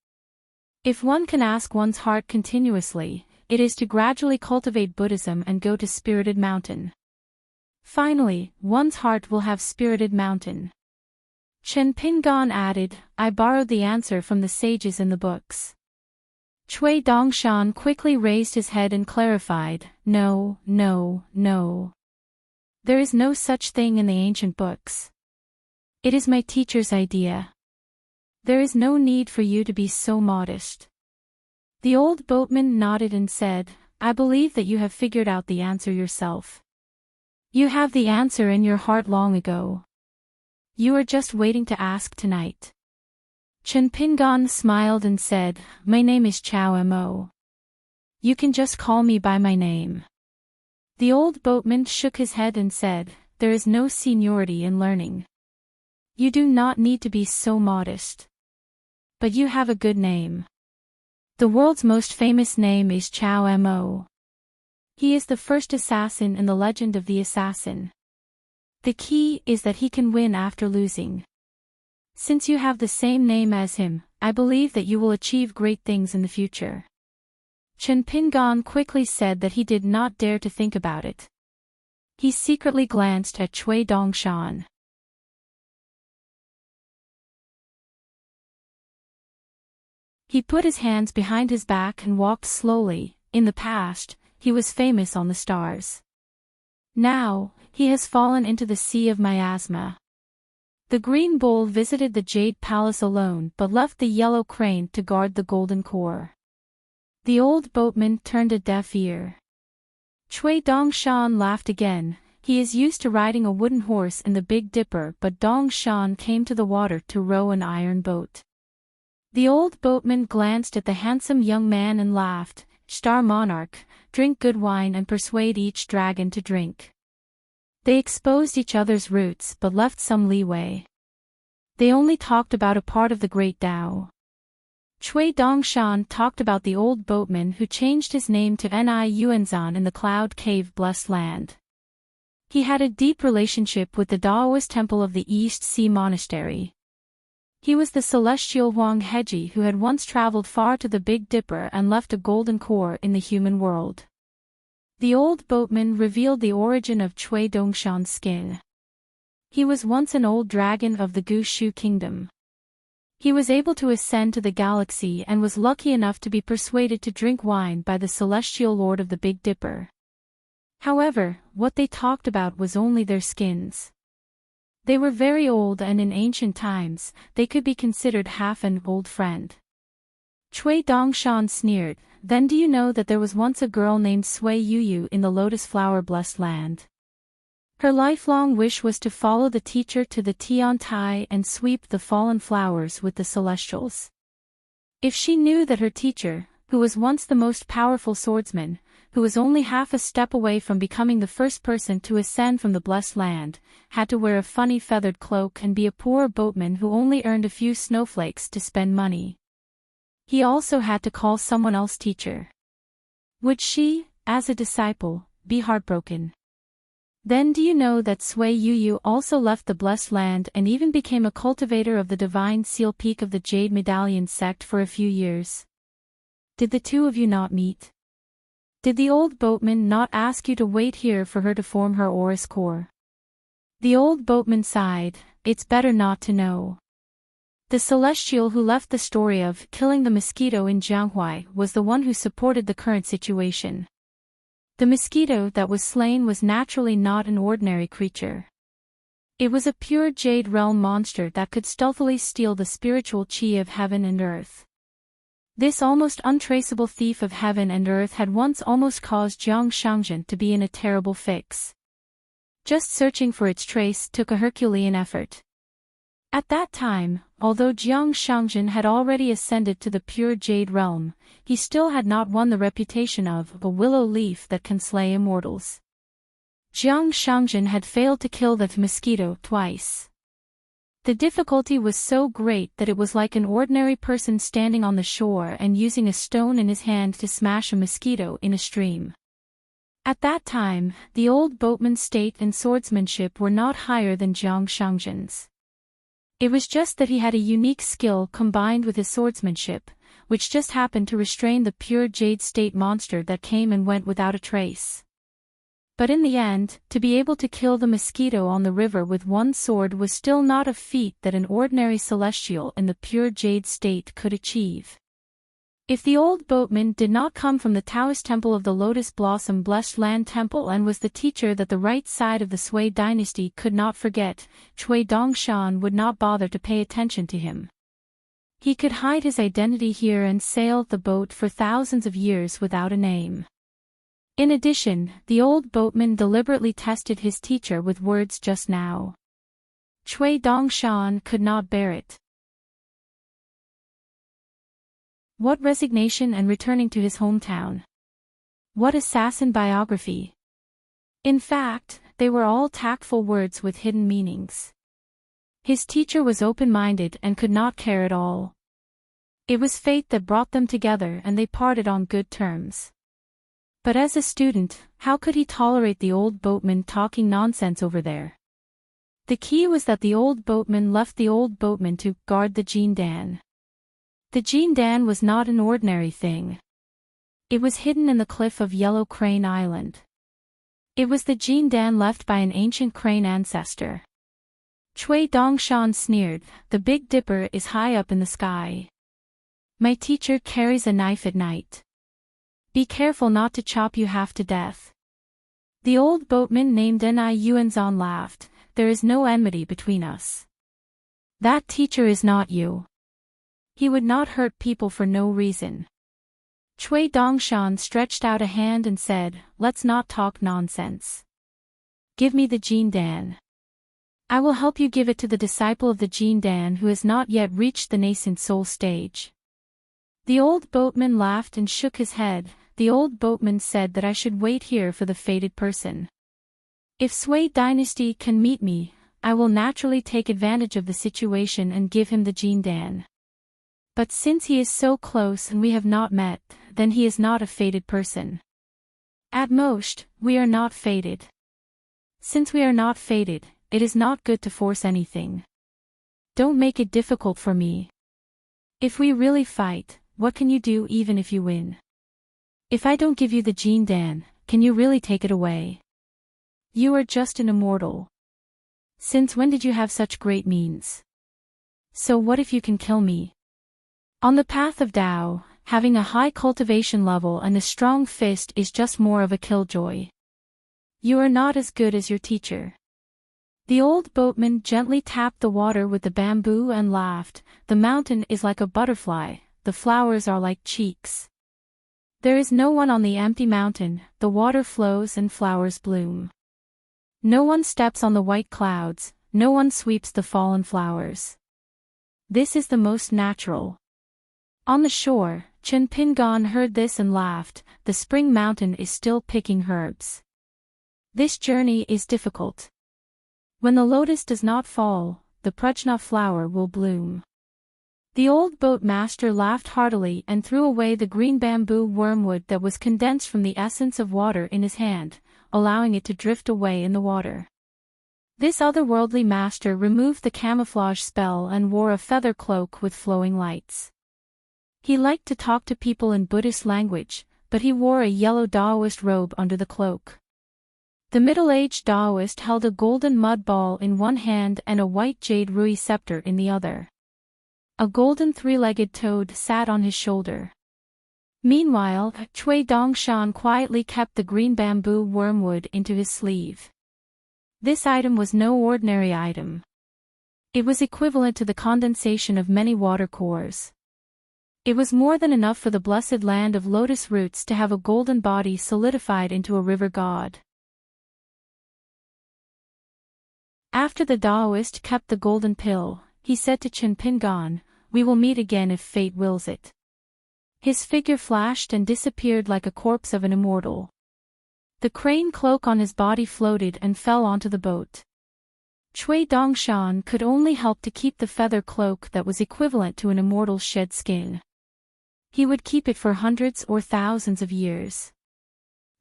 If one can ask one's heart continuously, it is to gradually cultivate Buddhism and go to Spirited Mountain. Finally, one's heart will have Spirited Mountain." Chen Pingan added, "I borrowed the answer from the sages in the books." Cui Dongshan quickly raised his head and clarified, "No, no, no. There is no such thing in the ancient books. It is my teacher's idea. There is no need for you to be so modest." The old boatman nodded and said, "I believe that you have figured out the answer yourself. You have the answer in your heart long ago. You are just waiting to ask tonight." Chen Pingan smiled and said, "My name is Chao Mo. You can just call me by my name." The old boatman shook his head and said, "There is no seniority in learning. You do not need to be so modest. But you have a good name. The world's most famous name is Chao Mo. He is the first assassin in the legend of the assassin. The key is that he can win after losing. Since you have the same name as him, I believe that you will achieve great things in the future." Chen Pingan quickly said that he did not dare to think about it. He secretly glanced at Cui Dongshan. He put his hands behind his back and walked slowly. In the past, he was famous on the stars. Now, he has fallen into the sea of miasma. The green bull visited the jade palace alone but left the yellow crane to guard the golden core. The old boatman turned a deaf ear. Cui Dongshan laughed again. He is used to riding a wooden horse in the Big Dipper, but Dongshan came to the water to row an iron boat. The old boatman glanced at the handsome young man and laughed. "Star monarch, drink good wine and persuade each dragon to drink." They exposed each other's roots but left some leeway. They only talked about a part of the great Tao. Cui Dongshan talked about the old boatman who changed his name to Ni Yuanzan in the Cloud Cave Blessed Land. He had a deep relationship with the Daoist temple of the East Sea Monastery. He was the celestial Huang Heji who had once traveled far to the Big Dipper and left a golden core in the human world. The old boatman revealed the origin of Cui Dongshan's skin. He was once an old dragon of the Gushu kingdom. He was able to ascend to the galaxy and was lucky enough to be persuaded to drink wine by the celestial lord of the Big Dipper. However, what they talked about was only their skins. They were very old and in ancient times, they could be considered half an old friend. Cui Dongshan sneered, "Then do you know that there was once a girl named Sui Yuyu in the Lotus Flower Blessed Land? Her lifelong wish was to follow the teacher to the Tiantai and sweep the fallen flowers with the celestials. If she knew that her teacher, who was once the most powerful swordsman, who was only half a step away from becoming the first person to ascend from the Blessed Land, had to wear a funny feathered cloak and be a poor boatman who only earned a few snowflakes to spend money. He also had to call someone else teacher. Would she, as a disciple, be heartbroken? Then do you know that Sui Yuyu also left the Blessed Land and even became a cultivator of the divine seal peak of the Jade Medallion sect for a few years? Did the two of you not meet? Did the old boatman not ask you to wait here for her to form her oris core? The old boatman sighed, it's better not to know. The celestial who left the story of killing the mosquito in Jianghuai was the one who supported the current situation. The mosquito that was slain was naturally not an ordinary creature. It was a pure jade realm monster that could stealthily steal the spiritual chi of heaven and earth. This almost untraceable thief of heaven and earth had once almost caused Jiang Shangzhen to be in a terrible fix. Just searching for its trace took a Herculean effort. At that time, although Jiang Shangzhen had already ascended to the pure jade realm, he still had not won the reputation of a willow leaf that can slay immortals. Jiang Shangzhen had failed to kill the mosquito twice. The difficulty was so great that it was like an ordinary person standing on the shore and using a stone in his hand to smash a mosquito in a stream. At that time, the old boatman's state and swordsmanship were not higher than Jiang Shangzhen's. It was just that he had a unique skill combined with his swordsmanship, which just happened to restrain the pure jade state monster that came and went without a trace. But in the end, to be able to kill the mosquito on the river with one sword was still not a feat that an ordinary celestial in the pure jade state could achieve. If the old boatman did not come from the Taoist temple of the Lotus Blossom Blessed Land Temple and was the teacher that the right side of the Sui dynasty could not forget, Cui Dongshan would not bother to pay attention to him. He could hide his identity here and sail the boat for thousands of years without a name. In addition, the old boatman deliberately tested his teacher with words just now. Cui Dongshan could not bear it. What resignation and returning to his hometown. What assassin biography. In fact, they were all tactful words with hidden meanings. His teacher was open-minded and could not care at all. It was fate that brought them together and they parted on good terms. But as a student, how could he tolerate the old boatman talking nonsense over there? The key was that the old boatman left the old boatman to guard the Jindan. The Jindan was not an ordinary thing. It was hidden in the cliff of Yellow Crane Island. It was the Jindan left by an ancient crane ancestor. Cui Dongshan sneered, the Big Dipper is high up in the sky. My teacher carries a knife at night. Be careful not to chop you half to death. The old boatman named Ni Yuanzan laughed, there is no enmity between us. That teacher is not you. He would not hurt people for no reason. Cui Dongshan stretched out a hand and said, let's not talk nonsense. Give me the Jindan. I will help you give it to the disciple of the Jindan who has not yet reached the nascent soul stage. The old boatman laughed and shook his head. The old boatman said that I should wait here for the fated person. If Sui dynasty can meet me, I will naturally take advantage of the situation and give him the Jindan. But since he is so close and we have not met, then he is not a fated person. At most, we are not fated. Since we are not fated, it is not good to force anything. Don't make it difficult for me. If we really fight, what can you do even if you win? If I don't give you the Jindan, can you really take it away? You are just an immortal. Since when did you have such great means? So what if you can kill me? On the path of Tao, having a high cultivation level and a strong fist is just more of a killjoy. You are not as good as your teacher. The old boatman gently tapped the water with the bamboo and laughed, the mountain is like a butterfly, the flowers are like cheeks. There is no one on the empty mountain, the water flows and flowers bloom. No one steps on the white clouds, no one sweeps the fallen flowers. This is the most natural. On the shore, Chen Pingan heard this and laughed, the spring mountain is still picking herbs. This journey is difficult. When the lotus does not fall, the prajna flower will bloom. The old boat master laughed heartily and threw away the green bamboo wormwood that was condensed from the essence of water in his hand, allowing it to drift away in the water. This otherworldly master removed the camouflage spell and wore a feather cloak with flowing lights. He liked to talk to people in Buddhist language, but he wore a yellow Daoist robe under the cloak. The middle-aged Daoist held a golden mud ball in one hand and a white jade rui scepter in the other. A golden three-legged toad sat on his shoulder. Meanwhile, Cui Dongshan quietly kept the green bamboo wormwood into his sleeve. This item was no ordinary item. It was equivalent to the condensation of many water cores. It was more than enough for the blessed land of lotus roots to have a golden body solidified into a river god. After the Daoist kept the golden pill, he said to Chen Pingan, "We will meet again if fate wills it." His figure flashed and disappeared like a corpse of an immortal. The crane cloak on his body floated and fell onto the boat. Cui Dongshan could only help to keep the feather cloak that was equivalent to an immortal's shed skin. He would keep it for hundreds or thousands of years.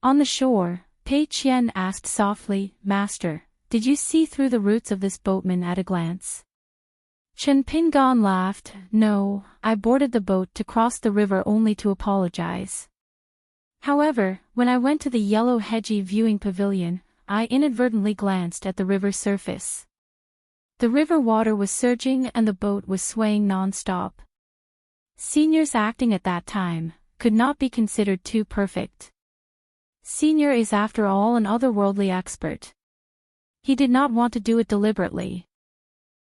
On the shore, Pei Qian asked softly, "Master, did you see through the roots of this boatman at a glance?" Chen Pingan laughed, "No, I boarded the boat to cross the river only to apologize. However, when I went to the yellow hedgy viewing pavilion, I inadvertently glanced at the river surface. The river water was surging and the boat was swaying non-stop. Senior's acting at that time could not be considered too perfect. Senior is after all an otherworldly expert. He did not want to do it deliberately.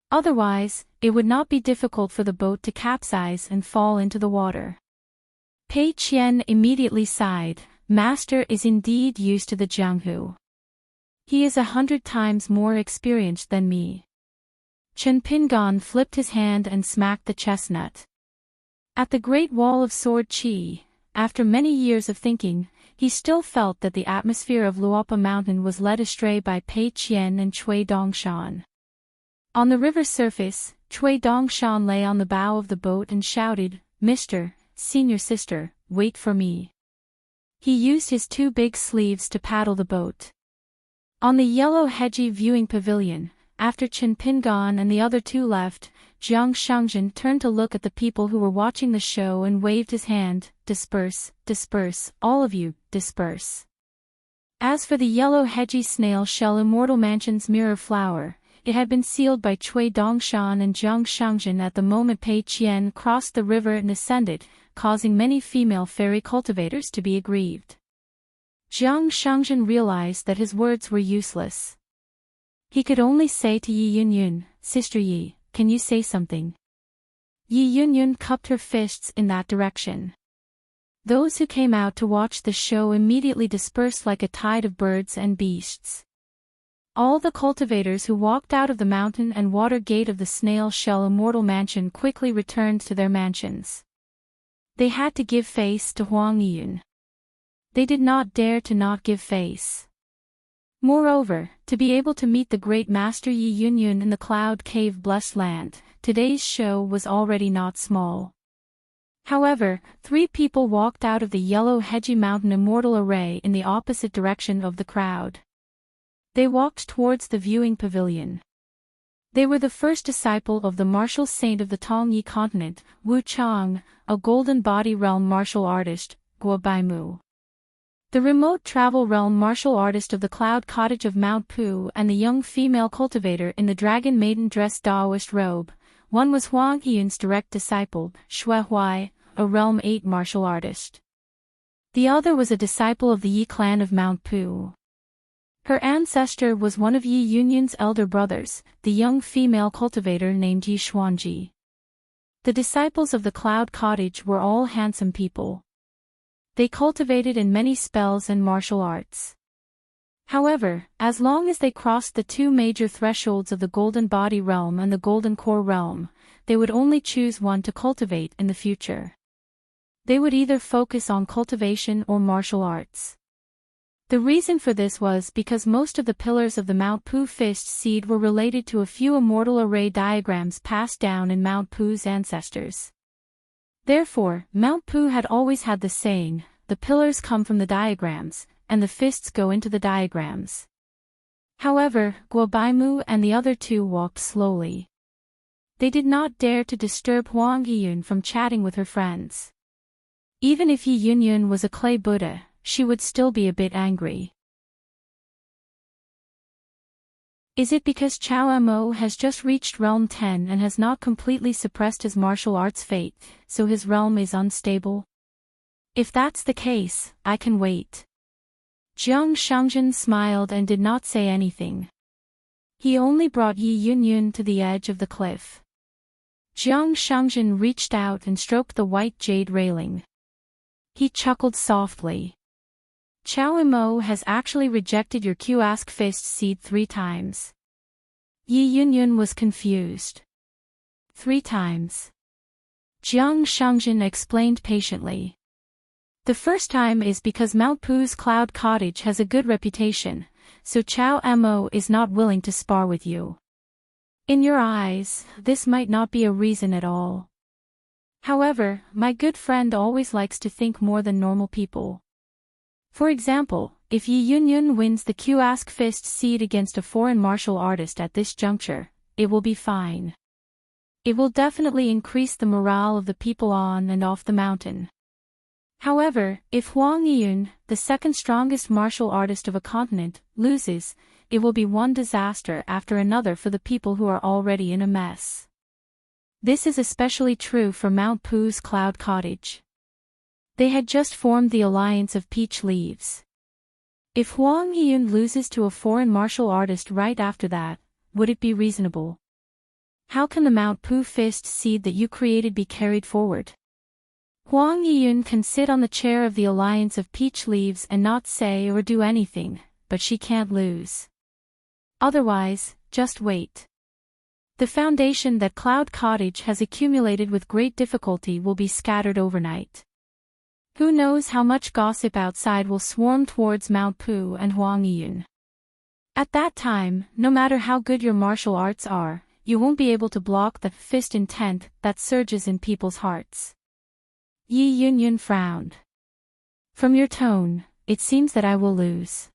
Otherwise, it would not be difficult for the boat to capsize and fall into the water." Pei Qian immediately sighed. "Master is indeed used to the Jianghu. He is 100 times more experienced than me." Chen Pingan flipped his hand and smacked the chestnut. At the Great Wall of Sword Qi, after many years of thinking, he still felt that the atmosphere of Luopa Mountain was led astray by Pei Qian and Cui Dongshan. On the river surface, Cui Dongshan lay on the bow of the boat and shouted, "Mr. Senior Sister, wait for me." He used his two big sleeves to paddle the boat. On the yellow hedgy viewing pavilion, after Chen Pingan and the other two left, Jiang Shangzhen turned to look at the people who were watching the show and waved his hand, "Disperse, disperse, all of you, disperse." As for the yellow hedgy snail shell Immortal Mansion's mirror flower, it had been sealed by Cui Dongshan and Jiang Shangzhen at the moment Pei Qian crossed the river and ascended, causing many female fairy cultivators to be aggrieved. Jiang Shangzhen realized that his words were useless. He could only say to Yi Yunyun, "Sister Yi, can you say something?" Yi Yunyun cupped her fists in that direction. Those who came out to watch the show immediately dispersed like a tide of birds and beasts. All the cultivators who walked out of the mountain and water gate of the snail shell Immortal Mansion quickly returned to their mansions. They had to give face to Huang Yun. They did not dare to not give face. Moreover, to be able to meet the great master Yi Yunyun in the Cloud Cave Blessed Land, today's show was already not small. However, 3 people walked out of the yellow hedgy mountain Immortal Array in the opposite direction of the crowd. They walked towards the viewing pavilion. They were the first disciple of the martial saint of the Tongyi continent, Wu Chang, a golden body realm martial artist, Guo Baimu. The remote travel realm martial artist of the cloud cottage of Mount Pu and the young female cultivator in the dragon maiden dress Daoist robe. One was Huang Yun's direct disciple, Xue Huai, a realm 8 martial artist. The other was a disciple of the Yi clan of Mount Pu. Her ancestor was one of Yi Yunyun's elder brothers, the young female cultivator named Yi Xuanji. The disciples of the Cloud Cottage were all handsome people. They cultivated in many spells and martial arts. However, as long as they crossed the 2 major thresholds of the Golden Body Realm and the Golden Core Realm, they would only choose one to cultivate in the future. They would either focus on cultivation or martial arts. The reason for this was because most of the pillars of the Mount Pu fist seed were related to a few immortal array diagrams passed down in Mount Pu's ancestors. Therefore, Mount Pu had always had the saying, "The pillars come from the diagrams, and the fists go into the diagrams." However, Guo Baimu and the other 2 walked slowly. They did not dare to disturb Huang Yiyun from chatting with her friends. Even if Yi Yunyun was a clay Buddha, she would still be a bit angry. Is it because Chao Mo has just reached Realm 10 and has not completely suppressed his martial arts fate, so his realm is unstable? If that's the case, I can wait. Jiang Shangjin smiled and did not say anything. He only brought Yi Yunyun to the edge of the cliff. Jiang Shangjin reached out and stroked the white jade railing. He chuckled softly. Chao Mo has actually rejected your Q-Ask Fist seed 3 times. Yi Yunyun was confused. 3 times. Jiang Shangjin explained patiently. The first time is because Mount Pu's Cloud Cottage has a good reputation, so Chao Mo is not willing to spar with you. In your eyes, this might not be a reason at all. However, my good friend always likes to think more than normal people. For example, if Yi Yunyun wins the Q-Ask Fist seed against a foreign martial artist at this juncture, it will be fine. It will definitely increase the morale of the people on and off the mountain. However, if Huang Yiyun, the second strongest martial artist of a continent, loses, it will be one disaster after another for the people who are already in a mess. This is especially true for Mount Pu's Cloud Cottage. They had just formed the alliance of peach leaves. If Huang Yiyun loses to a foreign martial artist right after that, would it be reasonable? How can the Mount Pu Fist seed that you created be carried forward? Huang Yiyun can sit on the chair of the alliance of peach leaves and not say or do anything, but she can't lose. Otherwise, just wait. The foundation that Cloud Cottage has accumulated with great difficulty will be scattered overnight. Who knows how much gossip outside will swarm towards Mount Pu and Huang Yiyun. At that time, no matter how good your martial arts are, you won't be able to block the fist intent that surges in people's hearts. Yi Yunyun frowned. From your tone, it seems that I will lose.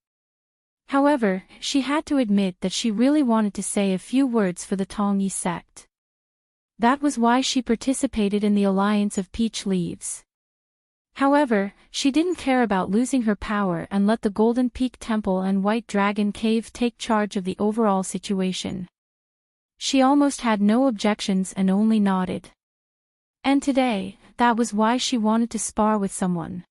However, she had to admit that she really wanted to say a few words for the Tongyi sect. That was why she participated in the alliance of peach leaves. However, she didn't care about losing her power and let the Golden Peak Temple and White Dragon Cave take charge of the overall situation. She almost had no objections and only nodded. And today, that was why she wanted to spar with someone.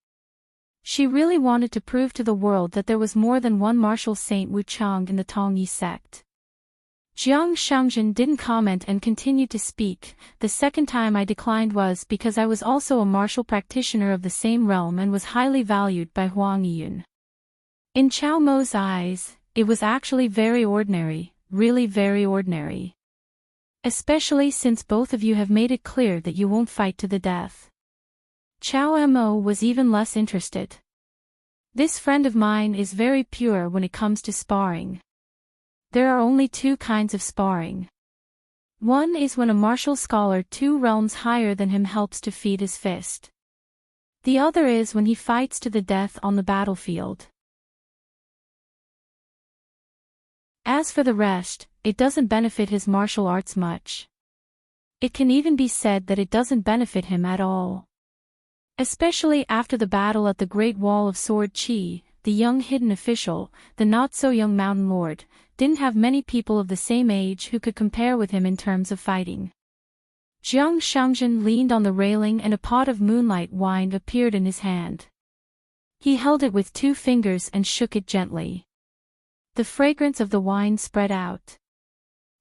She really wanted to prove to the world that there was more than one martial saint Wuchang in the Tongyi sect. Jiang Shangjin didn't comment and continued to speak. The second time I declined was because I was also a martial practitioner of the same realm and was highly valued by Huang Yiyun. In Chao Mo's eyes, it was actually very ordinary, really very ordinary. Especially since both of you have made it clear that you won't fight to the death. Chao Mo was even less interested. This friend of mine is very pure when it comes to sparring. There are only 2 kinds of sparring. One is when a martial scholar 2 realms higher than him helps to feed his fist. The other is when he fights to the death on the battlefield. As for the rest, it doesn't benefit his martial arts much. It can even be said that it doesn't benefit him at all. Especially after the battle at the Great Wall of Sword Chi, the young hidden official, the not-so-young mountain lord, didn't have many people of the same age who could compare with him in terms of fighting. Jiang Shangjin leaned on the railing and a pot of moonlight wine appeared in his hand. He held it with 2 fingers and shook it gently. The fragrance of the wine spread out.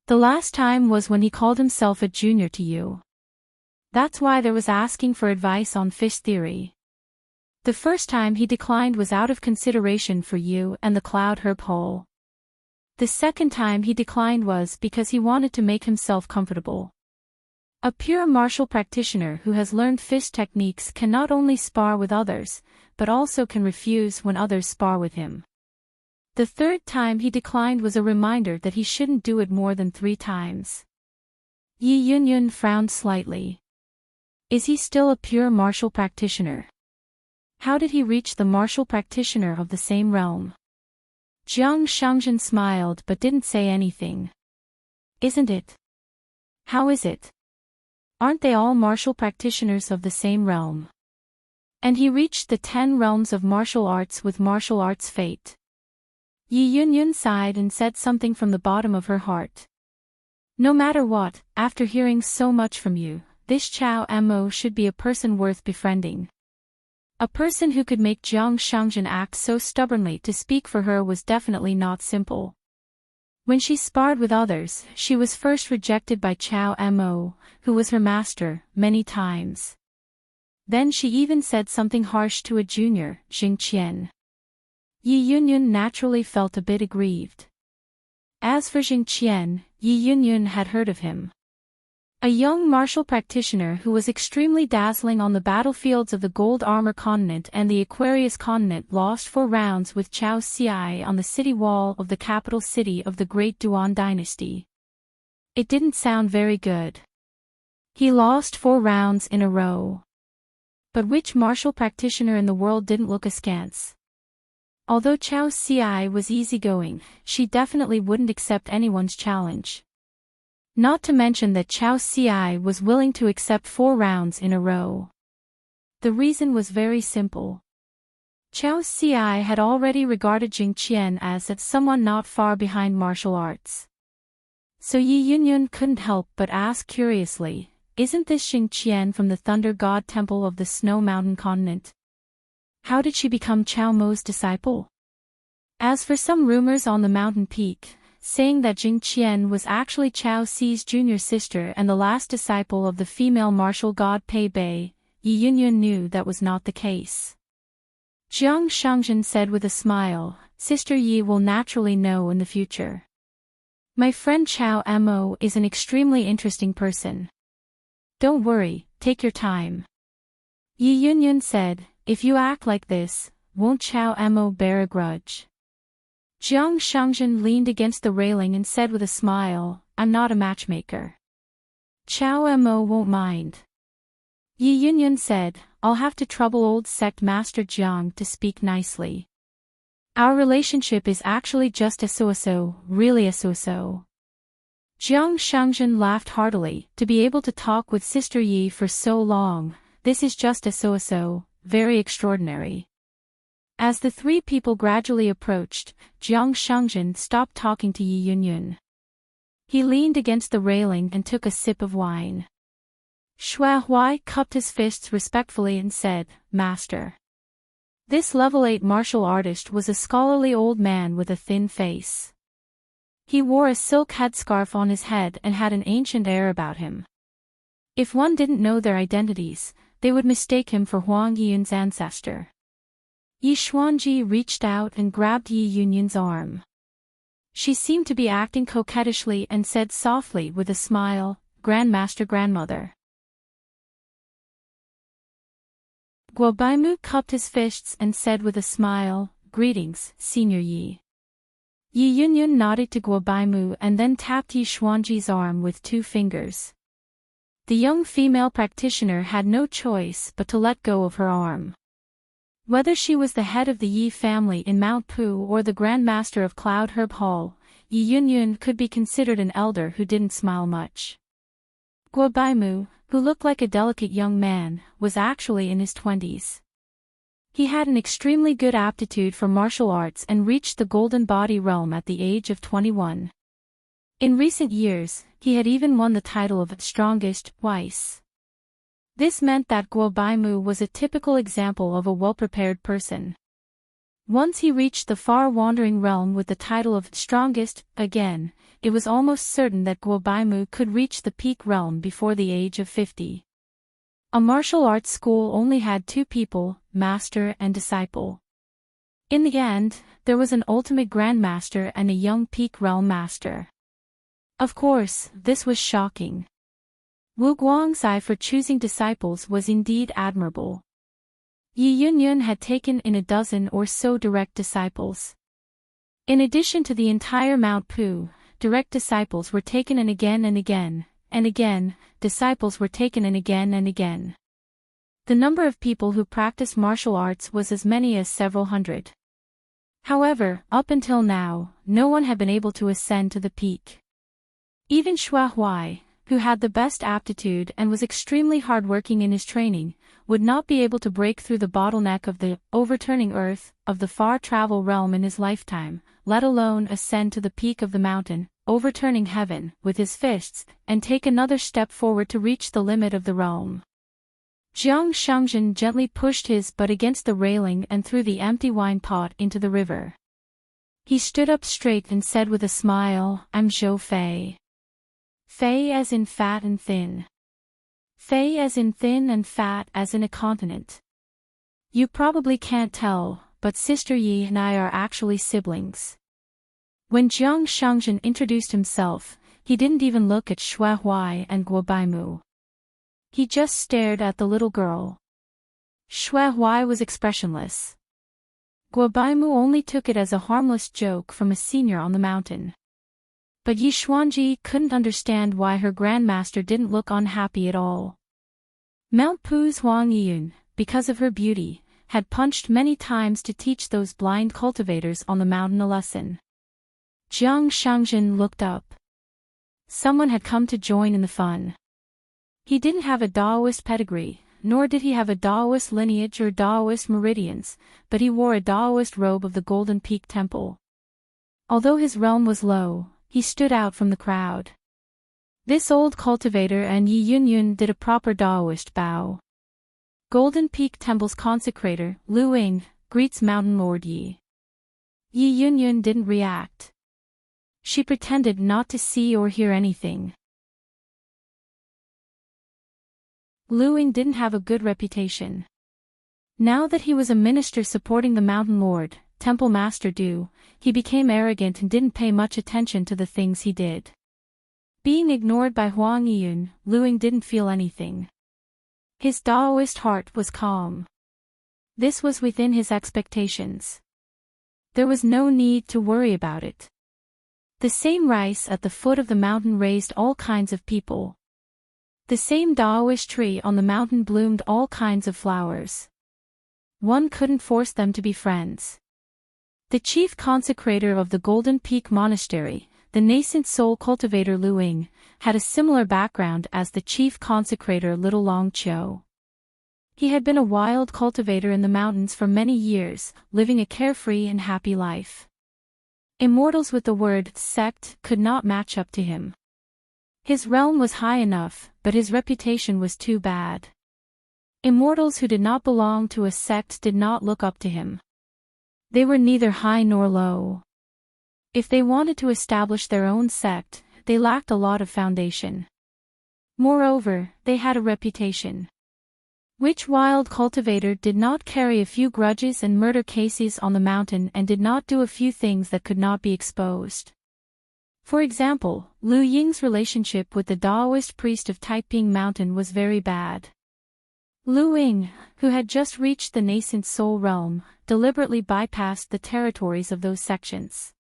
The last time was when he called himself a junior to you. That's why there was asking for advice on fish theory. The first time he declined was out of consideration for you and the cloud herb hole. The second time he declined was because he wanted to make himself comfortable. A pure martial practitioner who has learned fist techniques can not only spar with others, but also can refuse when others spar with him. The third time he declined was a reminder that he shouldn't do it more than 3 times. Yi Yunyun frowned slightly. Is he still a pure martial practitioner? How did he reach the martial practitioner of the same realm? Jiang Shangjin smiled but didn't say anything. Isn't it? How is it? Aren't they all martial practitioners of the same realm? And he reached the 10 realms of martial arts with martial arts fate. Yi Yunyun sighed and said something from the bottom of her heart. No matter what, after hearing so much from you, this Chao Mo should be a person worth befriending. A person who could make Jiang Shangjin act so stubbornly to speak for her was definitely not simple. When she sparred with others, she was first rejected by Chao Mo, who was her master, many times. Then she even said something harsh to a junior, Jing Qian. Yi Yunyun naturally felt a bit aggrieved. As for Jing Qian, Yi Yunyun had heard of him. A young martial practitioner who was extremely dazzling on the battlefields of the Gold Armor Continent and the Aquarius Continent, lost 4 rounds with Chao Xi on the city wall of the capital city of the Great Duan Dynasty. It didn't sound very good. He lost 4 rounds in a row. But which martial practitioner in the world didn't look askance? Although Chao Xi was easygoing, she definitely wouldn't accept anyone's challenge. Not to mention that Chao Xi was willing to accept 4 rounds in a row. The reason was very simple. Chao Xi had already regarded Jing Qian as someone not far behind martial arts. So Yi Yunyun couldn't help but ask curiously, isn't this Jing Qian from the Thunder God Temple of the Snow Mountain Continent? How did she become Chao Mo's disciple? As for some rumors on the mountain peak, saying that Jing Qian was actually Chao Xi's junior sister and the last disciple of the female martial god Pei Bei, Yi Yunyun knew that was not the case. Jiang Shangjin said with a smile, Sister Yi will naturally know in the future. My friend Chao Mo is an extremely interesting person. Don't worry, take your time. Yi Yunyun said, if you act like this, won't Chao Mo bear a grudge? Jiang Shangjin leaned against the railing and said with a smile, I'm not a matchmaker. Chao Mo won't mind. Yi Yunyun said, I'll have to trouble old sect master Jiang to speak nicely. Our relationship is actually just a so-so, really a so-so. Jiang Shangjin laughed heartily, to be able to talk with Sister Yi for so long, this is just a so-so, very extraordinary. As the 3 people gradually approached, Jiang Shangjin stopped talking to Yi Yunyun. He leaned against the railing and took a sip of wine. Xue Huai cupped his fists respectfully and said, Master. This level 8 martial artist was a scholarly old man with a thin face. He wore a silk headscarf on his head and had an ancient air about him. If one didn't know their identities, they would mistake him for Huang Yiyun's ancestor. Yi Xuanji reached out and grabbed Yi Yunyun's arm. She seemed to be acting coquettishly and said softly with a smile, Grandmaster Grandmother. Guo Baimu cupped his fists and said with a smile, Greetings, Senior Yi. Yi Yunyun nodded to Guo Baimu and then tapped Yi Xuanji's arm with 2 fingers. The young female practitioner had no choice but to let go of her arm. Whether she was the head of the Yi family in Mount Pu or the Grand Master of Cloud Herb Hall, Yi Yunyun could be considered an elder who didn't smile much. Guo Baimu, who looked like a delicate young man, was actually in his 20s. He had an extremely good aptitude for martial arts and reached the Golden Body realm at the age of 21. In recent years, he had even won the title of Strongest twice. This meant that Guo Baimu was a typical example of a well-prepared person. Once he reached the far-wandering realm with the title of Strongest, again, it was almost certain that Guo Baimu could reach the peak realm before the age of 50. A martial arts school only had 2 people, master and disciple. In the end, there was an ultimate grandmaster and a young peak realm master. Of course, this was shocking. Wu Guangzai for choosing disciples was indeed admirable. Yi Yunyun had taken in a dozen or so direct disciples. In addition to the entire Mount Pu, direct disciples were taken in again and again, and again, disciples were taken in again and again. The number of people who practiced martial arts was as many as several hundred. However, up until now, no one had been able to ascend to the peak. Even Xue Huai, who had the best aptitude and was extremely hardworking in his training, would not be able to break through the bottleneck of the overturning earth of the far-travel realm in his lifetime, let alone ascend to the peak of the mountain, overturning heaven with his fists, and take another step forward to reach the limit of the realm. Jiang Shangzhen gently pushed his butt against the railing and threw the empty wine pot into the river. He stood up straight and said with a smile, "I'm Zhou Fei. Fei as in fat and thin. Fei as in thin and fat as in a continent. You probably can't tell, but Sister Yi and I are actually siblings." When Jiang Shangzhen introduced himself, he didn't even look at Xue Huai and Guo Baimu. He just stared at the little girl. Xue Huai was expressionless. Guo Baimu only took it as a harmless joke from a senior on the mountain. But Yi Xuanji couldn't understand why her grandmaster didn't look unhappy at all. Mount Pu's Huang Yiyun, because of her beauty, had punched many times to teach those blind cultivators on the mountain a lesson. Jiang Shangzhen looked up. Someone had come to join in the fun. He didn't have a Daoist pedigree, nor did he have a Daoist lineage or Daoist meridians, but he wore a Daoist robe of the Golden Peak Temple. Although his realm was low, he stood out from the crowd. This old cultivator and Yi Yunyun did a proper Daoist bow. Golden Peak Temple's consecrator, Lu Ying, greets Mountain Lord Yi. Yi Yunyun didn't react. She pretended not to see or hear anything. Lu Ying didn't have a good reputation. Now that he was a minister supporting the Mountain Lord, Temple Master Du, he became arrogant and didn't pay much attention to the things he did. Being ignored by Huang Yiyun, Lu Ying didn't feel anything. His Daoist heart was calm. This was within his expectations. There was no need to worry about it. The same rice at the foot of the mountain raised all kinds of people. The same Daoist tree on the mountain bloomed all kinds of flowers. One couldn't force them to be friends. The chief consecrator of the Golden Peak Monastery, the nascent soul cultivator Lu Ying, had a similar background as the chief consecrator Little Long Qiu. He had been a wild cultivator in the mountains for many years, living a carefree and happy life. Immortals with the word sect could not match up to him. His realm was high enough, but his reputation was too bad. Immortals who did not belong to a sect did not look up to him. They were neither high nor low. If they wanted to establish their own sect, they lacked a lot of foundation. Moreover, they had a reputation. Which wild cultivator did not carry a few grudges and murder cases on the mountain and did not do a few things that could not be exposed? For example, Lu Ying's relationship with the Daoist priest of Taiping Mountain was very bad. Lu Ying, who had just reached the nascent soul realm, deliberately bypassed the territories of those sections.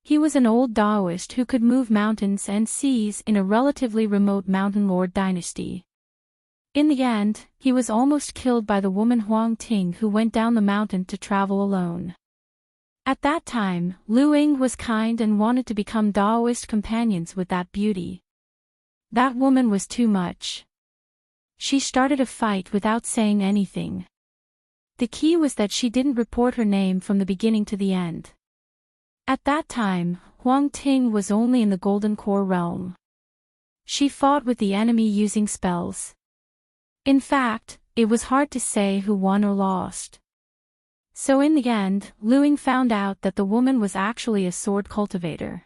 He was an old Daoist who could move mountains and seas in a relatively remote mountain lord dynasty. In the end, he was almost killed by the woman Huang Ting who went down the mountain to travel alone. At that time, Lu Ying was kind and wanted to become Daoist companions with that beauty. That woman was too much. She started a fight without saying anything. The key was that she didn't report her name from the beginning to the end. At that time, Huang Ting was only in the Golden Core realm. She fought with the enemy using spells. In fact, it was hard to say who won or lost. So in the end, Lu Ying found out that the woman was actually a sword cultivator.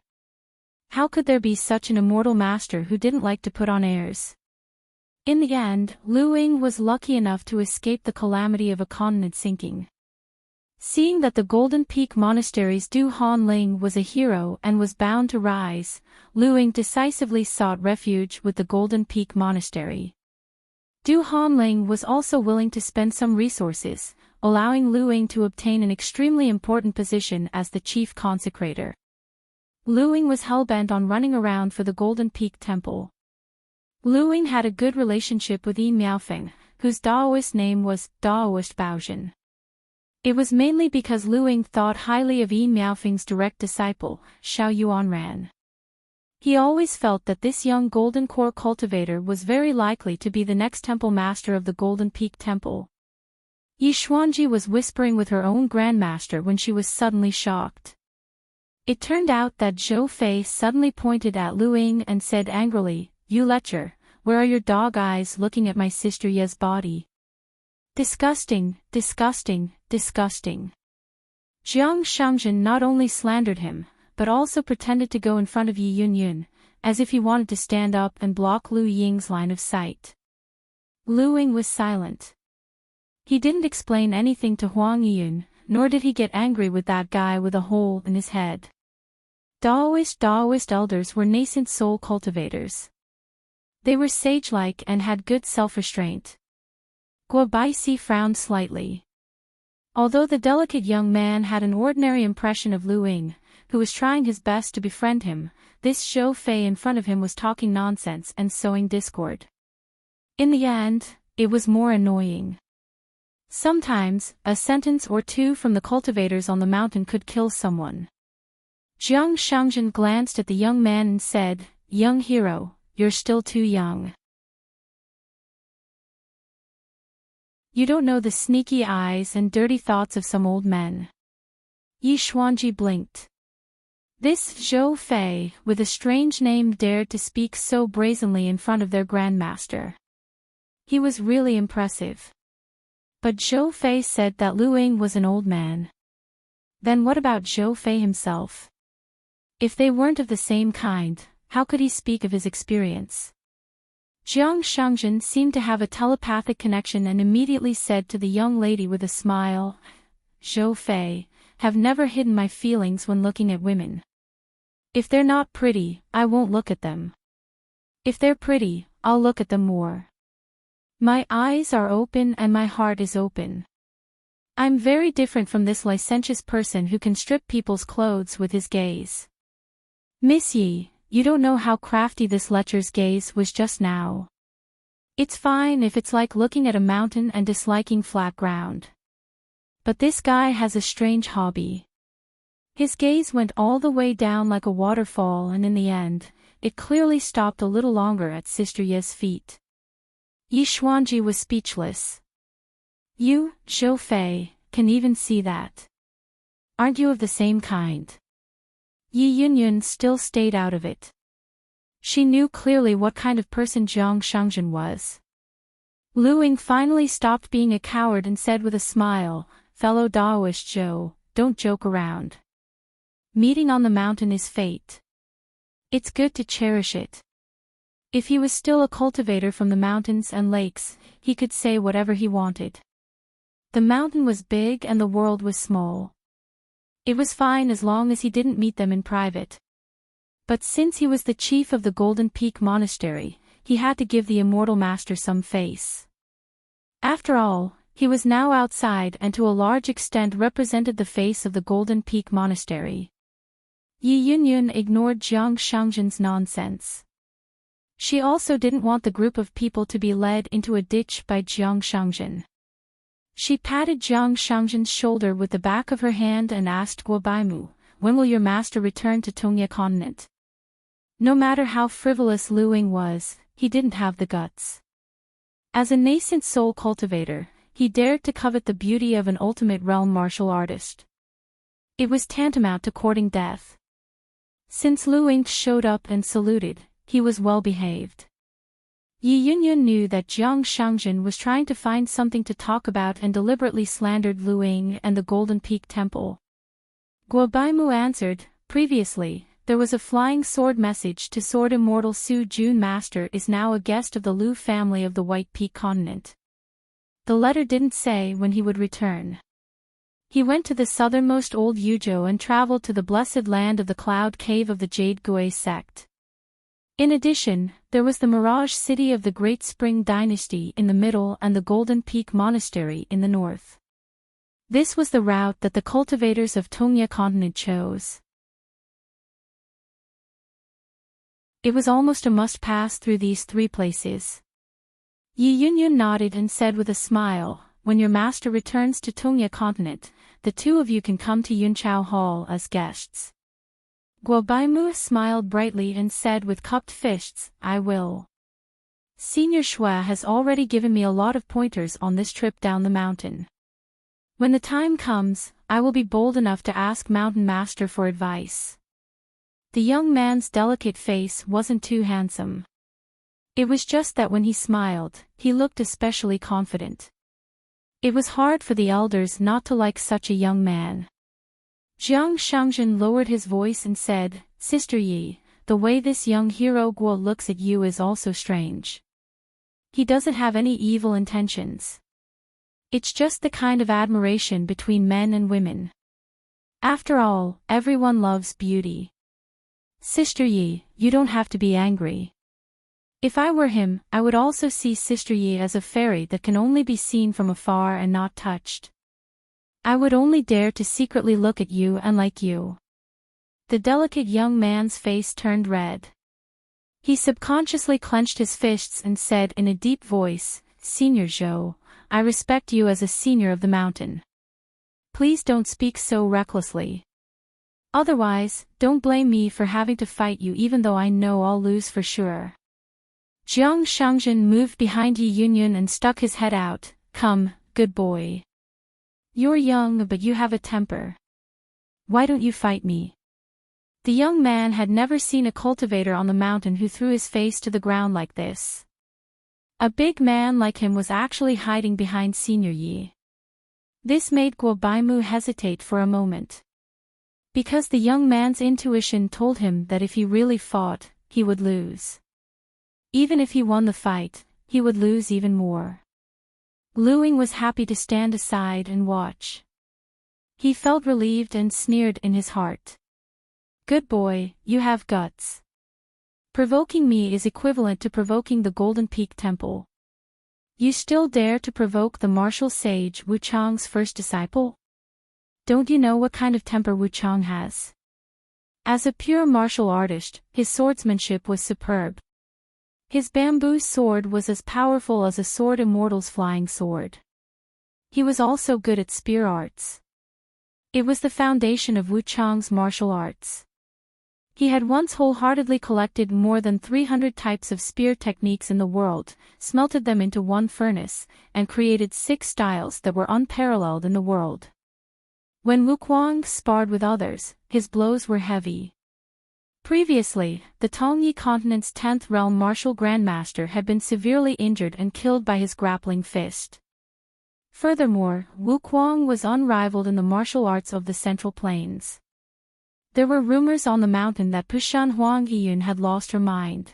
How could there be such an immortal master who didn't like to put on airs? In the end, Lu Ying was lucky enough to escape the calamity of a continent sinking. Seeing that the Golden Peak Monastery's Du Hanling was a hero and was bound to rise, Lu Ying decisively sought refuge with the Golden Peak Monastery. Du Hanling was also willing to spend some resources, allowing Lu Ying to obtain an extremely important position as the chief consecrator. Lu Ying was hell-bent on running around for the Golden Peak Temple. Lu Ying had a good relationship with Yi Miaofeng, whose Daoist name was Daoist Baozhen. It was mainly because Lu Ying thought highly of Yi Miaofeng's direct disciple, Xiao Yuanran. He always felt that this young Golden Core cultivator was very likely to be the next temple master of the Golden Peak Temple. Yi Xuanji was whispering with her own grandmaster when she was suddenly shocked. It turned out that Zhou Fei suddenly pointed at Lu Ying and said angrily, "You lecher, where are your dog eyes looking at my sister Ye's body? Disgusting, disgusting, disgusting." Jiang Shangjin not only slandered him, but also pretended to go in front of Yi Yunyun, as if he wanted to stand up and block Lu Ying's line of sight. Lu Ying was silent. He didn't explain anything to Huang Yiyun, nor did he get angry with that guy with a hole in his head. Daoist elders were nascent soul cultivators. They were sage-like and had good self-restraint. Guo Baisi frowned slightly. Although the delicate young man had an ordinary impression of Lu Ying, who was trying his best to befriend him, this Zhou Fei in front of him was talking nonsense and sowing discord. In the end, it was more annoying. Sometimes, a sentence or two from the cultivators on the mountain could kill someone. Jiang Shangjin glanced at the young man and said, "Young hero, you're still too young. You don't know the sneaky eyes and dirty thoughts of some old men." Yi Xuanji blinked. This Zhou Fei, with a strange name, dared to speak so brazenly in front of their grandmaster. He was really impressive. But Zhou Fei said that Lu Ying was an old man. Then what about Zhou Fei himself? If they weren't of the same kind, how could he speak of his experience? Jiang Shangjin seemed to have a telepathic connection and immediately said to the young lady with a smile, "Zhou Fei, have never hidden my feelings when looking at women. If they're not pretty, I won't look at them. If they're pretty, I'll look at them more. My eyes are open and my heart is open. I'm very different from this licentious person who can strip people's clothes with his gaze. Miss Yi, you don't know how crafty this lecher's gaze was just now. It's fine if it's like looking at a mountain and disliking flat ground. But this guy has a strange hobby. His gaze went all the way down like a waterfall, and in the end, it clearly stopped a little longer at Sister Ye's feet." Yi Xuanji was speechless. "You, Zhou Fei, can even see that. Aren't you of the same kind?" Yi Yunyun still stayed out of it. She knew clearly what kind of person Jiang Shangjin was. Lu Ying finally stopped being a coward and said with a smile, "Fellow Daoist Zhou, don't joke around. Meeting on the mountain is fate. It's good to cherish it." If he was still a cultivator from the mountains and lakes, he could say whatever he wanted. The mountain was big and the world was small. It was fine as long as he didn't meet them in private. But since he was the chief of the Golden Peak Monastery, he had to give the immortal master some face. After all, he was now outside and to a large extent represented the face of the Golden Peak Monastery. Yi Yunyun ignored Jiang Shangjin's nonsense. She also didn't want the group of people to be led into a ditch by Jiang Shangjin. She patted Jiang Shangjin's shoulder with the back of her hand and asked Guo Baimu, "When will your master return to Tongya Continent?" No matter how frivolous Lu Ying was, he didn't have the guts. As a nascent soul cultivator, he dared to covet the beauty of an ultimate realm martial artist. It was tantamount to courting death. Since Lu Ying showed up and saluted, he was well behaved. Yi Yunyun knew that Jiang Shangjin was trying to find something to talk about and deliberately slandered Lu Ying and the Golden Peak Temple. Guo Baimu answered, "Previously, there was a flying sword message to Sword Immortal Su Jun Master is now a guest of the Lu family of the White Peak Continent. The letter didn't say when he would return. He went to the southernmost old Yuzhou and traveled to the blessed land of the Cloud Cave of the Jade Gui sect. In addition, there was the Mirage City of the Great Spring Dynasty in the middle and the Golden Peak Monastery in the north. This was the route that the cultivators of Tongya Continent chose. It was almost a must-pass through these three places." Yi Yunyun nodded and said with a smile, "When your master returns to Tongya Continent, the two of you can come to Yunchao Hall as guests." Guo Baimu smiled brightly and said with cupped fists, I will. Senior Xue has already given me a lot of pointers on this trip down the mountain. When the time comes, I will be bold enough to ask Mountain Master for advice. The young man's delicate face wasn't too handsome. It was just that when he smiled, he looked especially confident. It was hard for the elders not to like such a young man. Jiang Shangjin lowered his voice and said, Sister Yi, the way this young hero Guo looks at you is also strange. He doesn't have any evil intentions. It's just the kind of admiration between men and women. After all, everyone loves beauty. Sister Yi, you don't have to be angry. If I were him, I would also see Sister Yi as a fairy that can only be seen from afar and not touched. I would only dare to secretly look at you and like you. The delicate young man's face turned red. He subconsciously clenched his fists and said in a deep voice, Senior Zhou, I respect you as a senior of the mountain. Please don't speak so recklessly. Otherwise, don't blame me for having to fight you even though I know I'll lose for sure. Jiang Shangjin moved behind Yi Yunyun and stuck his head out. Come, good boy. You're young but you have a temper. Why don't you fight me? The young man had never seen a cultivator on the mountain who threw his face to the ground like this. A big man like him was actually hiding behind Senior Yi. This made Guo Baimu hesitate for a moment. Because the young man's intuition told him that if he really fought, he would lose. Even if he won the fight, he would lose even more. Luing was happy to stand aside and watch. He felt relieved and sneered in his heart. Good boy, you have guts. Provoking me is equivalent to provoking the Golden Peak Temple. You still dare to provoke the martial sage Wu Chang's first disciple? Don't you know what kind of temper Wu Chang has? As a pure martial artist, his swordsmanship was superb. His bamboo sword was as powerful as a sword immortal's flying sword. He was also good at spear arts. It was the foundation of Wu Chang's martial arts. He had once wholeheartedly collected more than 300 types of spear techniques in the world, smelted them into one furnace, and created 6 styles that were unparalleled in the world. When Wu Kuang sparred with others, his blows were heavy. Previously, the Tongyi continent's 10th realm martial grandmaster had been severely injured and killed by his grappling fist. Furthermore, Wu Kuang was unrivaled in the martial arts of the Central Plains. There were rumors on the mountain that Pushan Huang Yiyun had lost her mind.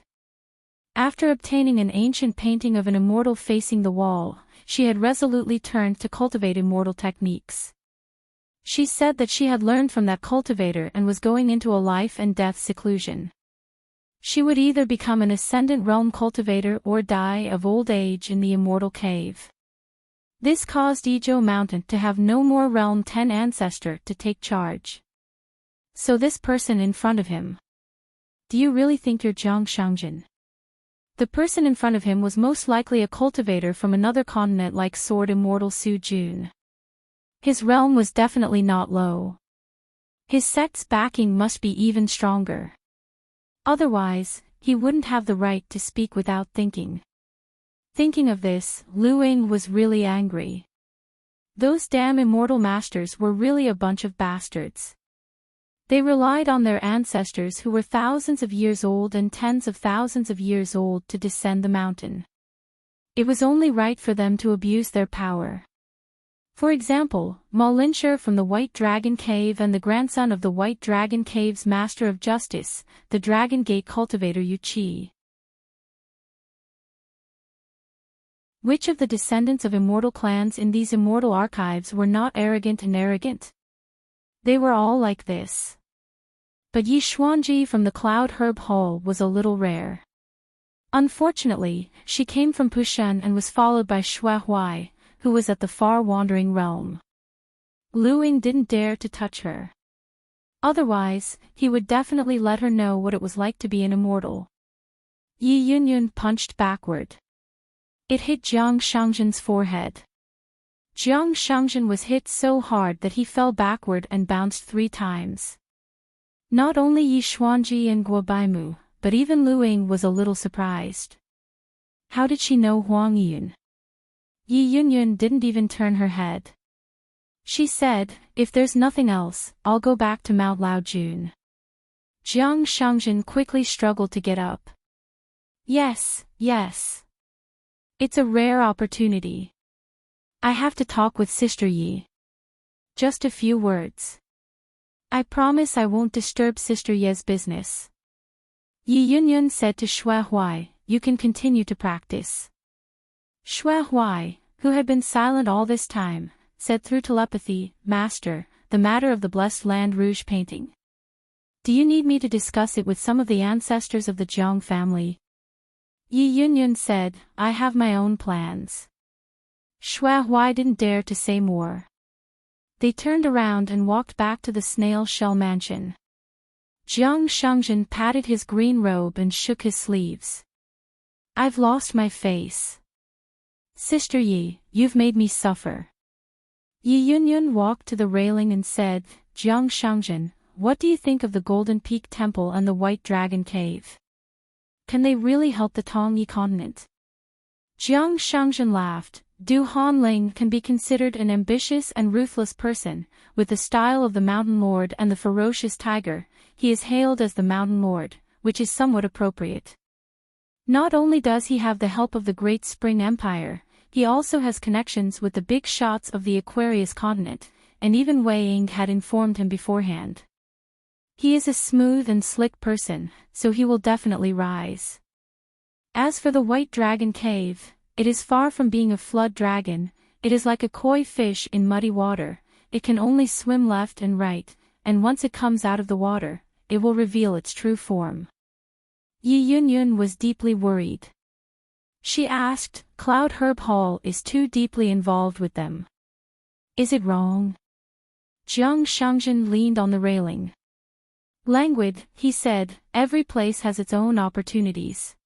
After obtaining an ancient painting of an immortal facing the wall, she had resolutely turned to cultivate immortal techniques. She said that she had learned from that cultivator and was going into a life and death seclusion. She would either become an ascendant realm cultivator or die of old age in the immortal cave. This caused Yizhou Mountain to have no more Realm 10 ancestor to take charge. So this person in front of him. Do you really think you're Jiang Shangjin? The person in front of him was most likely a cultivator from another continent like Sword Immortal Su Jun. His realm was definitely not low. His sect's backing must be even stronger. Otherwise, he wouldn't have the right to speak without thinking. Thinking of this, Lu Ying was really angry. Those damn immortal masters were really a bunch of bastards. They relied on their ancestors who were thousands of years old and tens of thousands of years old to descend the mountain. It was only right for them to abuse their power. For example, Ma Linsher from the White Dragon Cave and the grandson of the White Dragon Cave's Master of Justice, the Dragon Gate cultivator Yu Qi. Which of the descendants of immortal clans in these immortal archives were not arrogant and arrogant? They were all like this. But Yi Xuanji from the Cloud Herb Hall was a little rare. Unfortunately, she came from Pushan and was followed by Xue Huai, who was at the far wandering realm. Lu Ying didn't dare to touch her. Otherwise, he would definitely let her know what it was like to be an immortal. Yi Yunyun punched backward. It hit Jiang Shangjin's forehead. Jiang Shangjin was hit so hard that he fell backward and bounced 3 times. Not only Yi Xuanji and Guo Baimu, but even Lu Ying was a little surprised. How did she know Huang Yun? Yi Yunyun didn't even turn her head. She said, if there's nothing else, I'll go back to Mount Laojun. Jiang Shangjin quickly struggled to get up. Yes, yes. It's a rare opportunity. I have to talk with Sister Yi. Just a few words. I promise I won't disturb Sister Ye's business. Yi Yunyun said to Shui Huai, you can continue to practice. Shui Huai, who had been silent all this time, said through telepathy, Master, the matter of the blessed land rouge painting. Do you need me to discuss it with some of the ancestors of the Jiang family? Yi Yunyun said, I have my own plans. Shui Huai didn't dare to say more. They turned around and walked back to the snail shell mansion. Jiang Shangjin patted his green robe and shook his sleeves. I've lost my face. Sister Yi, you've made me suffer. Yi Yunyun walked to the railing and said, Jiang Shangjin, what do you think of the Golden Peak Temple and the White Dragon Cave? Can they really help the Tongyi continent? Jiang Shangjin laughed. Du Hanling can be considered an ambitious and ruthless person, with the style of the Mountain Lord and the ferocious tiger. He is hailed as the Mountain Lord, which is somewhat appropriate. Not only does he have the help of the Great Spring Empire, he also has connections with the big shots of the Aquarius continent, and even Wei Ying had informed him beforehand. He is a smooth and slick person, so he will definitely rise. As for the White Dragon Cave, it is far from being a flood dragon. It is like a koi fish in muddy water. It can only swim left and right, and once it comes out of the water, it will reveal its true form. Yi Yunyun was deeply worried. She asked, Cloud Herb Hall is too deeply involved with them. Is it wrong? Jiang Shangjin leaned on the railing. Languid, he said, every place has its own opportunities.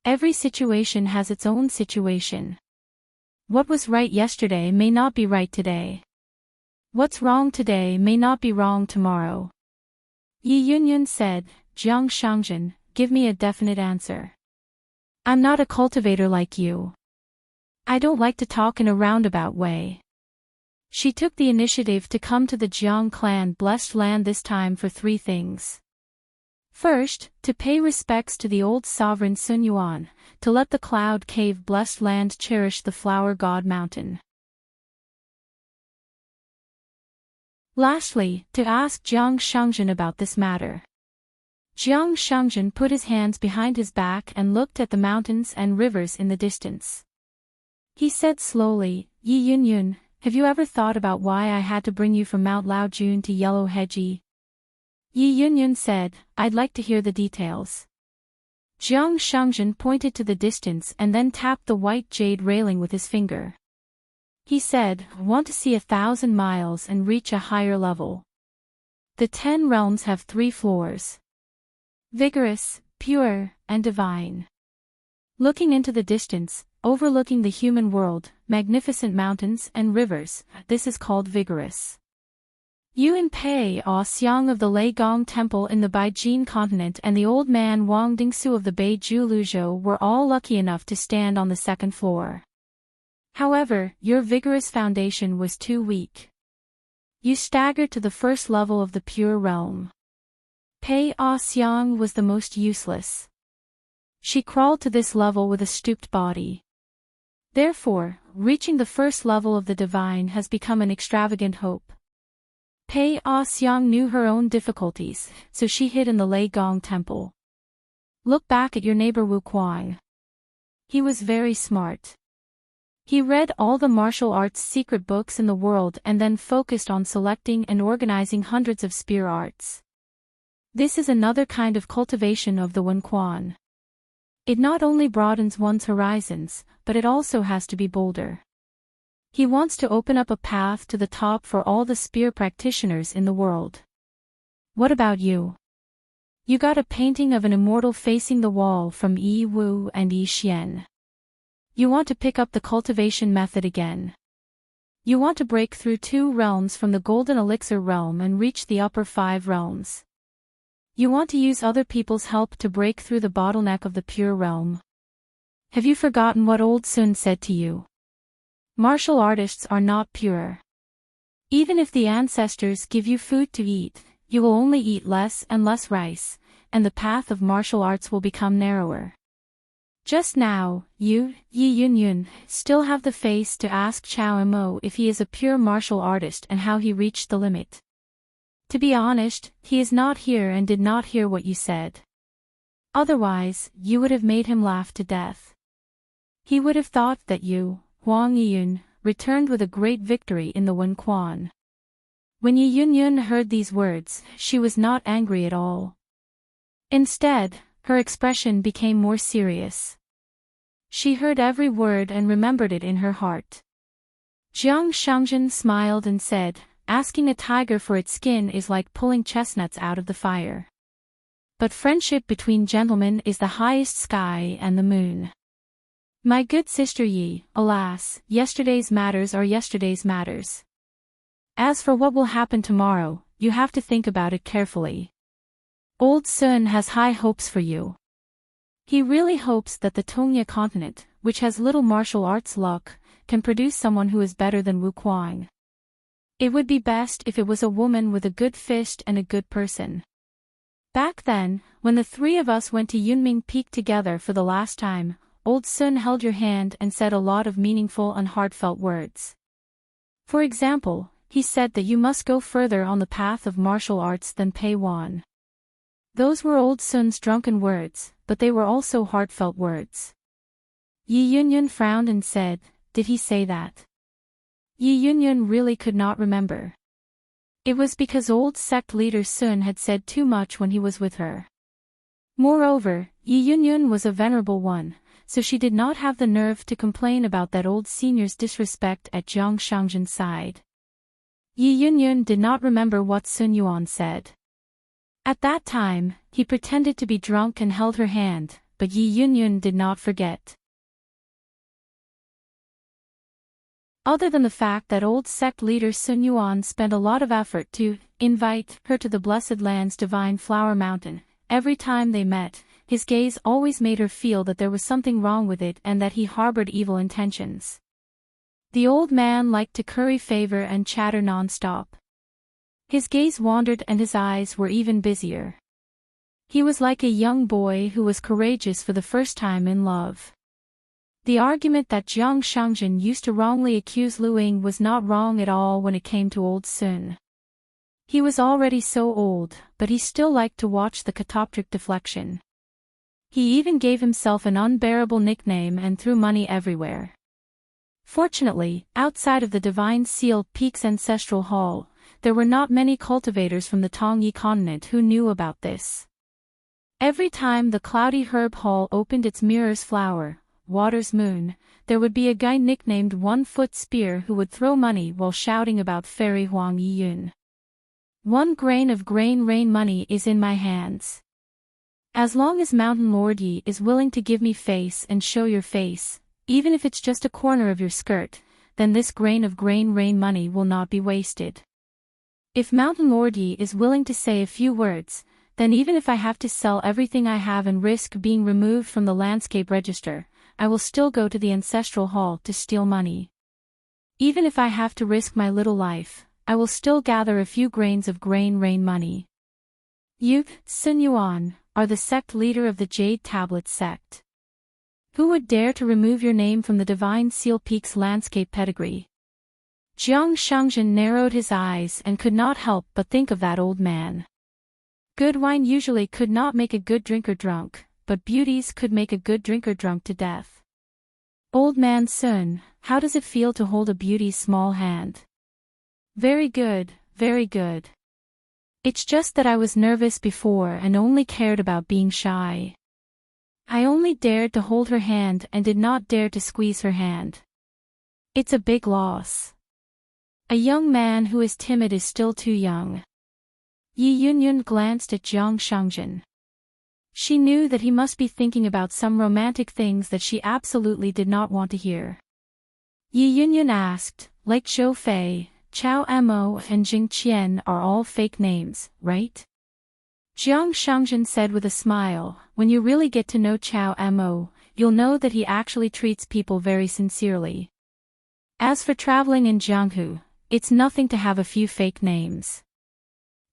Every situation has its own situation. What was right yesterday may not be right today. What's wrong today may not be wrong tomorrow. Yi Yunyun said, Jiang Shangjin, give me a definite answer. I'm not a cultivator like you. I don't like to talk in a roundabout way. She took the initiative to come to the Jiang clan blessed land this time for 3 things. First, to pay respects to the old sovereign Sun Yuan, to let the Cloud Cave blessed land cherish the flower god mountain. Lastly, to ask Jiang Shangjin about this matter. Jiang Shangjin put his hands behind his back and looked at the mountains and rivers in the distance. He said slowly, Yi Yunyun, have you ever thought about why I had to bring you from Mount Laojun to Yellow Heji? Yi Yunyun said, I'd like to hear the details. Jiang Shangjin pointed to the distance and then tapped the white jade railing with his finger. He said, want to see 1,000 miles and reach a higher level. The 10 realms have 3 floors. Vigorous, pure, and divine. Looking into the distance, overlooking the human world, magnificent mountains and rivers, this is called vigorous. Yuan Pei Xiang of the Lei Gong Temple in the Baijin continent and the old man Wang Dingsu of the Beiju Luzhou were all lucky enough to stand on the 2nd floor. However, your vigorous foundation was too weak. You staggered to the 1st level of the pure realm. Pei Xiang was the most useless. She crawled to this level with a stooped body. Therefore, reaching the 1st level of the divine has become an extravagant hope. Pei Xiang knew her own difficulties, so she hid in the Lei Gong Temple. Look back at your neighbor Wu Kuang. He was very smart. He read all the martial arts secret books in the world and then focused on selecting and organizing hundreds of spear arts. This is another kind of cultivation of the Wen Quan. It not only broadens one's horizons, but it also has to be bolder. He wants to open up a path to the top for all the spear practitioners in the world. What about you? You got a painting of an immortal facing the wall from Yi Wu and Yi Xian. You want to pick up the cultivation method again. You want to break through 2 realms from the Golden Elixir realm and reach the upper 5 realms. You want to use other people's help to break through the bottleneck of the pure realm. Have you forgotten what old Sun said to you? Martial artists are not pure. Even if the ancestors give you food to eat, you will only eat less and less rice, and the path of martial arts will become narrower. Just now, you, Yi Yunyun, still have the face to ask Chao Mo if he is a pure martial artist and how he reached the limit. To be honest, he is not here and did not hear what you said. Otherwise, you would have made him laugh to death. He would have thought that you, Huang Yiyun, returned with a great victory in the Wen Quan. When Yi Yunyun heard these words, she was not angry at all. Instead, her expression became more serious. She heard every word and remembered it in her heart. Jiang Shangzhen smiled and said, asking a tiger for its skin is like pulling chestnuts out of the fire. But friendship between gentlemen is the highest sky and the moon. My good sister Yi, alas, yesterday's matters are yesterday's matters. As for what will happen tomorrow, you have to think about it carefully. Old Sun has high hopes for you. He really hopes that the Tongya continent, which has little martial arts luck, can produce someone who is better than Wu Kuang. It would be best if it was a woman with a good fist and a good person. Back then, when the three of us went to Yunming Peak together for the last time, Old Sun held your hand and said a lot of meaningful and heartfelt words. For example, he said that you must go further on the path of martial arts than Pei Wan. Those were Old Sun's drunken words, but they were also heartfelt words. Yi Yunyun frowned and said, did he say that? Yi Yunyun really could not remember. It was because old sect leader Sun had said too much when he was with her. Moreover, Yi Yunyun was a venerable one, so she did not have the nerve to complain about that old senior's disrespect at Jiang Shangzhen's side. Yi Yunyun did not remember what Sun Yuan said. At that time, he pretended to be drunk and held her hand, but Yi Yunyun did not forget. Other than the fact that old sect leader Sun Yuan spent a lot of effort to invite her to the Blessed Land's divine flower mountain, every time they met, his gaze always made her feel that there was something wrong with it and that he harbored evil intentions. The old man liked to curry favor and chatter non-stop. His gaze wandered and his eyes were even busier. He was like a young boy who was courageous for the first time in love. The argument that Jiang Shangzhen used to wrongly accuse Lu Ying was not wrong at all when it came to old Sun. He was already so old, but he still liked to watch the catoptric deflection. He even gave himself an unbearable nickname and threw money everywhere. Fortunately, outside of the Divine Seal Peak's ancestral hall, there were not many cultivators from the Tongyi continent who knew about this. Every time the cloudy herb hall opened its mirror's flower, Water's Moon, there would be a guy nicknamed 1-Foot Spear who would throw money while shouting about Fairy Huang Yiyun. 1 grain of grain rain money is in my hands. As long as Mountain Lord Yi is willing to give me face and show your face, even if it's just a corner of your skirt, then this grain of grain rain money will not be wasted. If Mountain Lord Yi is willing to say a few words, then even if I have to sell everything I have and risk being removed from the landscape register, I will still go to the ancestral hall to steal money. Even if I have to risk my little life, I will still gather a few grains of grain rain money. You, Sun Yuan, are the sect leader of the Jade Tablet sect. Who would dare to remove your name from the Divine Seal Peak's landscape pedigree? Jiang Shangzhen narrowed his eyes and could not help but think of that old man. Good wine usually could not make a good drinker drunk, but beauties could make a good drinker drunk to death. Old man Sun, how does it feel to hold a beauty's small hand? Very good, very good. It's just that I was nervous before and only cared about being shy. I only dared to hold her hand and did not dare to squeeze her hand. It's a big loss. A young man who is timid is still too young. Yi Yunyun glanced at Jiang Shangzhen. She knew that he must be thinking about some romantic things that she absolutely did not want to hear. Yi Yunyun asked, like Zhou Fei, Chao Mo and Jing Qian are all fake names, right? Jiang Shangjin said with a smile, when you really get to know Chao Mo, you'll know that he actually treats people very sincerely. As for traveling in Jianghu, it's nothing to have a few fake names.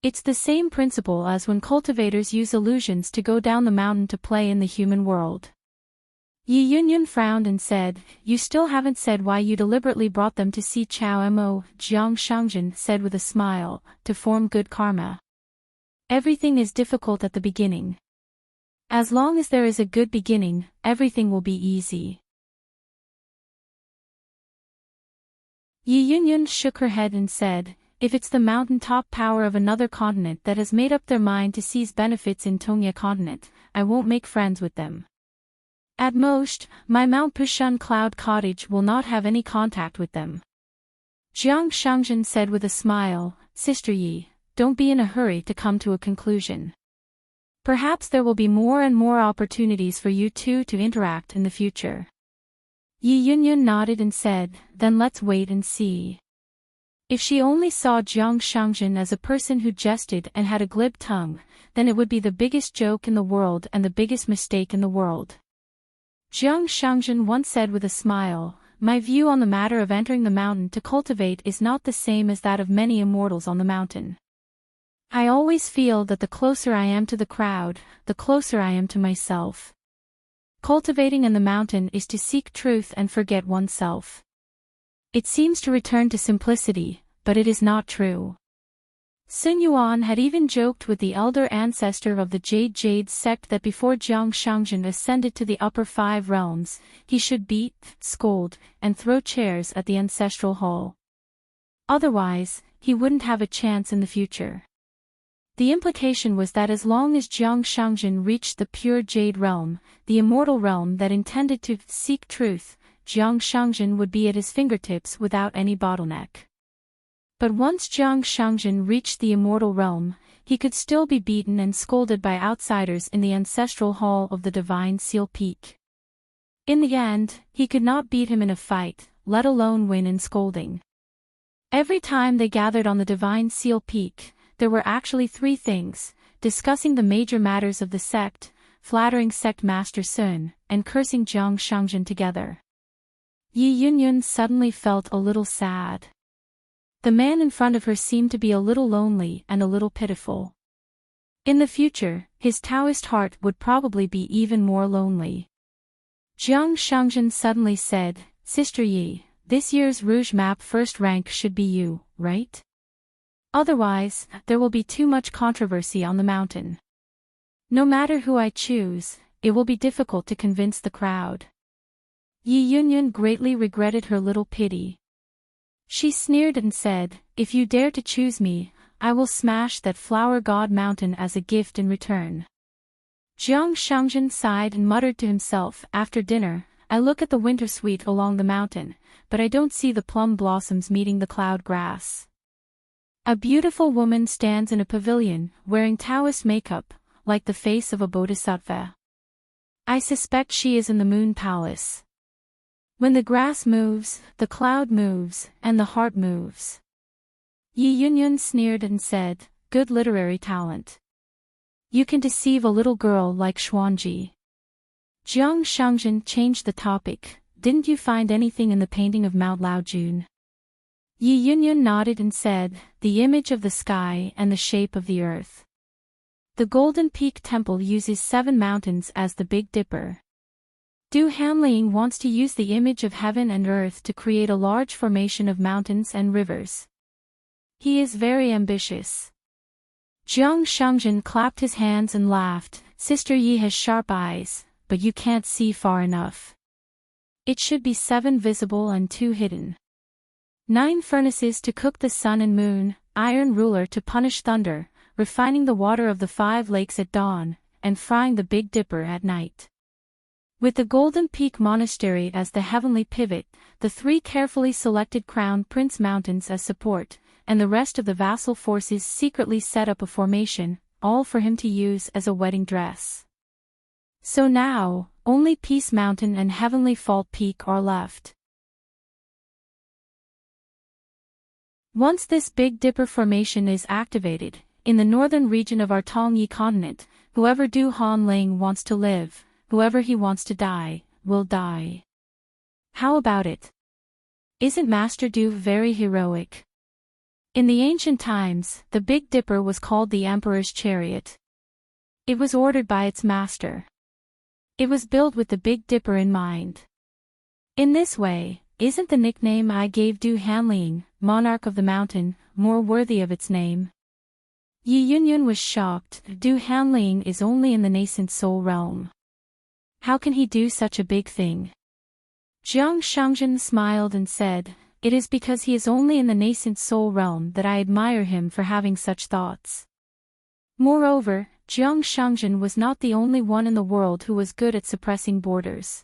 It's the same principle as when cultivators use illusions to go down the mountain to play in the human world. Yi Yunyun frowned and said, you still haven't said why you deliberately brought them to see Chao Mo, Jiang Shangjin said with a smile, to form good karma. Everything is difficult at the beginning. As long as there is a good beginning, everything will be easy. Yi Yunyun shook her head and said, if it's the mountain-top power of another continent that has made up their mind to seize benefits in Tongya continent, I won't make friends with them. At most, my Mount Pushun Cloud Cottage will not have any contact with them. Jiang Shangjin said with a smile, Sister Yi, don't be in a hurry to come to a conclusion. Perhaps there will be more and more opportunities for you two to interact in the future. Yi Yunyun nodded and said, then let's wait and see. If she only saw Jiang Shangjin as a person who jested and had a glib tongue, then it would be the biggest joke in the world and the biggest mistake in the world. Jiang Shangjin once said with a smile, my view on the matter of entering the mountain to cultivate is not the same as that of many immortals on the mountain. I always feel that the closer I am to the crowd, the closer I am to myself. Cultivating in the mountain is to seek truth and forget oneself. It seems to return to simplicity, but it is not true. Sun Yuan had even joked with the elder ancestor of the Jade sect that before Jiang Shangjin ascended to the upper 5 realms, he should beat, scold, and throw chairs at the ancestral hall. Otherwise, he wouldn't have a chance in the future. The implication was that as long as Jiang Shangjin reached the pure Jade realm, the immortal realm that intended to seek truth, Jiang Shangjin would be at his fingertips without any bottleneck. But once Jiang Shangjin reached the immortal realm, he could still be beaten and scolded by outsiders in the ancestral hall of the Divine Seal Peak. In the end, he could not beat him in a fight, let alone win in scolding. Every time they gathered on the Divine Seal Peak, there were actually 3 things: discussing the major matters of the sect, flattering sect master Sun, and cursing Jiang Shangjin together. Yi Yunyun suddenly felt a little sad. The man in front of her seemed to be a little lonely and a little pitiful. In the future, his Taoist heart would probably be even more lonely. Jiang Shangjin suddenly said, Sister Yi, this year's Rouge Map first rank should be you, right? Otherwise, there will be too much controversy on the mountain. No matter who I choose, it will be difficult to convince the crowd. Yi Yunyun greatly regretted her little pity. She sneered and said, if you dare to choose me, I will smash that flower god mountain as a gift in return. Jiang Shangjin sighed and muttered to himself, after dinner, I look at the winter sweet along the mountain, but I don't see the plum blossoms meeting the cloud grass. A beautiful woman stands in a pavilion, wearing Taoist makeup, like the face of a bodhisattva. I suspect she is in the Moon Palace. When the grass moves, the cloud moves, and the heart moves. Yi Yunyun sneered and said, good literary talent. You can deceive a little girl like Xuanji. Jiang Shangjin changed the topic, didn't you find anything in the painting of Mount Laojun? Yi Yunyun nodded and said, the image of the sky and the shape of the earth. The Golden Peak Temple uses 7 mountains as the Big Dipper. Du Hanling wants to use the image of heaven and earth to create a large formation of mountains and rivers. He is very ambitious. Jiang Shangjin clapped his hands and laughed, Sister Yi has sharp eyes, but you can't see far enough. It should be 7 visible and 2 hidden. 9 furnaces to cook the sun and moon, iron ruler to punish thunder, refining the water of the 5 lakes at dawn, and frying the Big Dipper at night. With the Golden Peak Monastery as the heavenly pivot, the 3 carefully selected Crown Prince Mountains as support, and the rest of the vassal forces secretly set up a formation, all for him to use as a wedding dress. So now, only Peace Mountain and Heavenly Fault Peak are left. Once this Big Dipper formation is activated, in the northern region of our Tongyi continent, whoever Du Hanling wants to live, whoever he wants to die, will die. How about it? Isn't Master Du very heroic? In the ancient times, the Big Dipper was called the Emperor's Chariot. It was ordered by its master. It was built with the Big Dipper in mind. In this way, isn't the nickname I gave Du Hanling, Monarch of the Mountain, more worthy of its name? Yi Yunyun was shocked. Du Hanling is only in the nascent soul realm. How can he do such a big thing? Jiang Shangzhen smiled and said, "It is because he is only in the nascent soul realm that I admire him for having such thoughts." Moreover, Jiang Shangzhen was not the only one in the world who was good at suppressing borders.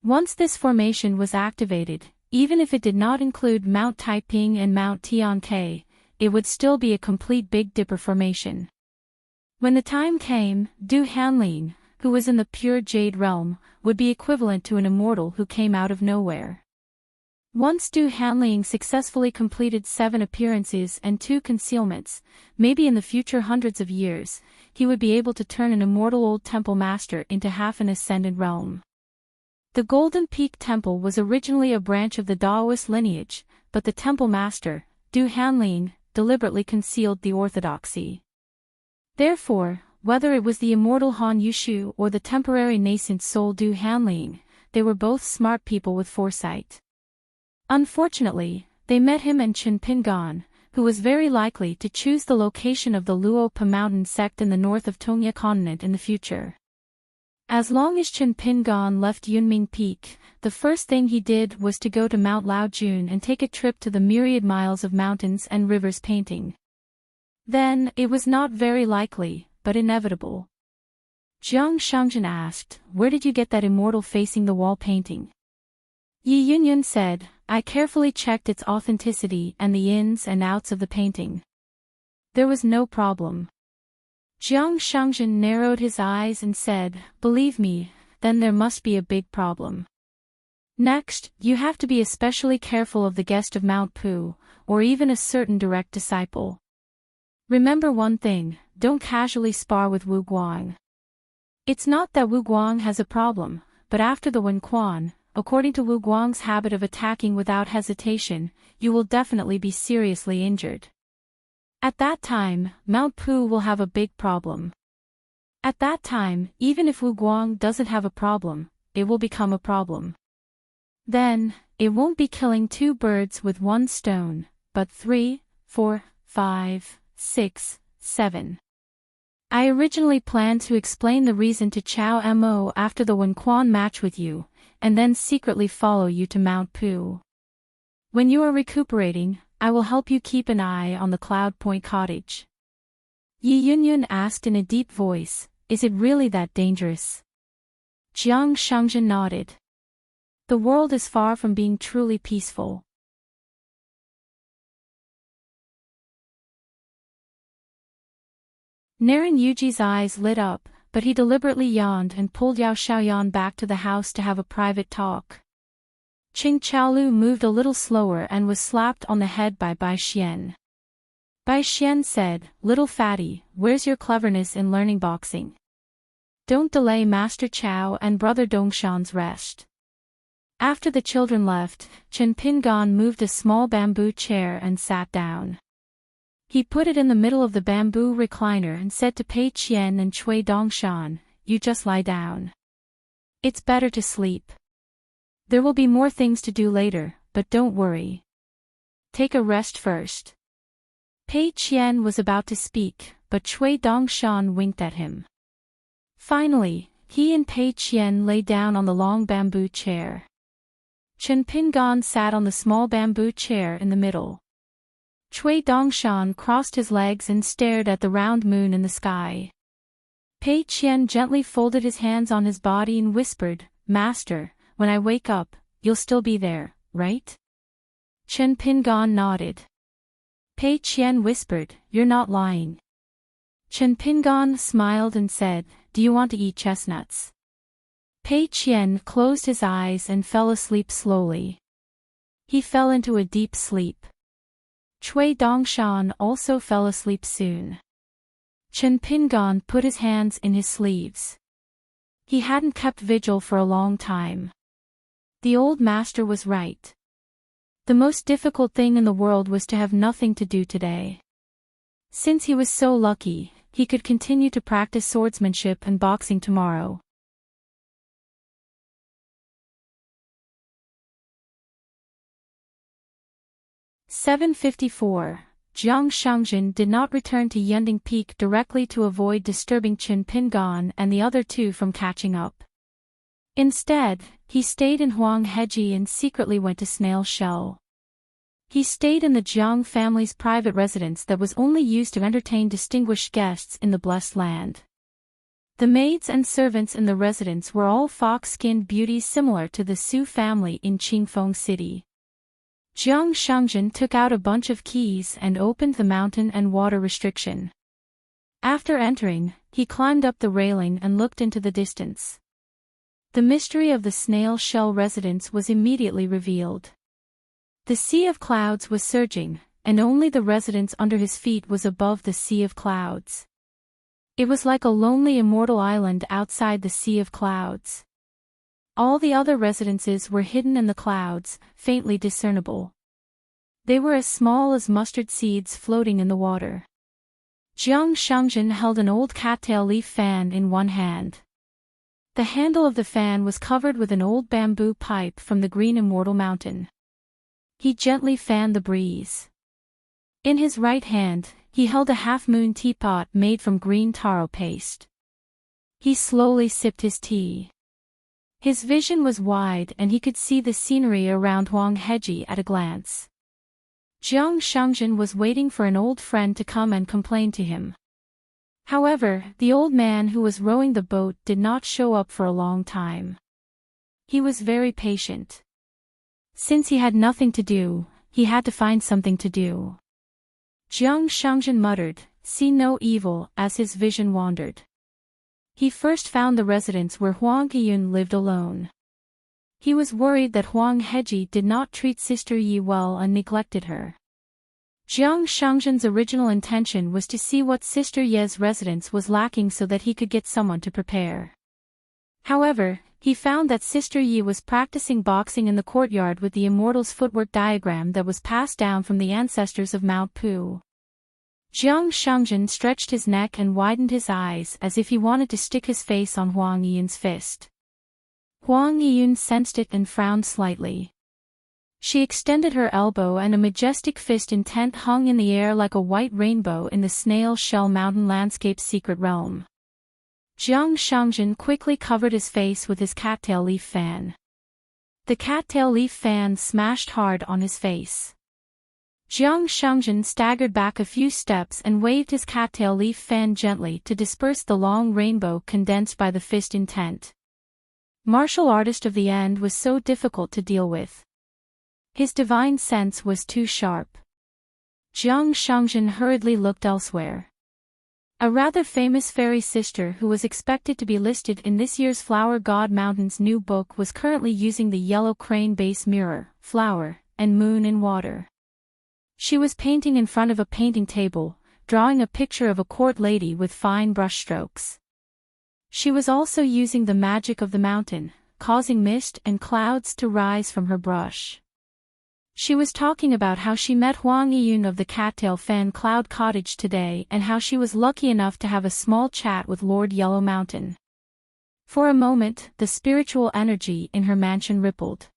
Once this formation was activated, even if it did not include Mount Taiping and Mount Tiancai, it would still be a complete Big Dipper formation. When the time came, Du Hanling, who was in the pure jade realm, would be equivalent to an immortal who came out of nowhere. Once Du Hanling successfully completed 7 appearances and 2 concealments, maybe in the future hundreds of years, he would be able to turn an immortal old temple master into half an ascendant realm. The Golden Peak Temple was originally a branch of the Daoist lineage, but the temple master, Du Hanling, deliberately concealed the orthodoxy. Therefore, whether it was the immortal Han Yushu or the temporary nascent soul Du Hanling, they were both smart people with foresight. Unfortunately, they met him and Chen Pingan, who was very likely to choose the location of the Luopa mountain sect in the north of Tongya continent in the future. As long as Chen Pingan left Yunming Peak, the first thing he did was to go to Mount Laojun and take a trip to the myriad miles of mountains and rivers painting. Then, it was not very likely, but inevitable. Jiang Shangzhen asked, "Where did you get that immortal facing the wall painting?" Yi Yunyun said, "I carefully checked its authenticity and the ins and outs of the painting. There was no problem." Jiang Shangzhen narrowed his eyes and said, "Believe me, then there must be a big problem. Next, you have to be especially careful of the guest of Mount Pu, or even a certain direct disciple. Remember one thing, don't casually spar with Wu Guang. It's not that Wu Guang has a problem, but after the Wen Quan, according to Wu Guang's habit of attacking without hesitation, you will definitely be seriously injured. At that time, Mount Pu will have a big problem. At that time, even if Wu Guang doesn't have a problem, it will become a problem. Then, it won't be killing 2 birds with 1 stone, but 3, 4, 5, 6, 7. I originally planned to explain the reason to Chao Mo after the Wen Quan match with you, and then secretly follow you to Mount Pu. When you are recuperating, I will help you keep an eye on the Cloud Point Cottage." Yi Yunyun asked in a deep voice, "Is it really that dangerous?" Jiang Shangzhen nodded. The world is far from being truly peaceful. Naren Yuji's eyes lit up, but he deliberately yawned and pulled Yao Xiaoyan back to the house to have a private talk. Qing Chaolu moved a little slower and was slapped on the head by Bai Xian. Bai Xian said, "Little fatty, where's your cleverness in learning boxing? Don't delay Master Chao and Brother Dongshan's rest." After the children left, Chen Pingan moved a small bamboo chair and sat down. He put it in the middle of the bamboo recliner and said to Pei Qian and Cui Dongshan, "You just lie down. It's better to sleep. There will be more things to do later, but don't worry. Take a rest first." Pei Qian was about to speak, but Cui Dongshan winked at him. Finally, he and Pei Qian lay down on the long bamboo chair. Chen Pingan sat on the small bamboo chair in the middle. Cui Dongshan crossed his legs and stared at the round moon in the sky. Pei Qian gently folded his hands on his body and whispered, "Master, when I wake up, you'll still be there, right?" Chen Pingan nodded. Pei Qian whispered, "You're not lying." Chen Pingan smiled and said, "Do you want to eat chestnuts?" Pei Qian closed his eyes and fell asleep slowly. He fell into a deep sleep. Cui Dongshan also fell asleep soon. Chen Pingan put his hands in his sleeves. He hadn't kept vigil for a long time. The old master was right. The most difficult thing in the world was to have nothing to do today. Since he was so lucky, he could continue to practice swordsmanship and boxing tomorrow. "754. Jiang Shangjin did not return to Yunding Peak directly to avoid disturbing Qin Pingan and the other two from catching up. Instead, he stayed in Huang Heji and secretly went to Snail Shell. He stayed in the Jiang family's private residence that was only used to entertain distinguished guests in the Blessed Land. The maids and servants in the residence were all fox-skinned beauties similar to the Su family in Qingfeng City. Jiang Shangjin took out a bunch of keys and opened the mountain and water restriction. After entering, he climbed up the railing and looked into the distance. The mystery of the Snail Shell residence was immediately revealed. The sea of clouds was surging, and only the residence under his feet was above the sea of clouds. It was like a lonely immortal island outside the sea of clouds. All the other residences were hidden in the clouds, faintly discernible. They were as small as mustard seeds floating in the water. Jiang Shangjin held an old cattail leaf fan in one hand. The handle of the fan was covered with an old bamboo pipe from the green immortal mountain. He gently fanned the breeze. In his right hand, he held a half-moon teapot made from green taro paste. He slowly sipped his tea. His vision was wide and he could see the scenery around Huang Heji at a glance. Jiang Shangjin was waiting for an old friend to come and complain to him. However, the old man who was rowing the boat did not show up for a long time. He was very patient. Since he had nothing to do, he had to find something to do. Jiang Shangjin muttered, "See no evil," as his vision wandered. He first found the residence where Huang Yiyun lived alone. He was worried that Huang Heji did not treat Sister Yi well and neglected her. Jiang Shangjin's original intention was to see what Sister Ye's residence was lacking so that he could get someone to prepare. However, he found that Sister Yi was practicing boxing in the courtyard with the Immortal's footwork diagram that was passed down from the ancestors of Mount Pu. Jiang Shangjin stretched his neck and widened his eyes as if he wanted to stick his face on Huang Yiyun's fist. Huang Yiyun sensed it and frowned slightly. She extended her elbow and a majestic fist intent hung in the air like a white rainbow in the Snail Shell Mountain landscape's secret realm. Jiang Shangjin quickly covered his face with his cattail leaf fan. The cattail leaf fan smashed hard on his face. Jiang Shangjin staggered back a few steps and waved his cattail leaf fan gently to disperse the long rainbow condensed by the fist intent. Martial artist of the end was so difficult to deal with. His divine sense was too sharp. Jiang Shangjin hurriedly looked elsewhere. A rather famous fairy sister who was expected to be listed in this year's Flower God Mountain's new book was currently using the yellow crane base mirror, flower, and moon in water. She was painting in front of a painting table, drawing a picture of a court lady with fine brushstrokes. She was also using the magic of the mountain, causing mist and clouds to rise from her brush. She was talking about how she met Huang Yiyun of the Cattail Fan Cloud Cottage today and how she was lucky enough to have a small chat with Lord Yellow Mountain. For a moment, the spiritual energy in her mansion rippled.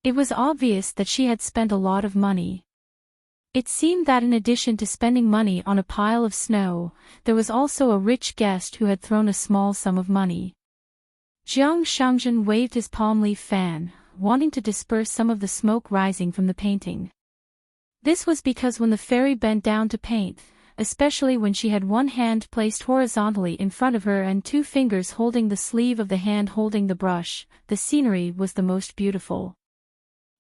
It was obvious that she had spent a lot of money. It seemed that in addition to spending money on a pile of snow, there was also a rich guest who had thrown a small sum of money. Jiang Shangjin waved his palm leaf fan, wanting to disperse some of the smoke rising from the painting. This was because when the fairy bent down to paint, especially when she had one hand placed horizontally in front of her and two fingers holding the sleeve of the hand holding the brush, the scenery was the most beautiful.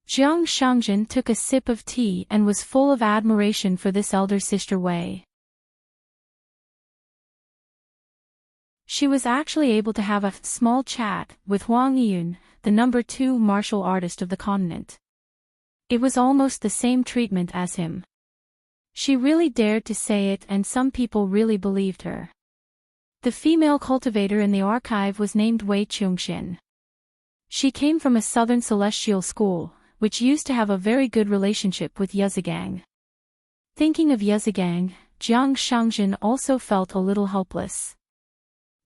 Jiang Shangjin took a sip of tea and was full of admiration for this elder sister Wei. She was actually able to have a small chat with Huang Yiyun, the number 2 martial artist of the continent. It was almost the same treatment as him. She really dared to say it, and some people really believed her. The female cultivator in the archive was named Wei Chungxian. She came from a southern celestial school, which used to have a very good relationship with Yezigang. Thinking of Yezigang, Jiang Shangzhen also felt a little helpless.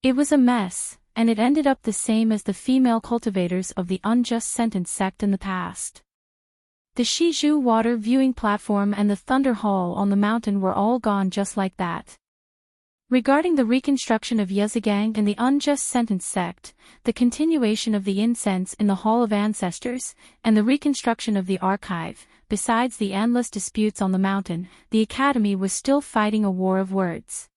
It was a mess, and it ended up the same as the female cultivators of the unjust sentence sect in the past. The Shizhu water viewing platform and the thunder hall on the mountain were all gone just like that. Regarding the reconstruction of Yezigang and the unjust sentence sect, the continuation of the incense in the Hall of Ancestors, and the reconstruction of the archive, besides the endless disputes on the mountain, the Academy was still fighting a war of words.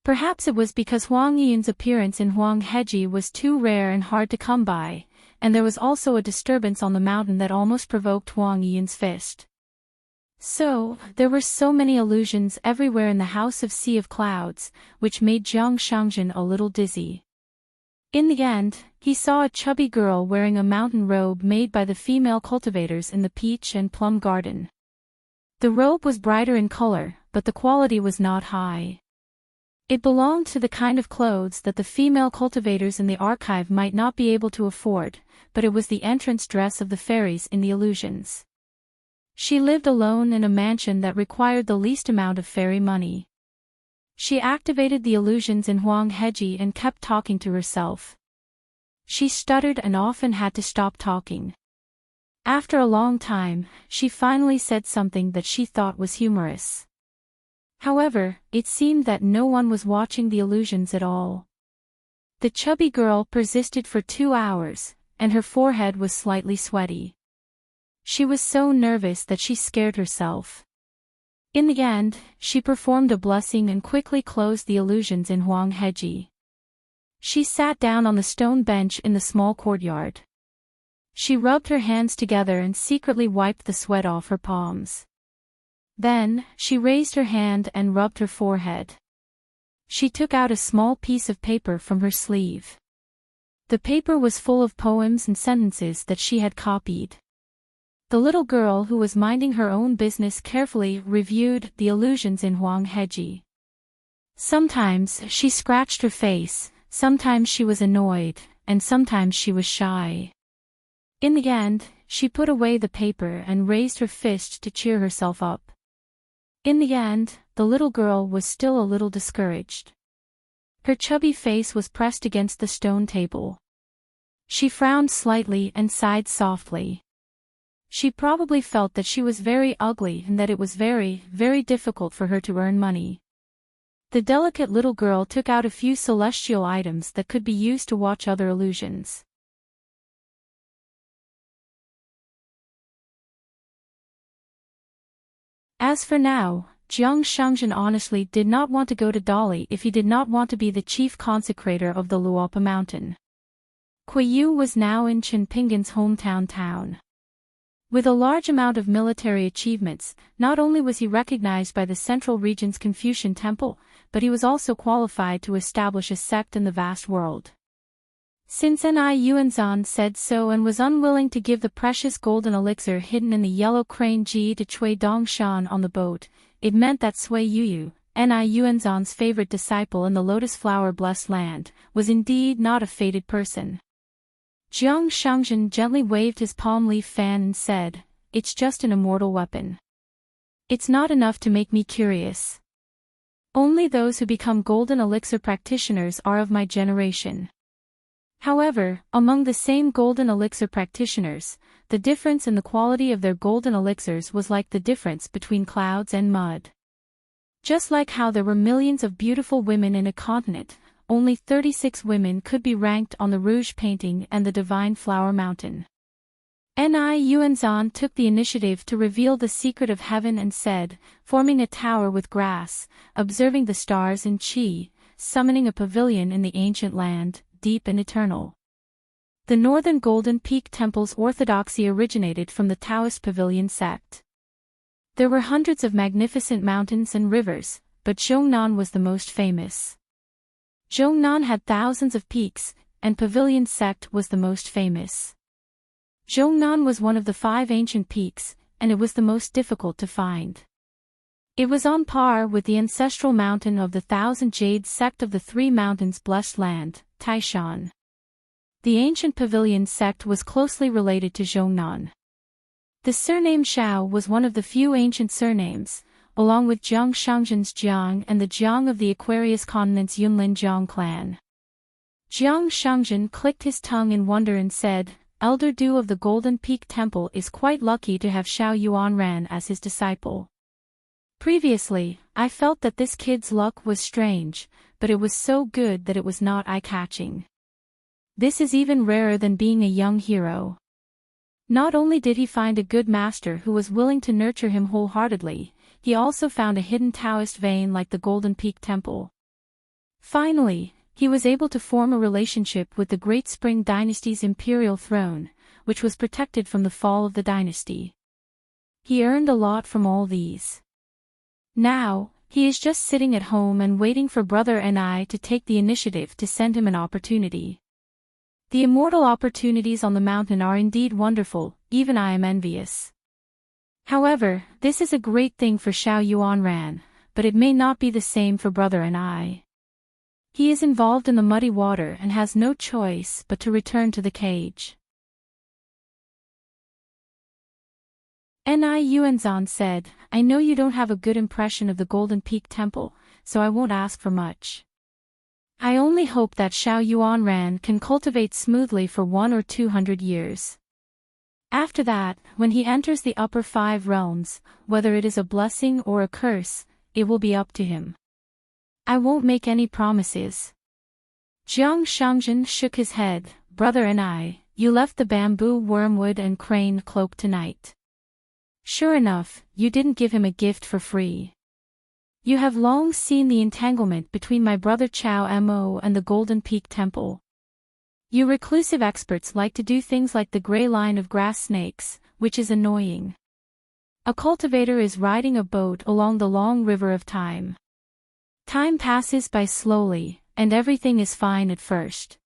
Perhaps it was because Huang Yun's appearance in Huang Heji was too rare and hard to come by, and there was also a disturbance on the mountain that almost provoked Huang Yun's fist. So, there were so many illusions everywhere in the House of Sea of Clouds, which made Jiang Shangzhen a little dizzy. In the end, he saw a chubby girl wearing a mountain robe made by the female cultivators in the peach and plum garden. The robe was brighter in color, but the quality was not high. It belonged to the kind of clothes that the female cultivators in the archive might not be able to afford, but it was the entrance dress of the fairies in the illusions. She lived alone in a mansion that required the least amount of fairy money. She activated the illusions in Huang Heji and kept talking to herself. She stuttered and often had to stop talking. After a long time, she finally said something that she thought was humorous. However, it seemed that no one was watching the illusions at all. The chubby girl persisted for 2 hours, and her forehead was slightly sweaty. She was so nervous that she scared herself. In the end, she performed a blessing and quickly closed the illusions in Huang Heji. She sat down on the stone bench in the small courtyard. She rubbed her hands together and secretly wiped the sweat off her palms. Then, she raised her hand and rubbed her forehead. She took out a small piece of paper from her sleeve. The paper was full of poems and sentences that she had copied. The little girl who was minding her own business carefully reviewed the illusions in Huang Heji. Sometimes she scratched her face, sometimes she was annoyed, and sometimes she was shy. In the end, she put away the paper and raised her fist to cheer herself up. In the end, the little girl was still a little discouraged. Her chubby face was pressed against the stone table. She frowned slightly and sighed softly. She probably felt that she was very ugly and that it was very, very difficult for her to earn money. The delicate little girl took out a few celestial items that could be used to watch other illusions. As for now, Jiang Shangzhen honestly did not want to go to Dali if he did not want to be the chief consecrator of the Luopa mountain. Kuiyu was now in Chenpingan's hometown town. With a large amount of military achievements, not only was he recognized by the Central Region's Confucian Temple, but he was also qualified to establish a sect in the vast world. Since Ni Yuanzhan said so and was unwilling to give the precious golden elixir hidden in the yellow crane Ji to Cui Dongshan on the boat, it meant that Sui Yuyu, Ni Yuanzhan's favorite disciple in the lotus flower blessed land, was indeed not a fated person. Jiang Shangzhen gently waved his palm leaf fan and said, "It's just an immortal weapon. It's not enough to make me curious. Only those who become golden elixir practitioners are of my generation." However, among the same golden elixir practitioners, the difference in the quality of their golden elixirs was like the difference between clouds and mud. Just like how there were millions of beautiful women in a continent, only 36 women could be ranked on the Rouge painting and the Divine Flower Mountain. Ni Yuanzhan took the initiative to reveal the secret of heaven and said, forming a tower with grass, observing the stars in Qi, summoning a pavilion in the ancient land, deep and eternal. The Northern Golden Peak Temple's orthodoxy originated from the Taoist Pavilion sect. There were hundreds of magnificent mountains and rivers, but Zhongnan was the most famous. Zhongnan had thousands of peaks, and Pavilion sect was the most famous. Zhongnan was one of the 5 ancient peaks, and it was the most difficult to find. It was on par with the ancestral mountain of the Thousand Jades sect of the Three Mountains Blessed Land, Taishan. The ancient pavilion sect was closely related to Zhongnan. The surname Shao was one of the few ancient surnames, along with Jiang Shangzhen's Jiang and the Jiang of the Aquarius Continent's Yunlin Jiang clan. Jiang Shangzhen clicked his tongue in wonder and said, Elder Du of the Golden Peak Temple is quite lucky to have Xiao Yuanran as his disciple. Previously, I felt that this kid's luck was strange, but it was so good that it was not eye-catching. This is even rarer than being a young hero. Not only did he find a good master who was willing to nurture him wholeheartedly, he also found a hidden Taoist vein like the Golden Peak Temple. Finally, he was able to form a relationship with the Great Spring Dynasty's imperial throne, which was protected from the fall of the dynasty. He earned a lot from all these. Now, he is just sitting at home and waiting for Brother and I to take the initiative to send him an opportunity. The immortal opportunities on the mountain are indeed wonderful, even I am envious. However, this is a great thing for Xiao Yuanran, but it may not be the same for Brother and I. He is involved in the muddy water and has no choice but to return to the cage. Ni Yuanzhan said, I know you don't have a good impression of the Golden Peak Temple, so I won't ask for much. I only hope that Xiao Yuanran can cultivate smoothly for 100 or 200 years. After that, when he enters the upper 5 realms, whether it is a blessing or a curse, it will be up to him. I won't make any promises. Jiang Shangzhen shook his head, Brother and I, you left the bamboo, wormwood and crane cloak tonight. Sure enough, you didn't give him a gift for free. You have long seen the entanglement between my brother Chao Mo and the Golden Peak Temple. You reclusive experts like to do things like the gray line of grass snakes, which is annoying. A cultivator is riding a boat along the long river of time. Time passes by slowly, and everything is fine at first.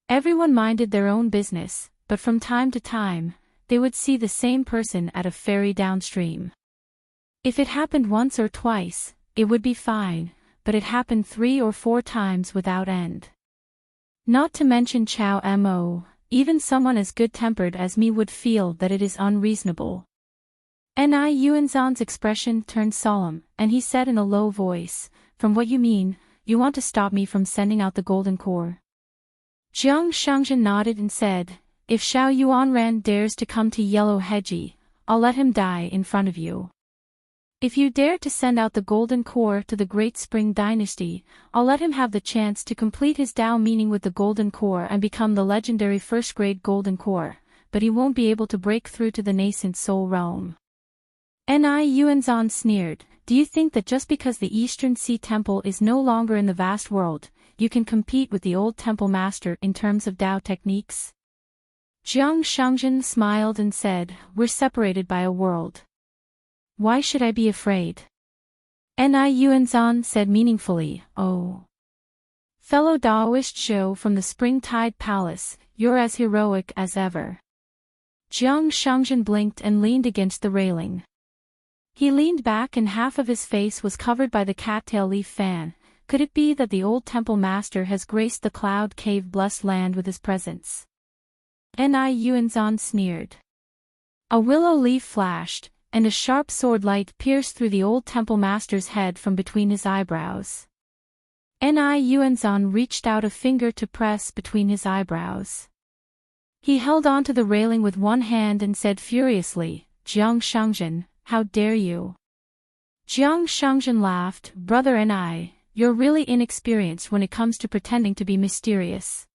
Everyone minded their own business, but from time to time, they would see the same person at a ferry downstream. If it happened once or twice, it would be fine, but it happened 3 or 4 times without end. Not to mention Chao Mo, even someone as good-tempered as me would feel that it is unreasonable. Ni Yuanzhan's expression turned solemn, and he said in a low voice, From what you mean, you want to stop me from sending out the golden core. Jiang Shangzhen nodded and said, If Xiao Yuanran dares to come to Yellow Heji, I'll let him die in front of you. If you dare to send out the golden core to the Great Spring Dynasty, I'll let him have the chance to complete his Tao meaning with the golden core and become the legendary first-grade golden core, but he won't be able to break through to the nascent soul realm. Ni Yuanzhan sneered, Do you think that just because the Eastern Sea Temple is no longer in the vast world, you can compete with the old temple master in terms of Tao techniques? Jiang Shangzhen smiled and said, We're separated by a world. Why should I be afraid? Ni Yuanzhan said meaningfully, Oh. Fellow Daoist Zhou from the Spring-Tide Palace, you're as heroic as ever. Jiang Shangzhen blinked and leaned against the railing. He leaned back and half of his face was covered by the cattail leaf fan. Could it be that the old temple master has graced the cloud cave blessed land with his presence? Ni Yuanzhan sneered. A willow leaf flashed, and a sharp sword light pierced through the old temple master's head from between his eyebrows. Ni Yuanzhan reached out a finger to press between his eyebrows. He held onto the railing with one hand and said furiously, Jiang Shangzhen, how dare you? Jiang Shangzhen laughed, Brother Ni, you're really inexperienced when it comes to pretending to be mysterious.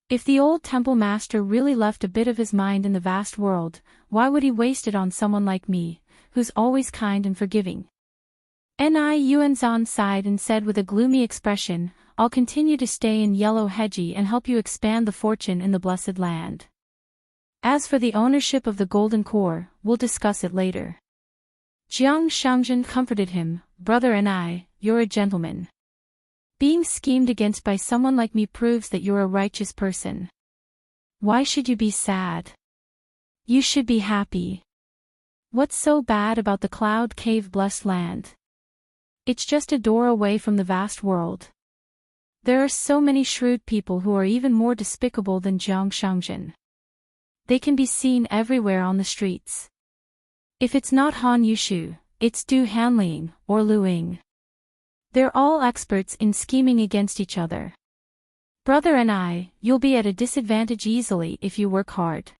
If the old temple master really left a bit of his mind in the vast world, why would he waste it on someone like me, who's always kind and forgiving? Ni Yuanzhan sighed and said with a gloomy expression, I'll continue to stay in Yellow Heji and help you expand the fortune in the blessed land. As for the ownership of the golden core, we'll discuss it later. Jiang Shangzhen comforted him, Brother Ni, you're a gentleman. Being schemed against by someone like me proves that you're a righteous person. Why should you be sad? You should be happy. What's so bad about the cloud cave blessed land? It's just a door away from the vast world. There are so many shrewd people who are even more despicable than Jiang Shangjin. They can be seen everywhere on the streets. If it's not Han Yushu, it's Du Hanling, or Lu Ying. They're all experts in scheming against each other. Brother and you'll be at a disadvantage easily if you work hard.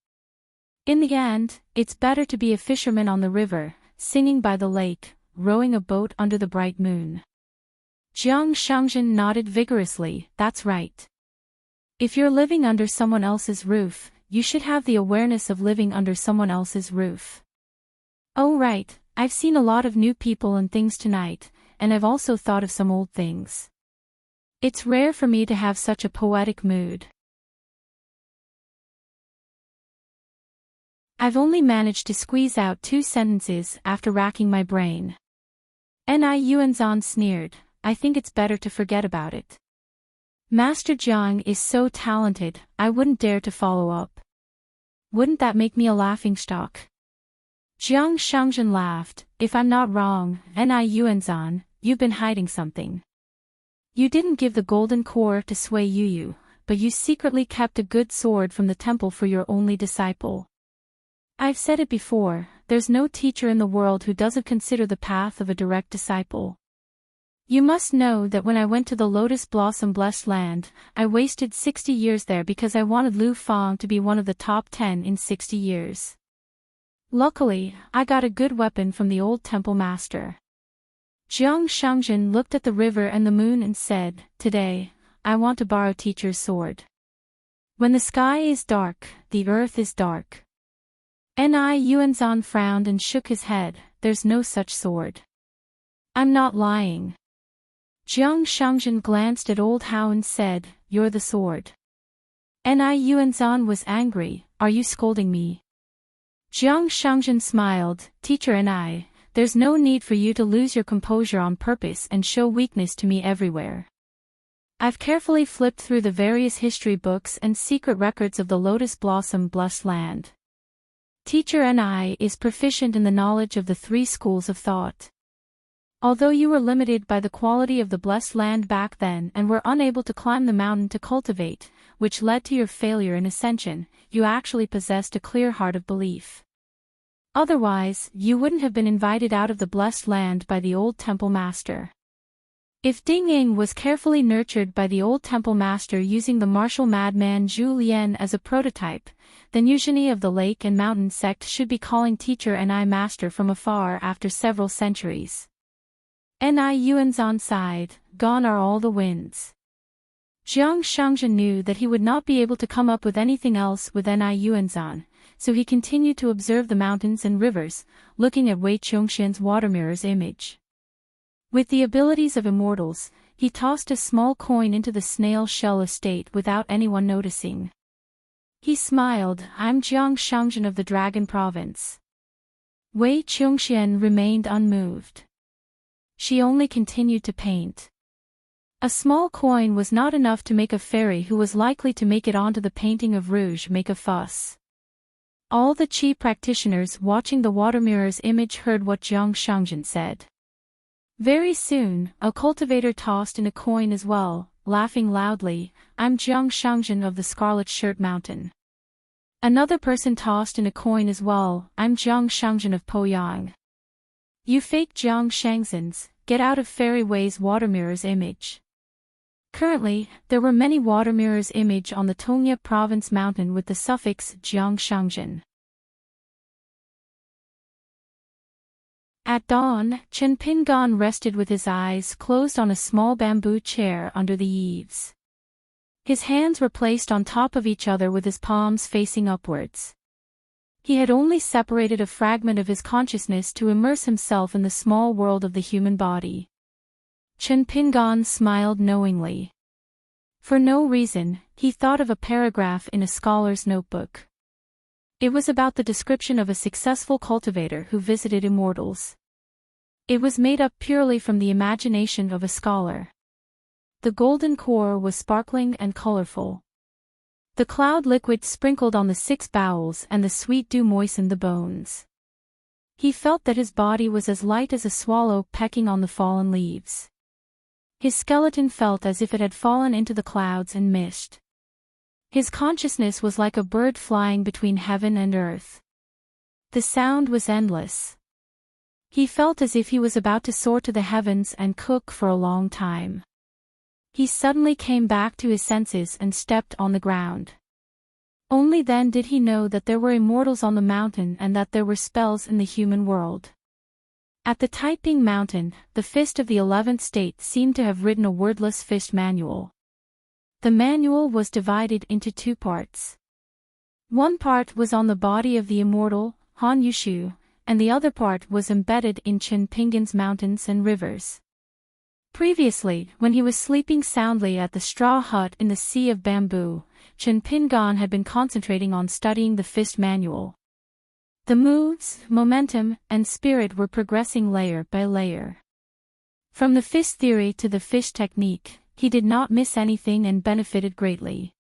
In the end, it's better to be a fisherman on the river, singing by the lake, rowing a boat under the bright moon. Jiang Shangjin nodded vigorously, that's right. If you're living under someone else's roof, you should have the awareness of living under someone else's roof. Oh right, I've seen a lot of new people and things tonight, and I've also thought of some old things. It's rare for me to have such a poetic mood. I've only managed to squeeze out 2 sentences after racking my brain. Ni Yuanzhan sneered, I think it's better to forget about it. Master Jiang is so talented, I wouldn't dare to follow up. Wouldn't that make me a laughingstock? Jiang Shangjin laughed, if I'm not wrong, Ni Yuanzhan, you've been hiding something. You didn't give the golden core to Sui Yu, but you secretly kept a good sword from the temple for your only disciple. I've said it before, there's no teacher in the world who doesn't consider the path of a direct disciple. You must know that when I went to the Lotus Blossom Blessed Land, I wasted 60 years there because I wanted Lu Fang to be one of the top 10 in 60 years. Luckily, I got a good weapon from the old temple master. Jiang Shangjin looked at the river and the moon and said, today, I want to borrow teacher's sword. When the sky is dark, the earth is dark. Ni Yuanzhan frowned and shook his head, there's no such sword. I'm not lying. Jiang Shangjin glanced at old Hao and said, you're the sword. Ni Yuanzhan was angry, are you scolding me? Jiang Shangjin smiled, teacher Ni, there's no need for you to lose your composure on purpose and show weakness to me everywhere. I've carefully flipped through the various history books and secret records of the Lotus Blossom Blessed Land. Teacher Ni is proficient in the knowledge of the 3 schools of thought. Although you were limited by the quality of the blessed land back then and were unable to climb the mountain to cultivate, which led to your failure in ascension, you actually possessed a clear heart of belief. Otherwise, you wouldn't have been invited out of the blessed land by the old temple master. If Ding Ying was carefully nurtured by the old temple master using the martial madman Zhu Lian as a prototype, then Eugenie of the Lake and Mountain sect should be calling teacher Ni master from afar after several centuries. Ni Yuanzhan sighed, gone are all the winds. Jiang Shangjin knew that he would not be able to come up with anything else with Ni Yuanzhan, so he continued to observe the mountains and rivers, looking at Wei Chongxian's water mirror's image. With the abilities of immortals, he tossed a small coin into the snail shell estate without anyone noticing. He smiled, I'm Jiang Shangjin of the Dragon Province. Wei Chongxian remained unmoved. She only continued to paint. A small coin was not enough to make a fairy who was likely to make it onto the painting of rouge make a fuss. All the chi practitioners watching the water mirror's image heard what Jiang Shangjin said. Very soon, a cultivator tossed in a coin as well, laughing loudly, I'm Jiang Shangjin of the Scarlet Shirt Mountain. Another person tossed in a coin as well, I'm Jiang Shangjin of Poyang. You fake Jiang Shangjins, get out of Fairy Wei's water mirror's image. Currently, there were many water mirrors' image on the Tongya province mountain with the suffix Jiang Shangjin. At dawn, Chen Pingan rested with his eyes closed on a small bamboo chair under the eaves. His hands were placed on top of each other with his palms facing upwards. He had only separated a fragment of his consciousness to immerse himself in the small world of the human body. Chen Pingan smiled knowingly. For no reason, he thought of a paragraph in a scholar's notebook. It was about the description of a successful cultivator who visited immortals. It was made up purely from the imagination of a scholar. The golden core was sparkling and colorful. The cloud liquid sprinkled on the 6 bowels and the sweet dew moistened the bones. He felt that his body was as light as a swallow pecking on the fallen leaves. His skeleton felt as if it had fallen into the clouds and mist. His consciousness was like a bird flying between heaven and earth. The sound was endless. He felt as if he was about to soar to the heavens and cook for a long time. He suddenly came back to his senses and stepped on the ground. Only then did he know that there were immortals on the mountain and that there were spells in the human world. At the Taiping Mountain, the fist of the 11th state seemed to have written a wordless fist manual. The manual was divided into two parts. One part was on the body of the immortal, Han Yushu, and the other part was embedded in Chen Pinggan's mountains and rivers. Previously, when he was sleeping soundly at the straw hut in the Sea of Bamboo, Chen Pinggan had been concentrating on studying the fist manual. The moves, momentum, and spirit were progressing layer by layer. From the fist theory to the fist technique, he did not miss anything and benefited greatly.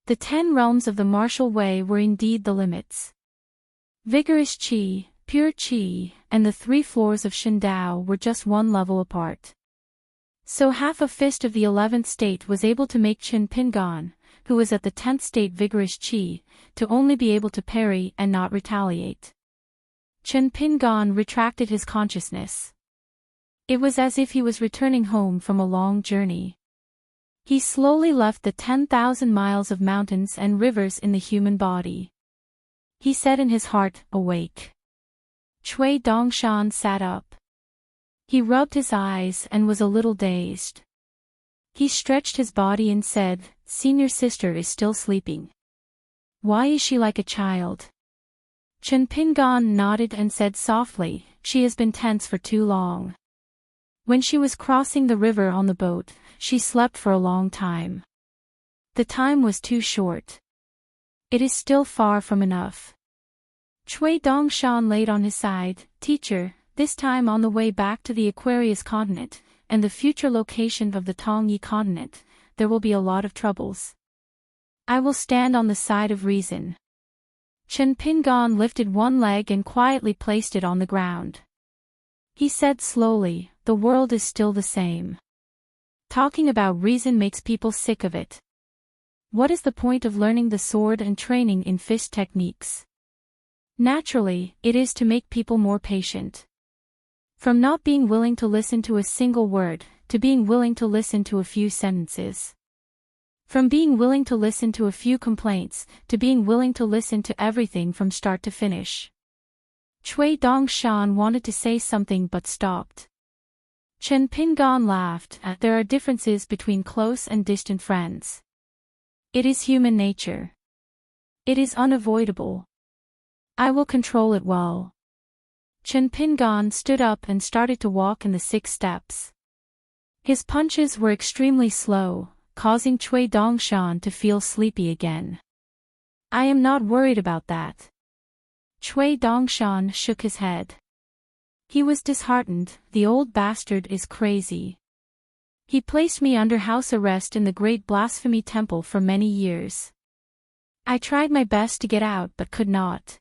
The 10 realms of the martial way were indeed the limits. Vigorous qi, pure qi, and the 3 floors of Shindao were just one level apart. So half a fist of the 11th state was able to make Chen Pinggan, who was at the 10th state vigorous qi, to only be able to parry and not retaliate. Chen Pinggan retracted his consciousness. It was as if he was returning home from a long journey. He slowly left the 10,000 miles of mountains and rivers in the human body. He said in his heart, "Awake." Cui Dongshan sat up. He rubbed his eyes and was a little dazed. He stretched his body and said, "Senior sister is still sleeping. Why is she like a child?" Chen Pinggan nodded and said softly, "She has been tense for too long. When she was crossing the river on the boat, she slept for a long time. The time was too short. It is still far from enough." Cui Dongshan laid on his side, "Teacher, this time on the way back to the Aquarius continent, and the future location of the Tongyi continent, there will be a lot of troubles. I will stand on the side of reason." Chen Pinggan lifted one leg and quietly placed it on the ground. He said slowly, "The world is still the same. Talking about reason makes people sick of it. What is the point of learning the sword and training in fist techniques? Naturally, it is to make people more patient. From not being willing to listen to a single word, to being willing to listen to a few sentences. From being willing to listen to a few complaints, to being willing to listen to everything from start to finish." Cui Dongshan wanted to say something but stopped. Chen Pinggan laughed. "There are differences between close and distant friends. It is human nature. It is unavoidable. I will control it well." Chen Pinggan stood up and started to walk in the 6 steps. His punches were extremely slow, causing Cui Dongshan to feel sleepy again. "I am not worried about that." Cui Dongshan shook his head. He was disheartened. "The old bastard is crazy. He placed me under house arrest in the Great Blasphemy Temple for many years. I tried my best to get out but could not.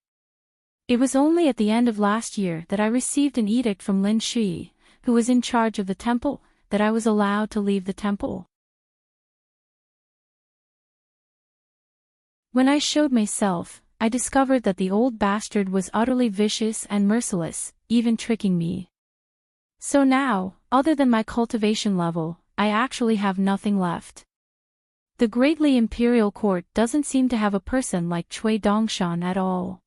It was only at the end of last year that I received an edict from Lin Shi, who was in charge of the temple, that I was allowed to leave the temple. When I showed myself, I discovered that the old bastard was utterly vicious and merciless, even tricking me. So now, other than my cultivation level, I actually have nothing left. The greatly imperial court doesn't seem to have a person like Cui Dongshan at all.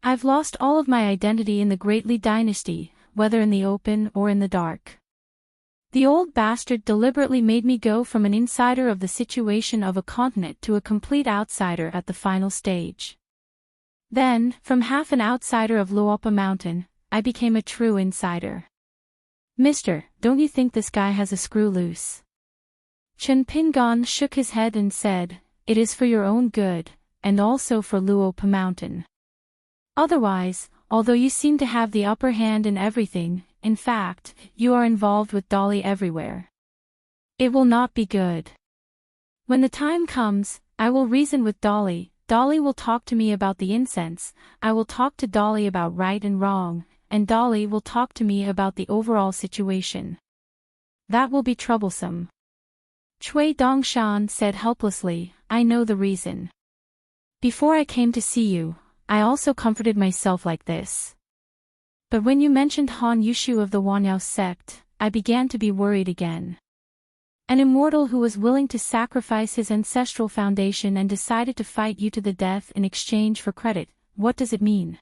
I've lost all of my identity in the Greatly dynasty, whether in the open or in the dark. The old bastard deliberately made me go from an insider of the situation of a continent to a complete outsider at the final stage. Then, from half an outsider of Luopa Mountain, I became a true insider. Mister, don't you think this guy has a screw loose?" Chen Pinggan shook his head and said, "It is for your own good, and also for Luopa Mountain. Otherwise, although you seem to have the upper hand in everything, in fact, you are involved with Dolly everywhere. It will not be good. When the time comes, I will reason with Dolly, Dolly will talk to me about the incense, I will talk to Dolly about right and wrong, and Dolly will talk to me about the overall situation. That will be troublesome. Cui Dongshan said helplessly, I know the reason. Before I came to see you, I also comforted myself like this. But when you mentioned Han Yushu of the Wanyao sect, I began to be worried again. An immortal who was willing to sacrifice his ancestral foundation and decided to fight you to the death in exchange for credit, what does it mean?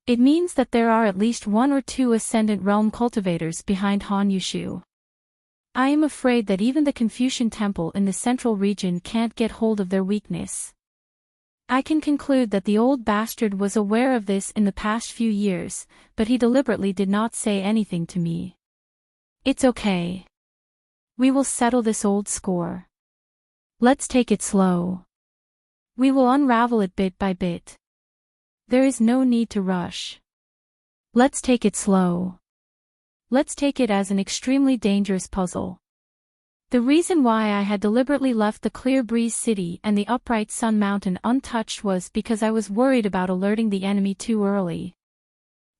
It means that there are at least 1 or 2 Ascendant Realm cultivators behind Han Yushu. I am afraid that even the Confucian Temple in the central region can't get hold of their weakness. I can conclude that the old bastard was aware of this in the past few years, but he deliberately did not say anything to me. It's okay. We will settle this old score. Let's take it slow. We will unravel it bit by bit. There is no need to rush. Let's take it slow. Let's take it as an extremely dangerous puzzle. The reason why I had deliberately left the Clear Breeze City and the Upright Sun Mountain untouched was because I was worried about alerting the enemy too early.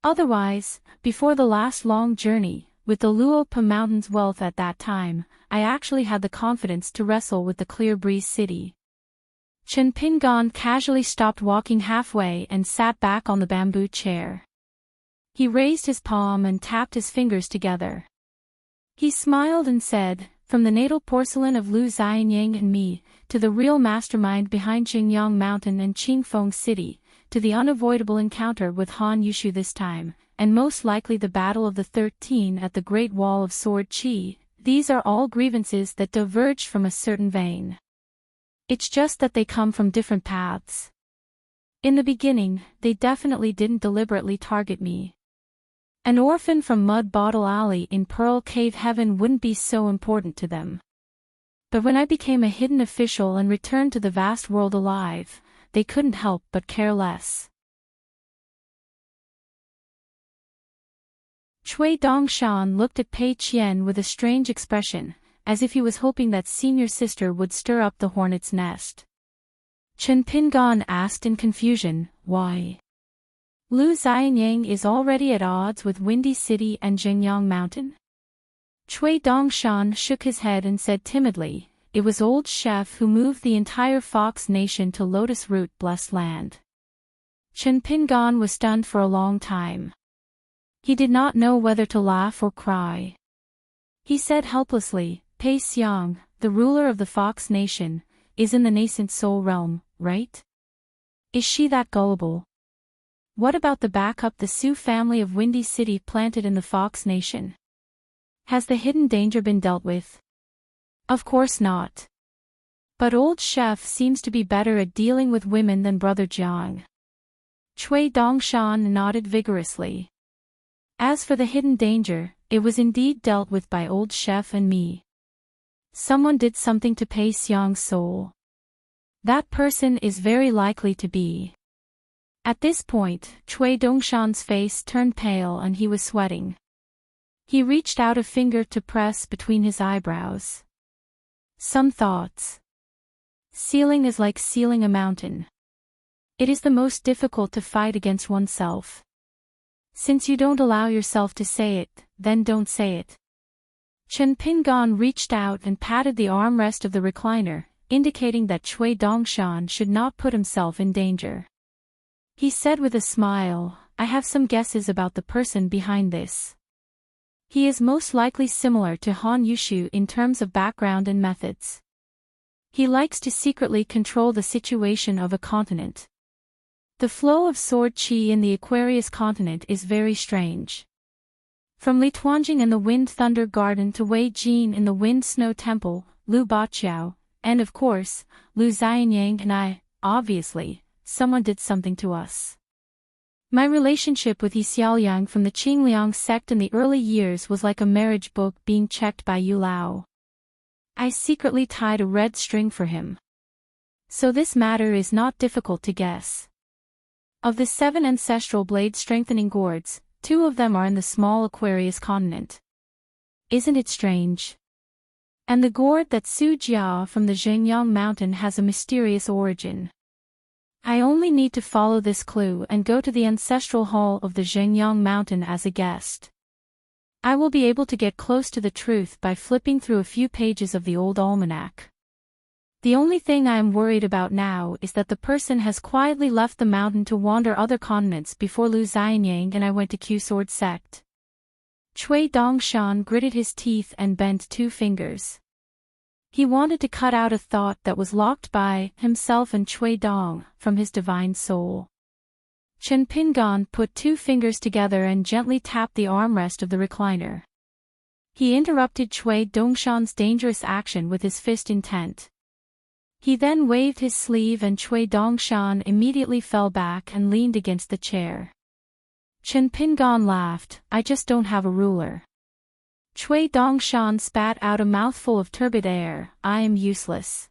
Otherwise, before the last long journey, with the Luopa Mountain's wealth at that time, I actually had the confidence to wrestle with the Clear Breeze City. Chen Pingon casually stopped walking halfway and sat back on the bamboo chair. He raised his palm and tapped his fingers together. He smiled and said, from the natal porcelain of Lu Xianyang and me, to the real mastermind behind Jinggyang Mountain and Qingfeng City, to the unavoidable encounter with Han Yushu this time, and most likely the Battle of the 13 at the Great Wall of Sword Qi, these are all grievances that diverged from a certain vein. It's just that they come from different paths. In the beginning, they definitely didn't deliberately target me. An orphan from Mud Bottle Alley in Pearl Cave Heaven wouldn't be so important to them. But when I became a hidden official and returned to the vast world alive, they couldn't help but care less. Cui Dongshan looked at Pei Qian with a strange expression, as if he was hoping that senior sister would stir up the hornet's nest. Chen Pingon asked in confusion, why? Lu Xianyang is already at odds with Windy City and Jinggyang Mountain? Cui Dongshan shook his head and said timidly, it was old Chef who moved the entire Fox Nation to Lotus Root blessed land. Chen Pingon was stunned for a long time. He did not know whether to laugh or cry. He said helplessly, Pei Xiang, the ruler of the Fox Nation, is in the nascent soul realm, right? Is she that gullible? What about the backup the Sioux family of Windy City planted in the Fox Nation? Has the hidden danger been dealt with? Of course not. But old Chef seems to be better at dealing with women than Brother Jiang. Cui Dongshan nodded vigorously. As for the hidden danger, it was indeed dealt with by old Chef and me. Someone did something to Pei Xiang's soul. That person is very likely to be. At this point, Cui Dongshan's face turned pale and he was sweating. He reached out a finger to press between his eyebrows. Some thoughts. Sealing is like sealing a mountain. It is the most difficult to fight against oneself. Since you don't allow yourself to say it, then don't say it. Chen Pingon reached out and patted the armrest of the recliner, indicating that Cui Dongshan should not put himself in danger. He said with a smile, I have some guesses about the person behind this. He is most likely similar to Han Yushu in terms of background and methods. He likes to secretly control the situation of a continent. The flow of sword qi in the Aquarius continent is very strange. From Li Tuanjing in the Wind Thunder Garden to Wei Jin in the Wind Snow Temple, Lu Baqiao, and of course, Lu Xianyang and I, obviously, someone did something to us. My relationship with Yi Xiaoliang from the Qingliang sect in the early years was like a marriage book being checked by Yu Lao. I secretly tied a red string for him. So this matter is not difficult to guess. Of the 7 ancestral blade strengthening gourds, 2 of them are in the small Aquarius continent. Isn't it strange? And the gourd that Su Jia from the Zhengyang mountain has a mysterious origin. I only need to follow this clue and go to the ancestral hall of the Zhengyang Mountain as a guest. I will be able to get close to the truth by flipping through a few pages of the old almanac. The only thing I am worried about now is that the person has quietly left the mountain to wander other continents before Lu Xianyang and I went to Q-Sword sect. Cui Dongshan gritted his teeth and bent two fingers. He wanted to cut out a thought that was locked by himself and Cui Dong from his divine soul. Chen Pingan put two fingers together and gently tapped the armrest of the recliner. He interrupted Cui Dongshan's dangerous action with his fist intent. He then waved his sleeve and Cui Dongshan immediately fell back and leaned against the chair. Chen Pingan laughed, "I just don't have a ruler." Cui Dongshan spat out a mouthful of turbid air, "I am useless."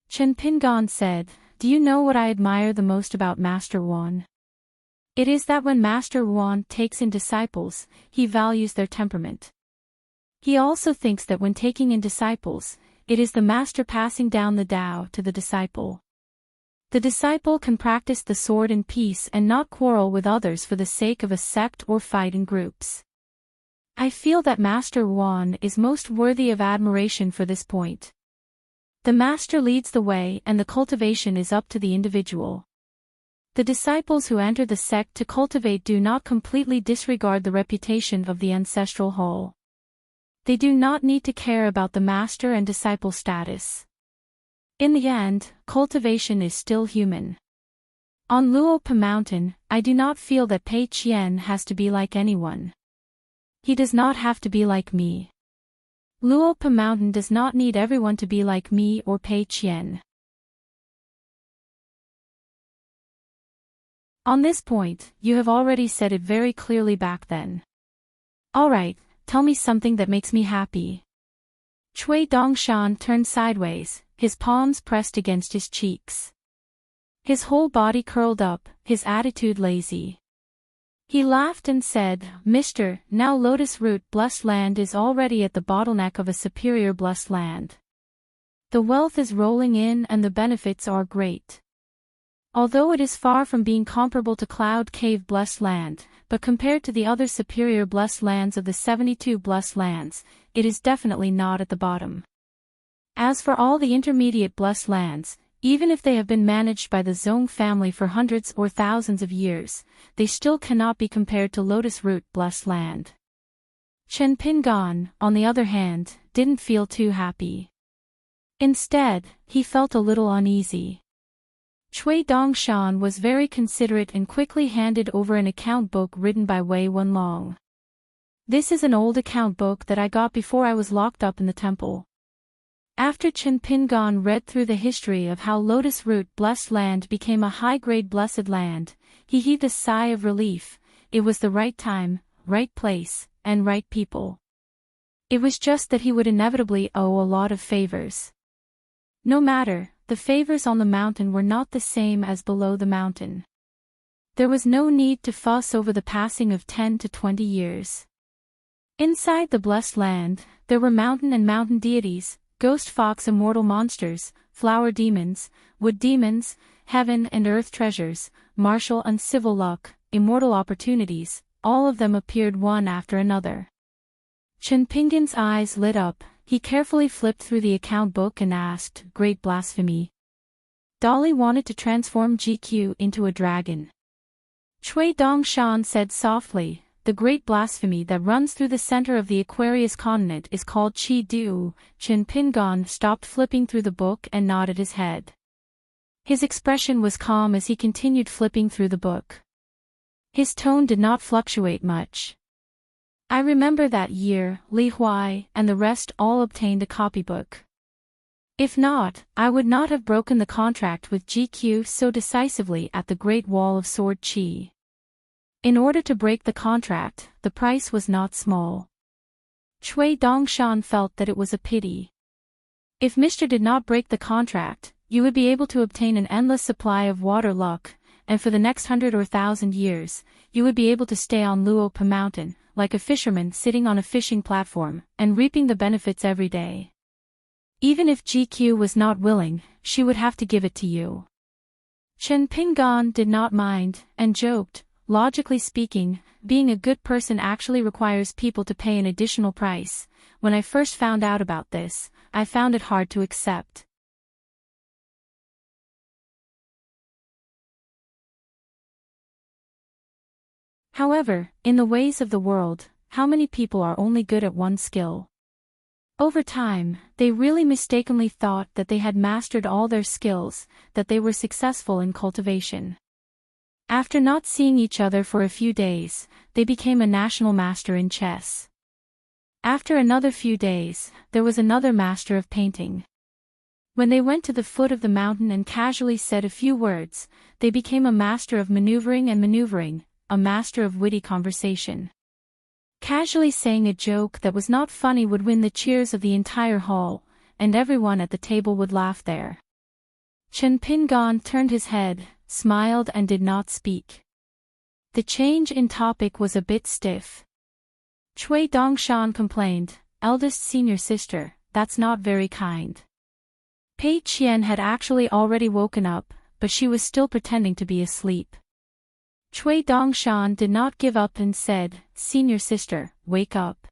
Chen Pingan said, "Do you know what I admire the most about Master Wan? It is that when Master Wan takes in disciples, he values their temperament. He also thinks that when taking in disciples, it is the master passing down the Tao to the disciple. The disciple can practice the sword in peace and not quarrel with others for the sake of a sect or fight in groups. I feel that Master Wan is most worthy of admiration for this point. The master leads the way and the cultivation is up to the individual. The disciples who enter the sect to cultivate do not completely disregard the reputation of the ancestral hall. They do not need to care about the master and disciple status. In the end, cultivation is still human. On Luopa Mountain, I do not feel that Pei Qian has to be like anyone. He does not have to be like me. Luopa Mountain does not need everyone to be like me or Pei Qian. On this point, you have already said it very clearly back then. Alright, tell me something that makes me happy. Cui Dongshan turned sideways, his palms pressed against his cheeks. His whole body curled up, his attitude lazy. He laughed and said, "Mister, now Lotus Root Blessed Land is already at the bottleneck of a superior blessed land. The wealth is rolling in and the benefits are great. Although it is far from being comparable to Cloud Cave Blessed Land, but compared to the other superior blessed lands of the 72 blessed lands, it is definitely not at the bottom. As for all the intermediate blessed lands, even if they have been managed by the Zong family for hundreds or thousands of years, they still cannot be compared to Lotus Root Blessed Land." Chen Pingan, on the other hand, didn't feel too happy. Instead, he felt a little uneasy. Cui Dongshan was very considerate and quickly handed over an account book written by Wei Wenlong. "This is an old account book that I got before I was locked up in the temple." After Chen Pingan read through the history of how Lotus Root Blessed Land became a high-grade blessed land, he heaved a sigh of relief. It was the right time, right place, and right people. It was just that he would inevitably owe a lot of favors. No matter, the favors on the mountain were not the same as below the mountain. There was no need to fuss over the passing of 10 to 20 years. Inside the blessed land, there were mountain and mountain deities, ghost fox immortal monsters, flower demons, wood demons, heaven and earth treasures, martial and civil luck, immortal opportunities, all of them appeared one after another. Chen Pingan's eyes lit up, he carefully flipped through the account book and asked, "Great blasphemy. Dolly wanted to transform GQ into a dragon." Cui Dongshan said softly, "The great blasphemy that runs through the center of the Aquarius continent is called Qi Du." Chen Pingan stopped flipping through the book and nodded his head. His expression was calm as he continued flipping through the book. His tone did not fluctuate much. "I remember that year, Li Huai and the rest all obtained a copybook. If not, I would not have broken the contract with GQ so decisively at the Great Wall of Sword Qi. In order to break the contract, the price was not small." Cui Dongshan felt that it was a pity. If Mr. did not break the contract, you would be able to obtain an endless supply of water luck, and for the next 100 or 1,000 years, you would be able to stay on Luopa Mountain, like a fisherman sitting on a fishing platform, and reaping the benefits every day. Even if GQ was not willing, she would have to give it to you. Chen Pingan did not mind, and joked, logically speaking, being a good person actually requires people to pay an additional price. When I first found out about this, I found it hard to accept. However, in the ways of the world, how many people are only good at one skill? Over time, they really mistakenly thought that they had mastered all their skills, that they were successful in cultivation. After not seeing each other for a few days, they became a national master in chess. After another few days, there was another master of painting. When they went to the foot of the mountain and casually said a few words, they became a master of maneuvering and maneuvering, a master of witty conversation. Casually saying a joke that was not funny would win the cheers of the entire hall, and everyone at the table would laugh there. Chen Pingan turned his head, smiled and did not speak. The change in topic was a bit stiff. Cui Dongshan complained, "Eldest senior sister, that's not very kind." Pei Qian had actually already woken up, but she was still pretending to be asleep. Cui Dongshan did not give up and said, "Senior sister, wake up.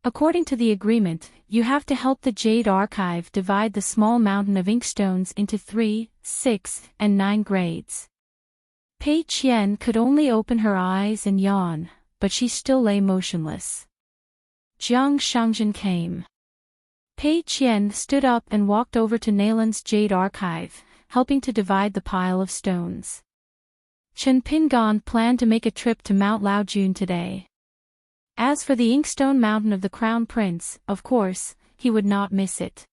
According to the agreement, you have to help the Jade Archive divide the small mountain of inkstones into 3, 6, and 9 grades." Pei Qian could only open her eyes and yawn, but she still lay motionless. Jiang Shangzhen came. Pei Qian stood up and walked over to Nalan's Jade Archive, helping to divide the pile of stones. Chen Pingan planned to make a trip to Mount Laojun today. As for the Inkstone Mountain of the Crown Prince, of course, he would not miss it.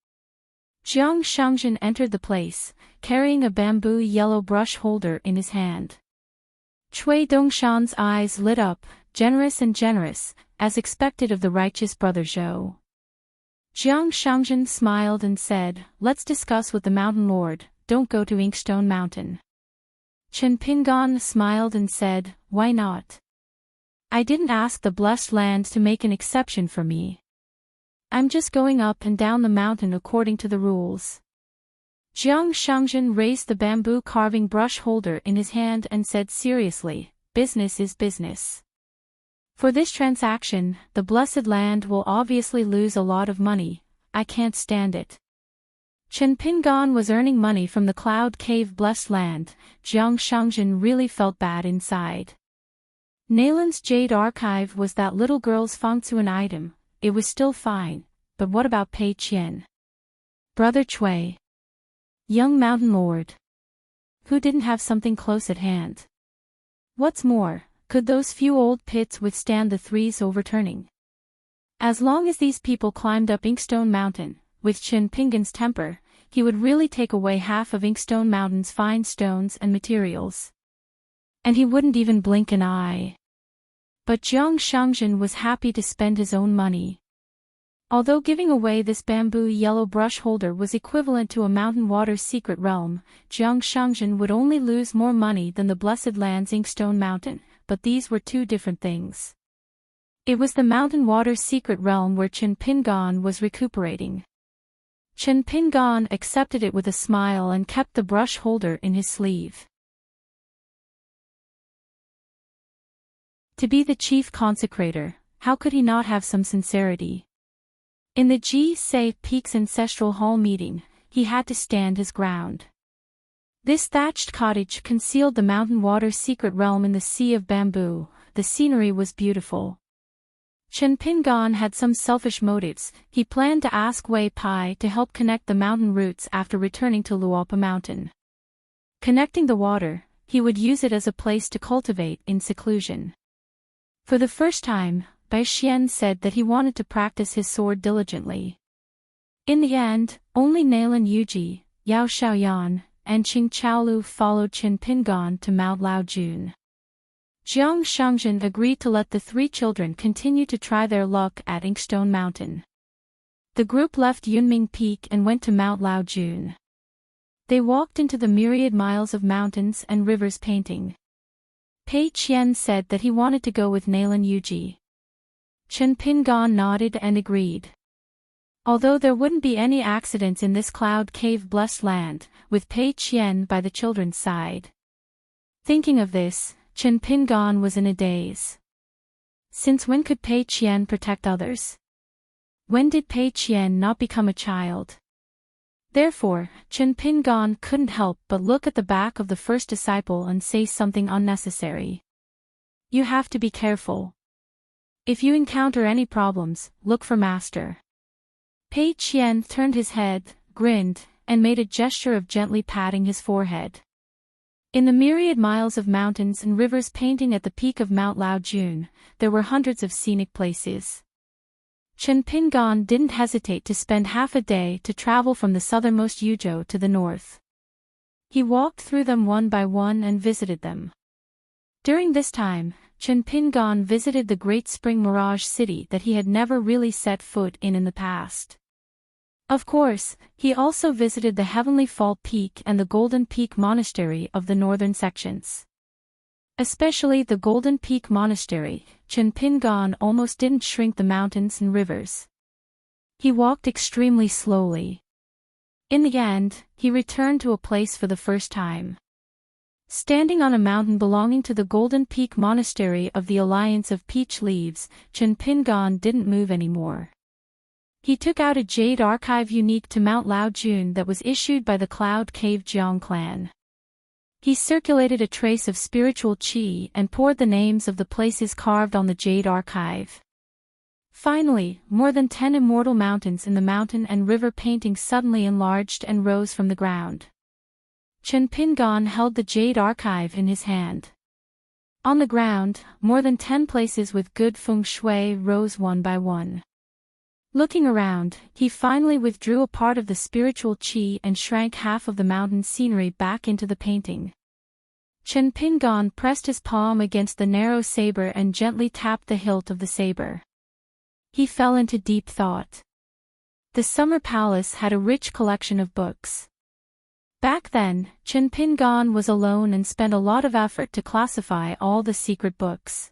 Jiang Shangzhen entered the place, carrying a bamboo yellow brush holder in his hand. Cui Dongshan's eyes lit up, generous and generous, as expected of the righteous brother Zhou. Jiang Shangzhen smiled and said, "Let's discuss with the Mountain Lord, don't go to Inkstone Mountain." Chen Pingan smiled and said, "Why not? I didn't ask the blessed land to make an exception for me. I'm just going up and down the mountain according to the rules." Jiang Shangzhen raised the bamboo carving brush holder in his hand and said seriously, "Business is business. For this transaction, the blessed land will obviously lose a lot of money. I can't stand it." Chen Pingan was earning money from the Cloud Cave blessed land. Jiang Shangzhen really felt bad inside. Nalan's Jade Archive was that little girl's fangzuan item. It was still fine, but what about Pei Qian? Brother Cui. Young Mountain Lord. Who didn't have something close at hand? What's more, could those few old pits withstand the threes overturning? As long as these people climbed up Inkstone Mountain, with Chen Pingan's temper, he would really take away half of Inkstone Mountain's fine stones and materials. And he wouldn't even blink an eye. But Jiang Shangzhen was happy to spend his own money. Although giving away this bamboo yellow brush holder was equivalent to a mountain water's secret realm, Jiang Shangzhen would only lose more money than the blessed land's Inkstone Mountain, but these were two different things. It was the mountain water's secret realm where Chen Pingan was recuperating. Chen Pingan accepted it with a smile and kept the brush holder in his sleeve. To be the chief consecrator, how could he not have some sincerity? In the Ji Se Peak's ancestral hall meeting, he had to stand his ground. This thatched cottage concealed the mountain water's secret realm in the sea of bamboo. The scenery was beautiful. Chen Pingan had some selfish motives. He planned to ask Wei Pai to help connect the mountain routes after returning to Luopa Mountain. Connecting the water, he would use it as a place to cultivate in seclusion. For the first time, Bai Xian said that he wanted to practice his sword diligently. In the end, only Nalan Yuji, Yao Xiaoyan, and Qing Chaolu followed Chen Pingan to Mount Laojun. Jiang Shangzhen agreed to let the three children continue to try their luck at Inkstone Mountain. The group left Yunming Peak and went to Mount Laojun. They walked into the myriad miles of mountains and rivers painting. Pei Qian said that he wanted to go with Nalan Yuji. Chen Pingan nodded and agreed. Although there wouldn't be any accidents in this cloud cave-blessed land, with Pei Qian by the children's side. Thinking of this, Chen Pingan was in a daze. Since when could Pei Qian protect others? When did Pei Qian not become a child? Therefore, Chen Pingan couldn't help but look at the back of the first disciple and say something unnecessary. You have to be careful. If you encounter any problems, look for Master. Pei Qian turned his head, grinned, and made a gesture of gently patting his forehead. In the myriad miles of mountains and rivers painting at the peak of Mount Laojun, there were hundreds of scenic places. Chen Pingan didn't hesitate to spend half a day to travel from the southernmost Yuzhou to the north. He walked through them one by one and visited them. During this time, Chen Pingan visited the Great Spring Mirage City that he had never really set foot in the past. Of course, he also visited the Heavenly Fall Peak and the Golden Peak Monastery of the northern sections. Especially the Golden Peak Monastery, Chen Pingan almost didn't shrink the mountains and rivers. He walked extremely slowly. In the end, he returned to a place for the first time. Standing on a mountain belonging to the Golden Peak Monastery of the Alliance of Peach Leaves, Chen Pingan didn't move anymore. He took out a jade archive unique to Mount Laojun that was issued by the Cloud Cave Jiang clan. He circulated a trace of spiritual qi and poured the names of the places carved on the jade archive. Finally, more than 10 immortal mountains in the mountain and river paintings suddenly enlarged and rose from the ground. Chen Pingan held the jade archive in his hand. On the ground, more than 10 places with good feng shui rose one by one. Looking around, he finally withdrew a part of the spiritual qi and shrank half of the mountain scenery back into the painting. Chen Pingan pressed his palm against the narrow saber and gently tapped the hilt of the saber. He fell into deep thought. The Summer Palace had a rich collection of books. Back then, Chen Pingan was alone and spent a lot of effort to classify all the secret books.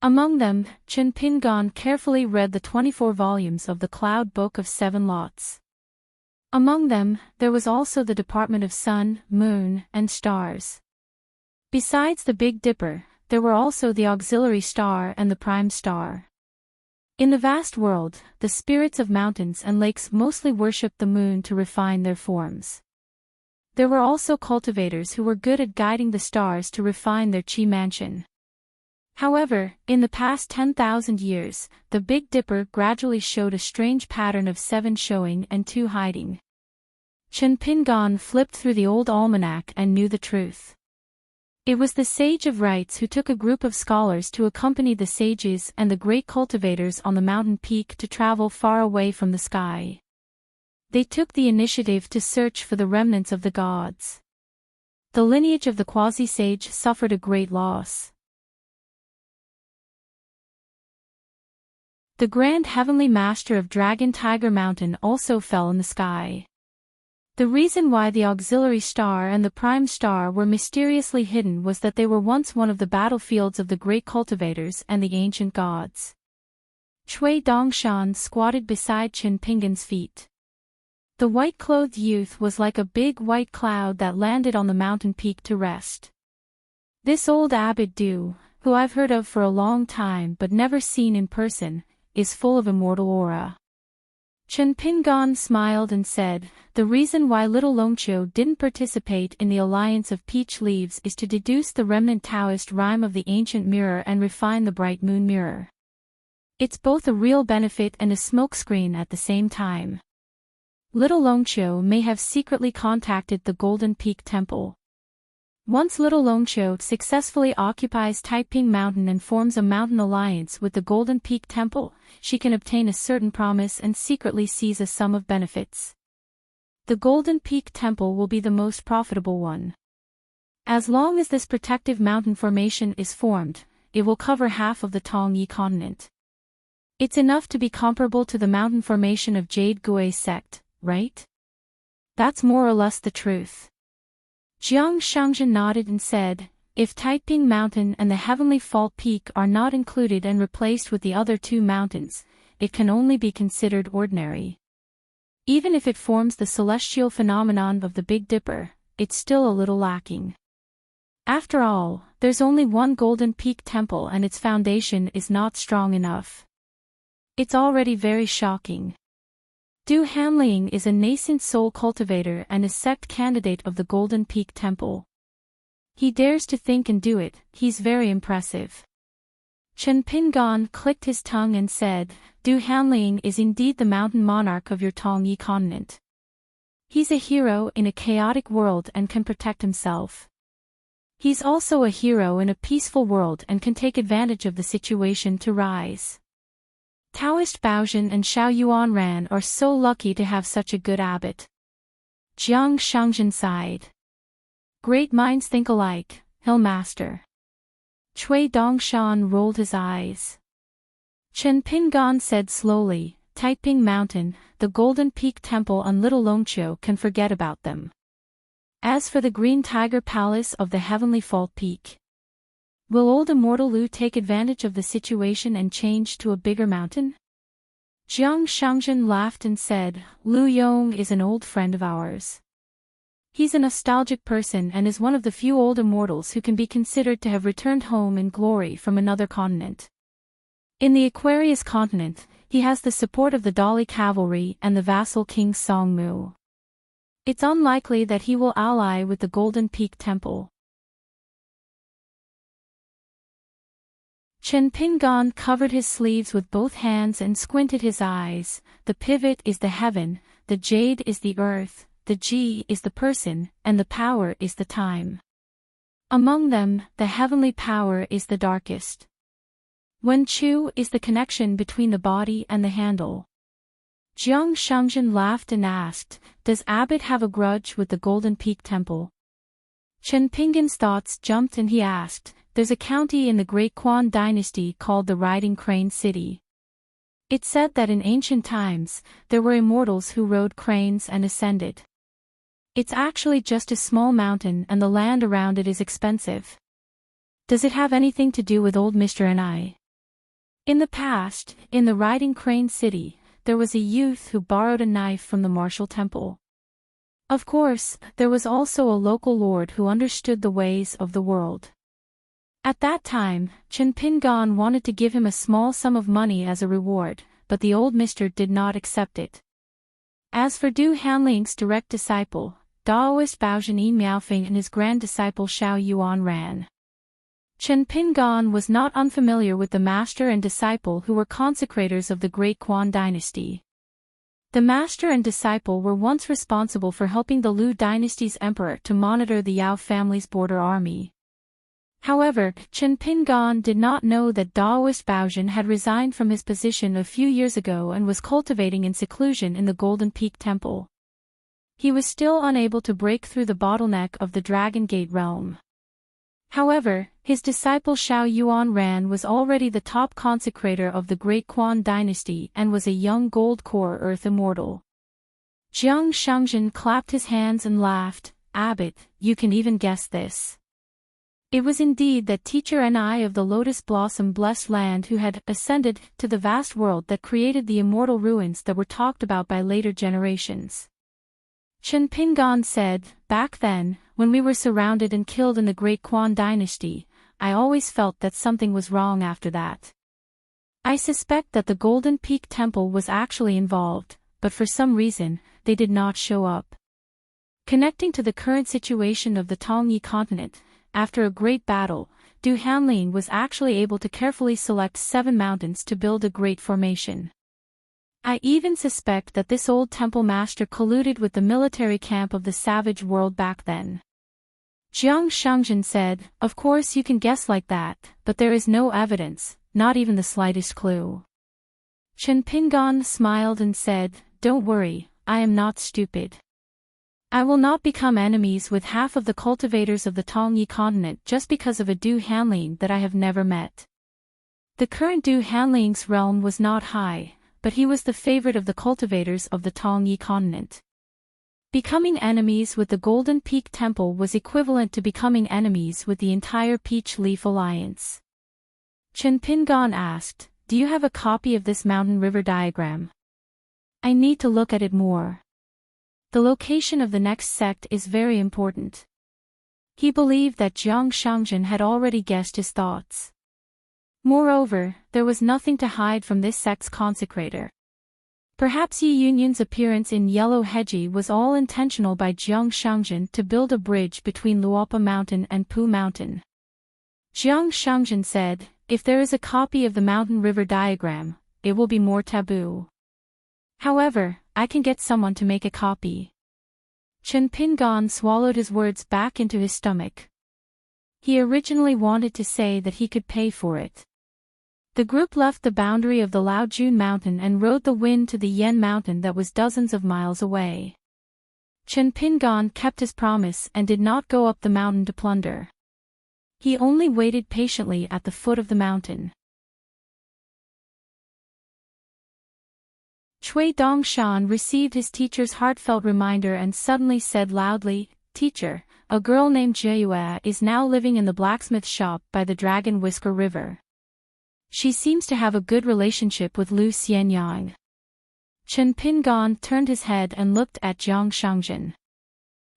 Among them, Chen Pingan carefully read the 24 volumes of the Cloud Book of 7 Lots. Among them, there was also the Department of Sun, Moon, and Stars. Besides the Big Dipper, there were also the Auxiliary Star and the Prime Star. In the vast world, the spirits of mountains and lakes mostly worshipped the moon to refine their forms. There were also cultivators who were good at guiding the stars to refine their qi mansion. However, in the past 10,000 years, the Big Dipper gradually showed a strange pattern of 7 showing and 2 hiding. Chen Pingan flipped through the old almanac and knew the truth. It was the Sage of Rites who took a group of scholars to accompany the sages and the great cultivators on the mountain peak to travel far away from the sky. They took the initiative to search for the remnants of the gods. The lineage of the quasi-sage suffered a great loss. The Grand Heavenly Master of Dragon Tiger Mountain also fell in the sky. The reason why the Auxiliary Star and the Prime Star were mysteriously hidden was that they were once one of the battlefields of the great cultivators and the ancient gods. Cui Dongshan squatted beside Chen Pingan's feet. The white-clothed youth was like a big white cloud that landed on the mountain peak to rest. This old Abbot Du, who I've heard of for a long time but never seen in person, is full of immortal aura. Chen Pingan smiled and said, the reason why little Longqiu didn't participate in the Alliance of Peach Leaves is to deduce the remnant Taoist rhyme of the ancient mirror and refine the bright moon mirror. It's both a real benefit and a smokescreen at the same time. Little Longqiu may have secretly contacted the Golden Peak Temple. Once little Longqiu successfully occupies Taiping Mountain and forms a mountain alliance with the Golden Peak Temple, she can obtain a certain promise and secretly seize a sum of benefits. The Golden Peak Temple will be the most profitable one. As long as this protective mountain formation is formed, it will cover half of the Tongyi continent. It's enough to be comparable to the mountain formation of Jade Gui sect, right? That's more or less the truth. Jiang Shangzhen nodded and said, if Taiping Mountain and the Heavenly Fall Peak are not included and replaced with the other 2 mountains, it can only be considered ordinary. Even if it forms the celestial phenomenon of the Big Dipper, it's still a little lacking. After all, there's only one Golden Peak temple and its foundation is not strong enough. It's already very shocking. Du Hanling is a nascent soul cultivator and a sect candidate of the Golden Peak Temple. He dares to think and do it, he's very impressive. Chen Pingan clicked his tongue and said, Du Hanling is indeed the mountain monarch of your Tongyi continent. He's a hero in a chaotic world and can protect himself. He's also a hero in a peaceful world and can take advantage of the situation to rise. Taoist Baozhen and Xiao Yuanran are so lucky to have such a good abbot. Jiang Shangzhen sighed. Great minds think alike, Hill Master. Cui Dongshan rolled his eyes. Chen Pingan said slowly, Taiping Mountain, the Golden Peak Temple and Little Longqiu can forget about them. As for the Green Tiger Palace of the Heavenly Fault Peak, will old Immortal Lu take advantage of the situation and change to a bigger mountain? Jiang Shangzhen laughed and said, Lu Yong is an old friend of ours. He's a nostalgic person and is one of the few old immortals who can be considered to have returned home in glory from another continent. In the Aquarius continent, he has the support of the Dali cavalry and the vassal king Songmu. It's unlikely that he will ally with the Golden Peak Temple. Chen Pingan covered his sleeves with both hands and squinted his eyes. The pivot is the heaven, the jade is the earth, the Ji is the person, and the power is the time. Among them, the heavenly power is the darkest. Wen Chu is the connection between the body and the handle. Jiang Shangzhen laughed and asked, Does Abbot have a grudge with the Golden Peak Temple? Chen Pingan's thoughts jumped and he asked, There's a county in the Great Quan dynasty called the Riding Crane City. It's said that in ancient times, there were immortals who rode cranes and ascended. It's actually just a small mountain and the land around it is expensive. Does it have anything to do with old Mr. and I? In the past, in the Riding Crane City, there was a youth who borrowed a knife from the martial temple. Of course, there was also a local lord who understood the ways of the world. At that time, Chen Pingan wanted to give him a small sum of money as a reward, but the old mister did not accept it. As for Du Hanling's direct disciple, Daoist Baozhen Yi Miaofeng and his grand disciple Xiao Yuanran, Chen Pingan was not unfamiliar with the master and disciple who were consecrators of the Great Quan dynasty. The master and disciple were once responsible for helping the Lu dynasty's emperor to monitor the Yao family's border army. However, Chen Pingan did not know that Daoist Baozhen had resigned from his position a few years ago and was cultivating in seclusion in the Golden Peak Temple. He was still unable to break through the bottleneck of the Dragon Gate realm. However, his disciple Xiao Yuanran was already the top consecrator of the Great Quan dynasty and was a young gold core earth immortal. Jiang Shangzhen clapped his hands and laughed, Abbot, you can even guess this. It was indeed that teacher and I of the Lotus Blossom blessed land who had ascended to the vast world that created the immortal ruins that were talked about by later generations. Chen Pingan said, Back then, when we were surrounded and killed in the Great Quan dynasty, I always felt that something was wrong after that. I suspect that the Golden Peak Temple was actually involved, but for some reason, they did not show up. Connecting to the current situation of the Tongyi continent, after a great battle, Du Hanling was actually able to carefully select 7 mountains to build a great formation. I even suspect that this old temple master colluded with the military camp of the savage world back then. Jiang Shangzhen said, Of course you can guess like that, but there is no evidence, not even the slightest clue. Chen Pingan smiled and said, Don't worry, I am not stupid. I will not become enemies with half of the cultivators of the Tongyi continent just because of a Du Hanling that I have never met. The current Du Hanling's realm was not high, but he was the favorite of the cultivators of the Tongyi continent. Becoming enemies with the Golden Peak Temple was equivalent to becoming enemies with the entire Peach Leaf Alliance. Chen Pingan asked, do you have a copy of this mountain river diagram? I need to look at it more. The location of the next sect is very important. He believed that Jiang Shangjin had already guessed his thoughts. Moreover, there was nothing to hide from this sect's consecrator. Perhaps Yi Yunyun's appearance in Yellow Heji was all intentional by Jiang Shangjin to build a bridge between Luopa Mountain and Pu Mountain. Jiang Shangjin said, if there is a copy of the mountain river diagram, it will be more taboo. However, I can get someone to make a copy. Chen Pingan swallowed his words back into his stomach. He originally wanted to say that he could pay for it. The group left the boundary of the Laojun Mountain and rode the wind to the Yen Mountain that was dozens of miles away. Chen Pingan kept his promise and did not go up the mountain to plunder. He only waited patiently at the foot of the mountain. Cui Dongshan received his teacher's heartfelt reminder and suddenly said loudly, "Teacher, a girl named Jieyue is now living in the blacksmith shop by the Dragon Whisker River. She seems to have a good relationship with Lu Xianyang." Chen Pingan turned his head and looked at Jiang Shangjin.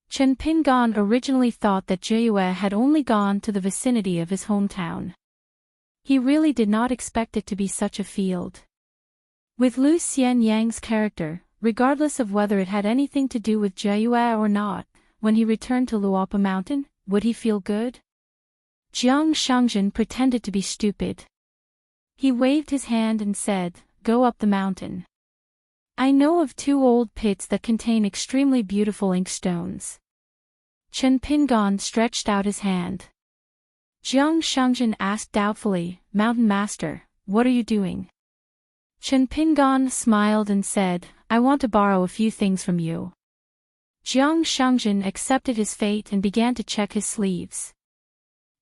Chen Pingan originally thought that Jieyue had only gone to the vicinity of his hometown. He really did not expect it to be such a field. With Lu Xianyang's character, regardless of whether it had anything to do with Jieyue or not, when he returned to Luopa Mountain, would he feel good? Jiang Shangjin pretended to be stupid. He waved his hand and said, "Go up the mountain. I know of 2 old pits that contain extremely beautiful inkstones." Chen Pingan stretched out his hand. Jiang Shangjin asked doubtfully, "Mountain Master, what are you doing?" Chen Pingan smiled and said, "I want to borrow a few things from you." Jiang Shangjin accepted his fate and began to check his sleeves.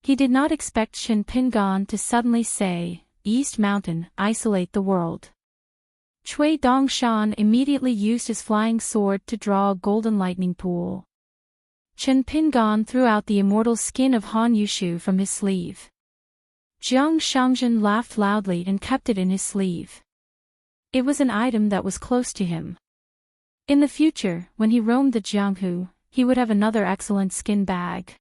He did not expect Chen Pingan to suddenly say, "East Mountain, isolate the world." Cui Dongshan immediately used his flying sword to draw a golden lightning pool. Chen Pingan threw out the immortal skin of Han Yushu from his sleeve. Jiang Shangjin laughed loudly and kept it in his sleeve. It was an item that was close to him. In the future, when he roamed the Jianghu, he would have another excellent skin bag.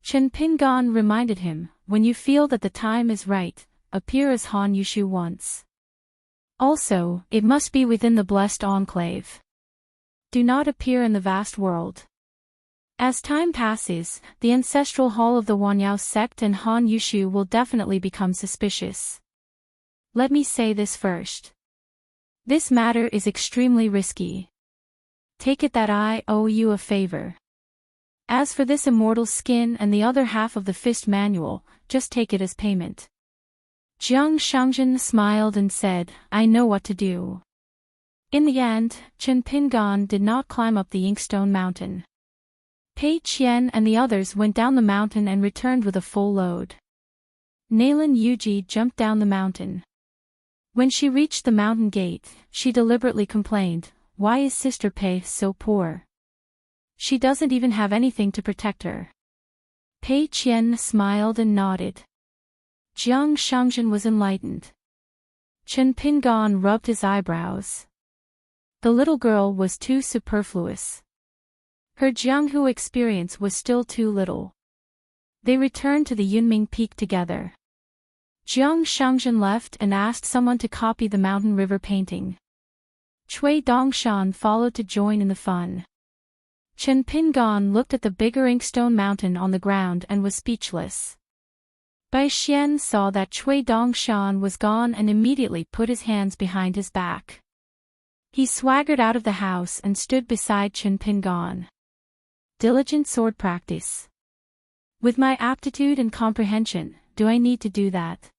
Chen Pingan reminded him, "When you feel that the time is right, appear as Han Yushu once. Also, it must be within the blessed enclave. Do not appear in the vast world." As time passes, the ancestral hall of the Wanyao sect and Han Yushu will definitely become suspicious. Let me say this first. This matter is extremely risky. Take it that I owe you a favor. As for this immortal skin and the other half of the fist manual, just take it as payment. Jiang Shangjin smiled and said, "I know what to do." In the end, Chen Pingan did not climb up the Inkstone Mountain. Pei Qian and the others went down the mountain and returned with a full load. Nalan Yuji jumped down the mountain. When she reached the mountain gate, she deliberately complained, "Why is Sister Pei so poor? She doesn't even have anything to protect her." Pei Qian smiled and nodded. Jiang Shangjin was enlightened. Chen Pingan rubbed his eyebrows. The little girl was too superfluous. Her Jianghu experience was still too little. They returned to the Yunming Peak together. Jiang Shangjin left and asked someone to copy the mountain river painting. Cui Dongshan followed to join in the fun. Chen Pingan looked at the bigger inkstone mountain on the ground and was speechless. Bai Xian saw that Cui Dongshan was gone and immediately put his hands behind his back. He swaggered out of the house and stood beside Chen Pingan. Diligent sword practice. With my aptitude and comprehension, do I need to do that?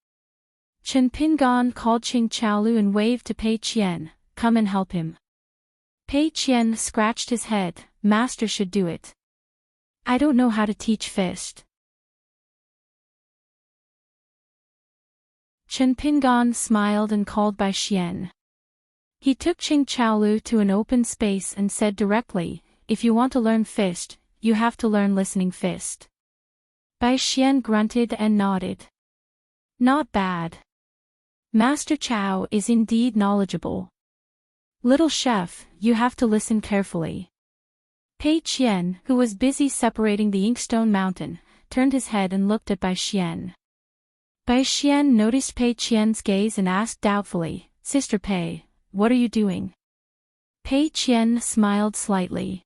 Chen Pingan called Qing Chaolu and waved to Pei Qian, "Come and help him." Pei Qian scratched his head, "Master should do it. I don't know how to teach fist." Chen Pingan smiled and called Bai Xian. He took Qing Chaolu to an open space and said directly, "If you want to learn fist, you have to learn listening fist." Bai Xian grunted and nodded. Not bad. Master Chow is indeed knowledgeable. Little chef, you have to listen carefully. Pei Qian, who was busy separating the inkstone mountain, turned his head and looked at Bai Xian. Bai Xian noticed Pei Qian's gaze and asked doubtfully, "Sister Pei, what are you doing?" Pei Qian smiled slightly.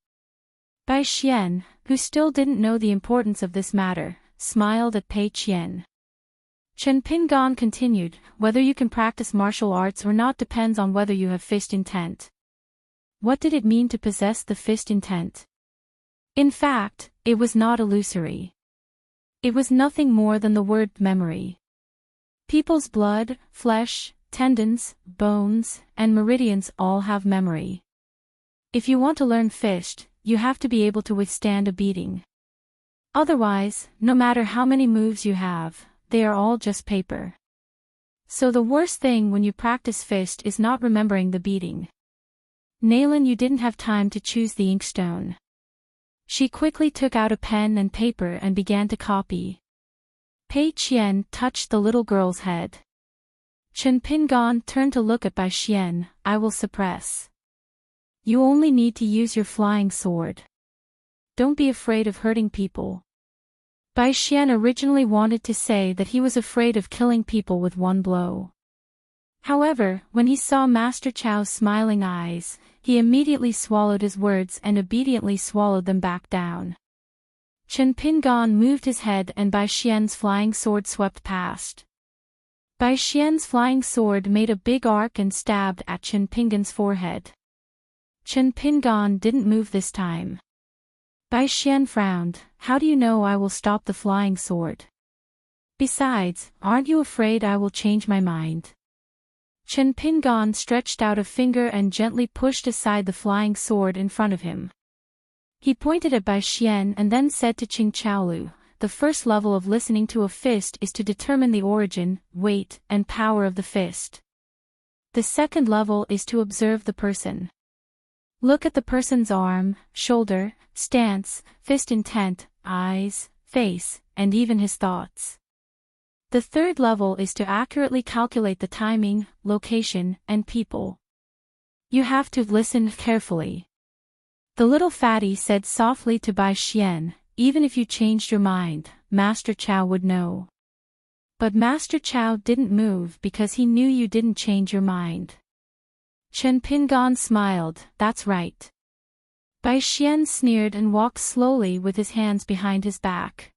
Bai Xian, who still didn't know the importance of this matter, smiled at Pei Qian. Chen Pingan continued, "Whether you can practice martial arts or not depends on whether you have fist intent." What did it mean to possess the fist intent? In fact, it was not illusory. It was nothing more than the word memory. People's blood, flesh, tendons, bones, and meridians all have memory. If you want to learn fist, you have to be able to withstand a beating. Otherwise, no matter how many moves you have, they are all just paper. So the worst thing when you practice fist is not remembering the beating. Nalan, you didn't have time to choose the inkstone. She quickly took out a pen and paper and began to copy. Pei Qian touched the little girl's head. Chen Pingan turned to look at Bai Xian. "I will suppress. You only need to use your flying sword. Don't be afraid of hurting people." Bai Xian originally wanted to say that he was afraid of killing people with one blow. However, when he saw Master Chow's smiling eyes, he immediately swallowed his words and obediently swallowed them back down. Chen Pingan moved his head and Bai Xian's flying sword swept past. Bai Xian's flying sword made a big arc and stabbed at Chen Pingan's forehead. Chen Pingan didn't move this time. Bai Xian frowned. "How do you know I will stop the flying sword? Besides, aren't you afraid I will change my mind?" Chen Pingan stretched out a finger and gently pushed aside the flying sword in front of him. He pointed at Bai Xian and then said to Qing Chaolu, "The first level of listening to a fist is to determine the origin, weight, and power of the fist. The second level is to observe the person. Look at the person's arm, shoulder, stance, fist intent, eyes, face, and even his thoughts. The third level is to accurately calculate the timing, location, and people. You have to listen carefully." The little fatty said softly to Bai Xian, "Even if you changed your mind, Master Chow would know." But Master Chow didn't move because he knew you didn't change your mind. Chen Pingan smiled, "That's right." Bai Xian sneered and walked slowly with his hands behind his back.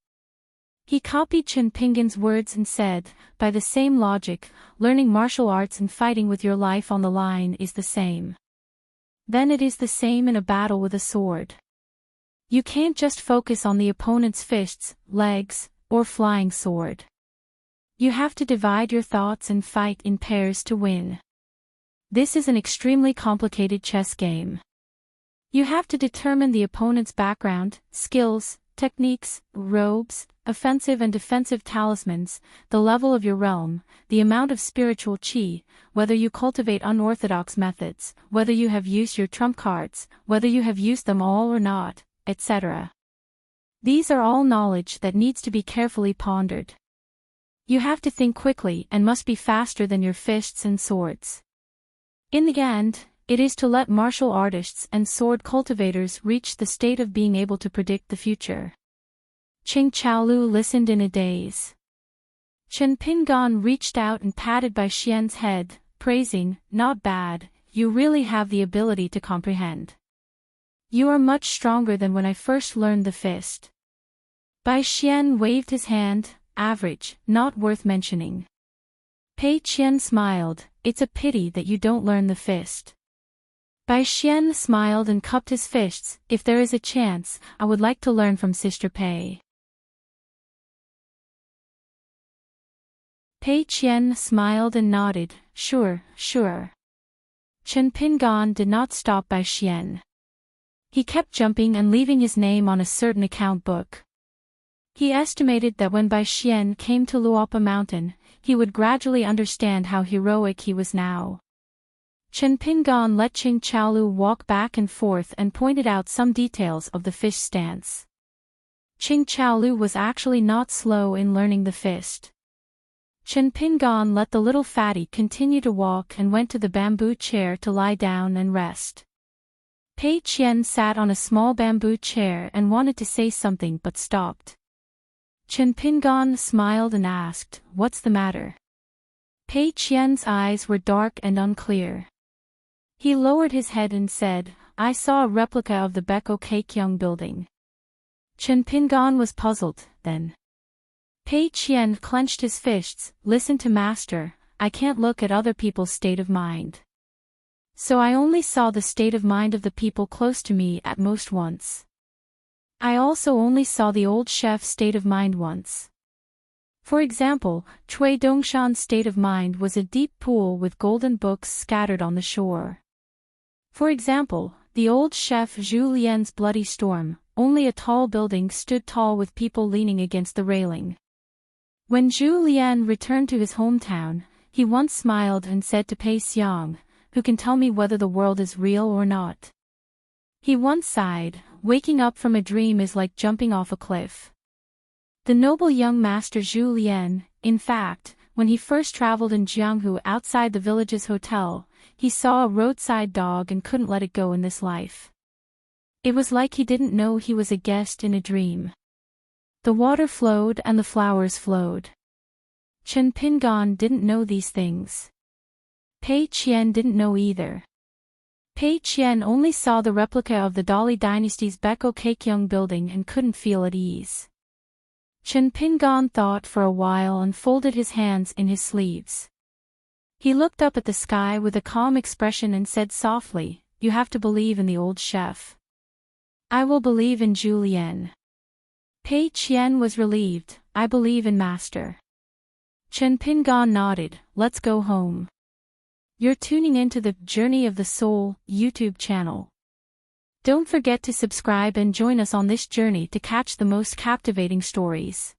He copied Chen Pingan's words and said, "By the same logic, learning martial arts and fighting with your life on the line is the same. Then it is the same in a battle with a sword. You can't just focus on the opponent's fists, legs, or flying sword. You have to divide your thoughts and fight in pairs to win. This is an extremely complicated chess game. You have to determine the opponent's background, skills, techniques, robes, offensive and defensive talismans, the level of your realm, the amount of spiritual qi, whether you cultivate unorthodox methods, whether you have used your trump cards, whether you have used them all or not, etc. These are all knowledge that needs to be carefully pondered. You have to think quickly and must be faster than your fists and swords. In the end, it is to let martial artists and sword cultivators reach the state of being able to predict the future." Qing Chaolu listened in a daze. Chen Pingan reached out and patted Bai Xian's head, praising, "Not bad, you really have the ability to comprehend. You are much stronger than when I first learned the fist." Bai Xian waved his hand, "Average, not worth mentioning." Pei Qian smiled, "It's a pity that you don't learn the fist." Bai Xian smiled and cupped his fists, "If there is a chance, I would like to learn from Sister Pei." Pei Qian smiled and nodded, "Sure, sure." Chen Pingan did not stop Bai Xian. He kept jumping and leaving his name on a certain account book. He estimated that when Bai Xian came to Luopa Mountain, he would gradually understand how heroic he was now. Chen Pingan let Qing Chaolu walk back and forth and pointed out some details of the fish stance. Qing Chaolu was actually not slow in learning the fist. Chen Pingan let the little fatty continue to walk and went to the bamboo chair to lie down and rest. Pei Qian sat on a small bamboo chair and wanted to say something but stopped. Chen Pingan smiled and asked, "What's the matter?" Pei Qian's eyes were dark and unclear. He lowered his head and said, "I saw a replica of the Beko Keikyung building." Chen Pingan was puzzled, then. Pei Qian clenched his fists. "Listen to master, I can't look at other people's state of mind. So I only saw the state of mind of the people close to me at most once. I also only saw the old chef's state of mind once. For example, Cui Dongshan's state of mind was a deep pool with golden books scattered on the shore. For example, the old chef Zhu Lian's bloody storm, only a tall building stood tall with people leaning against the railing. When Zhu Lian returned to his hometown, he once smiled and said to Pei Xiang, "Who can tell me whether the world is real or not?" He once sighed, "Waking up from a dream is like jumping off a cliff." The noble young master Zhu Lian, in fact, when he first traveled in Jianghu outside the village's hotel, he saw a roadside dog and couldn't let it go in this life. It was like he didn't know he was a guest in a dream. The water flowed and the flowers flowed. Chen Pingan didn't know these things. Pei Qian didn't know either. Pei Qian only saw the replica of the Dali dynasty's Beko Keikyung building and couldn't feel at ease. Chen Pingan thought for a while and folded his hands in his sleeves. He looked up at the sky with a calm expression and said softly, "You have to believe in the old chef." "I will believe in Zhu Lian." Pei Qian was relieved, "I believe in master." Chen Pingan nodded, "Let's go home." You're tuning into the Journey of the Soul YouTube channel. Don't forget to subscribe and join us on this journey to catch the most captivating stories.